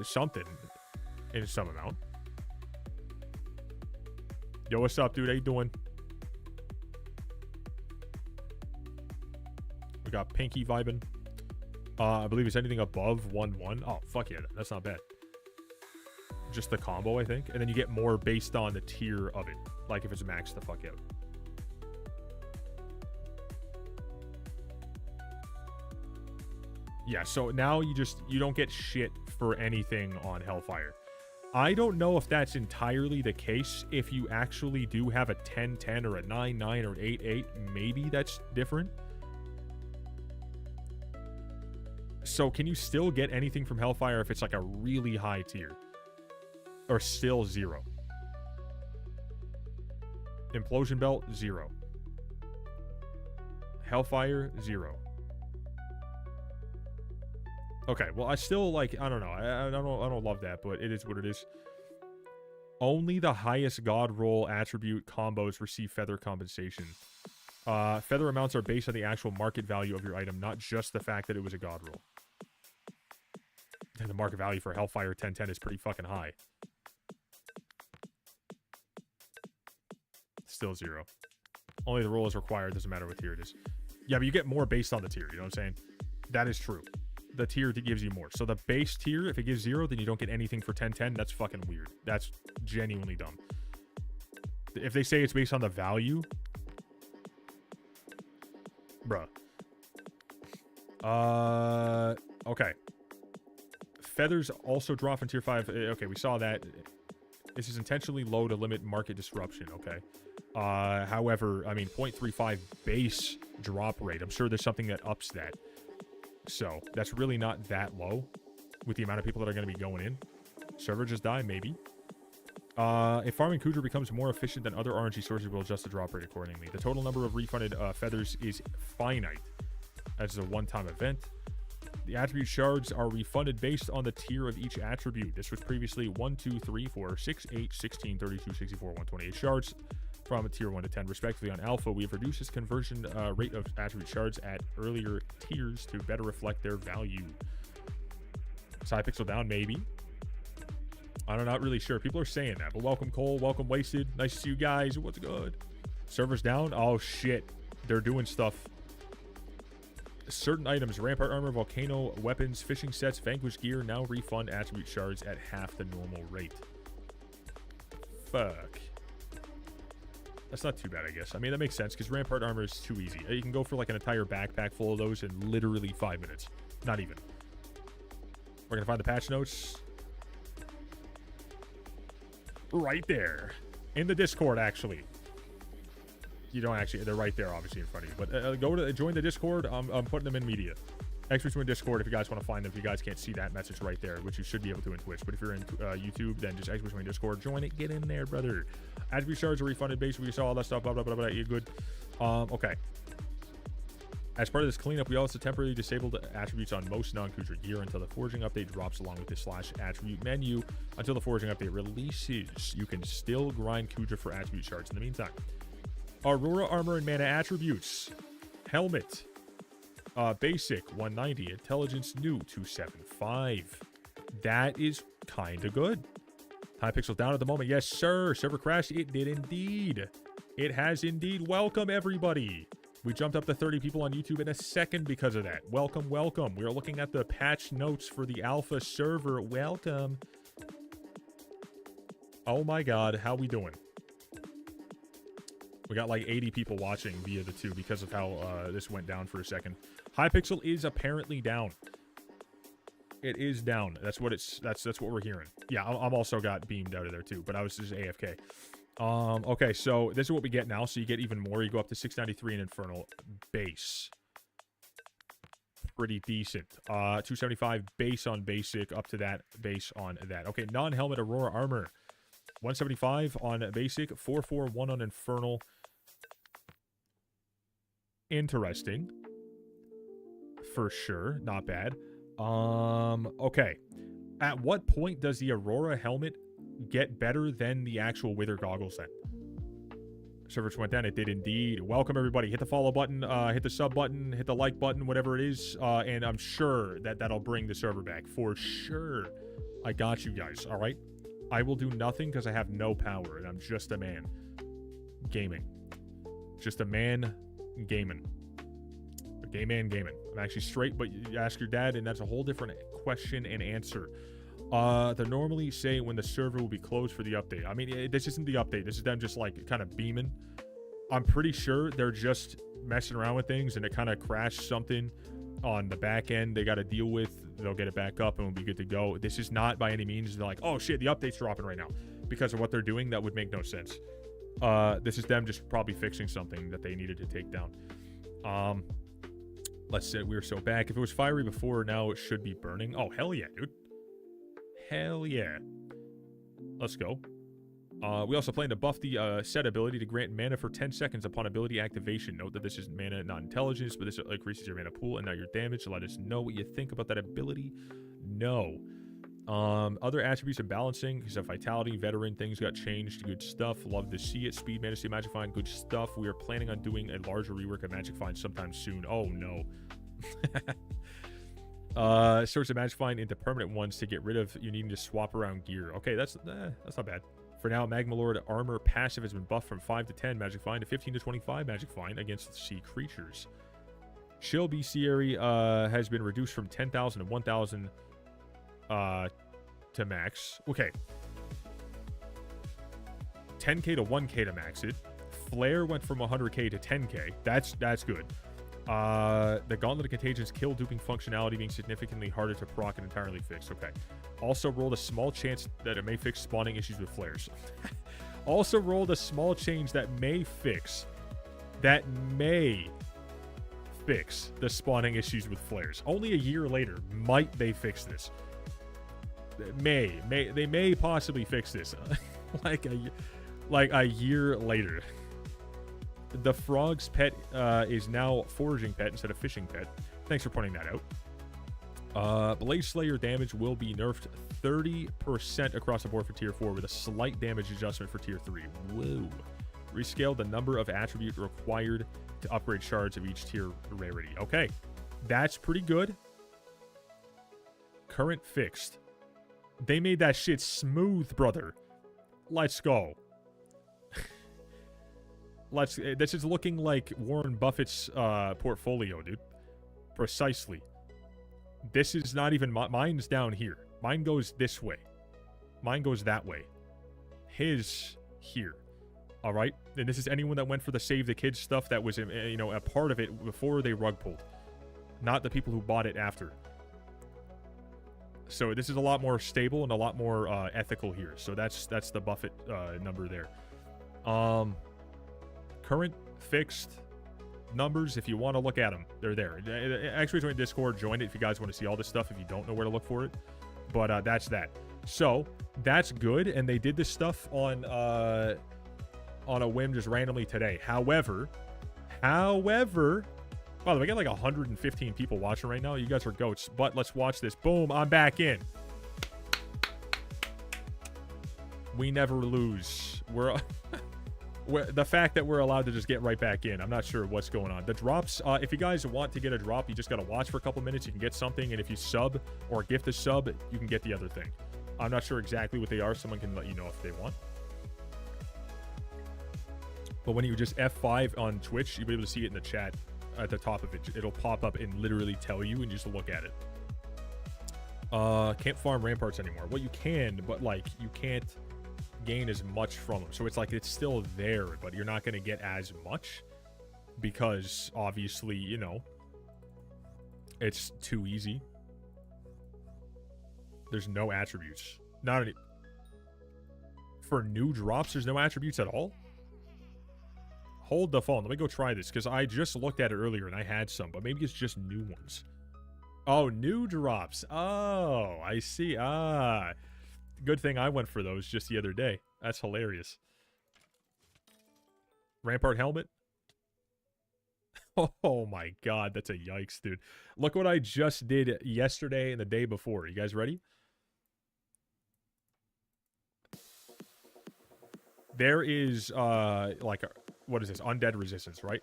something in some amount. Yo, what's up, dude? How you doing? We got Pinky vibing. I believe it's anything above 1-1. Oh, fuck yeah. That's not bad. Just the combo, I think. And then you get more based on the tier of it. Like if it's maxed the fuck out. Yeah, so now you don't get shit for anything on Hellfire. I don't know if that's entirely the case. If you actually do have a 10-10 or a 9-9 or an 8-8, maybe that's different. So can you still get anything from Hellfire if it's like a really high tier? Or still 0? Implosion Belt, 0. Hellfire, 0. Okay, well, I still, like, I don't know. I don't love that, but it is what it is. Only the highest god roll attribute combos receive feather compensation. Feather amounts are based on the actual market value of your item, not just the fact that it was a god roll. And the market value for Hellfire 1010 is pretty fucking high. Still 0. Only the roll is required, doesn't matter what tier it is. Yeah, but you get more based on the tier, you know what I'm saying? That is true. The tier that gives you more. So the base tier, if it gives 0, then you don't get anything for 1010. That's fucking weird. That's genuinely dumb. If they say it's based on the value, bruh. Okay. Feathers also drop in tier 5. Okay, we saw that. This is intentionally low to limit market disruption. Okay. However, I mean, 0.35 base drop rate. I'm sure there's something that ups that. So that's really not that low with the amount of people that are going to be going in. Server just died, maybe. If farming Kudra becomes more efficient than other RNG sources, will adjust the drop rate accordingly. The total number of refunded feathers is finite, as a one-time event. The attribute shards are refunded based on the tier of each attribute. This was previously 1, 2, 3, 4, 6, 8, 16, 32, 64, 128 shards from a tier 1 to 10 respectively. On alpha, we have reduced this conversion rate of attribute shards at earlier tiers to better reflect their value. Is Hypixel down? Maybe. I'm not really sure. People are saying that, but welcome Cole, welcome Wasted. Nice to see you guys. What's good? Servers down? Oh shit, they're doing stuff. Certain items, rampart armor, volcano weapons, fishing sets, vanquish gear now refund attribute shards at half the normal rate. Fuck. That's not too bad, I guess. I mean, that makes sense because rampart armor is too easy. You can go for like an entire backpack full of those in literally 5 minutes. Not even. We're gonna find the patch notes right there in the Discord. Actually, you don't actually. They're right there, obviously in front of you. But go to join the Discord. I'm putting them in media. Experts in Discord if you guys want to find them. If you guys can't see that message right there, which you should be able to in Twitch. But if you're in YouTube, then just experts in Discord. Join it. Get in there, brother. Attribute shards are refunded. Basically, you saw all that stuff. Blah blah blah blah. You're good. Okay. As part of this cleanup, we also temporarily disabled attributes on most non-Kuja gear until the foraging update drops, along with the /attribute menu. Until the foraging update releases, you can still grind Kuja for attribute shards in the meantime. Aurora armor and mana attributes. Helmet. Basic 190. Intelligence new 275. That is kind of good. Hypixel down at the moment. Yes, sir. Server crash. It did indeed. It has indeed. Welcome, everybody. We jumped up to 30 people on YouTube in a second because of that. Welcome, welcome. We are looking at the patch notes for the alpha server. Welcome. Oh my god, how we doing? We got like 80 people watching via the 2 because of how this went down for a second. Hypixel is apparently down. It is down. That's what we're hearing. Yeah, I'm also got beamed out of there too, but I was just AFK. Okay, so this is what we get now. So you get even more. You go up to 693 in Infernal base. Pretty decent. 275 base on basic, up to that base on that. Okay, non-helmet Aurora armor. 175 on basic, 441 on Infernal. Interesting. For sure. Not bad. Okay. At what point does the Aurora helmet get better than the actual Wither goggles then? Servers went down. It did indeed. Welcome, everybody. Hit the follow button, hit the sub button, hit the like button, whatever it is. And I'm sure that'll bring the server back. For sure. I got you guys, all right? I will do nothing because I have no power, and I'm just a man. Gaming. Just a man gaming. A gay man gaming. I'm actually straight, but you ask your dad, and that's a whole different question and answer. They normally say when the server will be closed for the update. I mean, this isn't the update. This is them just, like, kind of beaming. I'm pretty sure they're just messing around with things, and it kind of crashed something on the back end they got to deal with. They'll get it back up, and we'll be good to go. This is not by any means like, oh, shit, the update's dropping right now. Because of what they're doing, that would make no sense. This is them just probably fixing something that they needed to take down. Let's say we were so back. If it was fiery before, now it should be burning. Oh, hell yeah, dude. Hell yeah. Let's go. We also plan to buff the set ability to grant mana for 10 seconds upon ability activation. Note that this is mana, not intelligence, but this increases your mana pool and not your damage. Let us know what you think about that ability. No. Other attributes and balancing, because of vitality, veteran, things got changed. Good stuff. Love to see it. Speed, mana, Magic Find, good stuff. We are planning on doing a larger rework of Magic Find sometime soon. Oh, no. Sorts of Magic Find into permanent ones to get rid of you needing to swap around gear. Okay, that's not bad. For now, Magma Lord armor passive has been buffed from 5 to 10 Magic Find to 15 to 25 Magic Find against sea creatures. Chill Bestiary has been reduced from 10,000 to 1,000 to max. Okay. 10k to 1k to max it. Flare went from 100k to 10k. That's good. The Gauntlet of Contagions kill duping functionality being significantly harder to proc and entirely fix. Okay. Also rolled a small chance that it may fix spawning issues with flares. Also rolled a small change that may fix the spawning issues with flares. Only a year later might they fix this. They may possibly fix this. like a year later. The frog's pet is now foraging pet instead of fishing pet. Thanks for pointing that out. Blaze Slayer damage will be nerfed 30% across the board for tier 4 with a slight damage adjustment for tier 3. Whoa. Rescaled the number of attributes required to upgrade shards of each tier rarity. Okay. That's pretty good. Current fixed. They made that shit smooth, brother. Let's go. This is looking like Warren Buffett's portfolio, dude. Precisely. This is not even... Mine's down here. Mine goes this way. Mine goes that way. His here. All right? And this is anyone that went for the Save the Kids stuff that was, you know, a part of it before they rug pulled. Not the people who bought it after. So this is a lot more stable and a lot more ethical here. So that's the Buffett number there. Current fixed numbers, if you want to look at them, they're there. Actually, join Discord, join it if you guys want to see all this stuff if you don't know where to look for it. But that's that. So that's good, and they did this stuff on a whim just randomly today. However, By the way, we got like 115 people watching right now. You guys are goats. But let's watch this. Boom, I'm back in. We never lose. The fact that we're allowed to just get right back in, I'm not sure what's going on. The drops, if you guys want to get a drop, you just got to watch for a couple minutes. You can get something, and if you sub or gift a sub, you can get the other thing. I'm not sure exactly what they are. Someone can let you know if they want. But when you just F5 on Twitch, you'll be able to see it in the chat at the top of it. It'll pop up and literally tell you, and you just look at it. Can't farm ramparts anymore. Well, you can, but like you can't gain as much from them. So it's like it's still there, but you're not going to get as much because obviously, you know, it's too easy. There's no attributes. Not any for new drops. There's no attributes at all. Hold the phone. Let me go try this because I just looked at it earlier and I had some, but maybe it's just new ones. Oh, new drops. Oh, I see. Good thing I went for those just the other day. That's hilarious. Rampart helmet. Oh my god, that's a yikes, dude. Look what I just did yesterday and the day before. You guys ready? There is like what is this? Undead resistance, right?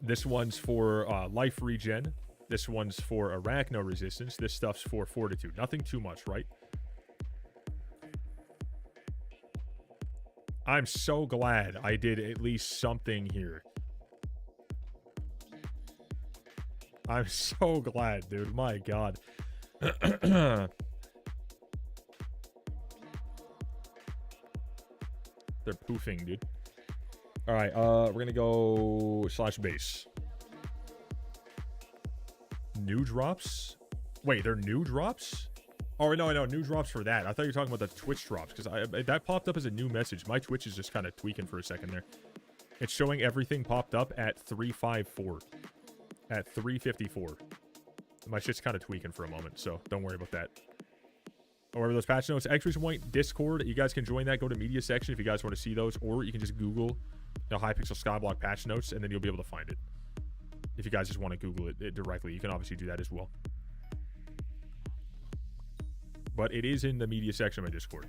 This one's for life regen. This one's for arachno resistance. This stuff's for fortitude. Nothing too much, right? I'm so glad I did at least something here. I'm so glad, dude. My god. They're poofing, dude. All right, we're gonna go /base. New drops? Wait, they're new drops? Oh, no, new drops for that. I thought you were talking about the Twitch drops, because that popped up as a new message. My Twitch is just kind of tweaking for a second there. It's showing everything popped up at 354. At 354. My shit's kind of tweaking for a moment, so don't worry about that. However, those patch notes, exclamation point Discord, you guys can join that. Go to media section if you guys want to see those, or you can just Google Hypixel Skyblock patch notes, and then you'll be able to find it. If you guys just want to Google it directly, you can obviously do that as well. But it is in the media section of my Discord,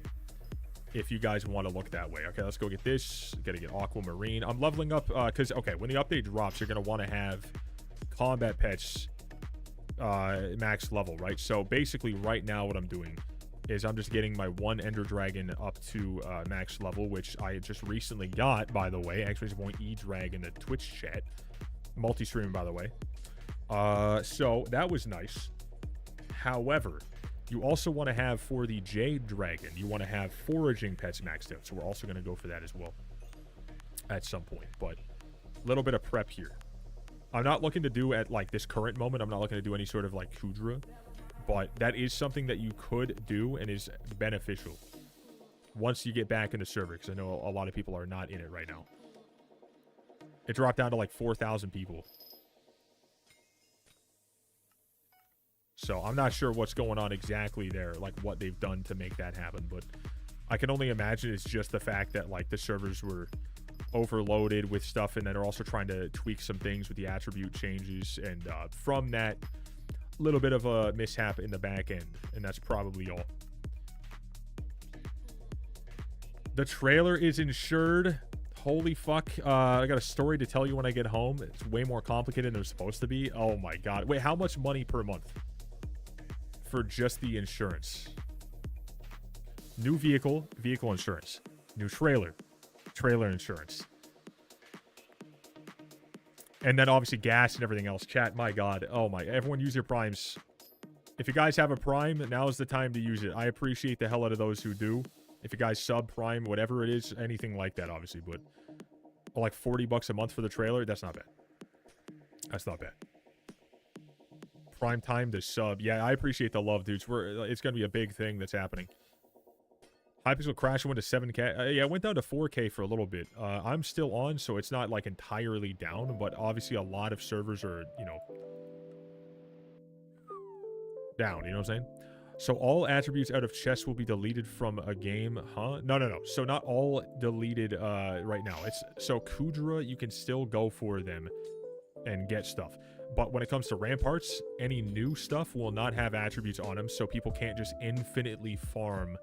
if you guys want to look that way. Okay, let's go get this. Gotta get Aquamarine. I'm leveling up, because, okay, when the update drops, you're going to want to have combat pets max level, right? So basically right now what I'm doing is I'm just getting my one Ender Dragon up to max level, which I just recently got, by the way. Actually, just want E-Drag in the Twitch chat. Multi-streaming, by the way. So that was nice. However, you also want to have, for the Jade Dragon, you want to have foraging pets maxed out. So we're also going to go for that as well at some point. But a little bit of prep here. I'm not looking to do at like this current moment. I'm not looking to do any sort of like Kudra. But that is something that you could do and is beneficial once you get back in the server, because I know a lot of people are not in it right now. It dropped down to like 4,000 people. So I'm not sure what's going on exactly there, like what they've done to make that happen. But I can only imagine it's just the fact that like the servers were overloaded with stuff, and then they're also trying to tweak some things with the attribute changes. And from that, little bit of a mishap in the back end, and that's probably all. The trailer is insured. Holy fuck. I got a story to tell you when I get home. It's way more complicated than it's supposed to be. Oh my god. Wait, how much money per month for just the insurance? New vehicle insurance. New trailer insurance. And then obviously gas and everything else. Chat, my god. Oh my. Everyone use your primes. If you guys have a prime, now's the time to use it. I appreciate the hell out of those who do. If you guys sub prime, whatever it is, anything like that, obviously. But like 40 bucks a month for the trailer, that's not bad. That's not bad. Prime time to sub. Yeah, I appreciate the love, dudes. It's going to be a big thing that's happening. Hypixel crash went to 7K. Yeah, it went down to 4K for a little bit. I'm still on, so it's not like entirely down, but obviously a lot of servers are, you know, down, you know what I'm saying? So all attributes out of chests will be deleted from a game, huh? No. So not all deleted right now. So Kudra, you can still go for them and get stuff. But when it comes to ramparts, any new stuff will not have attributes on them, so people can't just infinitely farm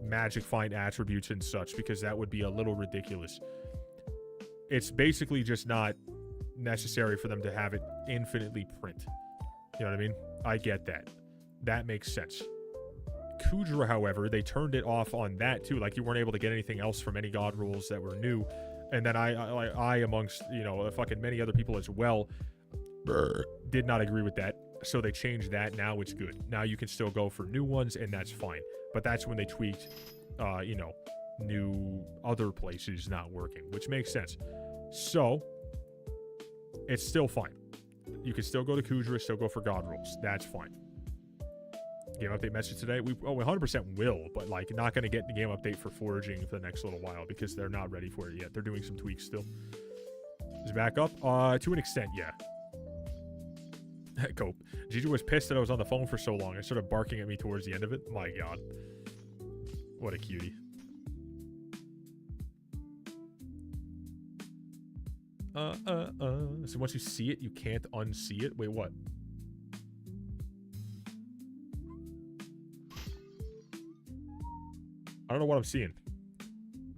magic find attributes and such, because that would be a little ridiculous. It's basically just not necessary for them to have it infinitely print. You know what I mean? I get that. That makes sense. Kudra, however, they turned it off on that too. Like, you weren't able to get anything else from any god rules that were new. And then I amongst, you know, fucking many other people as well, did not agree with that. So they changed that. Now it's good. Now you can still go for new ones, and that's fine. But that's when they tweaked, you know, new other places not working, which makes sense. So it's still fine. You can still go to Kudra, still go for god rules. That's fine. Game update message today. We 100% will, but like not going to get the game update for foraging for the next little while because they're not ready for it yet. They're doing some tweaks still. Is it back up? To an extent, yeah. Cope. Gigi was pissed that I was on the phone for so long and started barking at me towards the end of it. My god. What a cutie. So once you see it, you can't unsee it? Wait, what? I don't know what I'm seeing.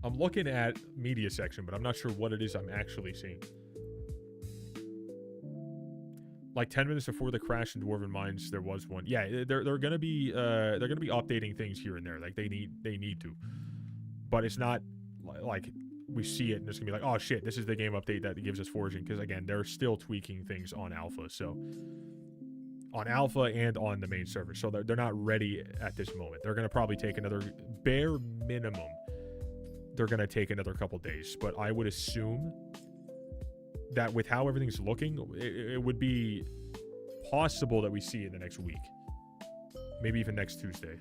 I'm looking at media section, but I'm not sure what it is I'm actually seeing. Like 10 minutes before the crash in Dwarven Mines, there was one. Yeah, they're gonna be updating things here and there. Like they need to, but it's not like we see it and it's gonna be like, oh shit, this is the game update that gives us foraging. Because again, they're still tweaking things on alpha. So on alpha and on the main server, so they're not ready at this moment. They're gonna probably take another bare minimum. They're gonna take another couple days, but I would assume that with how everything's looking, it would be possible that we see it in the next week. Maybe even next Tuesday.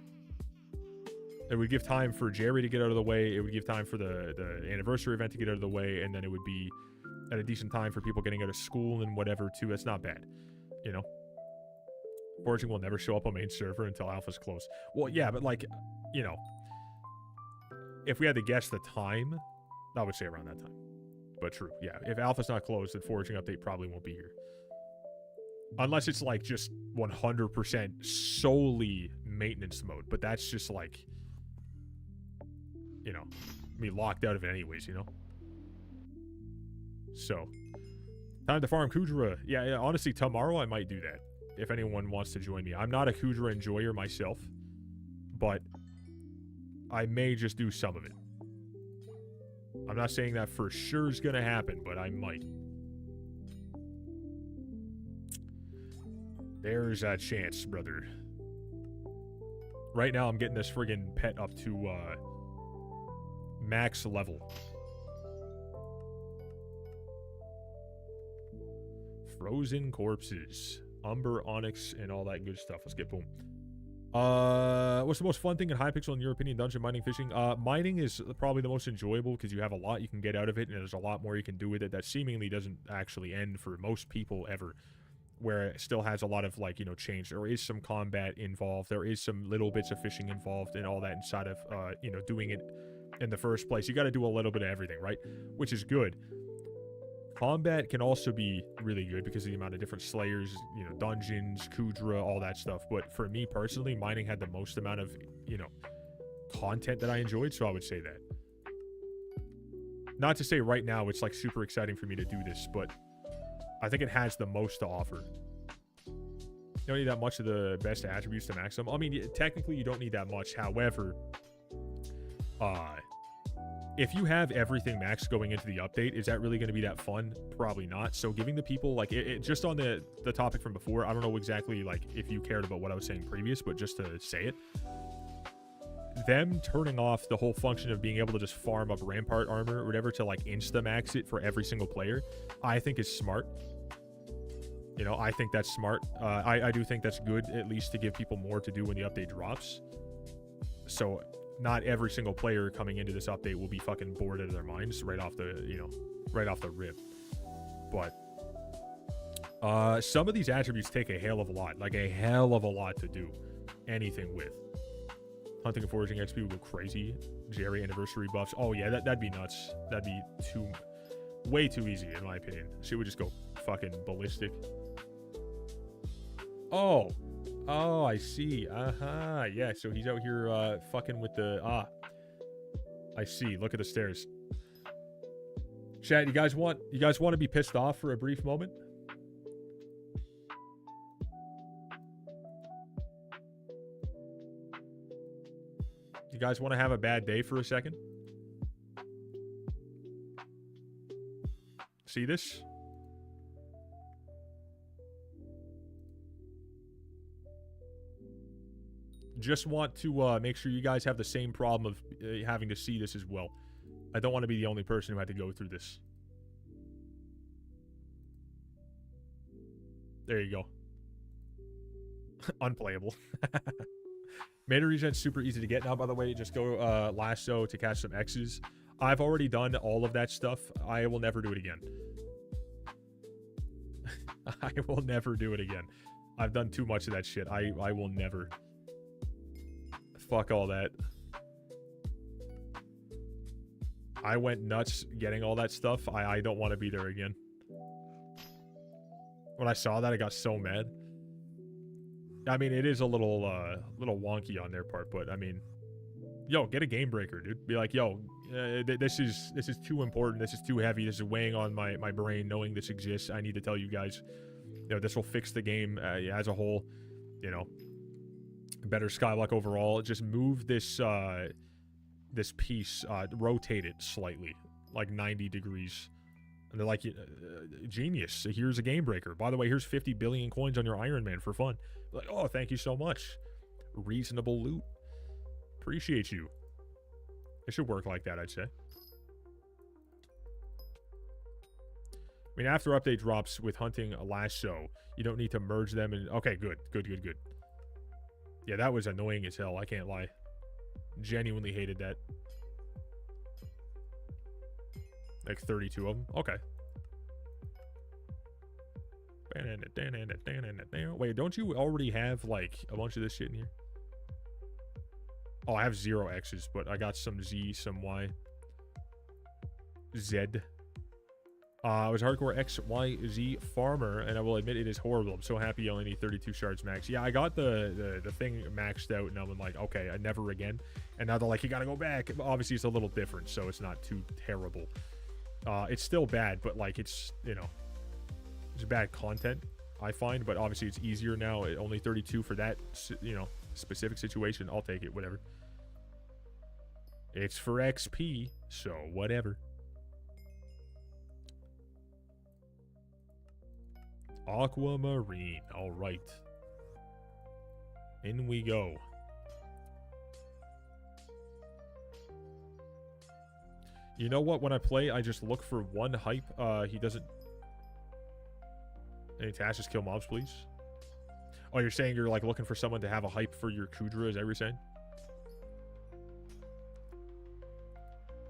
It would give time for Jerry to get out of the way. It would give time for the anniversary event to get out of the way. And then it would be at a decent time for people getting out of school and whatever, too. That's not bad, you know? Foraging will never show up on main server until alpha's closed. Well, yeah, but like, you know, if we had to guess the time, I would say around that time. But true, yeah. If alpha's not closed, then foraging update probably won't be here. Unless it's like just 100% solely maintenance mode. But that's just like, you know, me locked out of it anyways, you know? So, time to farm Kudra. Yeah, honestly, tomorrow I might do that. If anyone wants to join me. I'm not a Kudra enjoyer myself. But I may just do some of it. I'm not saying that for sure is going to happen, but I might. There's a chance, brother. Right now, I'm getting this friggin' pet up to max level. Frozen corpses. Umber, Onyx, and all that good stuff. Let's get boom. What's the most fun thing in Hypixel in your opinion? Dungeon, mining, fishing? Mining is probably the most enjoyable because you have a lot you can get out of it, and there's a lot more you can do with it that seemingly doesn't actually end for most people ever, where it still has a lot of, like, you know, change. There is some combat involved. There is some little bits of fishing involved and all that inside of, you know, doing it in the first place. You got to do a little bit of everything, right? Which is good. Combat can also be really good because of the amount of different slayers, you know, dungeons, Kudra, all that stuff. But for me personally, mining had the most amount of, you know, content that I enjoyed, so I would say that. Not to say right now it's like super exciting for me to do this, but I think it has the most to offer. You don't need that much of the best attributes to max them. I mean, technically you don't need that much. However, if you have everything max going into the update, is that really going to be that fun? Probably not. So giving the people, like, just on the topic from before, I don't know exactly, like, if you cared about what I was saying previous, but just to say it, them turning off the whole function of being able to just farm up rampart armor or whatever to, like, insta-max it for every single player, I think is smart. You know, I think that's smart. I do think that's good, at least to give people more to do when the update drops. So not every single player coming into this update will be fucking bored out of their minds right off the, you know, right off the rip. But some of these attributes take a hell of a lot, like a hell of a lot to do anything with. Hunting and foraging XP would go crazy. Jerry anniversary buffs. Oh yeah, that'd be nuts. That'd be way too easy in my opinion. Shit would just go fucking ballistic. Oh. Oh, I see. Uh-huh. Yeah, so he's out here fucking with the... I see. Look at the stairs. Chat, you guys want to be pissed off for a brief moment? You guys want to have a bad day for a second? See this? Just want to make sure you guys have the same problem of having to see this as well. I don't want to be the only person who had to go through this. There you go. Unplayable. Meta regen's super easy to get now, by the way. Just go lasso to catch some X's. I've already done all of that stuff. I will never do it again. I will never do it again. I've done too much of that shit. I will never. Fuck all that. I went nuts getting all that stuff. I don't want to be there again. When I saw that, I got so mad. I mean, it is a little wonky on their part, but I mean, yo, get a game breaker, dude. Be like, yo, this is too important. This is too heavy. This is weighing on my brain knowing this exists. I need to tell you guys, you know, this will fix the game as a whole. You know, better Skyblock overall. Just move this this piece, rotate it slightly, like 90 degrees. And they're like, genius. Here's a game breaker. By the way, here's 50 billion coins on your Iron Man for fun. Like, oh, thank you so much. Reasonable loot. Appreciate you. It should work like that, I'd say. I mean, after update drops with hunting a lasso, you don't need to merge them. And okay, good. Yeah, that was annoying as hell. I can't lie. Genuinely hated that. Like 32 of them. Okay. Wait, don't you already have like a bunch of this shit in here? Oh, I have 0 X's, but I got some Z, some Y. Z. I was hardcore XYZ farmer, and I will admit it is horrible. I'm so happy you only need 32 shards max. Yeah, I got the thing maxed out, and I'm like, okay, never again. And now they're like, you gotta go back. Obviously, it's a little different, so it's not too terrible. It's still bad, but like it's, you know, it's bad content, I find. But obviously, it's easier now. Only 32 for that, you know, specific situation. I'll take it, whatever. It's for XP, so whatever. Aquamarine. All right. In we go. You know what? When I play, I just look for one hype. He doesn't... Any tasks? Just kill mobs, please. Oh, you're saying you're like looking for someone to have a hype for your Kudra, is that what you're saying?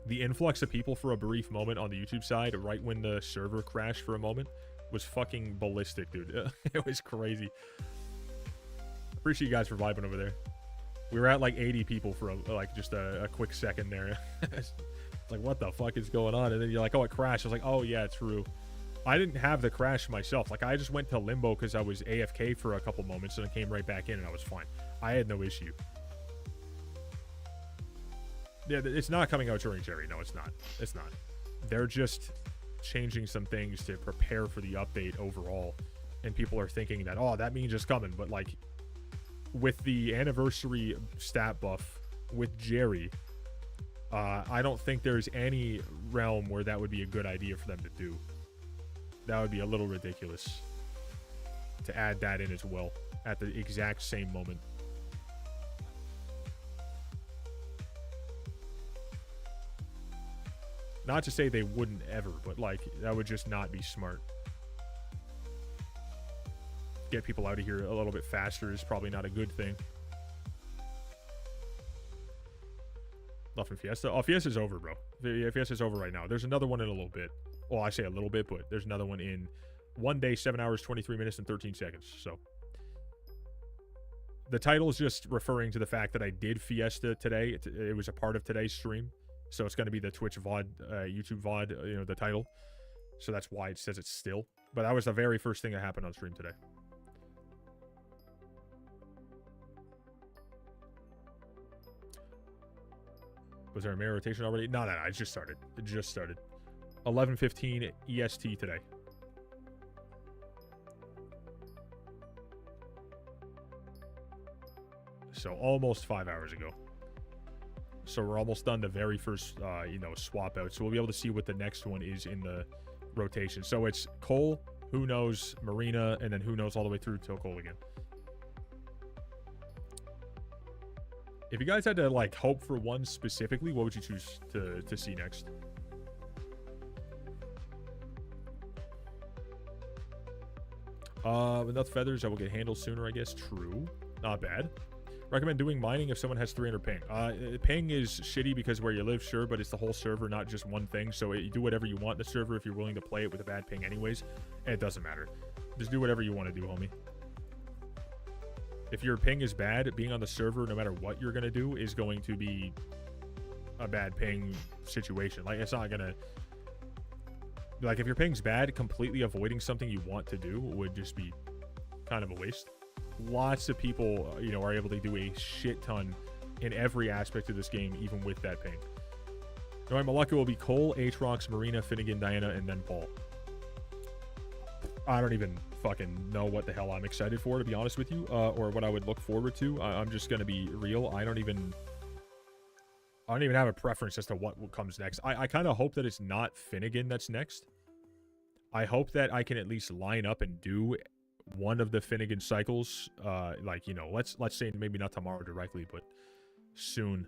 The influx of people for a brief moment on the YouTube side, right when the server crashed for a moment, was fucking ballistic, dude. It was crazy. Appreciate you guys for vibing over there. We were at like 80 people for just a quick second there. It's like, what the fuck is going on? And then you're like, oh, it crashed. I was like, oh yeah, true. I didn't have the crash myself. Like, I just went to limbo because I was AFK for a couple moments and I came right back in and I was fine. I had no issue. Yeah, it's not coming out during Jerry. No, it's not. It's not. They're just changing some things to prepare for the update overall. And people are thinking that, oh, that means it's coming. But, like, with the anniversary stat buff with Jerry, I don't think there's any realm where that would be a good idea for them to do. That would be a little ridiculous to add that in as well at the exact same moment. Not to say they wouldn't ever, but like that would just not be smart. Get people out of here a little bit faster is probably not a good thing. Nothing Fiesta. Oh, Fiesta's over, bro. Yeah, Fiesta's over right now. There's another one in a little bit. Well, I say a little bit, but there's another one in 1 day, 7 hours, 23 minutes, and 13 seconds. So the title is just referring to the fact that I did Fiesta today. It was a part of today's stream. So it's going to be the Twitch VOD, YouTube VOD, you know, the title. So that's why it says it's still. But that was the very first thing that happened on stream today. Was there a mirror rotation already? No, it just started. It just started. 11:15 EST today. So almost 5 hours ago. So we're almost done the very first, swap out. So we'll be able to see what the next one is in the rotation. So it's Cole, who knows, Marina, and then who knows all the way through till Cole again. If you guys had to, like, hope for one specifically, what would you choose to see next? Enough feathers, I will get handled sooner, I guess. True. Not bad. Recommend doing mining if someone has 300 ping. Ping is shitty because where you live, sure, but it's the whole server, not just one thing. So you do whatever you want in the server if you're willing to play it with a bad ping anyways. And it doesn't matter. Just do whatever you want to do, homie. If your ping is bad, being on the server, no matter what you're going to do, is going to be a bad ping situation. Like, it's not going to... Like, if your ping's bad, completely avoiding something you want to do would just be kind of a waste. Lots of people, are able to do a shit ton in every aspect of this game, even with that ping. All right, Malaka will be Cole, Aatrox, Marina, Finnegan, Diana, and then Paul. I don't even fucking know what the hell I'm excited for, to be honest with you, or what I would look forward to. I'm just gonna be real. I don't even have a preference as to what comes next. I kind of hope that it's not Finnegan that's next. I hope that I can at least line up and do one of the Finnegan cycles. Let's say maybe not tomorrow directly, but soon.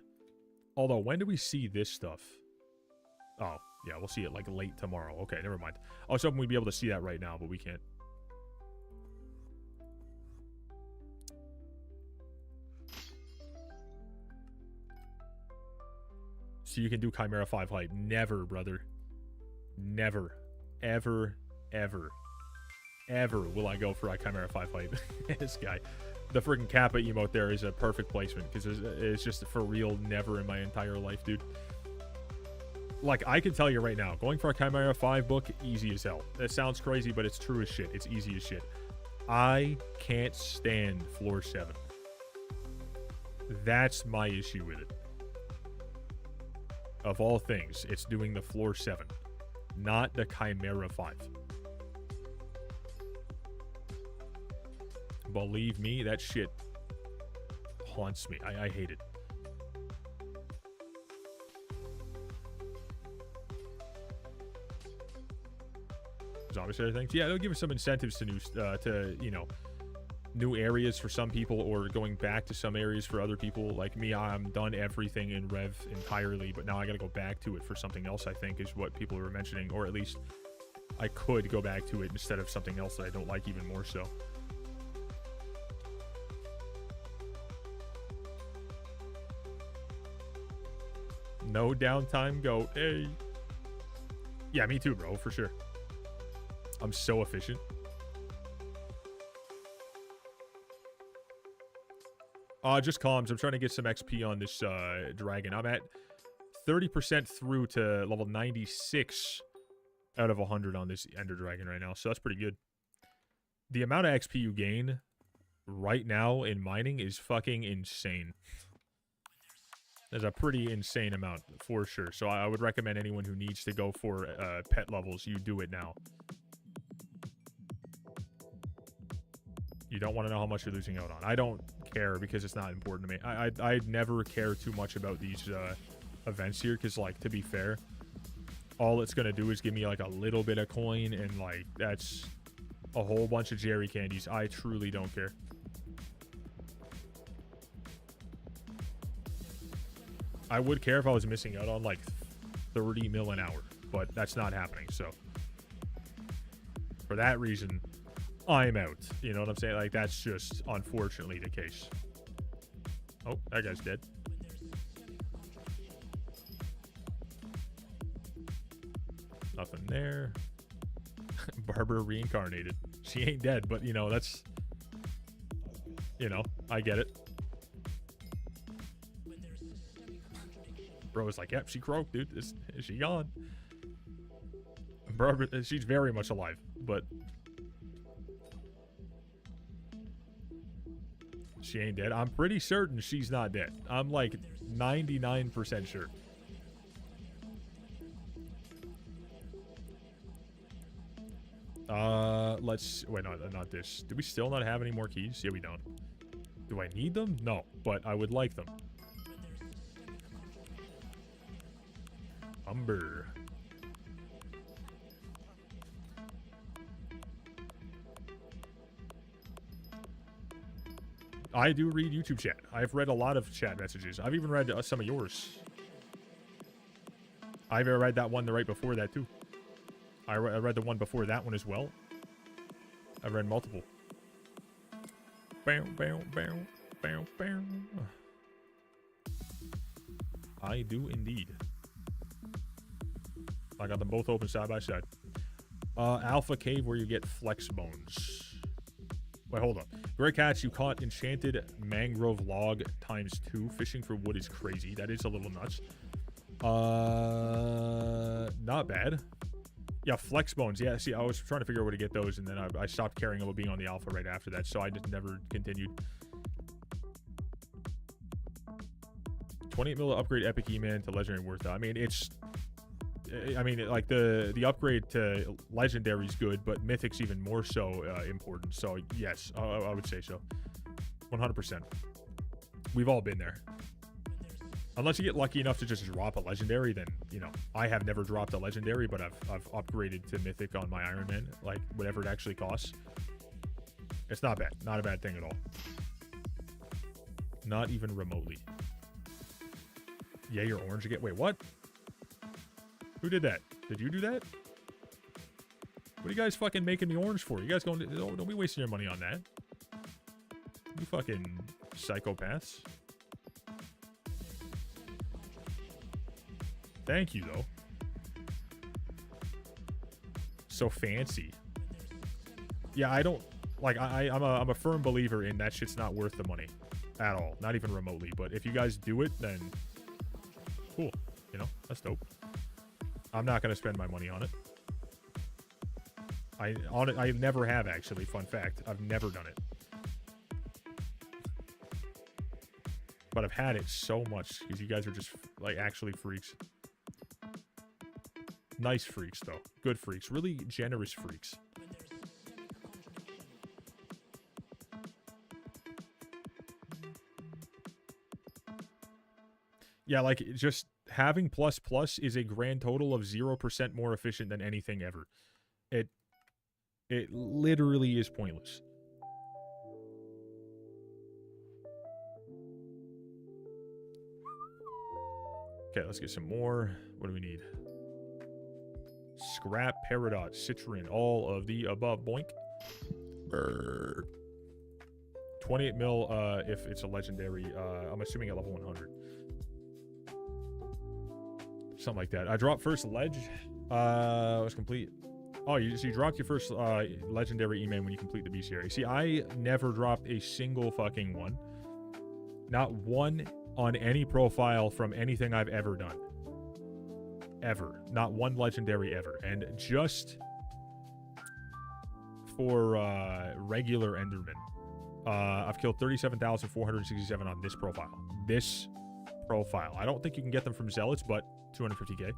Although, when do we see this stuff? Oh, yeah, we'll see it like late tomorrow. Okay, never mind. I was hoping we'd be able to see that right now, but we can't. So you can do Chimera 5 hype. Never, brother. Never. Ever, ever, ever will I go for a Chimera 5 hype. This guy. The freaking Kappa emote there is a perfect placement, because it's just for real never in my entire life, dude. Like, I can tell you right now, going for a Chimera 5 book, easy as hell. That sounds crazy, but it's true as shit. It's easy as shit. I can't stand floor 7. That's my issue with it. Of all things, it's doing the floor 7, not the Chimera 5. Believe me, that shit haunts me. I hate it. Zombie Slayer things. Yeah, they'll give us some incentives to new areas for some people, or going back to some areas for other people. Like me, I'm done everything in Rev entirely, but now I gotta go back to it for something else, I think, is what people were mentioning. Or at least I could go back to it instead of something else that I don't like even more so. No downtime, go. Hey. Yeah, me too, bro, for sure. I'm so efficient. Just comms. I'm trying to get some XP on this dragon. I'm at 30% through to level 96 out of 100 on this Ender Dragon right now, so that's pretty good. The amount of XP you gain right now in mining is fucking insane. There's a pretty insane amount, for sure. So I would recommend anyone who needs to go for pet levels, you do it now. You don't want to know how much you're losing out on. I don't care, because it's not important to me. I never care too much about these events here, because, like, to be fair, all it's going to do is give me, like, a little bit of coin, and, like, that's a whole bunch of Jerry candies. I truly don't care. I would care if I was missing out on, like, 30 mil an hour, but that's not happening, so for that reason, I'm out. You know what I'm saying? Like, that's just unfortunately the case. Oh, that guy's dead. Nothing there. Barbara reincarnated. She ain't dead, but, that's... I get it. Bro was like, yep, she croaked, dude. Is she gone? She's very much alive, but she ain't dead. I'm pretty certain she's not dead. I'm like 99% sure. Let's wait. No, not this. Do we still not have any more keys? Yeah, we don't. Do I need them? No, but I would like them. Umber. I do read YouTube chat. I've read a lot of chat messages. I've even read some of yours. I've read that one right before that too. I read the one before that one as well. I've read multiple. Bow, bow, bow, bow, bow. I do indeed. I got them both open side by side. Alpha Cave where you get flex bones. Wait, hold on. Great catch. You caught enchanted mangrove log ×2. Fishing for wood is crazy. That is a little nuts. Not bad. Yeah, flex bones. Yeah, see, I was trying to figure out where to get those, and then I stopped caring about being on the alpha right after that, so I just never continued. 28 mil upgrade Epic E-Man to Legendary worth it. I mean, it's... I mean, like, the upgrade to Legendary is good, but Mythic's even more so important. So, yes, I would say so. 100%. We've all been there. Unless you get lucky enough to just drop a Legendary, then, you know, I have never dropped a Legendary, but I've upgraded to Mythic on my Iron Man, like, whatever it actually costs. It's not bad. Not a bad thing at all. Not even remotely. Yeah, you're orange again. Wait, what? Who did that? Did you do that? What are you guys fucking making me orange for? You guys going to... Don't be wasting your money on that. You fucking psychopaths. Thank you, though. So fancy. Yeah, I don't... Like, I'm a firm believer in that shit's not worth the money. At all. Not even remotely. But if you guys do it, then... Cool. You know? That's dope. I'm not going to spend my money on it. I never have, actually. Fun fact. I've never done it. But I've had it so much because you guys are just, like, actually freaks. Nice freaks, though. Good freaks. Really generous freaks. Yeah, like, just having plus is a grand total of 0% more efficient than anything ever. It literally is pointless. Okay, let's get some more. What do we need? Scrap, Peridot, Citron, all of the above. Boink. Brr. 28 mil if it's a legendary. I'm assuming at level 100. Something like that. I dropped first ledge. Was complete. Oh, so you dropped your first legendary E-Man when you complete the bestiary. See, I never dropped a single fucking one. Not one on any profile from anything I've ever done. Ever. Not one legendary ever. And just for regular Enderman, I've killed 37,467 on this profile. This profile. I don't think you can get them from Zealots, but 250k.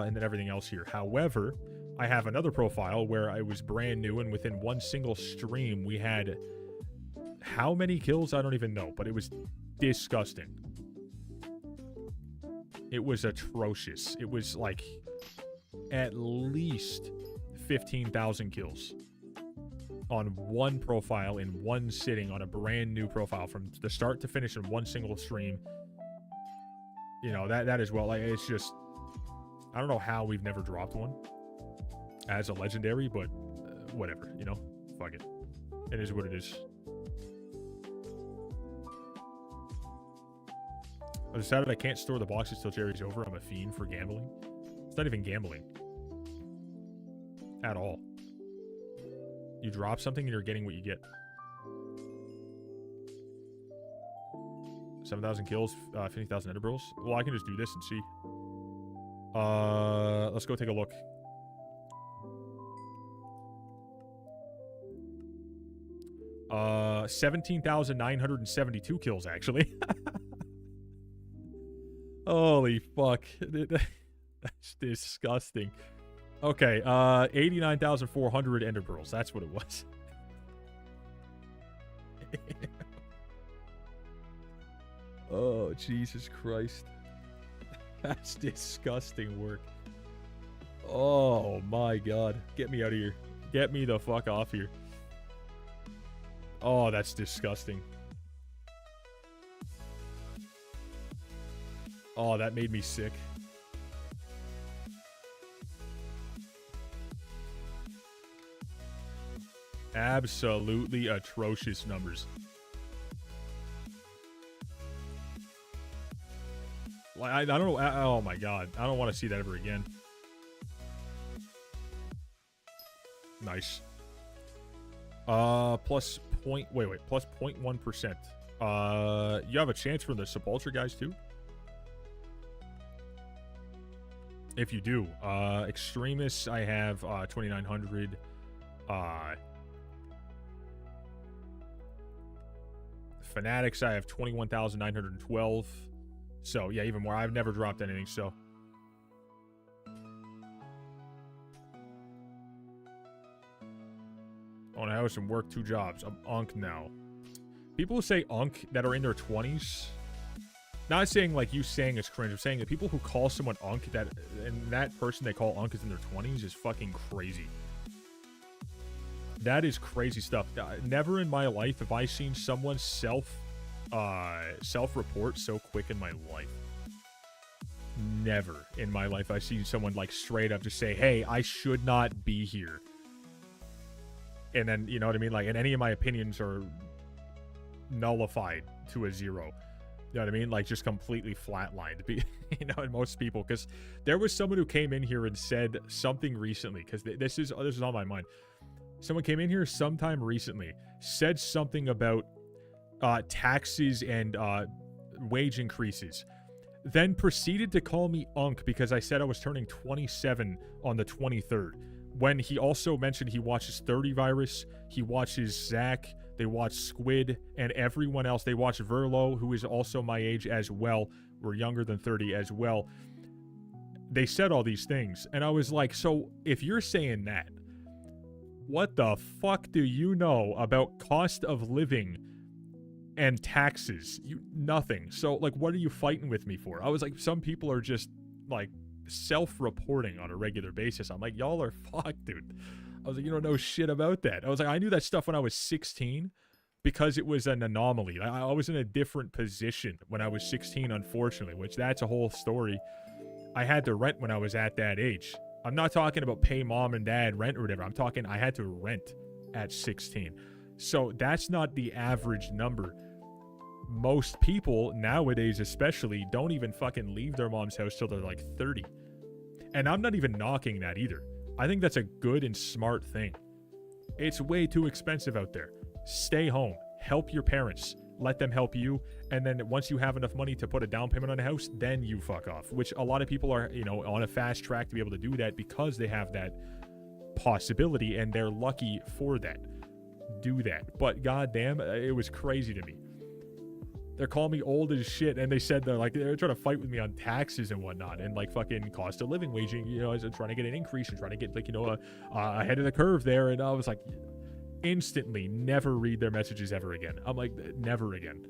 And then everything else here. However, I have another profile where I was brand new, and within one single stream, we had how many kills? I don't even know, but it was disgusting. It was atrocious. It was like at least 15,000 kills on one profile in one sitting on a brand new profile from the start to finish in one single stream. You know, that as well. Like, it's just, I don't know how we've never dropped one as a legendary, but whatever, you know, fuck it. It is what it is. I decided I can't store the boxes till Jerry's over. I'm a fiend for gambling. It's not even gambling. At all. You drop something and you're getting what you get. 7,000 kills, 50,000 Ender Brills. Well, I can just do this and see. Let's go take a look. 17,972 kills, actually. Holy fuck. That's disgusting. Okay, 89,400 ender pearls. That's what it was. Oh, Jesus Christ. That's disgusting work. Oh, my God. Get me out of here. Get me the fuck off here. Oh, that's disgusting. Oh, that made me sick. Absolutely atrocious numbers. Like, I don't know. Oh my God. I don't want to see that ever again. Nice. Plus point. Wait. Plus 0.1%. You have a chance for the Sepulcher guys too. If you do, Extremists, I have 2,900. Fanatics, I have 21,912. So yeah, even more. I've never dropped anything. So. Own a house and work 2 jobs. I'm Unk now. People who say Unk that are in their 20s. Not saying like you saying it's cringe. I'm saying that people who call someone Unk and that person they call Unk is in their 20s is fucking crazy. That is crazy stuff. Never in my life have I seen someone self-report so quick in my life. Never in my life I've seen someone like straight up just say, hey, I should not be here. And then, you know what I mean? Like, and any of my opinions are nullified to a 0. You know what I mean? Like, just completely flatlined. You know, and most people, because there was someone who came in here and said something recently, because this is on my mind. Someone came in here sometime recently, said something about taxes and wage increases, then proceeded to call me Unk because I said I was turning 27 on the 23rd. When he also mentioned he watches 30 Virus, he watches Zach, they watch Squid, and everyone else. They watch Verlo, who is also my age as well. We're younger than 30 as well. They said all these things, and I was like, so if you're saying that, what the fuck do you know about cost of living and taxes? Nothing. So, like, what are you fighting with me for? I was like, some people are just, like, self-reporting on a regular basis. I'm like, y'all are fucked, dude. I was like, you don't know shit about that. I was like, I knew that stuff when I was 16 because it was an anomaly. I was in a different position when I was 16, unfortunately, which that's a whole story. I had to rent when I was at that age. I'm not talking about pay mom and dad rent or whatever. I'm talking I had to rent at 16. So that's not the average number. Most people nowadays especially don't even fucking leave their mom's house till they're like 30. And I'm not even knocking that either. I think that's a good and smart thing. It's way too expensive out there. Stay home. Help your parents. Let them help you. And then once you have enough money to put a down payment on a house, then you fuck off. Which a lot of people are, you know, on a fast track to be able to do that because they have that possibility and they're lucky for that. Do that. But goddamn, it was crazy to me. They're calling me old as shit, and they said they're trying to fight with me on taxes and whatnot, and like fucking cost of living, waging, you know, as trying to get an increase and trying to get like, you know, ahead of the curve there. And I was like, instantly, never read their messages ever again. I'm like, never again.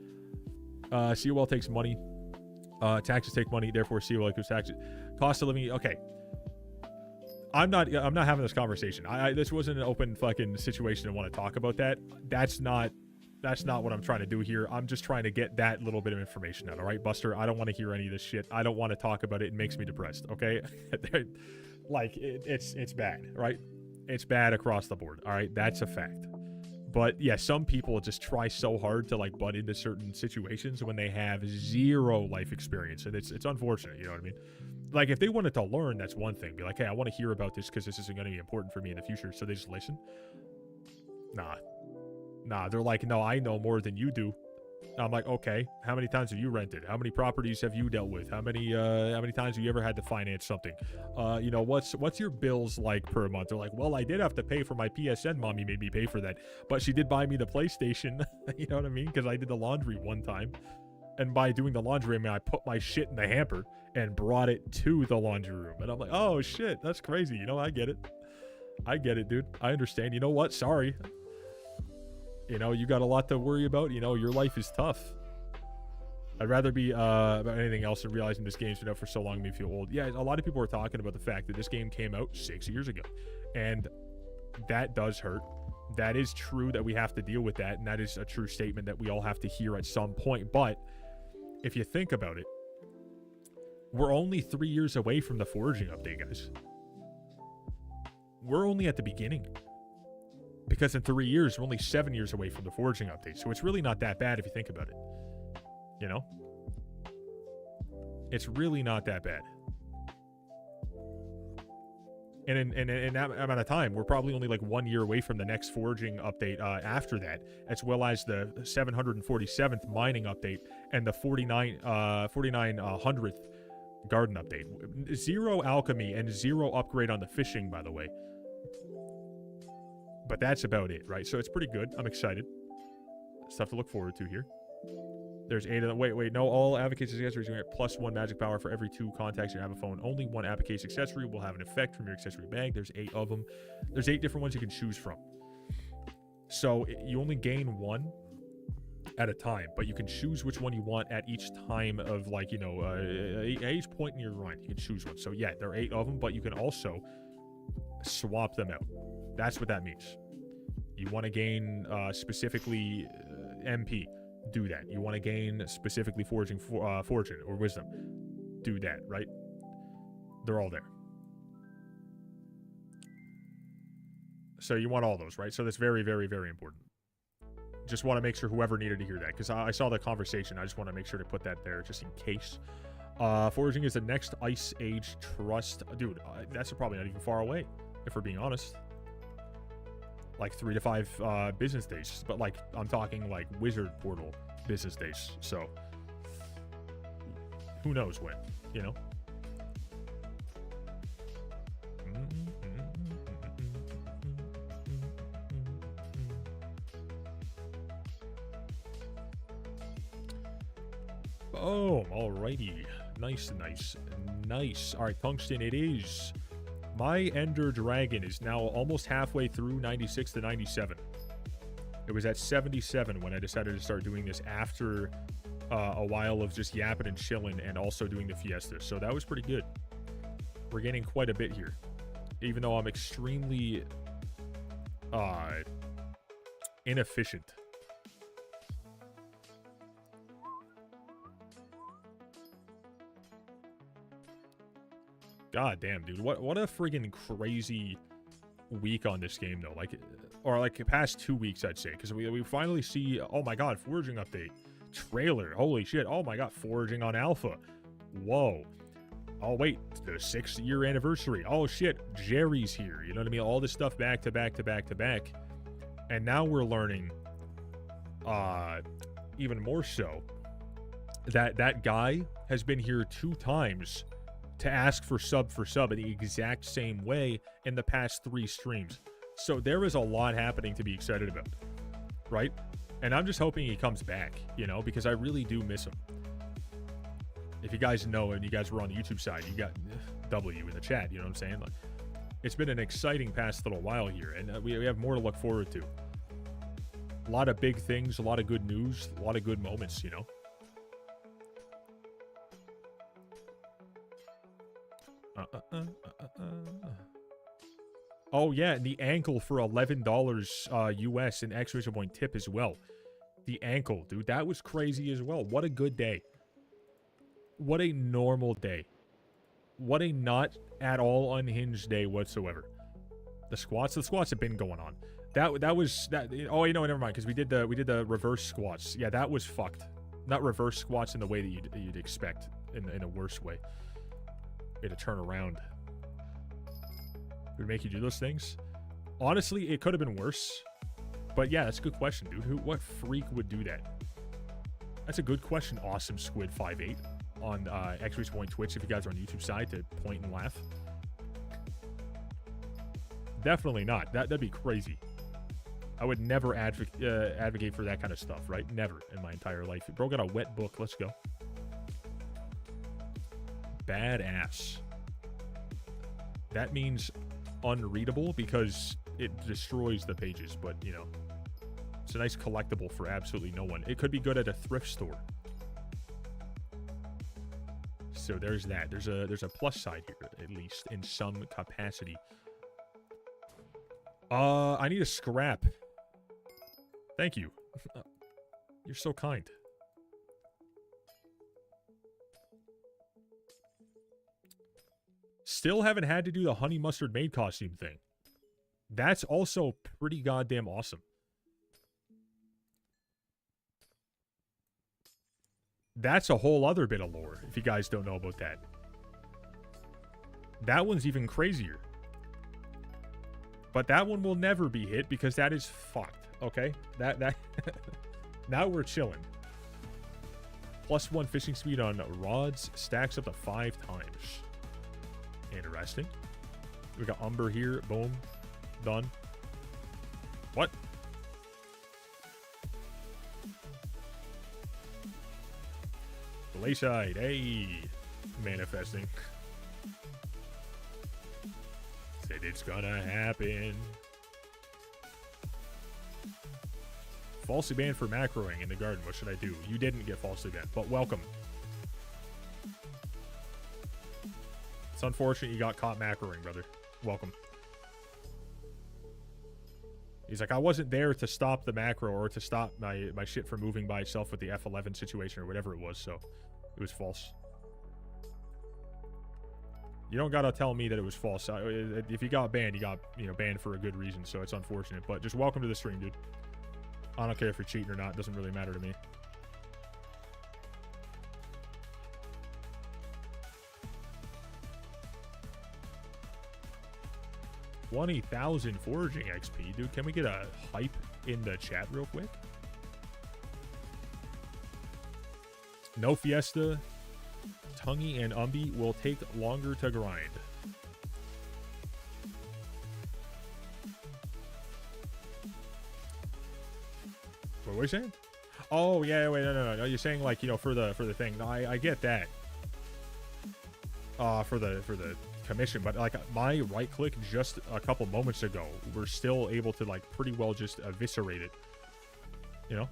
COL takes money. Taxes take money, therefore COL equals taxes. Cost of living. Okay. I'm not having this conversation. This wasn't an open fucking situation to want to talk about that. That's not what I'm trying to do here. I'm just trying to get that little bit of information out. All right, Buster? I don't want to hear any of this shit. I don't want to talk about it. It makes me depressed. Okay? Like, it's bad, right? It's bad across the board. All right? That's a fact. But yeah, some people just try so hard to like butt into certain situations when they have zero life experience, and it's unfortunate. You know what I mean? Like, if they wanted to learn, that's one thing. Be like, hey, I want to hear about this because this isn't going to be important for me in the future. So they just listen. Nah, they're like, no, I know more than you do. I'm like, okay, how many times have you rented? How many properties have you dealt with? How many times have you ever had to finance something? You know, what's your bills like per month? They're like, well, I did have to pay for my PSN. Mommy made me pay for that, but she did buy me the PlayStation. You know what I mean? Because I did the laundry one time, and by doing the laundry, I mean I put my shit in the hamper and brought it to the laundry room. And I'm like, oh shit, that's crazy. You know, I get it. I get it, dude. I understand. You know what? Sorry. You know, you got a lot to worry about. You know, your life is tough. I'd rather be about anything else than realizing this game's been out for so long made me feel old. Yeah, a lot of people are talking about the fact that this game came out 6 years ago. And that does hurt. That is true that we have to deal with that. And that is a true statement that we all have to hear at some point. But if you think about it, we're only 3 years away from the foraging update, guys. We're only at the beginning. Because in 3 years, we're only 7 years away from the foraging update. So it's really not that bad if you think about it. You know? It's really not that bad. And in that amount of time, we're probably only like 1 year away from the next foraging update after that, as well as the 747th mining update and the 4900th garden update. 0 alchemy and 0 upgrade on the fishing, by the way. But that's about it, right? So it's pretty good. I'm excited. Stuff to look forward to here. There's 8 of them. Wait, no. All Advocates accessories you get +1 magic power for every 2 contacts you have a phone. Only 1 Advocates accessory will have an effect from your accessory bag. There's 8 of them. There's 8 different ones you can choose from. So you only gain 1 at a time, but you can choose which one you want at each time of, like, you know, at each point in your run. You can choose one. So yeah, there are 8 of them, but you can also swap them out. That's what that means. You want to gain specifically MP, do that. You want to gain specifically fortune or wisdom, do that, right? They're all there. So you want all those, right? So that's very, very, very important. Just want to make sure whoever needed to hear that, because I saw the conversation. I just want to make sure to put that there just in case. Foraging is the next Ice Age trust. Dude, that's probably not even far away, if we're being honest. Like 3 to 5 business days, but like I'm talking like Wizard Portal business days. So who knows when, you know? Oh, alrighty. Nice. All right, Tungsten, it is. My Ender Dragon is now almost halfway through 96 to 97. It was at 77 when I decided to start doing this after a while of just yapping and chilling and also doing the Fiesta. So that was pretty good. We're gaining quite a bit here. Even though I'm extremely inefficient. God damn, dude. What a friggin' crazy week on this game, though. Like, or like the past 2 weeks, I'd say. Because we finally see, oh my god, foraging update. Trailer. Holy shit. Oh my god, foraging on alpha. Whoa. Oh, wait. The 6th-year anniversary. Oh shit. Jerry's here. You know what I mean? All this stuff back to back to back to back. And now we're learning, even more so, that guy has been here 2 times to ask for sub in the exact same way in the past 3 streams. So there is a lot happening to be excited about, right? And I'm just hoping he comes back, you know, because I really do miss him. If you guys know and you guys were on the YouTube side, you got W in the chat, you know what I'm saying? Like, it's been an exciting past little while here, and we have more to look forward to. A lot of big things, a lot of good news, a lot of good moments, you know? Oh yeah, and the ankle for $11 US and exclamation point tip as well. The ankle, dude, that was crazy as well. What a good day. What a normal day. What a not at all unhinged day whatsoever. The squats have been going on. That was. Oh, you know, never mind, because we did the reverse squats. Yeah, that was fucked. Not reverse squats in the way that you'd expect, in a worse way. To turn around. It would make you do those things. Honestly, it could have been worse. But yeah, that's a good question, dude. What freak would do that? That's a good question, Awesome Squid 58 on Twitch if you guys are on YouTube side to point and laugh. Definitely not. That'd be crazy. I would never advocate for that kind of stuff, right? Never in my entire life. Bro got a wet book. Let's go. Badass. That means unreadable because it destroys the pages, but you know, it's a nice collectible for absolutely no one. It could be good at a thrift store. So there's that. There's a plus side here, at least in some capacity. I need a scrap. Thank you. You're so kind. Still haven't had to do the honey mustard maid costume thing. That's also pretty goddamn awesome. That's a whole other bit of lore, if you guys don't know about that. That one's even crazier. But that one will never be hit because that is fucked, okay? That now we're chilling. +1 fishing speed on rods stacks up to 5 times. Interesting. We got Umber here. Boom. Done. What? Glaciide. Hey. Manifesting. Said it's gonna happen. Falsely banned for macroing in the garden. What should I do? You didn't get falsely banned, but welcome. It's unfortunate you got caught macroing, brother. Welcome. He's like, I wasn't there to stop the macro or to stop my shit from moving by itself with the F11 situation or whatever it was, so it was false. You don't gotta tell me that it was false. If you got banned, you got, you know, banned for a good reason, so it's unfortunate. But just welcome to the stream, dude. I don't care if you're cheating or not. It doesn't really matter to me. $20,000 foraging XP, dude. Can we get a hype in the chat real quick? No Fiesta, Tungy, and Umbi will take longer to grind. What were you saying? Oh yeah, wait, no. You're saying like, you know, for the thing. No, I get that. For the commission, but like my right click just a couple moments ago, we're still able to like pretty well just eviscerate it, you know.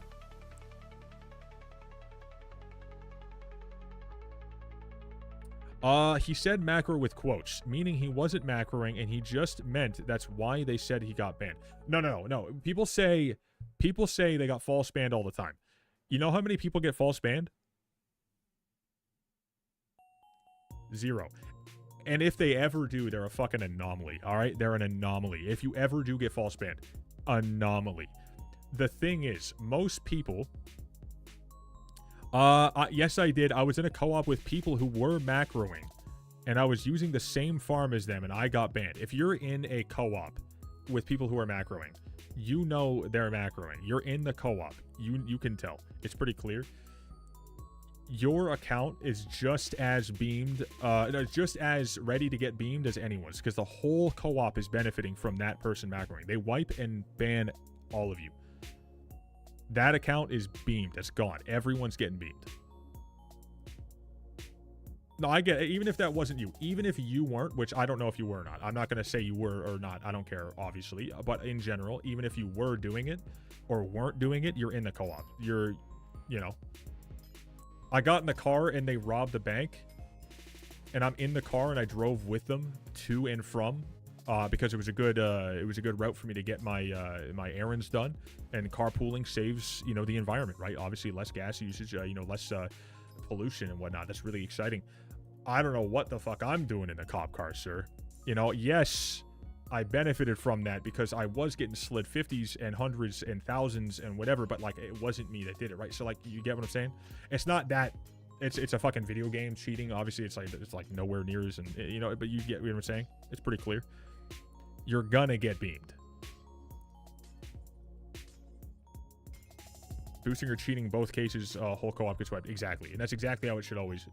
He said macro with quotes, meaning he wasn't macroing and he just meant that's why they said he got banned. No. People say they got false banned all the time. You know how many people get false banned? 0. And if they ever do, they're a fucking anomaly, all right? They're an anomaly. If you ever do get false banned, anomaly. The thing is, most people... yes, I did. I was in a co-op with people who were macroing, and I was using the same farm as them, and I got banned. If you're in a co-op with people who are macroing, you know they're macroing. You're in the co-op. You can tell. It's pretty clear. Your account is just as beamed, just as ready to get beamed as anyone's, because the whole co-op is benefiting from that person macroing. They wipe and ban all of you. That account is beamed. It's gone. Everyone's getting beamed. No, I get it. Even if that wasn't you, even if you weren't, which I don't know if you were or not. I'm not going to say you were or not. I don't care, obviously. But in general, even if you were doing it or weren't doing it, you're in the co-op. You're, you know... I got in the car and they robbed the bank, and I'm in the car and I drove with them to and from, because it was a good route for me to get my my errands done, and carpooling saves, you know, the environment, right? Obviously less gas usage, you know, less pollution and whatnot. That's really exciting. I don't know what the fuck I'm doing in the cop car, sir. You know, yes, I benefited from that because I was getting slid 50s and 100s and 1000s and whatever, but like it wasn't me that did it, right? So like, you get what I'm saying? It's not that it's a fucking video game cheating. Obviously it's like nowhere near as, and you know, but you get what I'm saying? It's pretty clear. You're gonna get beamed. boosting or cheating, both cases, whole co-op gets wiped. Exactly. And that's exactly how it should always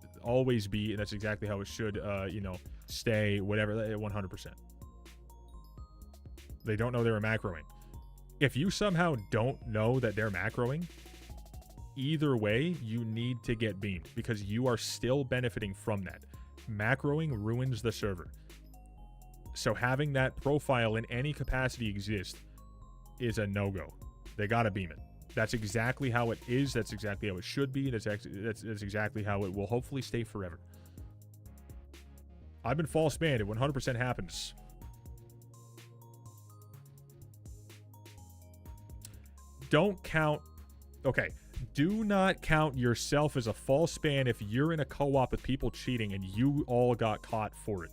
be. And that's exactly how it should, you know, stay, whatever, 100%. They don't know they were macroing. If you somehow don't know that they're macroing, either way, you need to get beamed because you are still benefiting from that. Macroing ruins the server. So having that profile in any capacity exist is a no-go. They gotta beam it. That's exactly how it is. That's exactly how it should be. That's exactly how it will hopefully stay forever. I've been false banned. It 100% happens. Don't count. Okay. Do not count yourself as a false ban if you're in a co-op with people cheating and you all got caught for it.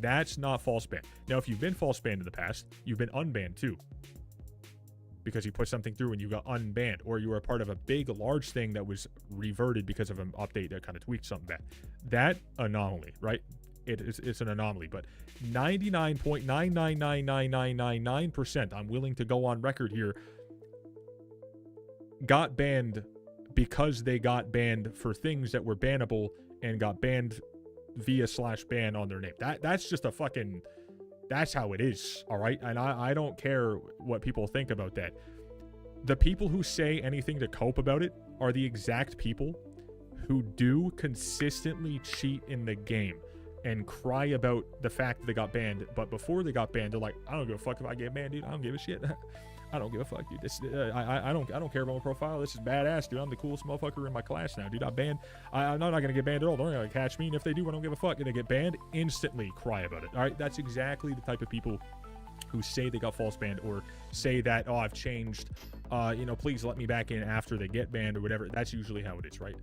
That's not false ban. Now, if you've been false banned in the past, you've been unbanned too. Because you put something through and you got unbanned, or you were a part of a big, large thing that was reverted because of an update that kind of tweaked something bad. That anomaly, right? It's an anomaly, but 99.9999999%, I'm willing to go on record here, got banned because they got banned for things that were bannable and got banned via /ban on their name. That's just a fucking... That's how it is, all right? And I don't care what people think about that. The people who say anything to cope about it are the exact people who do consistently cheat in the game and cry about the fact that they got banned. But before they got banned, they're like, I don't give a fuck if I get banned, dude. I don't give a shit. I don't give a fuck, dude. This, I don't care about my profile. This is badass, dude. I'm the coolest motherfucker in my class now, dude. I'm banned. I'm not gonna get banned at all. They're not gonna catch me. And if they do, I don't give a fuck. And they get banned, instantly cry about it. All right, that's exactly the type of people who say they got false banned or say that, oh, I've changed. You know, please let me back in after they get banned or whatever. That's usually how it is, right?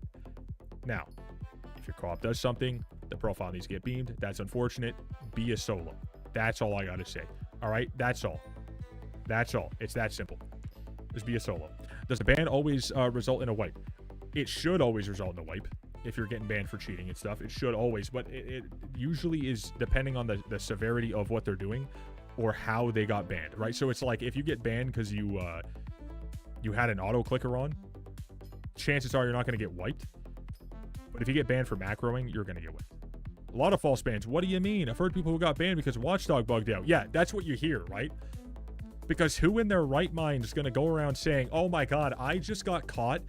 Now, if your co-op does something, the profile needs to get beamed. That's unfortunate. Be a solo. That's all I gotta say. All right, that's all. That's all. It's that simple. Just be a solo. Does the ban always result in a wipe? It should always result in a wipe. If you're getting banned for cheating and stuff, it should always. But it usually is depending on the severity of what they're doing or how they got banned, right? So it's like if you get banned because you had an auto clicker on, chances are you're not going to get wiped. But if you get banned for macroing, you're going to get wiped. A lot of false bans. What do you mean? I've heard people who got banned because Watchdog bugged out. Yeah, that's what you hear, right? Because who in their right mind is going to go around saying, oh my god, I just got caught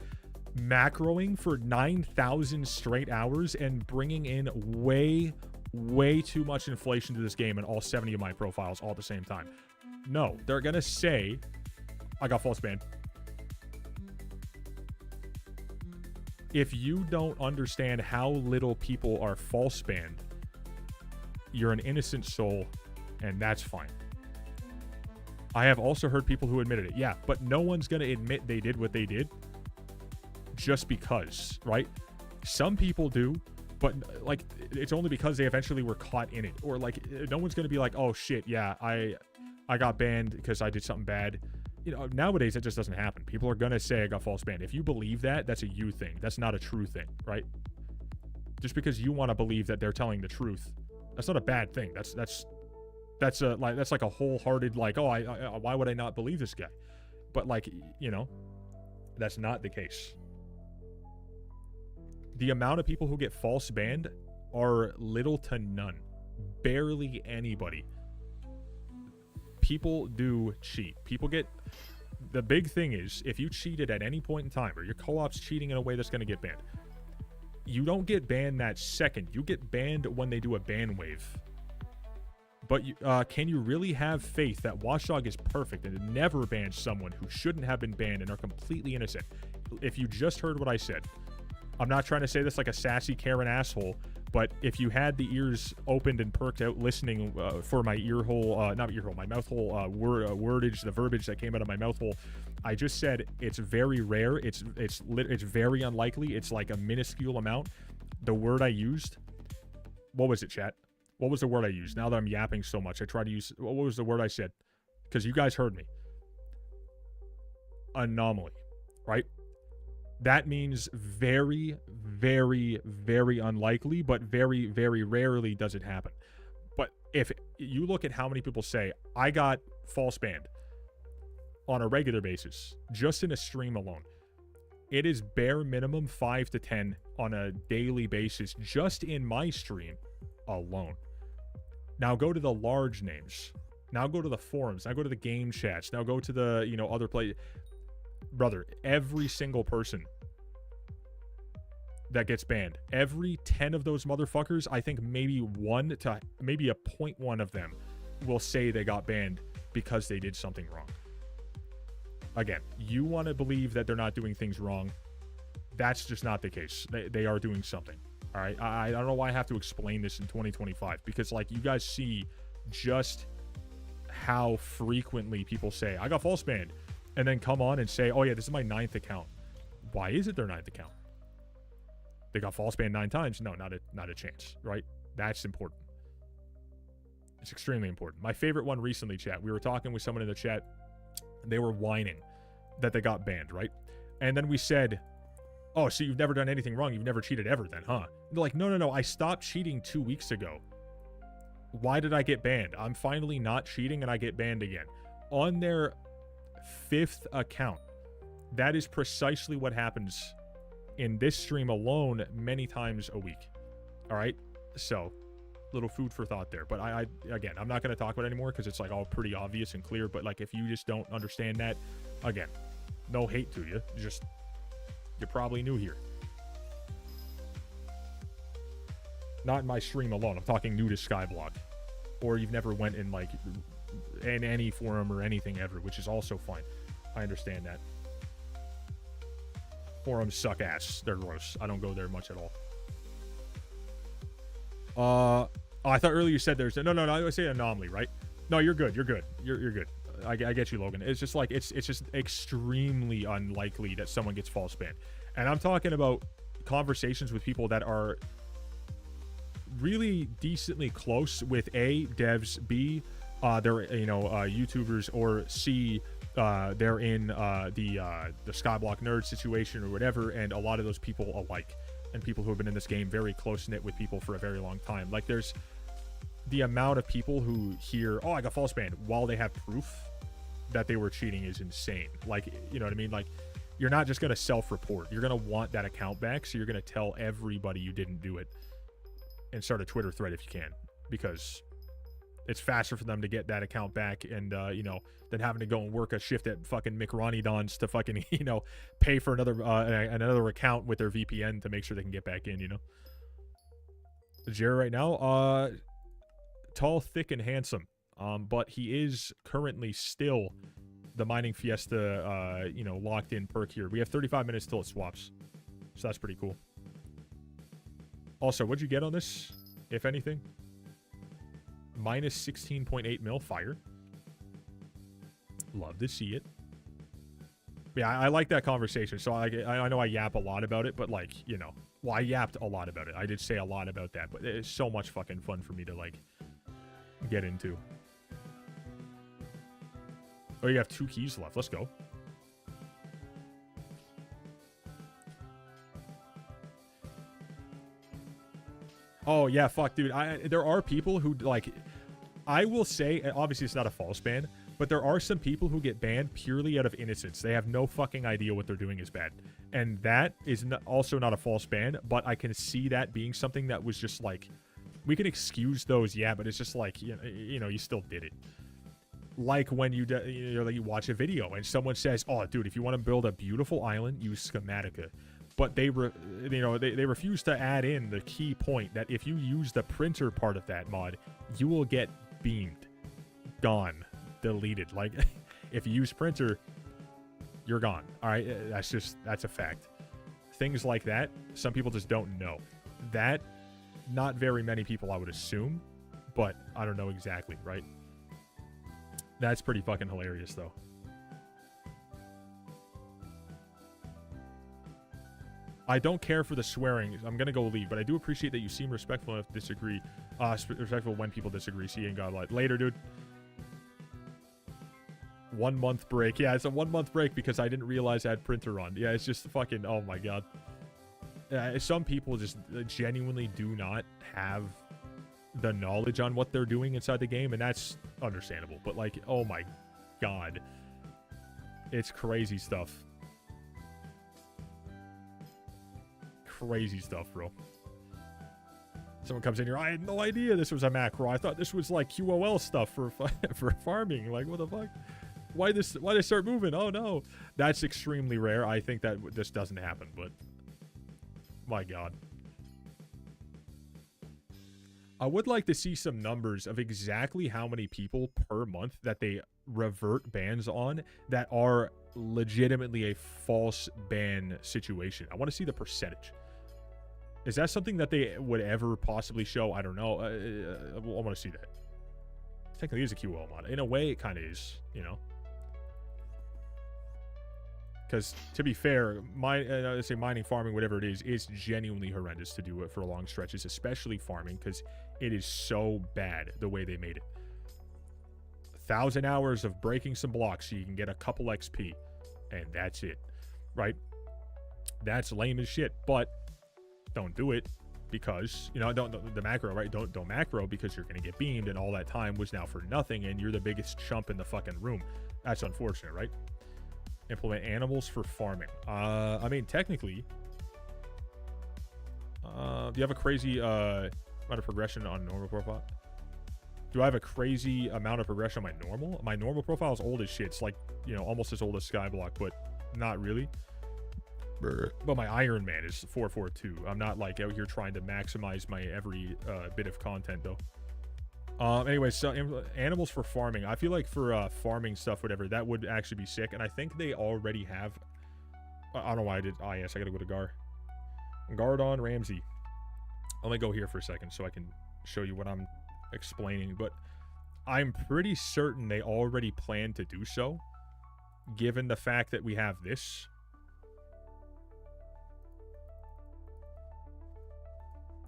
macroing for 9,000 straight hours and bringing in way too much inflation to this game and all 70 of my profiles all at the same time. No, they're going to say, I got false banned. If you don't understand how little people are false banned, you're an innocent soul, and that's fine. I have also heard people who admitted it. Yeah, but no one's going to admit they did what they did just because, right? Some people do, but like it's only because they eventually were caught in it. Or like no one's going to be like, oh shit, yeah, I got banned because I did something bad. You know, nowadays that just doesn't happen. People are going to say I got false banned. If you believe that, that's a you thing. That's not a true thing, right? Just because you want to believe that they're telling the truth, that's not a bad thing. That's like a wholehearted, like, oh, why would I not believe this guy? But like, you know, that's not the case. The amount of people who get false banned are little to none. Barely anybody. People do cheat. People get... The big thing is, if you cheated at any point in time, or your co-op's cheating in a way that's going to get banned, you don't get banned that second. You get banned when they do a ban wave. But can you really have faith that Watchdog is perfect and never bans someone who shouldn't have been banned and are completely innocent? If you just heard what I said, I'm not trying to say this like a sassy Karen asshole, but if you had the ears opened and perked out listening for my my mouth hole wordage, the verbiage that came out of my mouth hole, I just said it's very rare. It's very unlikely. It's like a minuscule amount. The word I used, what was it, chat? What was the word I used? Now that I'm yapping so much, I try to use... What was the word I said? Because you guys heard me. Anomaly, right? That means very, very, very unlikely, but very, very rarely does it happen. But if you look at how many people say, I got false banned on a regular basis, just in a stream alone, It is bare minimum 5 to 10 on a daily basis just in my stream alone. Now go to the large names. Now go to the forums. Now go to the game chats. Now go to the, you know, other play. Brother, every single person that gets banned, every 10 of those motherfuckers, I think maybe 1 to maybe a 0.1 of them will say they got banned because they did something wrong. Again, you want to believe that they're not doing things wrong. That's just not the case. They are doing something. All right. I don't know why I have to explain this in 2025, because like you guys see just how frequently people say, I got false banned, and then come on and say, oh yeah, this is my 9th account. Why is it their 9th account? They got false banned 9 times? No, not a chance, right? That's important. It's extremely important. My favorite one recently, chat. We were talking with someone in the chat. They were whining that they got banned, right? And then we said, oh, so you've never done anything wrong. You've never cheated ever then, huh? They're like, no. I stopped cheating 2 weeks ago. Why did I get banned? I'm finally not cheating and I get banned again. On their 5th account. That is precisely what happens in this stream alone many times a week. All right? So, little food for thought there. But again, I'm not going to talk about it anymore because it's like all pretty obvious and clear. But like if you just don't understand that, again, no hate to you. Just, you're probably new here. Not in my stream alone. I'm talking new to Skyblock. Or you've never went in like in any forum or anything ever, which is also fine. I understand that. Forums suck ass. They're gross. I don't go there much at all. Oh, I thought earlier you said there's no. I would say anomaly, right? No, you're good. You're good. You're good. I get you, Logan. It's just like it's just extremely unlikely that someone gets false banned, and I'm talking about conversations with people that are really decently close with A, devs, B, they're YouTubers, or C, they're in the Skyblock nerd situation or whatever, and a lot of those people alike, and people who have been in this game very close-knit with people for a very long time. Like there's the amount of people who hear, oh, I got false banned, while they have proof that they were cheating is insane. Like, you know what I mean? Like, you're not just going to self-report. You're going to want that account back, so you're going to tell everybody you didn't do it and start a Twitter thread if you can, because it's faster for them to get that account back and, than having to go and work a shift at fucking McRonnie to fucking, pay for another account with their VPN to make sure they can get back in, Jared right now, tall, thick, and handsome. But he is currently still the mining fiesta, locked in perk here. We have 35 minutes till it swaps. So that's pretty cool. Also, what'd you get on this, if anything? Minus 16.8 mil fire. Love to see it. Yeah, I like that conversation. So I know I yap a lot about it, but like, well, I yapped a lot about it. I did say a lot about that, but it's so much fucking fun for me to like get into. Oh, you have 2 keys left. Let's go. Oh, yeah, fuck, dude. There are people who, like, I will say, obviously it's not a false ban, but there are some people who get banned purely out of innocence. They have no fucking idea what they're doing is bad. And that is also not a false ban, but I can see that being something that was just, like, we can excuse those, yeah, but it's just like, you still did it. Like when you watch a video and someone says, oh, dude, if you want to build a beautiful island, use Schematica. But they refuse to add in the key point that if you use the printer part of that mod, you will get beamed, gone, deleted. Like, if you use printer, you're gone. All right, that's a fact. Things like that, some people just don't know. That, not very many people, I would assume, but I don't know exactly, right? That's pretty fucking hilarious, though. I don't care for the swearing. I'm gonna go leave, but I do appreciate that you seem respectful enough to disagree. Respectful when people disagree. See you in Godlight. Later, dude. 1 month break. Yeah, it's a 1 month break because I didn't realize I had printer on. Yeah, it's just fucking, oh my god. Some people just genuinely do not have the knowledge on what they're doing inside the game, and that's understandable. But like, oh my god. It's crazy stuff. crazy stuff, bro. Someone comes in here, I had no idea this was a macro. I thought this was like QOL stuff for farming. Like, what the fuck? Why they start moving? Oh no. That's extremely rare. I think that this doesn't happen, but my god. I would like to see some numbers of exactly how many people per month that they revert bans on that are legitimately a false ban situation. I want to see the percentage. Is that something that they would ever possibly show? I don't know. I want to see that. Technically, it's a QOL mod. In a way, it kind of is, you know. Because, to be fair, let's say mining, farming, whatever it is genuinely horrendous to do it for long stretches, especially farming, because it is so bad the way they made it. 1,000 hours of breaking some blocks so you can get a couple XP, and that's it, right? That's lame as shit, but don't do it because, you know, don't the macro, right? Don't macro because you're going to get beamed, and all that time was now for nothing, and you're the biggest chump in the fucking room. That's unfortunate, right? Implement animals for farming. I mean, technically, do you have a crazy amount of progression on normal profile? Do I have a crazy amount of progression on my normal? My normal profile is old as shit. It's like, you know, almost as old as Skyblock, but not really. But my Iron Man is 442. I'm not like out here trying to maximize my every bit of content though. Anyway, so animals for farming. I feel like for farming stuff, whatever, that would actually be sick. And I think they already have. I don't know why I did. Ah, yes, I gotta go to Gardon Ramsey. Let me go here for a second so I can show you what I'm explaining. But I'm pretty certain they already plan to do so, given the fact that we have this.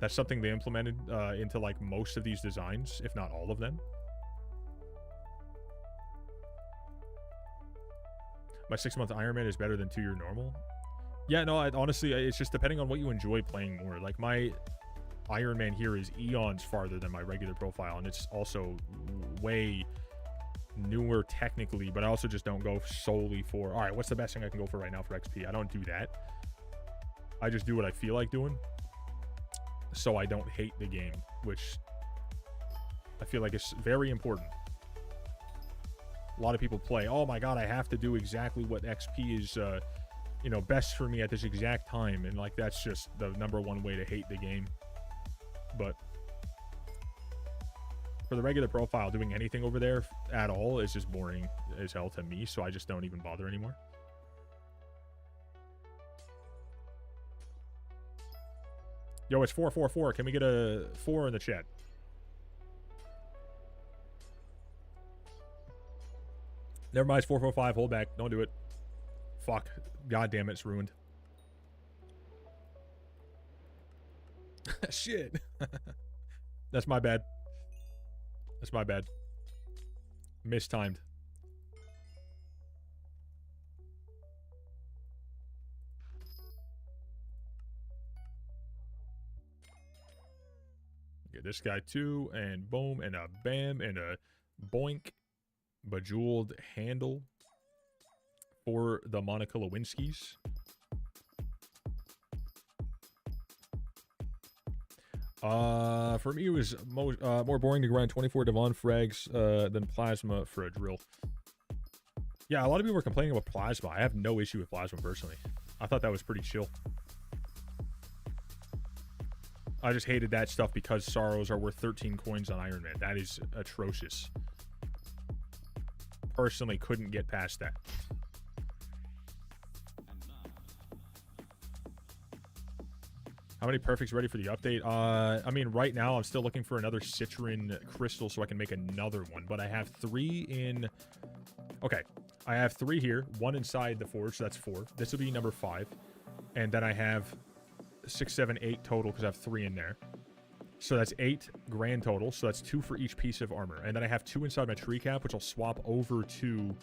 That's something they implemented into like most of these designs, if not all of them. My 6-month Iron Man is better than 2-year normal. Yeah, no, honestly, it's just depending on what you enjoy playing more. Like my Iron Man here is eons farther than my regular profile, and it's also way newer technically, but I also just don't go solely for, all right, what's the best thing I can go for right now for XP? I don't do that. I just do what I feel like doing, so I don't hate the game, which I feel like is very important. A lot of people play, oh my god, I have to do exactly what XP is, you know, best for me at this exact time, and like that's just the #1 way to hate the game. But for the regular profile, doing anything over there at all is just boring as hell to me, so I just don't even bother anymore. Yo, it's 444. Can we get a 4 in the chat? Never mind, it's 445. Hold back. Don't do it. Fuck. God damn it, it's ruined. Shit. That's my bad. That's my bad. Mistimed. Get this guy too, and boom, and a bam, and a boink. Bejeweled handle for the Monica Lewinsky's. For me, it was more boring to grind 24 Devon frags than plasma for a drill. Yeah, a lot of people were complaining about plasma. I have no issue with plasma personally. I thought that was pretty chill. I just hated that stuff because sorrows are worth 13 coins on Iron Man. That is atrocious. Personally couldn't get past that. How many perfects ready for the update? I mean, right now I'm still looking for another citron crystal so I can make another one, but I have 3 in. Okay, I have 3 here, 1 inside the forge, so that's 4. This will be number 5, and then I have 6, 7, 8 total because I have 3 in there. So that's 8 grand total. So that's 2 for each piece of armor. And then I have 2 inside my tree cap, which I'll swap over to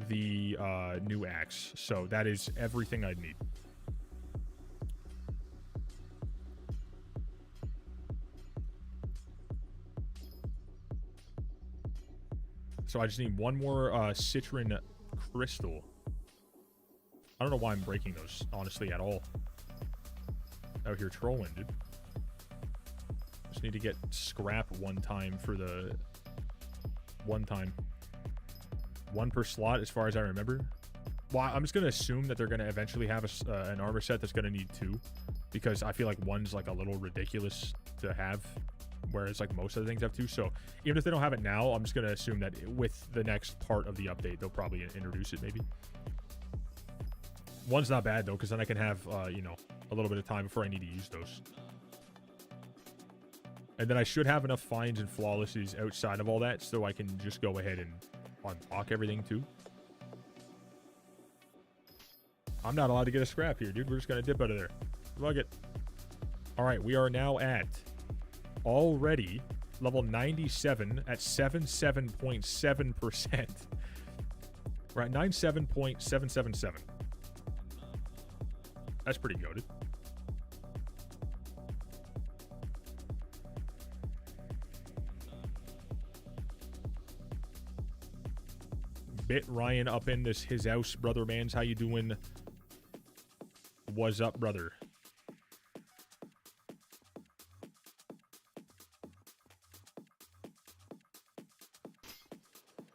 the new axe. So that is everything I'd need. So I just need 1 more citron crystal. I don't know why I'm breaking those, honestly, at all. out here trolling, dude. Just need to get scrap one time for the... One time. One per slot, as far as I remember. Well, I'm just going to assume that they're going to eventually have an armor set that's going to need 2. Because I feel like one's like a little ridiculous to have. Whereas like most of the things have 2. So even if they don't have it now, I'm just going to assume that with the next part of the update, they'll probably introduce it maybe. One's not bad though, because then I can have, you know, a little bit of time before I need to use those. And then I should have enough finds and flawlesses outside of all that, so I can just go ahead and unlock everything too. I'm not allowed to get a scrap here, dude. We're just going to dip out of there. Lug it. All right, we are now at already level 97 at 77.7%. We're at 97.777. That's pretty goated. Bit Ryan up in this his house, brother mans. How you doing? What's up, brother?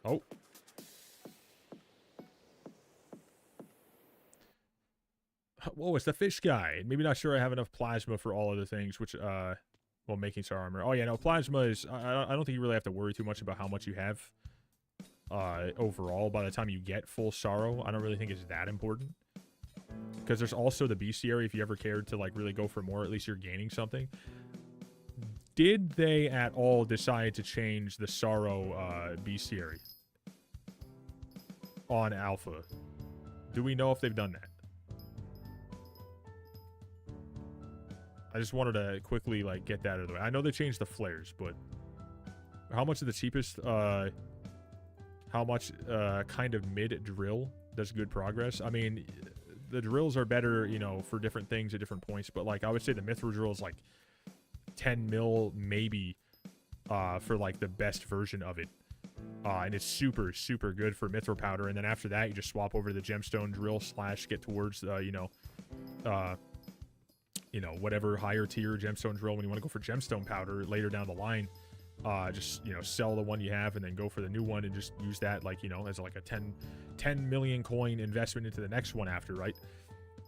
Oh. Whoa, it's the fish guy. Maybe not sure I have enough plasma for all of the things, which, well, making star armor. Oh, yeah, no, plasma is... I don't think you really have to worry too much about how much you have overall by the time you get full sorrow. I don't really think it's that important. Because there's also the bestiary if you ever cared to, like, really go for more. At least you're gaining something. Did they at all decide to change the sorrow bestiary on alpha? Do we know if they've done that? I just wanted to quickly, like, get that out of the way. I know they changed the flares, but how much of the cheapest, how much kind of mid-drill does good progress? I mean, the drills are better, you know, for different things at different points, but, like, I would say the mithril drill is, like, 10 mil, maybe, for, like, the best version of it. And it's super, super good for mithril powder, and then after that, you just swap over to the gemstone drill / get towards, you know, whatever higher tier gemstone drill when you want to go for gemstone powder later down the line. Just, you know, sell the one you have and then go for the new one and just use that, like, you know, as like a 10 million coin investment into the next one after, right?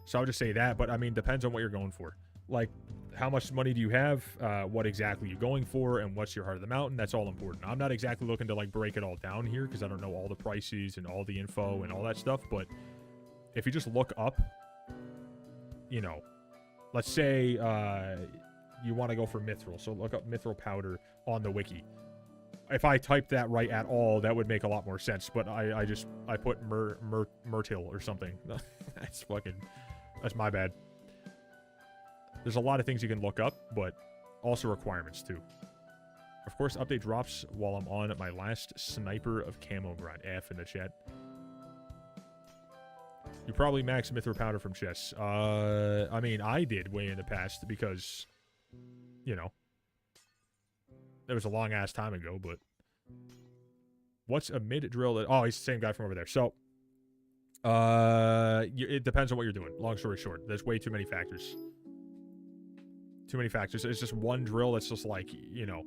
So I would just say that, but I mean, depends on what you're going for. Like, how much money do you have? What exactly you're going for, and what's your heart of the mountain? That's all important. I'm not exactly looking to, like, break it all down here because I don't know all the prices and all the info and all that stuff, but if you just look up, you know, let's say you want to go for mithril, so look up mithril powder on the wiki. If I typed that right at all, that would make a lot more sense, but I put myrtil or something. That's my bad. There's a lot of things you can look up, but also requirements too. Of course, update drops while I'm on my last sniper of camo grind. F in the chat. You probably max mithril powder from chess. I mean, I did way in the past because, you know, it was a long ass time ago, but what's a mid drill? Oh, he's the same guy from over there. So, it depends on what you're doing. Long story short, there's way too many factors. Too many factors. It's just one drill that's just like, you know,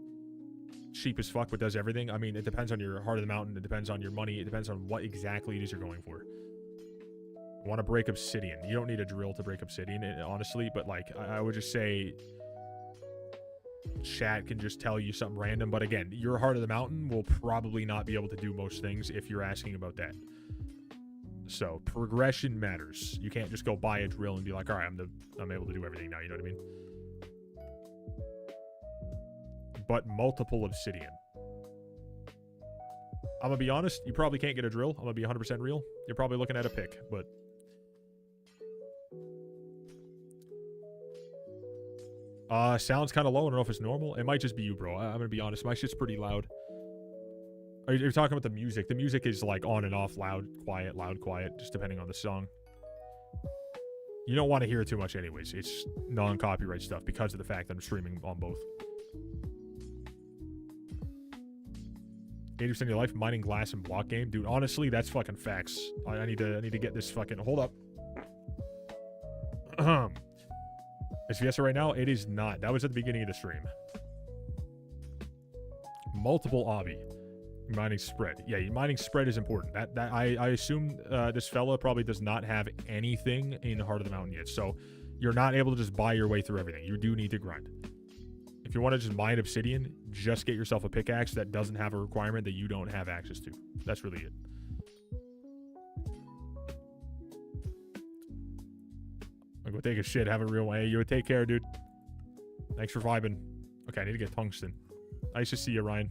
cheap as fuck but does everything. I mean, it depends on your heart of the mountain. It depends on your money. It depends on what exactly it is you're going for. You want to break obsidian. You don't need a drill to break obsidian, honestly, but, like, I would just say chat can just tell you something random, but again, your heart of the mountain will probably not be able to do most things if you're asking about that. So progression matters. You can't just go buy a drill and be like, all right, I'm able to do everything now, you know what I mean? But multiple obsidian. I'm gonna be honest, you probably can't get a drill. I'm gonna be 100% real. You're probably looking at a pick, but sounds kind of low. I don't know if it's normal. It might just be you, bro. I'm gonna be honest. My shit's pretty loud. You're talking about the music. The music is like on and off, loud, quiet, just depending on the song. You don't want to hear it too much anyways. It's non-copyright stuff because of the fact that I'm streaming on both. 80% of your life mining glass and block game. Dude, honestly, that's fucking facts. I need to get this fucking... Hold up. Is FIESTA right now? It is not. That was at the beginning of the stream. Multiple obby. Mining spread. Yeah, mining spread is important. I assume this fella probably does not have anything in Heart of the Mountain yet. So you're not able to just buy your way through everything. You do need to grind. If you want to just mine obsidian, just get yourself a pickaxe that doesn't have a requirement that you don't have access to. That's really it. I'll go take a shit. Have a real way. You would take care, dude. Thanks for vibing. Okay, I need to get tungsten. Nice to see you, Ryan.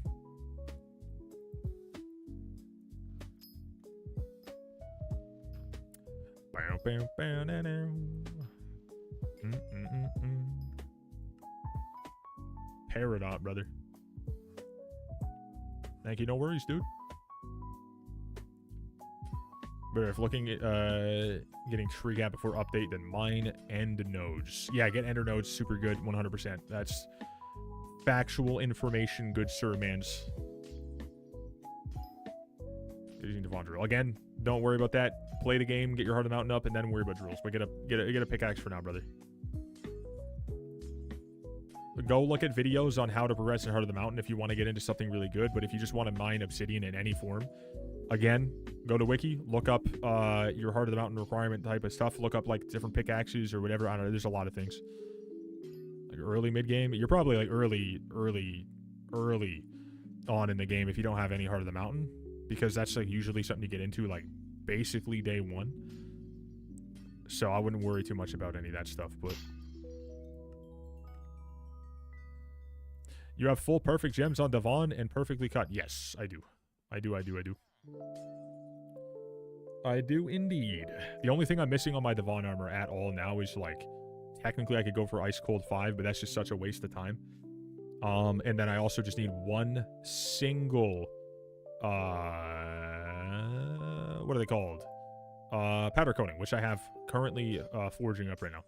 Peridot, brother. Thank you. No worries, dude. But if looking at getting tree gap before update, then mine end nodes. Yeah, get ender nodes. Super good. 100%. That's factual information. Good sir, mans. Using Devon drill. Again, don't worry about that. Play the game, get your Heart of the Mountain up, and then worry about drills. But get a pickaxe for now, brother. Go look at videos on how to progress in Heart of the Mountain if you want to get into something really good. But if you just want to mine obsidian in any form, again, go to Wiki, look up your Heart of the Mountain requirement type of stuff. Look up like different pickaxes or whatever. I don't know. There's a lot of things. Like early mid game, you're probably like early on in the game if you don't have any Heart of the Mountain, because that's like usually something to get into like basically day one. So I wouldn't worry too much about any of that stuff. But you have full perfect gems on Devon and perfectly cut. Yes, I do. I do indeed. The only thing I'm missing on my Devon armor at all now is like, technically I could go for Ice Cold 5, but that's just such a waste of time. And then I also just need one single, what are they called? Powder coating, which I have currently forging up right now.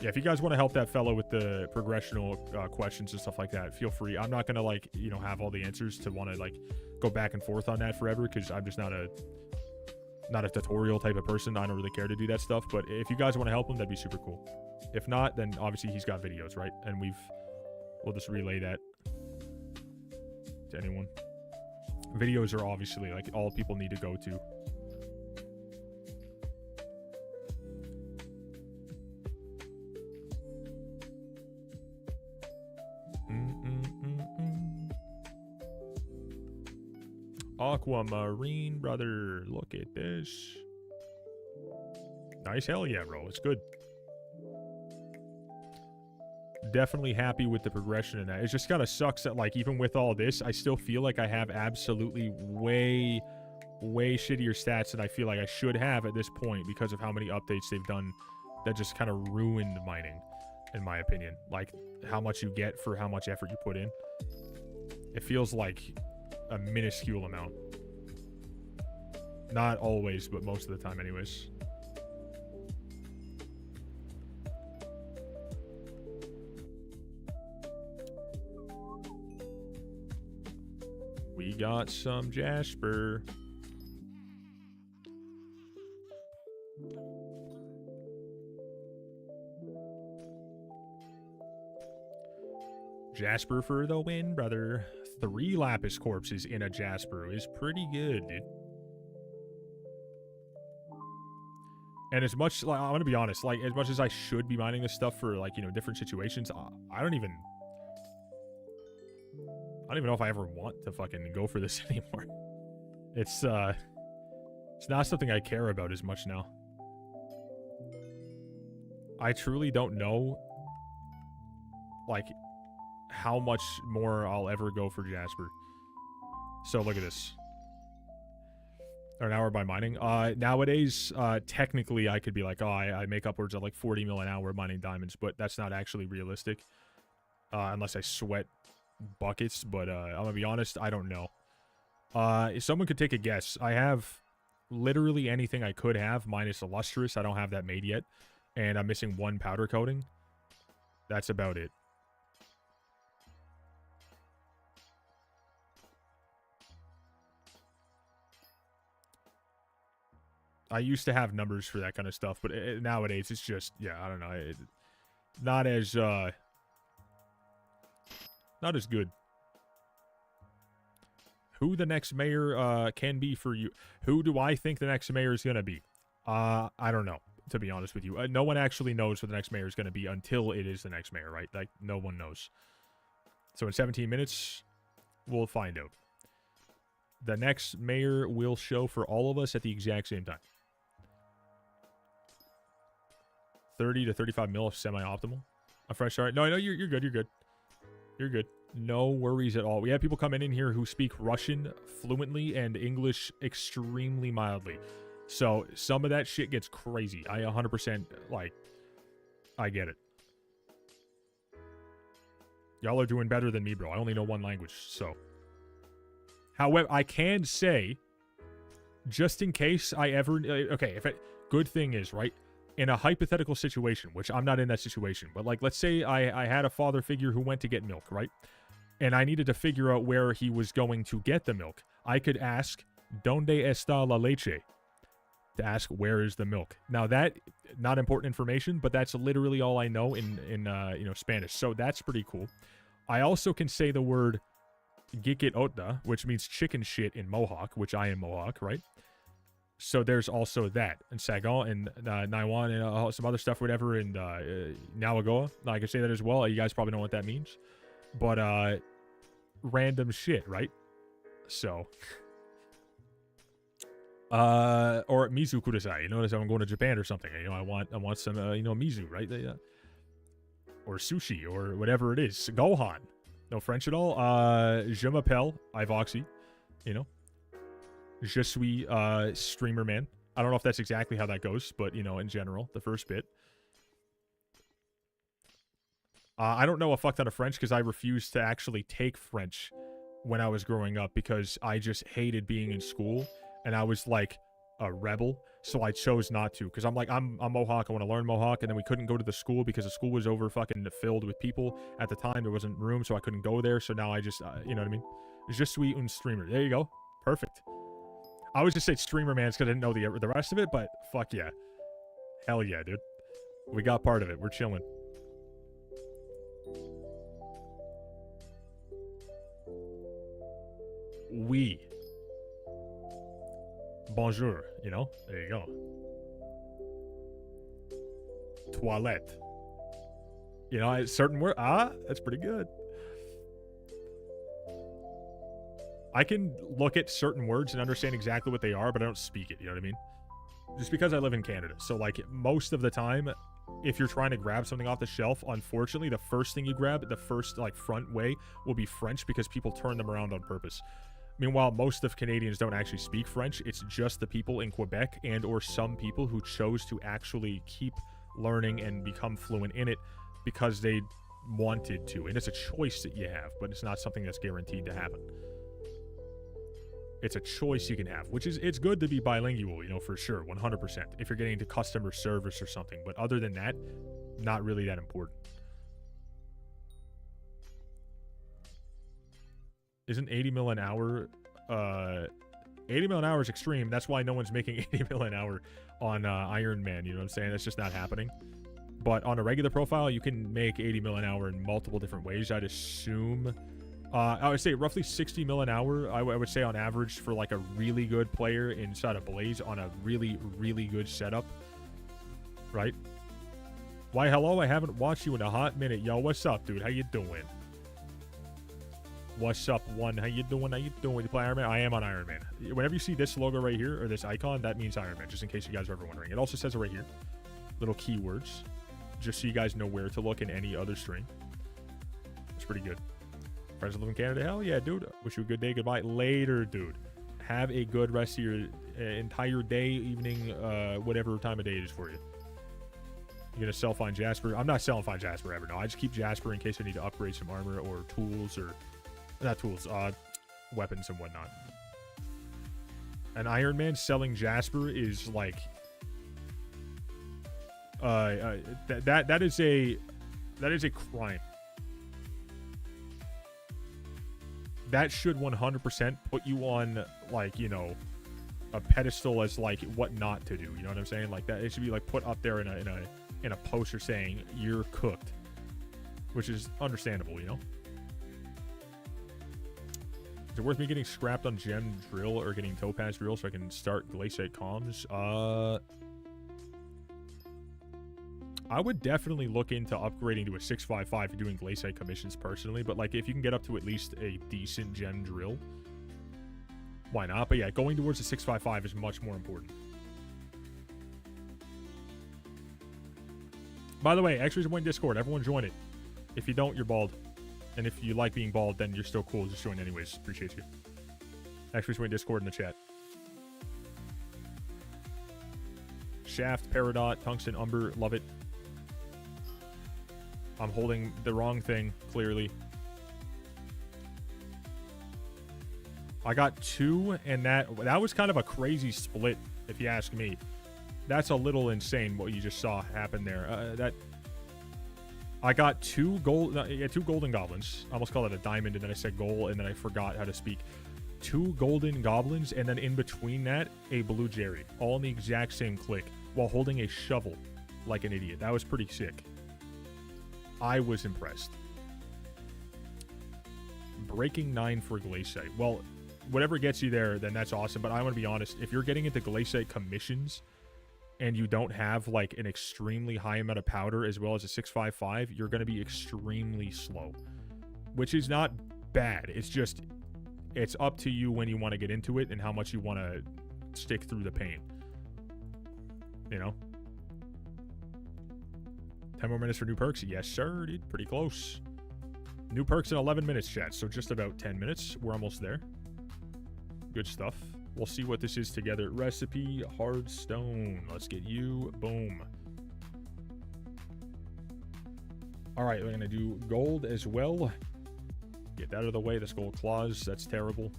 Yeah, if you guys want to help that fellow with the progressional questions and stuff like that, feel free. I'm not gonna like, you know, have all the answers to want to like go back and forth on that forever, because I'm just not a tutorial type of person. I don't really care to do that stuff. But if you guys want to help him, that'd be super cool. If not, then obviously he's got videos, right? And we'll just relay that to anyone. Videos are obviously like all people need to go to. Aquamarine, brother. Look at this. Nice. Hell yeah, bro. It's good. Definitely happy with the progression in that. It just kind of sucks that, like, even with all this, I still feel like I have absolutely way shittier stats than I feel like I should have at this point, because of how many updates they've done that just kind of ruined mining, in my opinion. Like, how much you get for how much effort you put in. It feels like a minuscule amount. Not always, but most of the time anyways. We got some Jasper. Jasper for the win, brother. 3 lapis corpses in a Jasper is pretty good, dude. And as much, like, I'm gonna be honest, like, as much as I should be mining this stuff for, like, you know, different situations, I don't even know if I ever want to fucking go for this anymore. It's not something I care about as much now. I truly don't know, like, how much more I'll ever go for Jasper. So look at this. An hour by mining. Nowadays, technically I could be like, oh, I make upwards of like 40 mil an hour mining diamonds, but that's not actually realistic. Unless I sweat buckets, but I'm gonna be honest, I don't know. If someone could take a guess, I have literally anything I could have minus Illustrious. I don't have that made yet, and I'm missing 1 powder coating. That's about it. I used to have numbers for that kind of stuff, but nowadays it's just, yeah, I don't know. Not as good. Who the next mayor can be for you? Who do I think the next mayor is going to be? I don't know, to be honest with you. No one actually knows who the next mayor is going to be until it is the next mayor, right? Like, no one knows. So in 17 minutes, we'll find out. The next mayor will show for all of us at the exact same time. 30 to 35 mil semi-optimal. A fresh start. No, you're good. You're good. You're good. No worries at all. We have people coming in here who speak Russian fluently and English extremely mildly. So some of that shit gets crazy. I 100%, like, I get it. Y'all are doing better than me, bro. I only know one language, so. However, I can say, just in case I ever, okay, good thing is, right, in a hypothetical situation, which I'm not in that situation, but like, let's say I had a father figure who went to get milk, right? And I needed to figure out where he was going to get the milk. I could ask, ¿Dónde está la leche? To ask, where is the milk? Now that, not important information, but that's literally all I know in you know, Spanish. So that's pretty cool. I also can say the word Gikit Ota, which means chicken shit in Mohawk, which I am Mohawk, right? So there's also that. And Sagon and Naiwan and some other stuff, whatever, and Nawagoa. I can say that as well. You guys probably know what that means. But random shit, right? So or Mizu Kudasai, you notice I'm going to Japan or something. You know, I want some you know, Mizu, right? Or sushi or whatever it is. Gohan. No French at all. Je m'appelle IVoxy, you know. Je suis streamer man. I don't know if that's exactly how that goes, but you know, in general, the first bit. I don't know a fuck ton of French because I refused to actually take French when I was growing up because I just hated being in school and I was like a rebel, so I chose not to because I'm like, I'm Mohawk, I want to learn Mohawk, and then we couldn't go to the school because the school was over fucking filled with people at the time. There wasn't room, so I couldn't go there, so now I just, you know what I mean? Je suis un streamer. There you go. Perfect. I was just saying streamer man because I didn't know the rest of it, but fuck yeah. Hell yeah, dude. We got part of it. We're chilling. Oui. Bonjour, you know? There you go. Toilette. You know, certain word. That's pretty good. I can look at certain words and understand exactly what they are, but I don't speak it, you know what I mean? Just because I live in Canada. So, like, most of the time, if you're trying to grab something off the shelf, unfortunately, the first thing you grab, the first, like, front way will be French because people turn them around on purpose. Meanwhile, most of Canadians don't actually speak French. It's just the people in Quebec and or some people who chose to actually keep learning and become fluent in it because they wanted to. And it's a choice that you have, but it's not something that's guaranteed to happen. It's a choice you can have, which is, it's good to be bilingual, you know, for sure, 100%, if you're getting into customer service or something. But other than that, not really that important. Isn't 80 mil an hour, 80 mil an hour is extreme. That's why no one's making 80 mil an hour on Iron Man, you know what I'm saying? That's just not happening. But on a regular profile, you can make 80 mil an hour in multiple different ways. I'd assume, I would say roughly 60 mil an hour, I would say on average for like a really good player inside of Blaze on a really, really good setup, right? Why, hello, I haven't watched you in a hot minute. Yo, what's up, dude? How you doing? What's up, one? How you doing? How you doing? You play Iron Man? I am on Iron Man. Whenever you see this logo right here, or this icon, that means Iron Man, just in case you guys are ever wondering. It also says it right here. Little keywords, just so you guys know where to look in any other stream. It's pretty good. Friends who live in Canada? Hell yeah, dude. Wish you a good day. Goodbye. Later, dude. Have a good rest of your entire day, evening, whatever time of day it is for you. You're going to sell-find Jasper? I'm not selling Find Jasper ever. No, I just keep Jasper in case I need to upgrade some armor or tools or... Not tools, weapons and whatnot. An Iron Man selling Jasper is like... That is a crime. That should 100% put you on, like, you know, a pedestal as like what not to do. You know what I'm saying? Like that, it should be like put up there in a poster saying you're cooked, which is understandable, you know. Is it worth me getting scrapped on gem drill or getting topaz drill so I can start glaciate comms? I would definitely look into upgrading to a 655 for doing glaciate commissions personally, but like if you can get up to at least a decent gem drill, why not? But yeah, going towards the 655 is much more important. By the way, X-Rays Win Discord, everyone join it. If you don't, you're bald. And if you like being bald, then you're still cool. Just join anyways. Appreciate you. X-Rays Win Discord in the chat. Shaft, Peridot, Tungsten, Umber, love it. I'm holding the wrong thing, clearly. I got 2, and that was kind of a crazy split, if you ask me. That's a little insane what you just saw happen there. I got 2 golden goblins. I almost called it a diamond, and then I said gold, and then I forgot how to speak. 2 golden goblins, and then in between that, a blue Jerry. All in the exact same click, while holding a shovel like an idiot. That was pretty sick. I was impressed. Breaking 9 for glaciate. Well, whatever gets you there, then that's awesome. But I want to be honest. If you're getting into glaciate commissions and you don't have like an extremely high amount of powder as well as a 655, you're going to be extremely slow, which is not bad. It's just, it's up to you when you want to get into it and how much you want to stick through the pain. You know? 10 more minutes for new perks? Yes, sir, dude. Pretty close. New perks in 11 minutes, chat. So just about 10 minutes. We're almost there. Good stuff. We'll see what this is together. Recipe, hard stone. Let's get you. Boom. All right, we're going to do gold as well. Get that out of the way. This gold claws. That's terrible.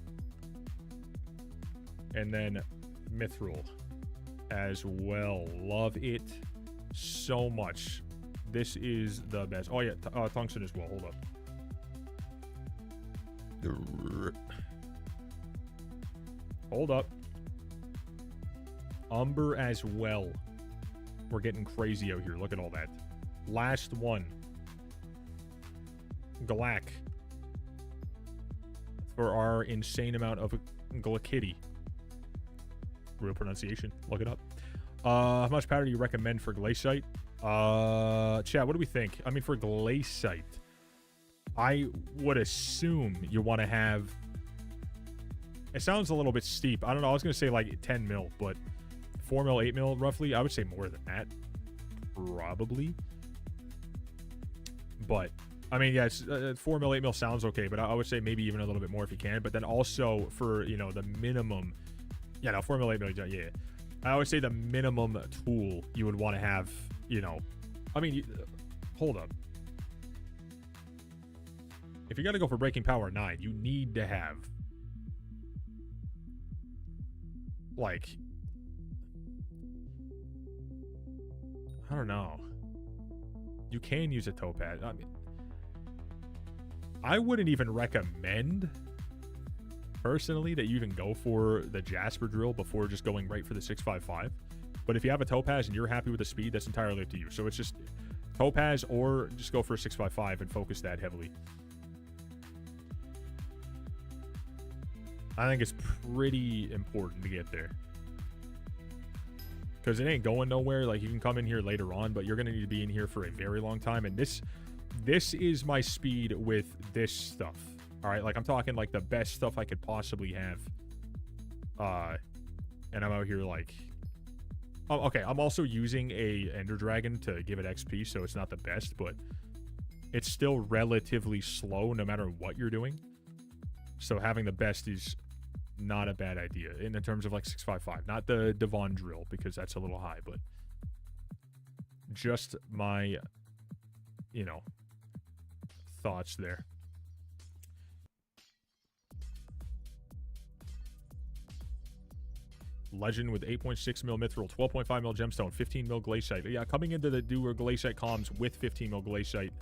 And then mithril as well. Love it so much. This is the best. Oh, yeah. Tungsten as well. Hold up. Hold up. Umber as well. We're getting crazy out here. Look at all that. Last one. Glack. For our insane amount of Glackitty. Real pronunciation. Look it up. How much powder do you recommend for glaciate? Chat, what do we think? I mean, for glaciate, I would assume you want to have... It sounds a little bit steep. I don't know. I was going to say like 10 mil, but 4 mil, 8 mil roughly. I would say more than that. Probably. But, I mean, yeah, 4 mil, 8 mil sounds okay, but I would say maybe even a little bit more if you can. But then also for, you know, the minimum... Yeah, no, 4 mil, 8 mil, yeah. I would say the minimum tool you would want to have, you know... I mean, hold up. If you got to go for breaking power 9, you need to have... like, I don't know. You can use a topaz. I mean, I wouldn't even recommend personally that you even go for the Jasper drill before just going right for the 655. But if you have a topaz and you're happy with the speed, that's entirely up to you. So it's just topaz or just go for a 655 and focus that heavily. I think it's pretty important to get there. Because it ain't going nowhere. Like, you can come in here later on, but you're going to need to be in here for a very long time. And this is my speed with this stuff. All right? Like, I'm talking, like, the best stuff I could possibly have. And I'm out here, like... Oh, okay, I'm also using a Ender Dragon to give it XP, so it's not the best, but it's still relatively slow no matter what you're doing. So having the best is... not a bad idea in terms of like 655, not the Devon drill because that's a little high, but just my, you know, thoughts there. Legend with 8.6 mil mithril, 12.5 mil gemstone, 15 mil glaciate. Yeah, coming into the doer glaciate comms with 15 mil glaciate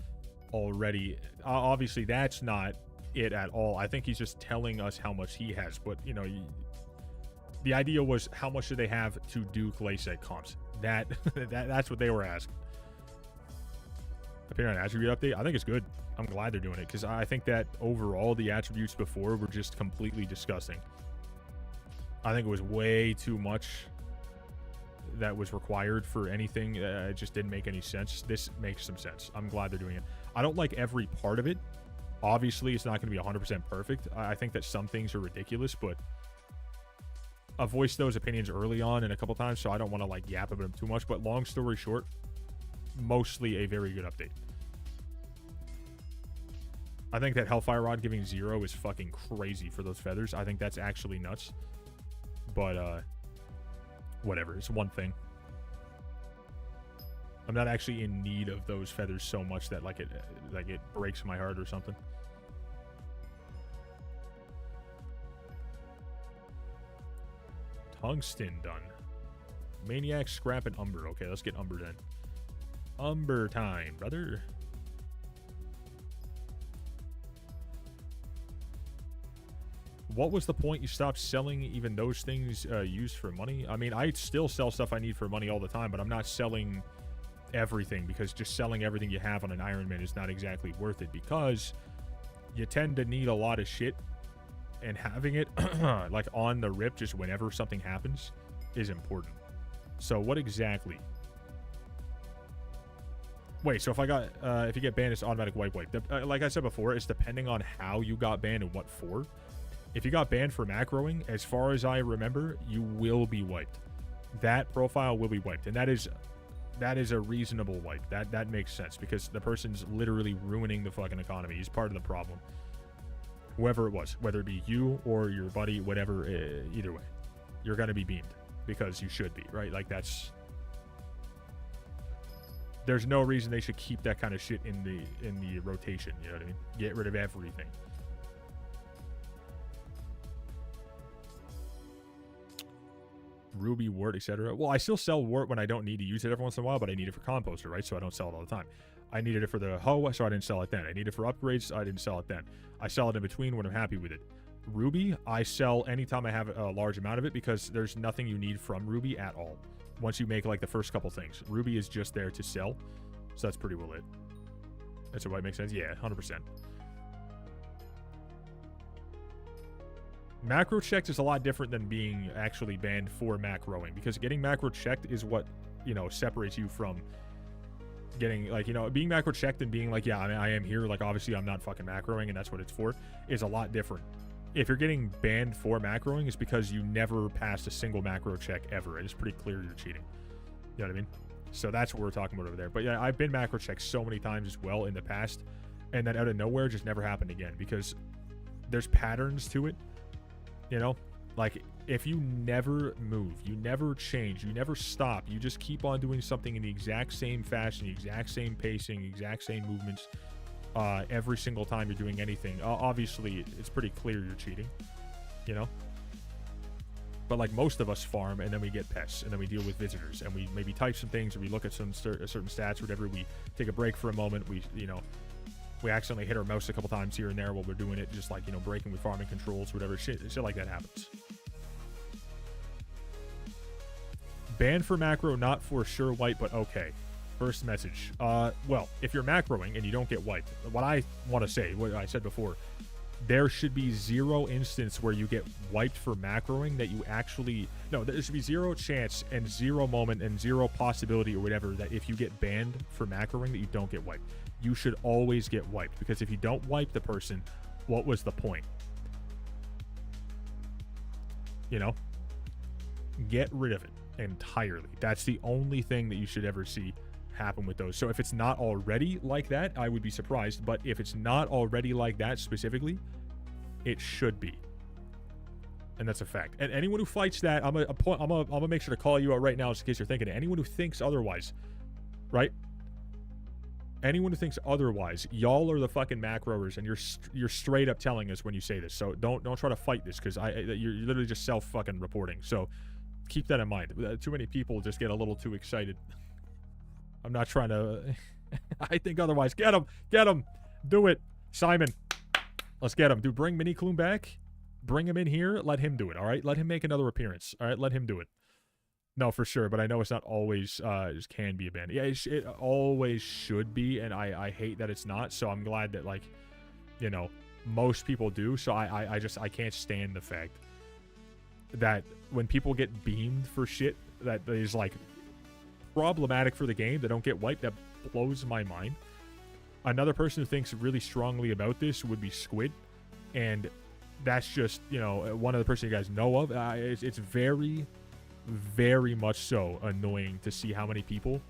already. Obviously, that's not it at all. I think he's just telling us how much he has, but you know, The idea was how much do they have to do clay set comps? That's what they were asking. Opinion on attribute update? I think it's good. I'm glad they're doing it because I think that overall the attributes before were just completely disgusting. I think it was way too much that was required for anything. It just didn't make any sense. This makes some sense. I'm glad they're doing it. I don't like every part of it. Obviously, it's not going to be 100% perfect. I think that some things are ridiculous, but I voiced those opinions early on and a couple times, so I don't want to like yap about them too much. But long story short, mostly a very good update. I think that Hellfire Rod giving 0 is fucking crazy for those feathers. I think that's actually nuts. But whatever, it's one thing. I'm not actually in need of those feathers so much that like it breaks my heart or something. Tungsten done. Maniac, Scrap, and Umber. Okay, let's get Umber then. Umber time, brother. What was the point you stopped selling even those things used for money? I mean, I still sell stuff I need for money all the time, but I'm not selling everything because just selling everything you have on an Iron Man is not exactly worth it because you tend to need a lot of shit, and having it like on the rip just whenever something happens is important. So what exactly? Wait, so if I got if you get banned, it's automatic wipe. Like I said before, it's depending on how you got banned and what for. If you got banned for macroing, as far as I remember, you will be wiped. That profile will be wiped, and that is a reasonable wipe. That makes sense because the person's literally ruining the fucking economy. He's part of the problem. Whoever it was, whether it be you or your buddy, whatever, either way, you're gonna be beamed because you should be, right? Like there's no reason they should keep that kind of shit in the rotation. You know what I mean? Get rid of everything. Ruby, wart, etc. Well, I still sell wart when I don't need to use it every once in a while, but I need it for composter, right? So I don't sell it all the time. I needed it for the hoe, so I didn't sell it then. I need it for upgrades, so I didn't sell it then. I sell it in between when I'm happy with it. Ruby, I sell anytime I have a large amount of it because there's nothing you need from Ruby at all. Once you make like the first couple things, Ruby is just there to sell, so that's pretty well it. That's what makes sense. Yeah, 100%. Macro checked is a lot different than being actually banned for macroing because getting macro checked is what, you know, separates you from getting like, you know, being macro checked and being like, yeah, I am here. Like, obviously I'm not fucking macroing and that's what it's for is a lot different. If you're getting banned for macroing, it's because you never passed a single macro check ever. It's pretty clear you're cheating. You know what I mean? So that's what we're talking about over there. But yeah, I've been macro checked so many times as well in the past, and then out of nowhere just never happened again because there's patterns to it. You know, like if you never move, you never change, you never stop, you just keep on doing something in the exact same fashion, the exact same pacing, exact same movements every single time you're doing anything. Obviously, it's pretty clear you're cheating, you know? But like most of us farm and then we get pests and then we deal with visitors and we maybe type some things or we look at some certain stats or whatever. We take a break for a moment. We, you know, we accidentally hit our mouse a couple times here and there while we're doing it, just like, you know, breaking with farming controls, whatever. Shit like that happens. Banned for macro, not for sure wipe, but okay. First message. Well, if you're macroing and you don't get wiped, what I want to say, what I said before, there should be zero instance where you get wiped for macroing that you actually... No, there should be zero chance and zero moment and zero possibility or whatever that if you get banned for macroing that you don't get wiped. You should always get wiped because if you don't wipe the person, what was the point? You know? Get rid of it entirely. That's the only thing that you should ever see happen with those. So if it's not already like that, I would be surprised. But if it's not already like that specifically, it should be. And that's a fact. And anyone who fights that, I'm gonna make sure to call you out right now just in case you're thinking it. Anyone who thinks otherwise, right? Anyone who thinks otherwise, y'all are the fucking macroers, and you're straight up telling us when you say this. So don't try to fight this because you're literally just self fucking reporting. So keep that in mind. Too many people just get a little too excited. I'm not trying to. I think otherwise. Get him, do it, Simon. Let's get him, dude. Bring Mini Clune back. Bring him in here. Let him do it, all right? Let him make another appearance, all right? Let him do it. No, for sure, but I know it's not always, it can be abandoned. Yeah, it always should be, and I hate that it's not, so I'm glad that, like, you know, most people do, so I can't stand the fact that when people get beamed for shit that is, like, problematic for the game, that don't get wiped, that blows my mind. Another person who thinks really strongly about this would be Squid, and that's just, you know, one of the person you guys know of. It's very, very much so annoying to see how many people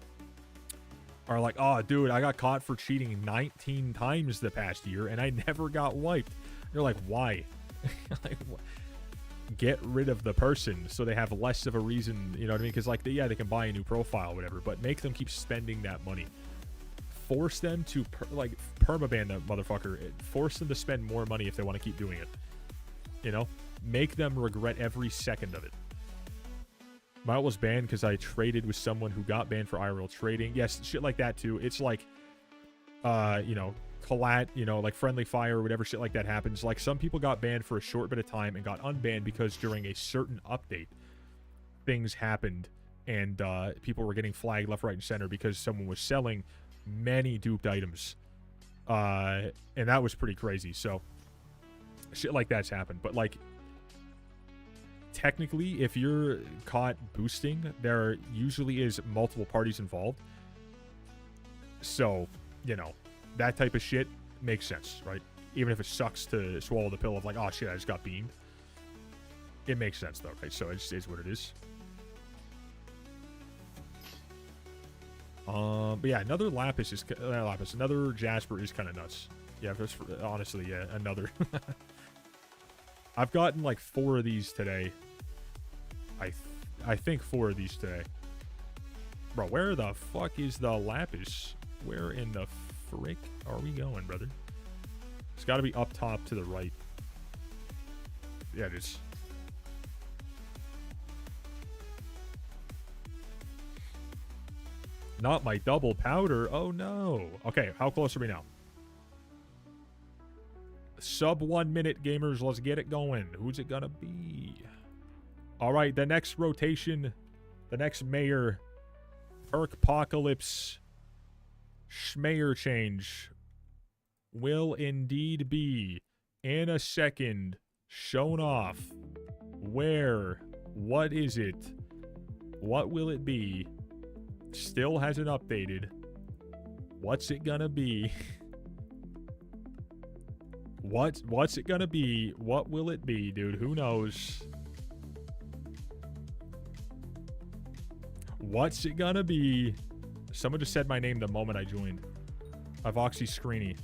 are like, oh, dude, I got caught for cheating 19 times the past year, and I never got wiped. You're like, why? Like, get rid of the person so they have less of a reason, you know what I mean? Because, like, they can buy a new profile or whatever, but make them keep spending that money. Force them to, permaban the motherfucker. Force them to spend more money if they want to keep doing it. You know? Make them regret every second of it. My ult was banned because I traded with someone who got banned for IRL trading. Yes, shit like that, too. It's like, you know, collat, you know, like friendly fire or whatever shit like that happens. Like, some people got banned for a short bit of time and got unbanned because during a certain update, things happened and people were getting flagged left, right, and center because someone was selling many duped items. And that was pretty crazy. So, shit like that's happened. But, like, technically, if you're caught boosting, there usually is multiple parties involved. So, you know, that type of shit makes sense, right? Even if it sucks to swallow the pill of like, oh shit, I just got beamed. It makes sense though, right? So it just is what it is. But yeah, another Lapis is another Jasper is kind of nuts. Yeah, honestly, yeah, another. I've gotten like 4 of these today. I think 4 of these today. Bro, where the fuck is the Lapis? Where in the frick are we going, brother? It's got to be up top to the right. Yeah, it is. Not my double powder. Oh, no. Okay, how close are we now? Sub 1 minute, gamers. Let's get it going. Who's it gonna be? All right, the next rotation, the next mayor, Perkpocalypse, Schmayer change will indeed be in a second shown off. Where? What is it? What will it be? Still hasn't updated. What's it gonna be? What's it gonna be? What will it be, dude? Who knows? What's it gonna be? Someone just said my name the moment I joined. IVoxyy Screeny.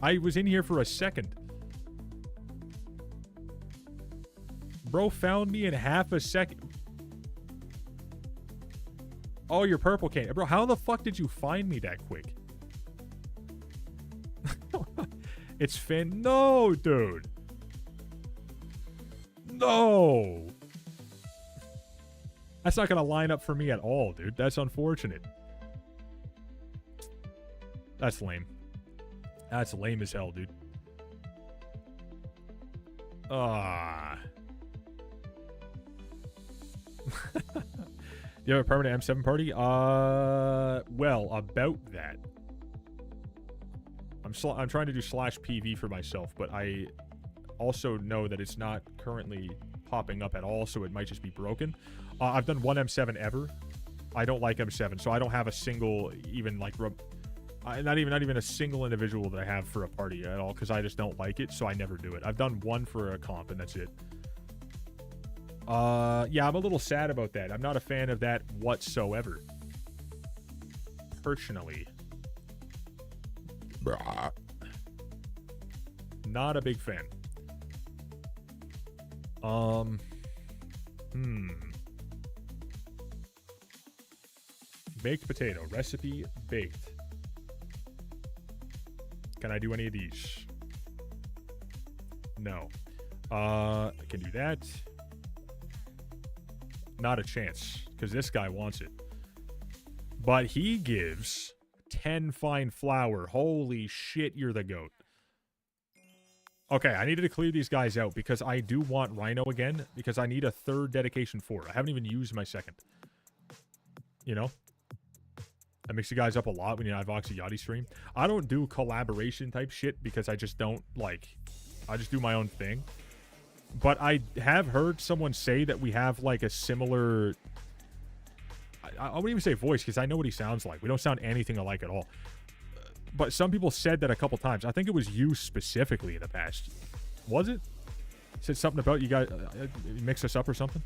I was in here for a second. Bro found me in half a second. Oh, you're purple cane. Bro, how the fuck did you find me that quick? It's Finn. No, dude. No. That's not going to line up for me at all, dude. That's unfortunate. That's lame. That's lame as hell, dude. Ah. You have a permanent M7 party? Well, about that. I'm trying to do /PV for myself, but I also know that it's not currently popping up at all, so it might just be broken. I've done 1 M7 ever. I don't like M7, so I don't have a single, even like, not even a single individual that I have for a party at all, because I just don't like it, so I never do it. I've done 1 for a comp, and that's it. Yeah, I'm a little sad about that. I'm not a fan of that whatsoever. Personally. Not a big fan. Baked potato. Recipe baked. Can I do any of these? No. I can do that. Not a chance, because this guy wants it. But he gives 10 fine flour. Holy shit, you're the goat. Okay, I needed to clear these guys out because I do want Rhino again because I need a third dedication for it. I haven't even used my second. You know? I mix you guys up a lot when you IVoxyy stream. I don't do collaboration type shit because I just don't, like... I just do my own thing. But I have heard someone say that we have, like, a similar... I wouldn't even say voice because I know what he sounds like. We don't sound anything alike at all. But some people said that a couple times. I think it was you specifically in the past. Was it? Said something about you guys mix us up or something?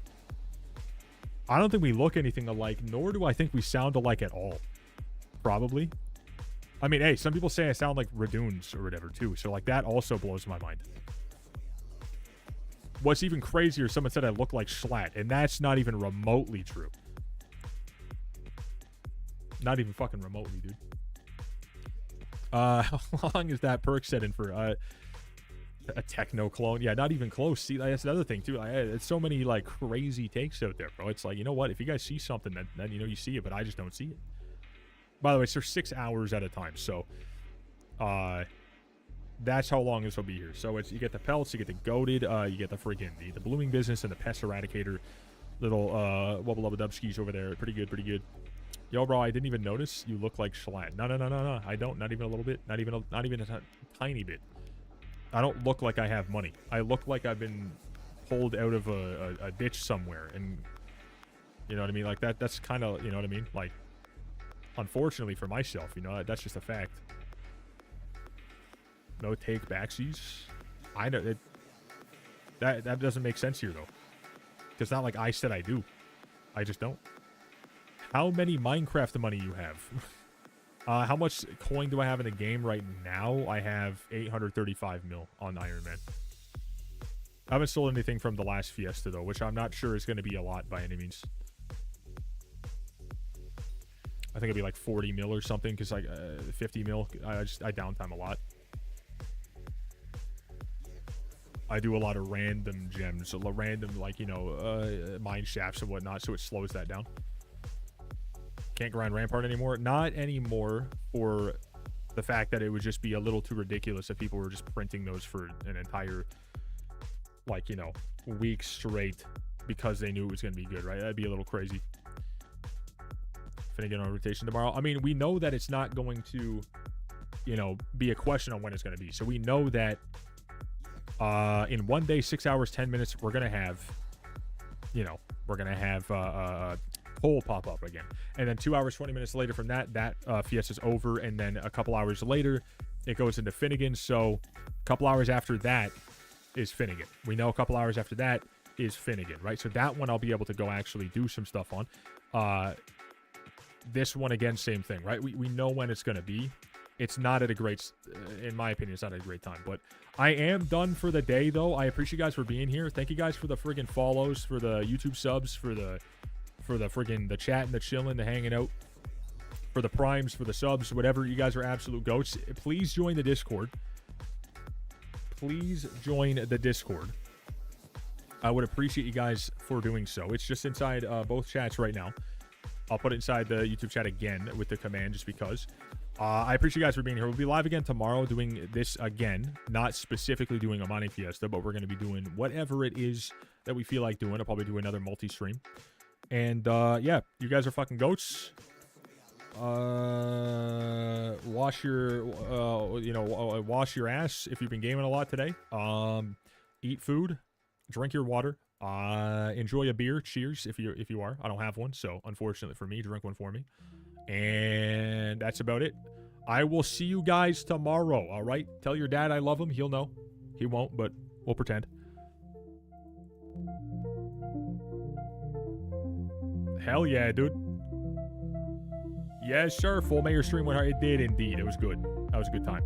I don't think we look anything alike, nor do I think we sound alike at all. Probably. I mean, hey, some people say I sound like Radoons or whatever, too. So, like, that also blows my mind. What's even crazier, someone said I look like Schlatt, and that's not even remotely true. Not even fucking remotely, dude. How long is that perk set in for? A techno clone? Yeah, not even close. See, that's another thing, too. It's so many, like, crazy takes out there, bro. It's like, you know what? If you guys see something, then you know, you see it, but I just don't see it. By the way, it's for 6 hours at a time, so that's how long this will be here. So it's you get the pelts, you get the goated, you get the friggin' the blooming business and the pest eradicator. Little wubba lubba dubskis over there. Pretty good, pretty good. Yo, bro, I didn't even notice you look like Schlatt. No. I don't. Not even a little bit. Not even a tiny bit. I don't look like I have money. I look like I've been pulled out of a ditch somewhere, and you know what I mean. Like that's kind of, you know what I mean. Like, unfortunately for myself, you know, that's just a fact. No take backsies. I know it. That doesn't make sense here though. It's not like I said I do. I just don't. How many Minecraft money you have? How much coin do I have in the game right now? I have 835 mil on Iron Man. I haven't sold anything from the last Fiesta, though, which I'm not sure is going to be a lot by any means. I think it'd be like 40 mil or something, because like 50 mil, I downtime a lot. I do a lot of random gems, random, like, you know, mine shafts and whatnot, so it slows that down. Can't grind Rampart anymore. Not anymore, for the fact that it would just be a little too ridiculous if people were just printing those for an entire, like, you know, week straight because they knew it was going to be good, right? That'd be a little crazy. Finna get on rotation tomorrow. I mean, we know that it's not going to, you know, be a question on when it's going to be. So we know that in 1 day, 6 hours, 10 minutes, we're going to have, you know, we're going to have poll pop up again, and then 2 hours 20 minutes later from that Fiesta's over, and then a couple hours later it goes into Finnegan. So a couple hours after that is Finnegan. We know a couple hours after that is Finnegan, right? So that one I'll be able to go actually do some stuff on. This one again, same thing, right? We know when it's going to be. It's not at a great, in my opinion, it's not at a great time, but I am done for the day though. I appreciate you guys for being here. Thank you guys for the friggin' follows, for the YouTube subs, for the friggin' the chat and the chilling, the hanging out, for the primes, for the subs, whatever. You guys are absolute goats. Please join the Discord. Please join the Discord. I would appreciate you guys for doing so. It's just inside both chats right now. I'll put it inside the YouTube chat again with the command just because. I appreciate you guys for being here. We'll be live again tomorrow doing this again. Not specifically doing a mining fiesta, but we're going to be doing whatever it is that we feel like doing. I'll probably do another multi-stream. And, yeah, you guys are fucking goats. Wash your, wash your ass if you've been gaming a lot today. Eat food. Drink your water. Enjoy a beer. Cheers if you are. I don't have one, so unfortunately for me, drink one for me. And that's about it. I will see you guys tomorrow, all right? Tell your dad I love him. He'll know. He won't, but we'll pretend. Hell yeah, dude. Yes, sir. Full Mayor stream went hard. It did indeed. It was good. That was a good time.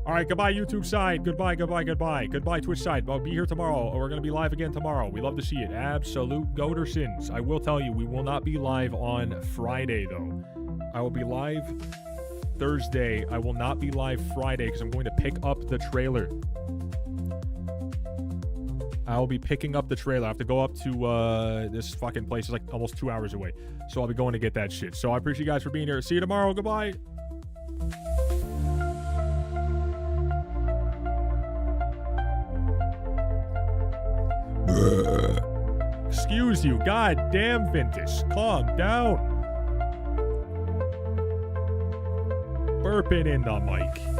All right, goodbye, YouTube side. Goodbye, goodbye, goodbye. Goodbye, Twitch side. I'll be here tomorrow. We're going to be live again tomorrow. We love to see it. Absolute Goatersons. I will tell you, we will not be live on Friday, though. I will be live Thursday. I will not be live Friday because I'm going to pick up the trailer. I'll be picking up the trailer. I have to go up to this fucking place. It's like almost 2 hours away. So I'll be going to get that shit. So I appreciate you guys for being here. See you tomorrow. Goodbye. Excuse you. God damn, Vintus. Calm down. Burping in the mic.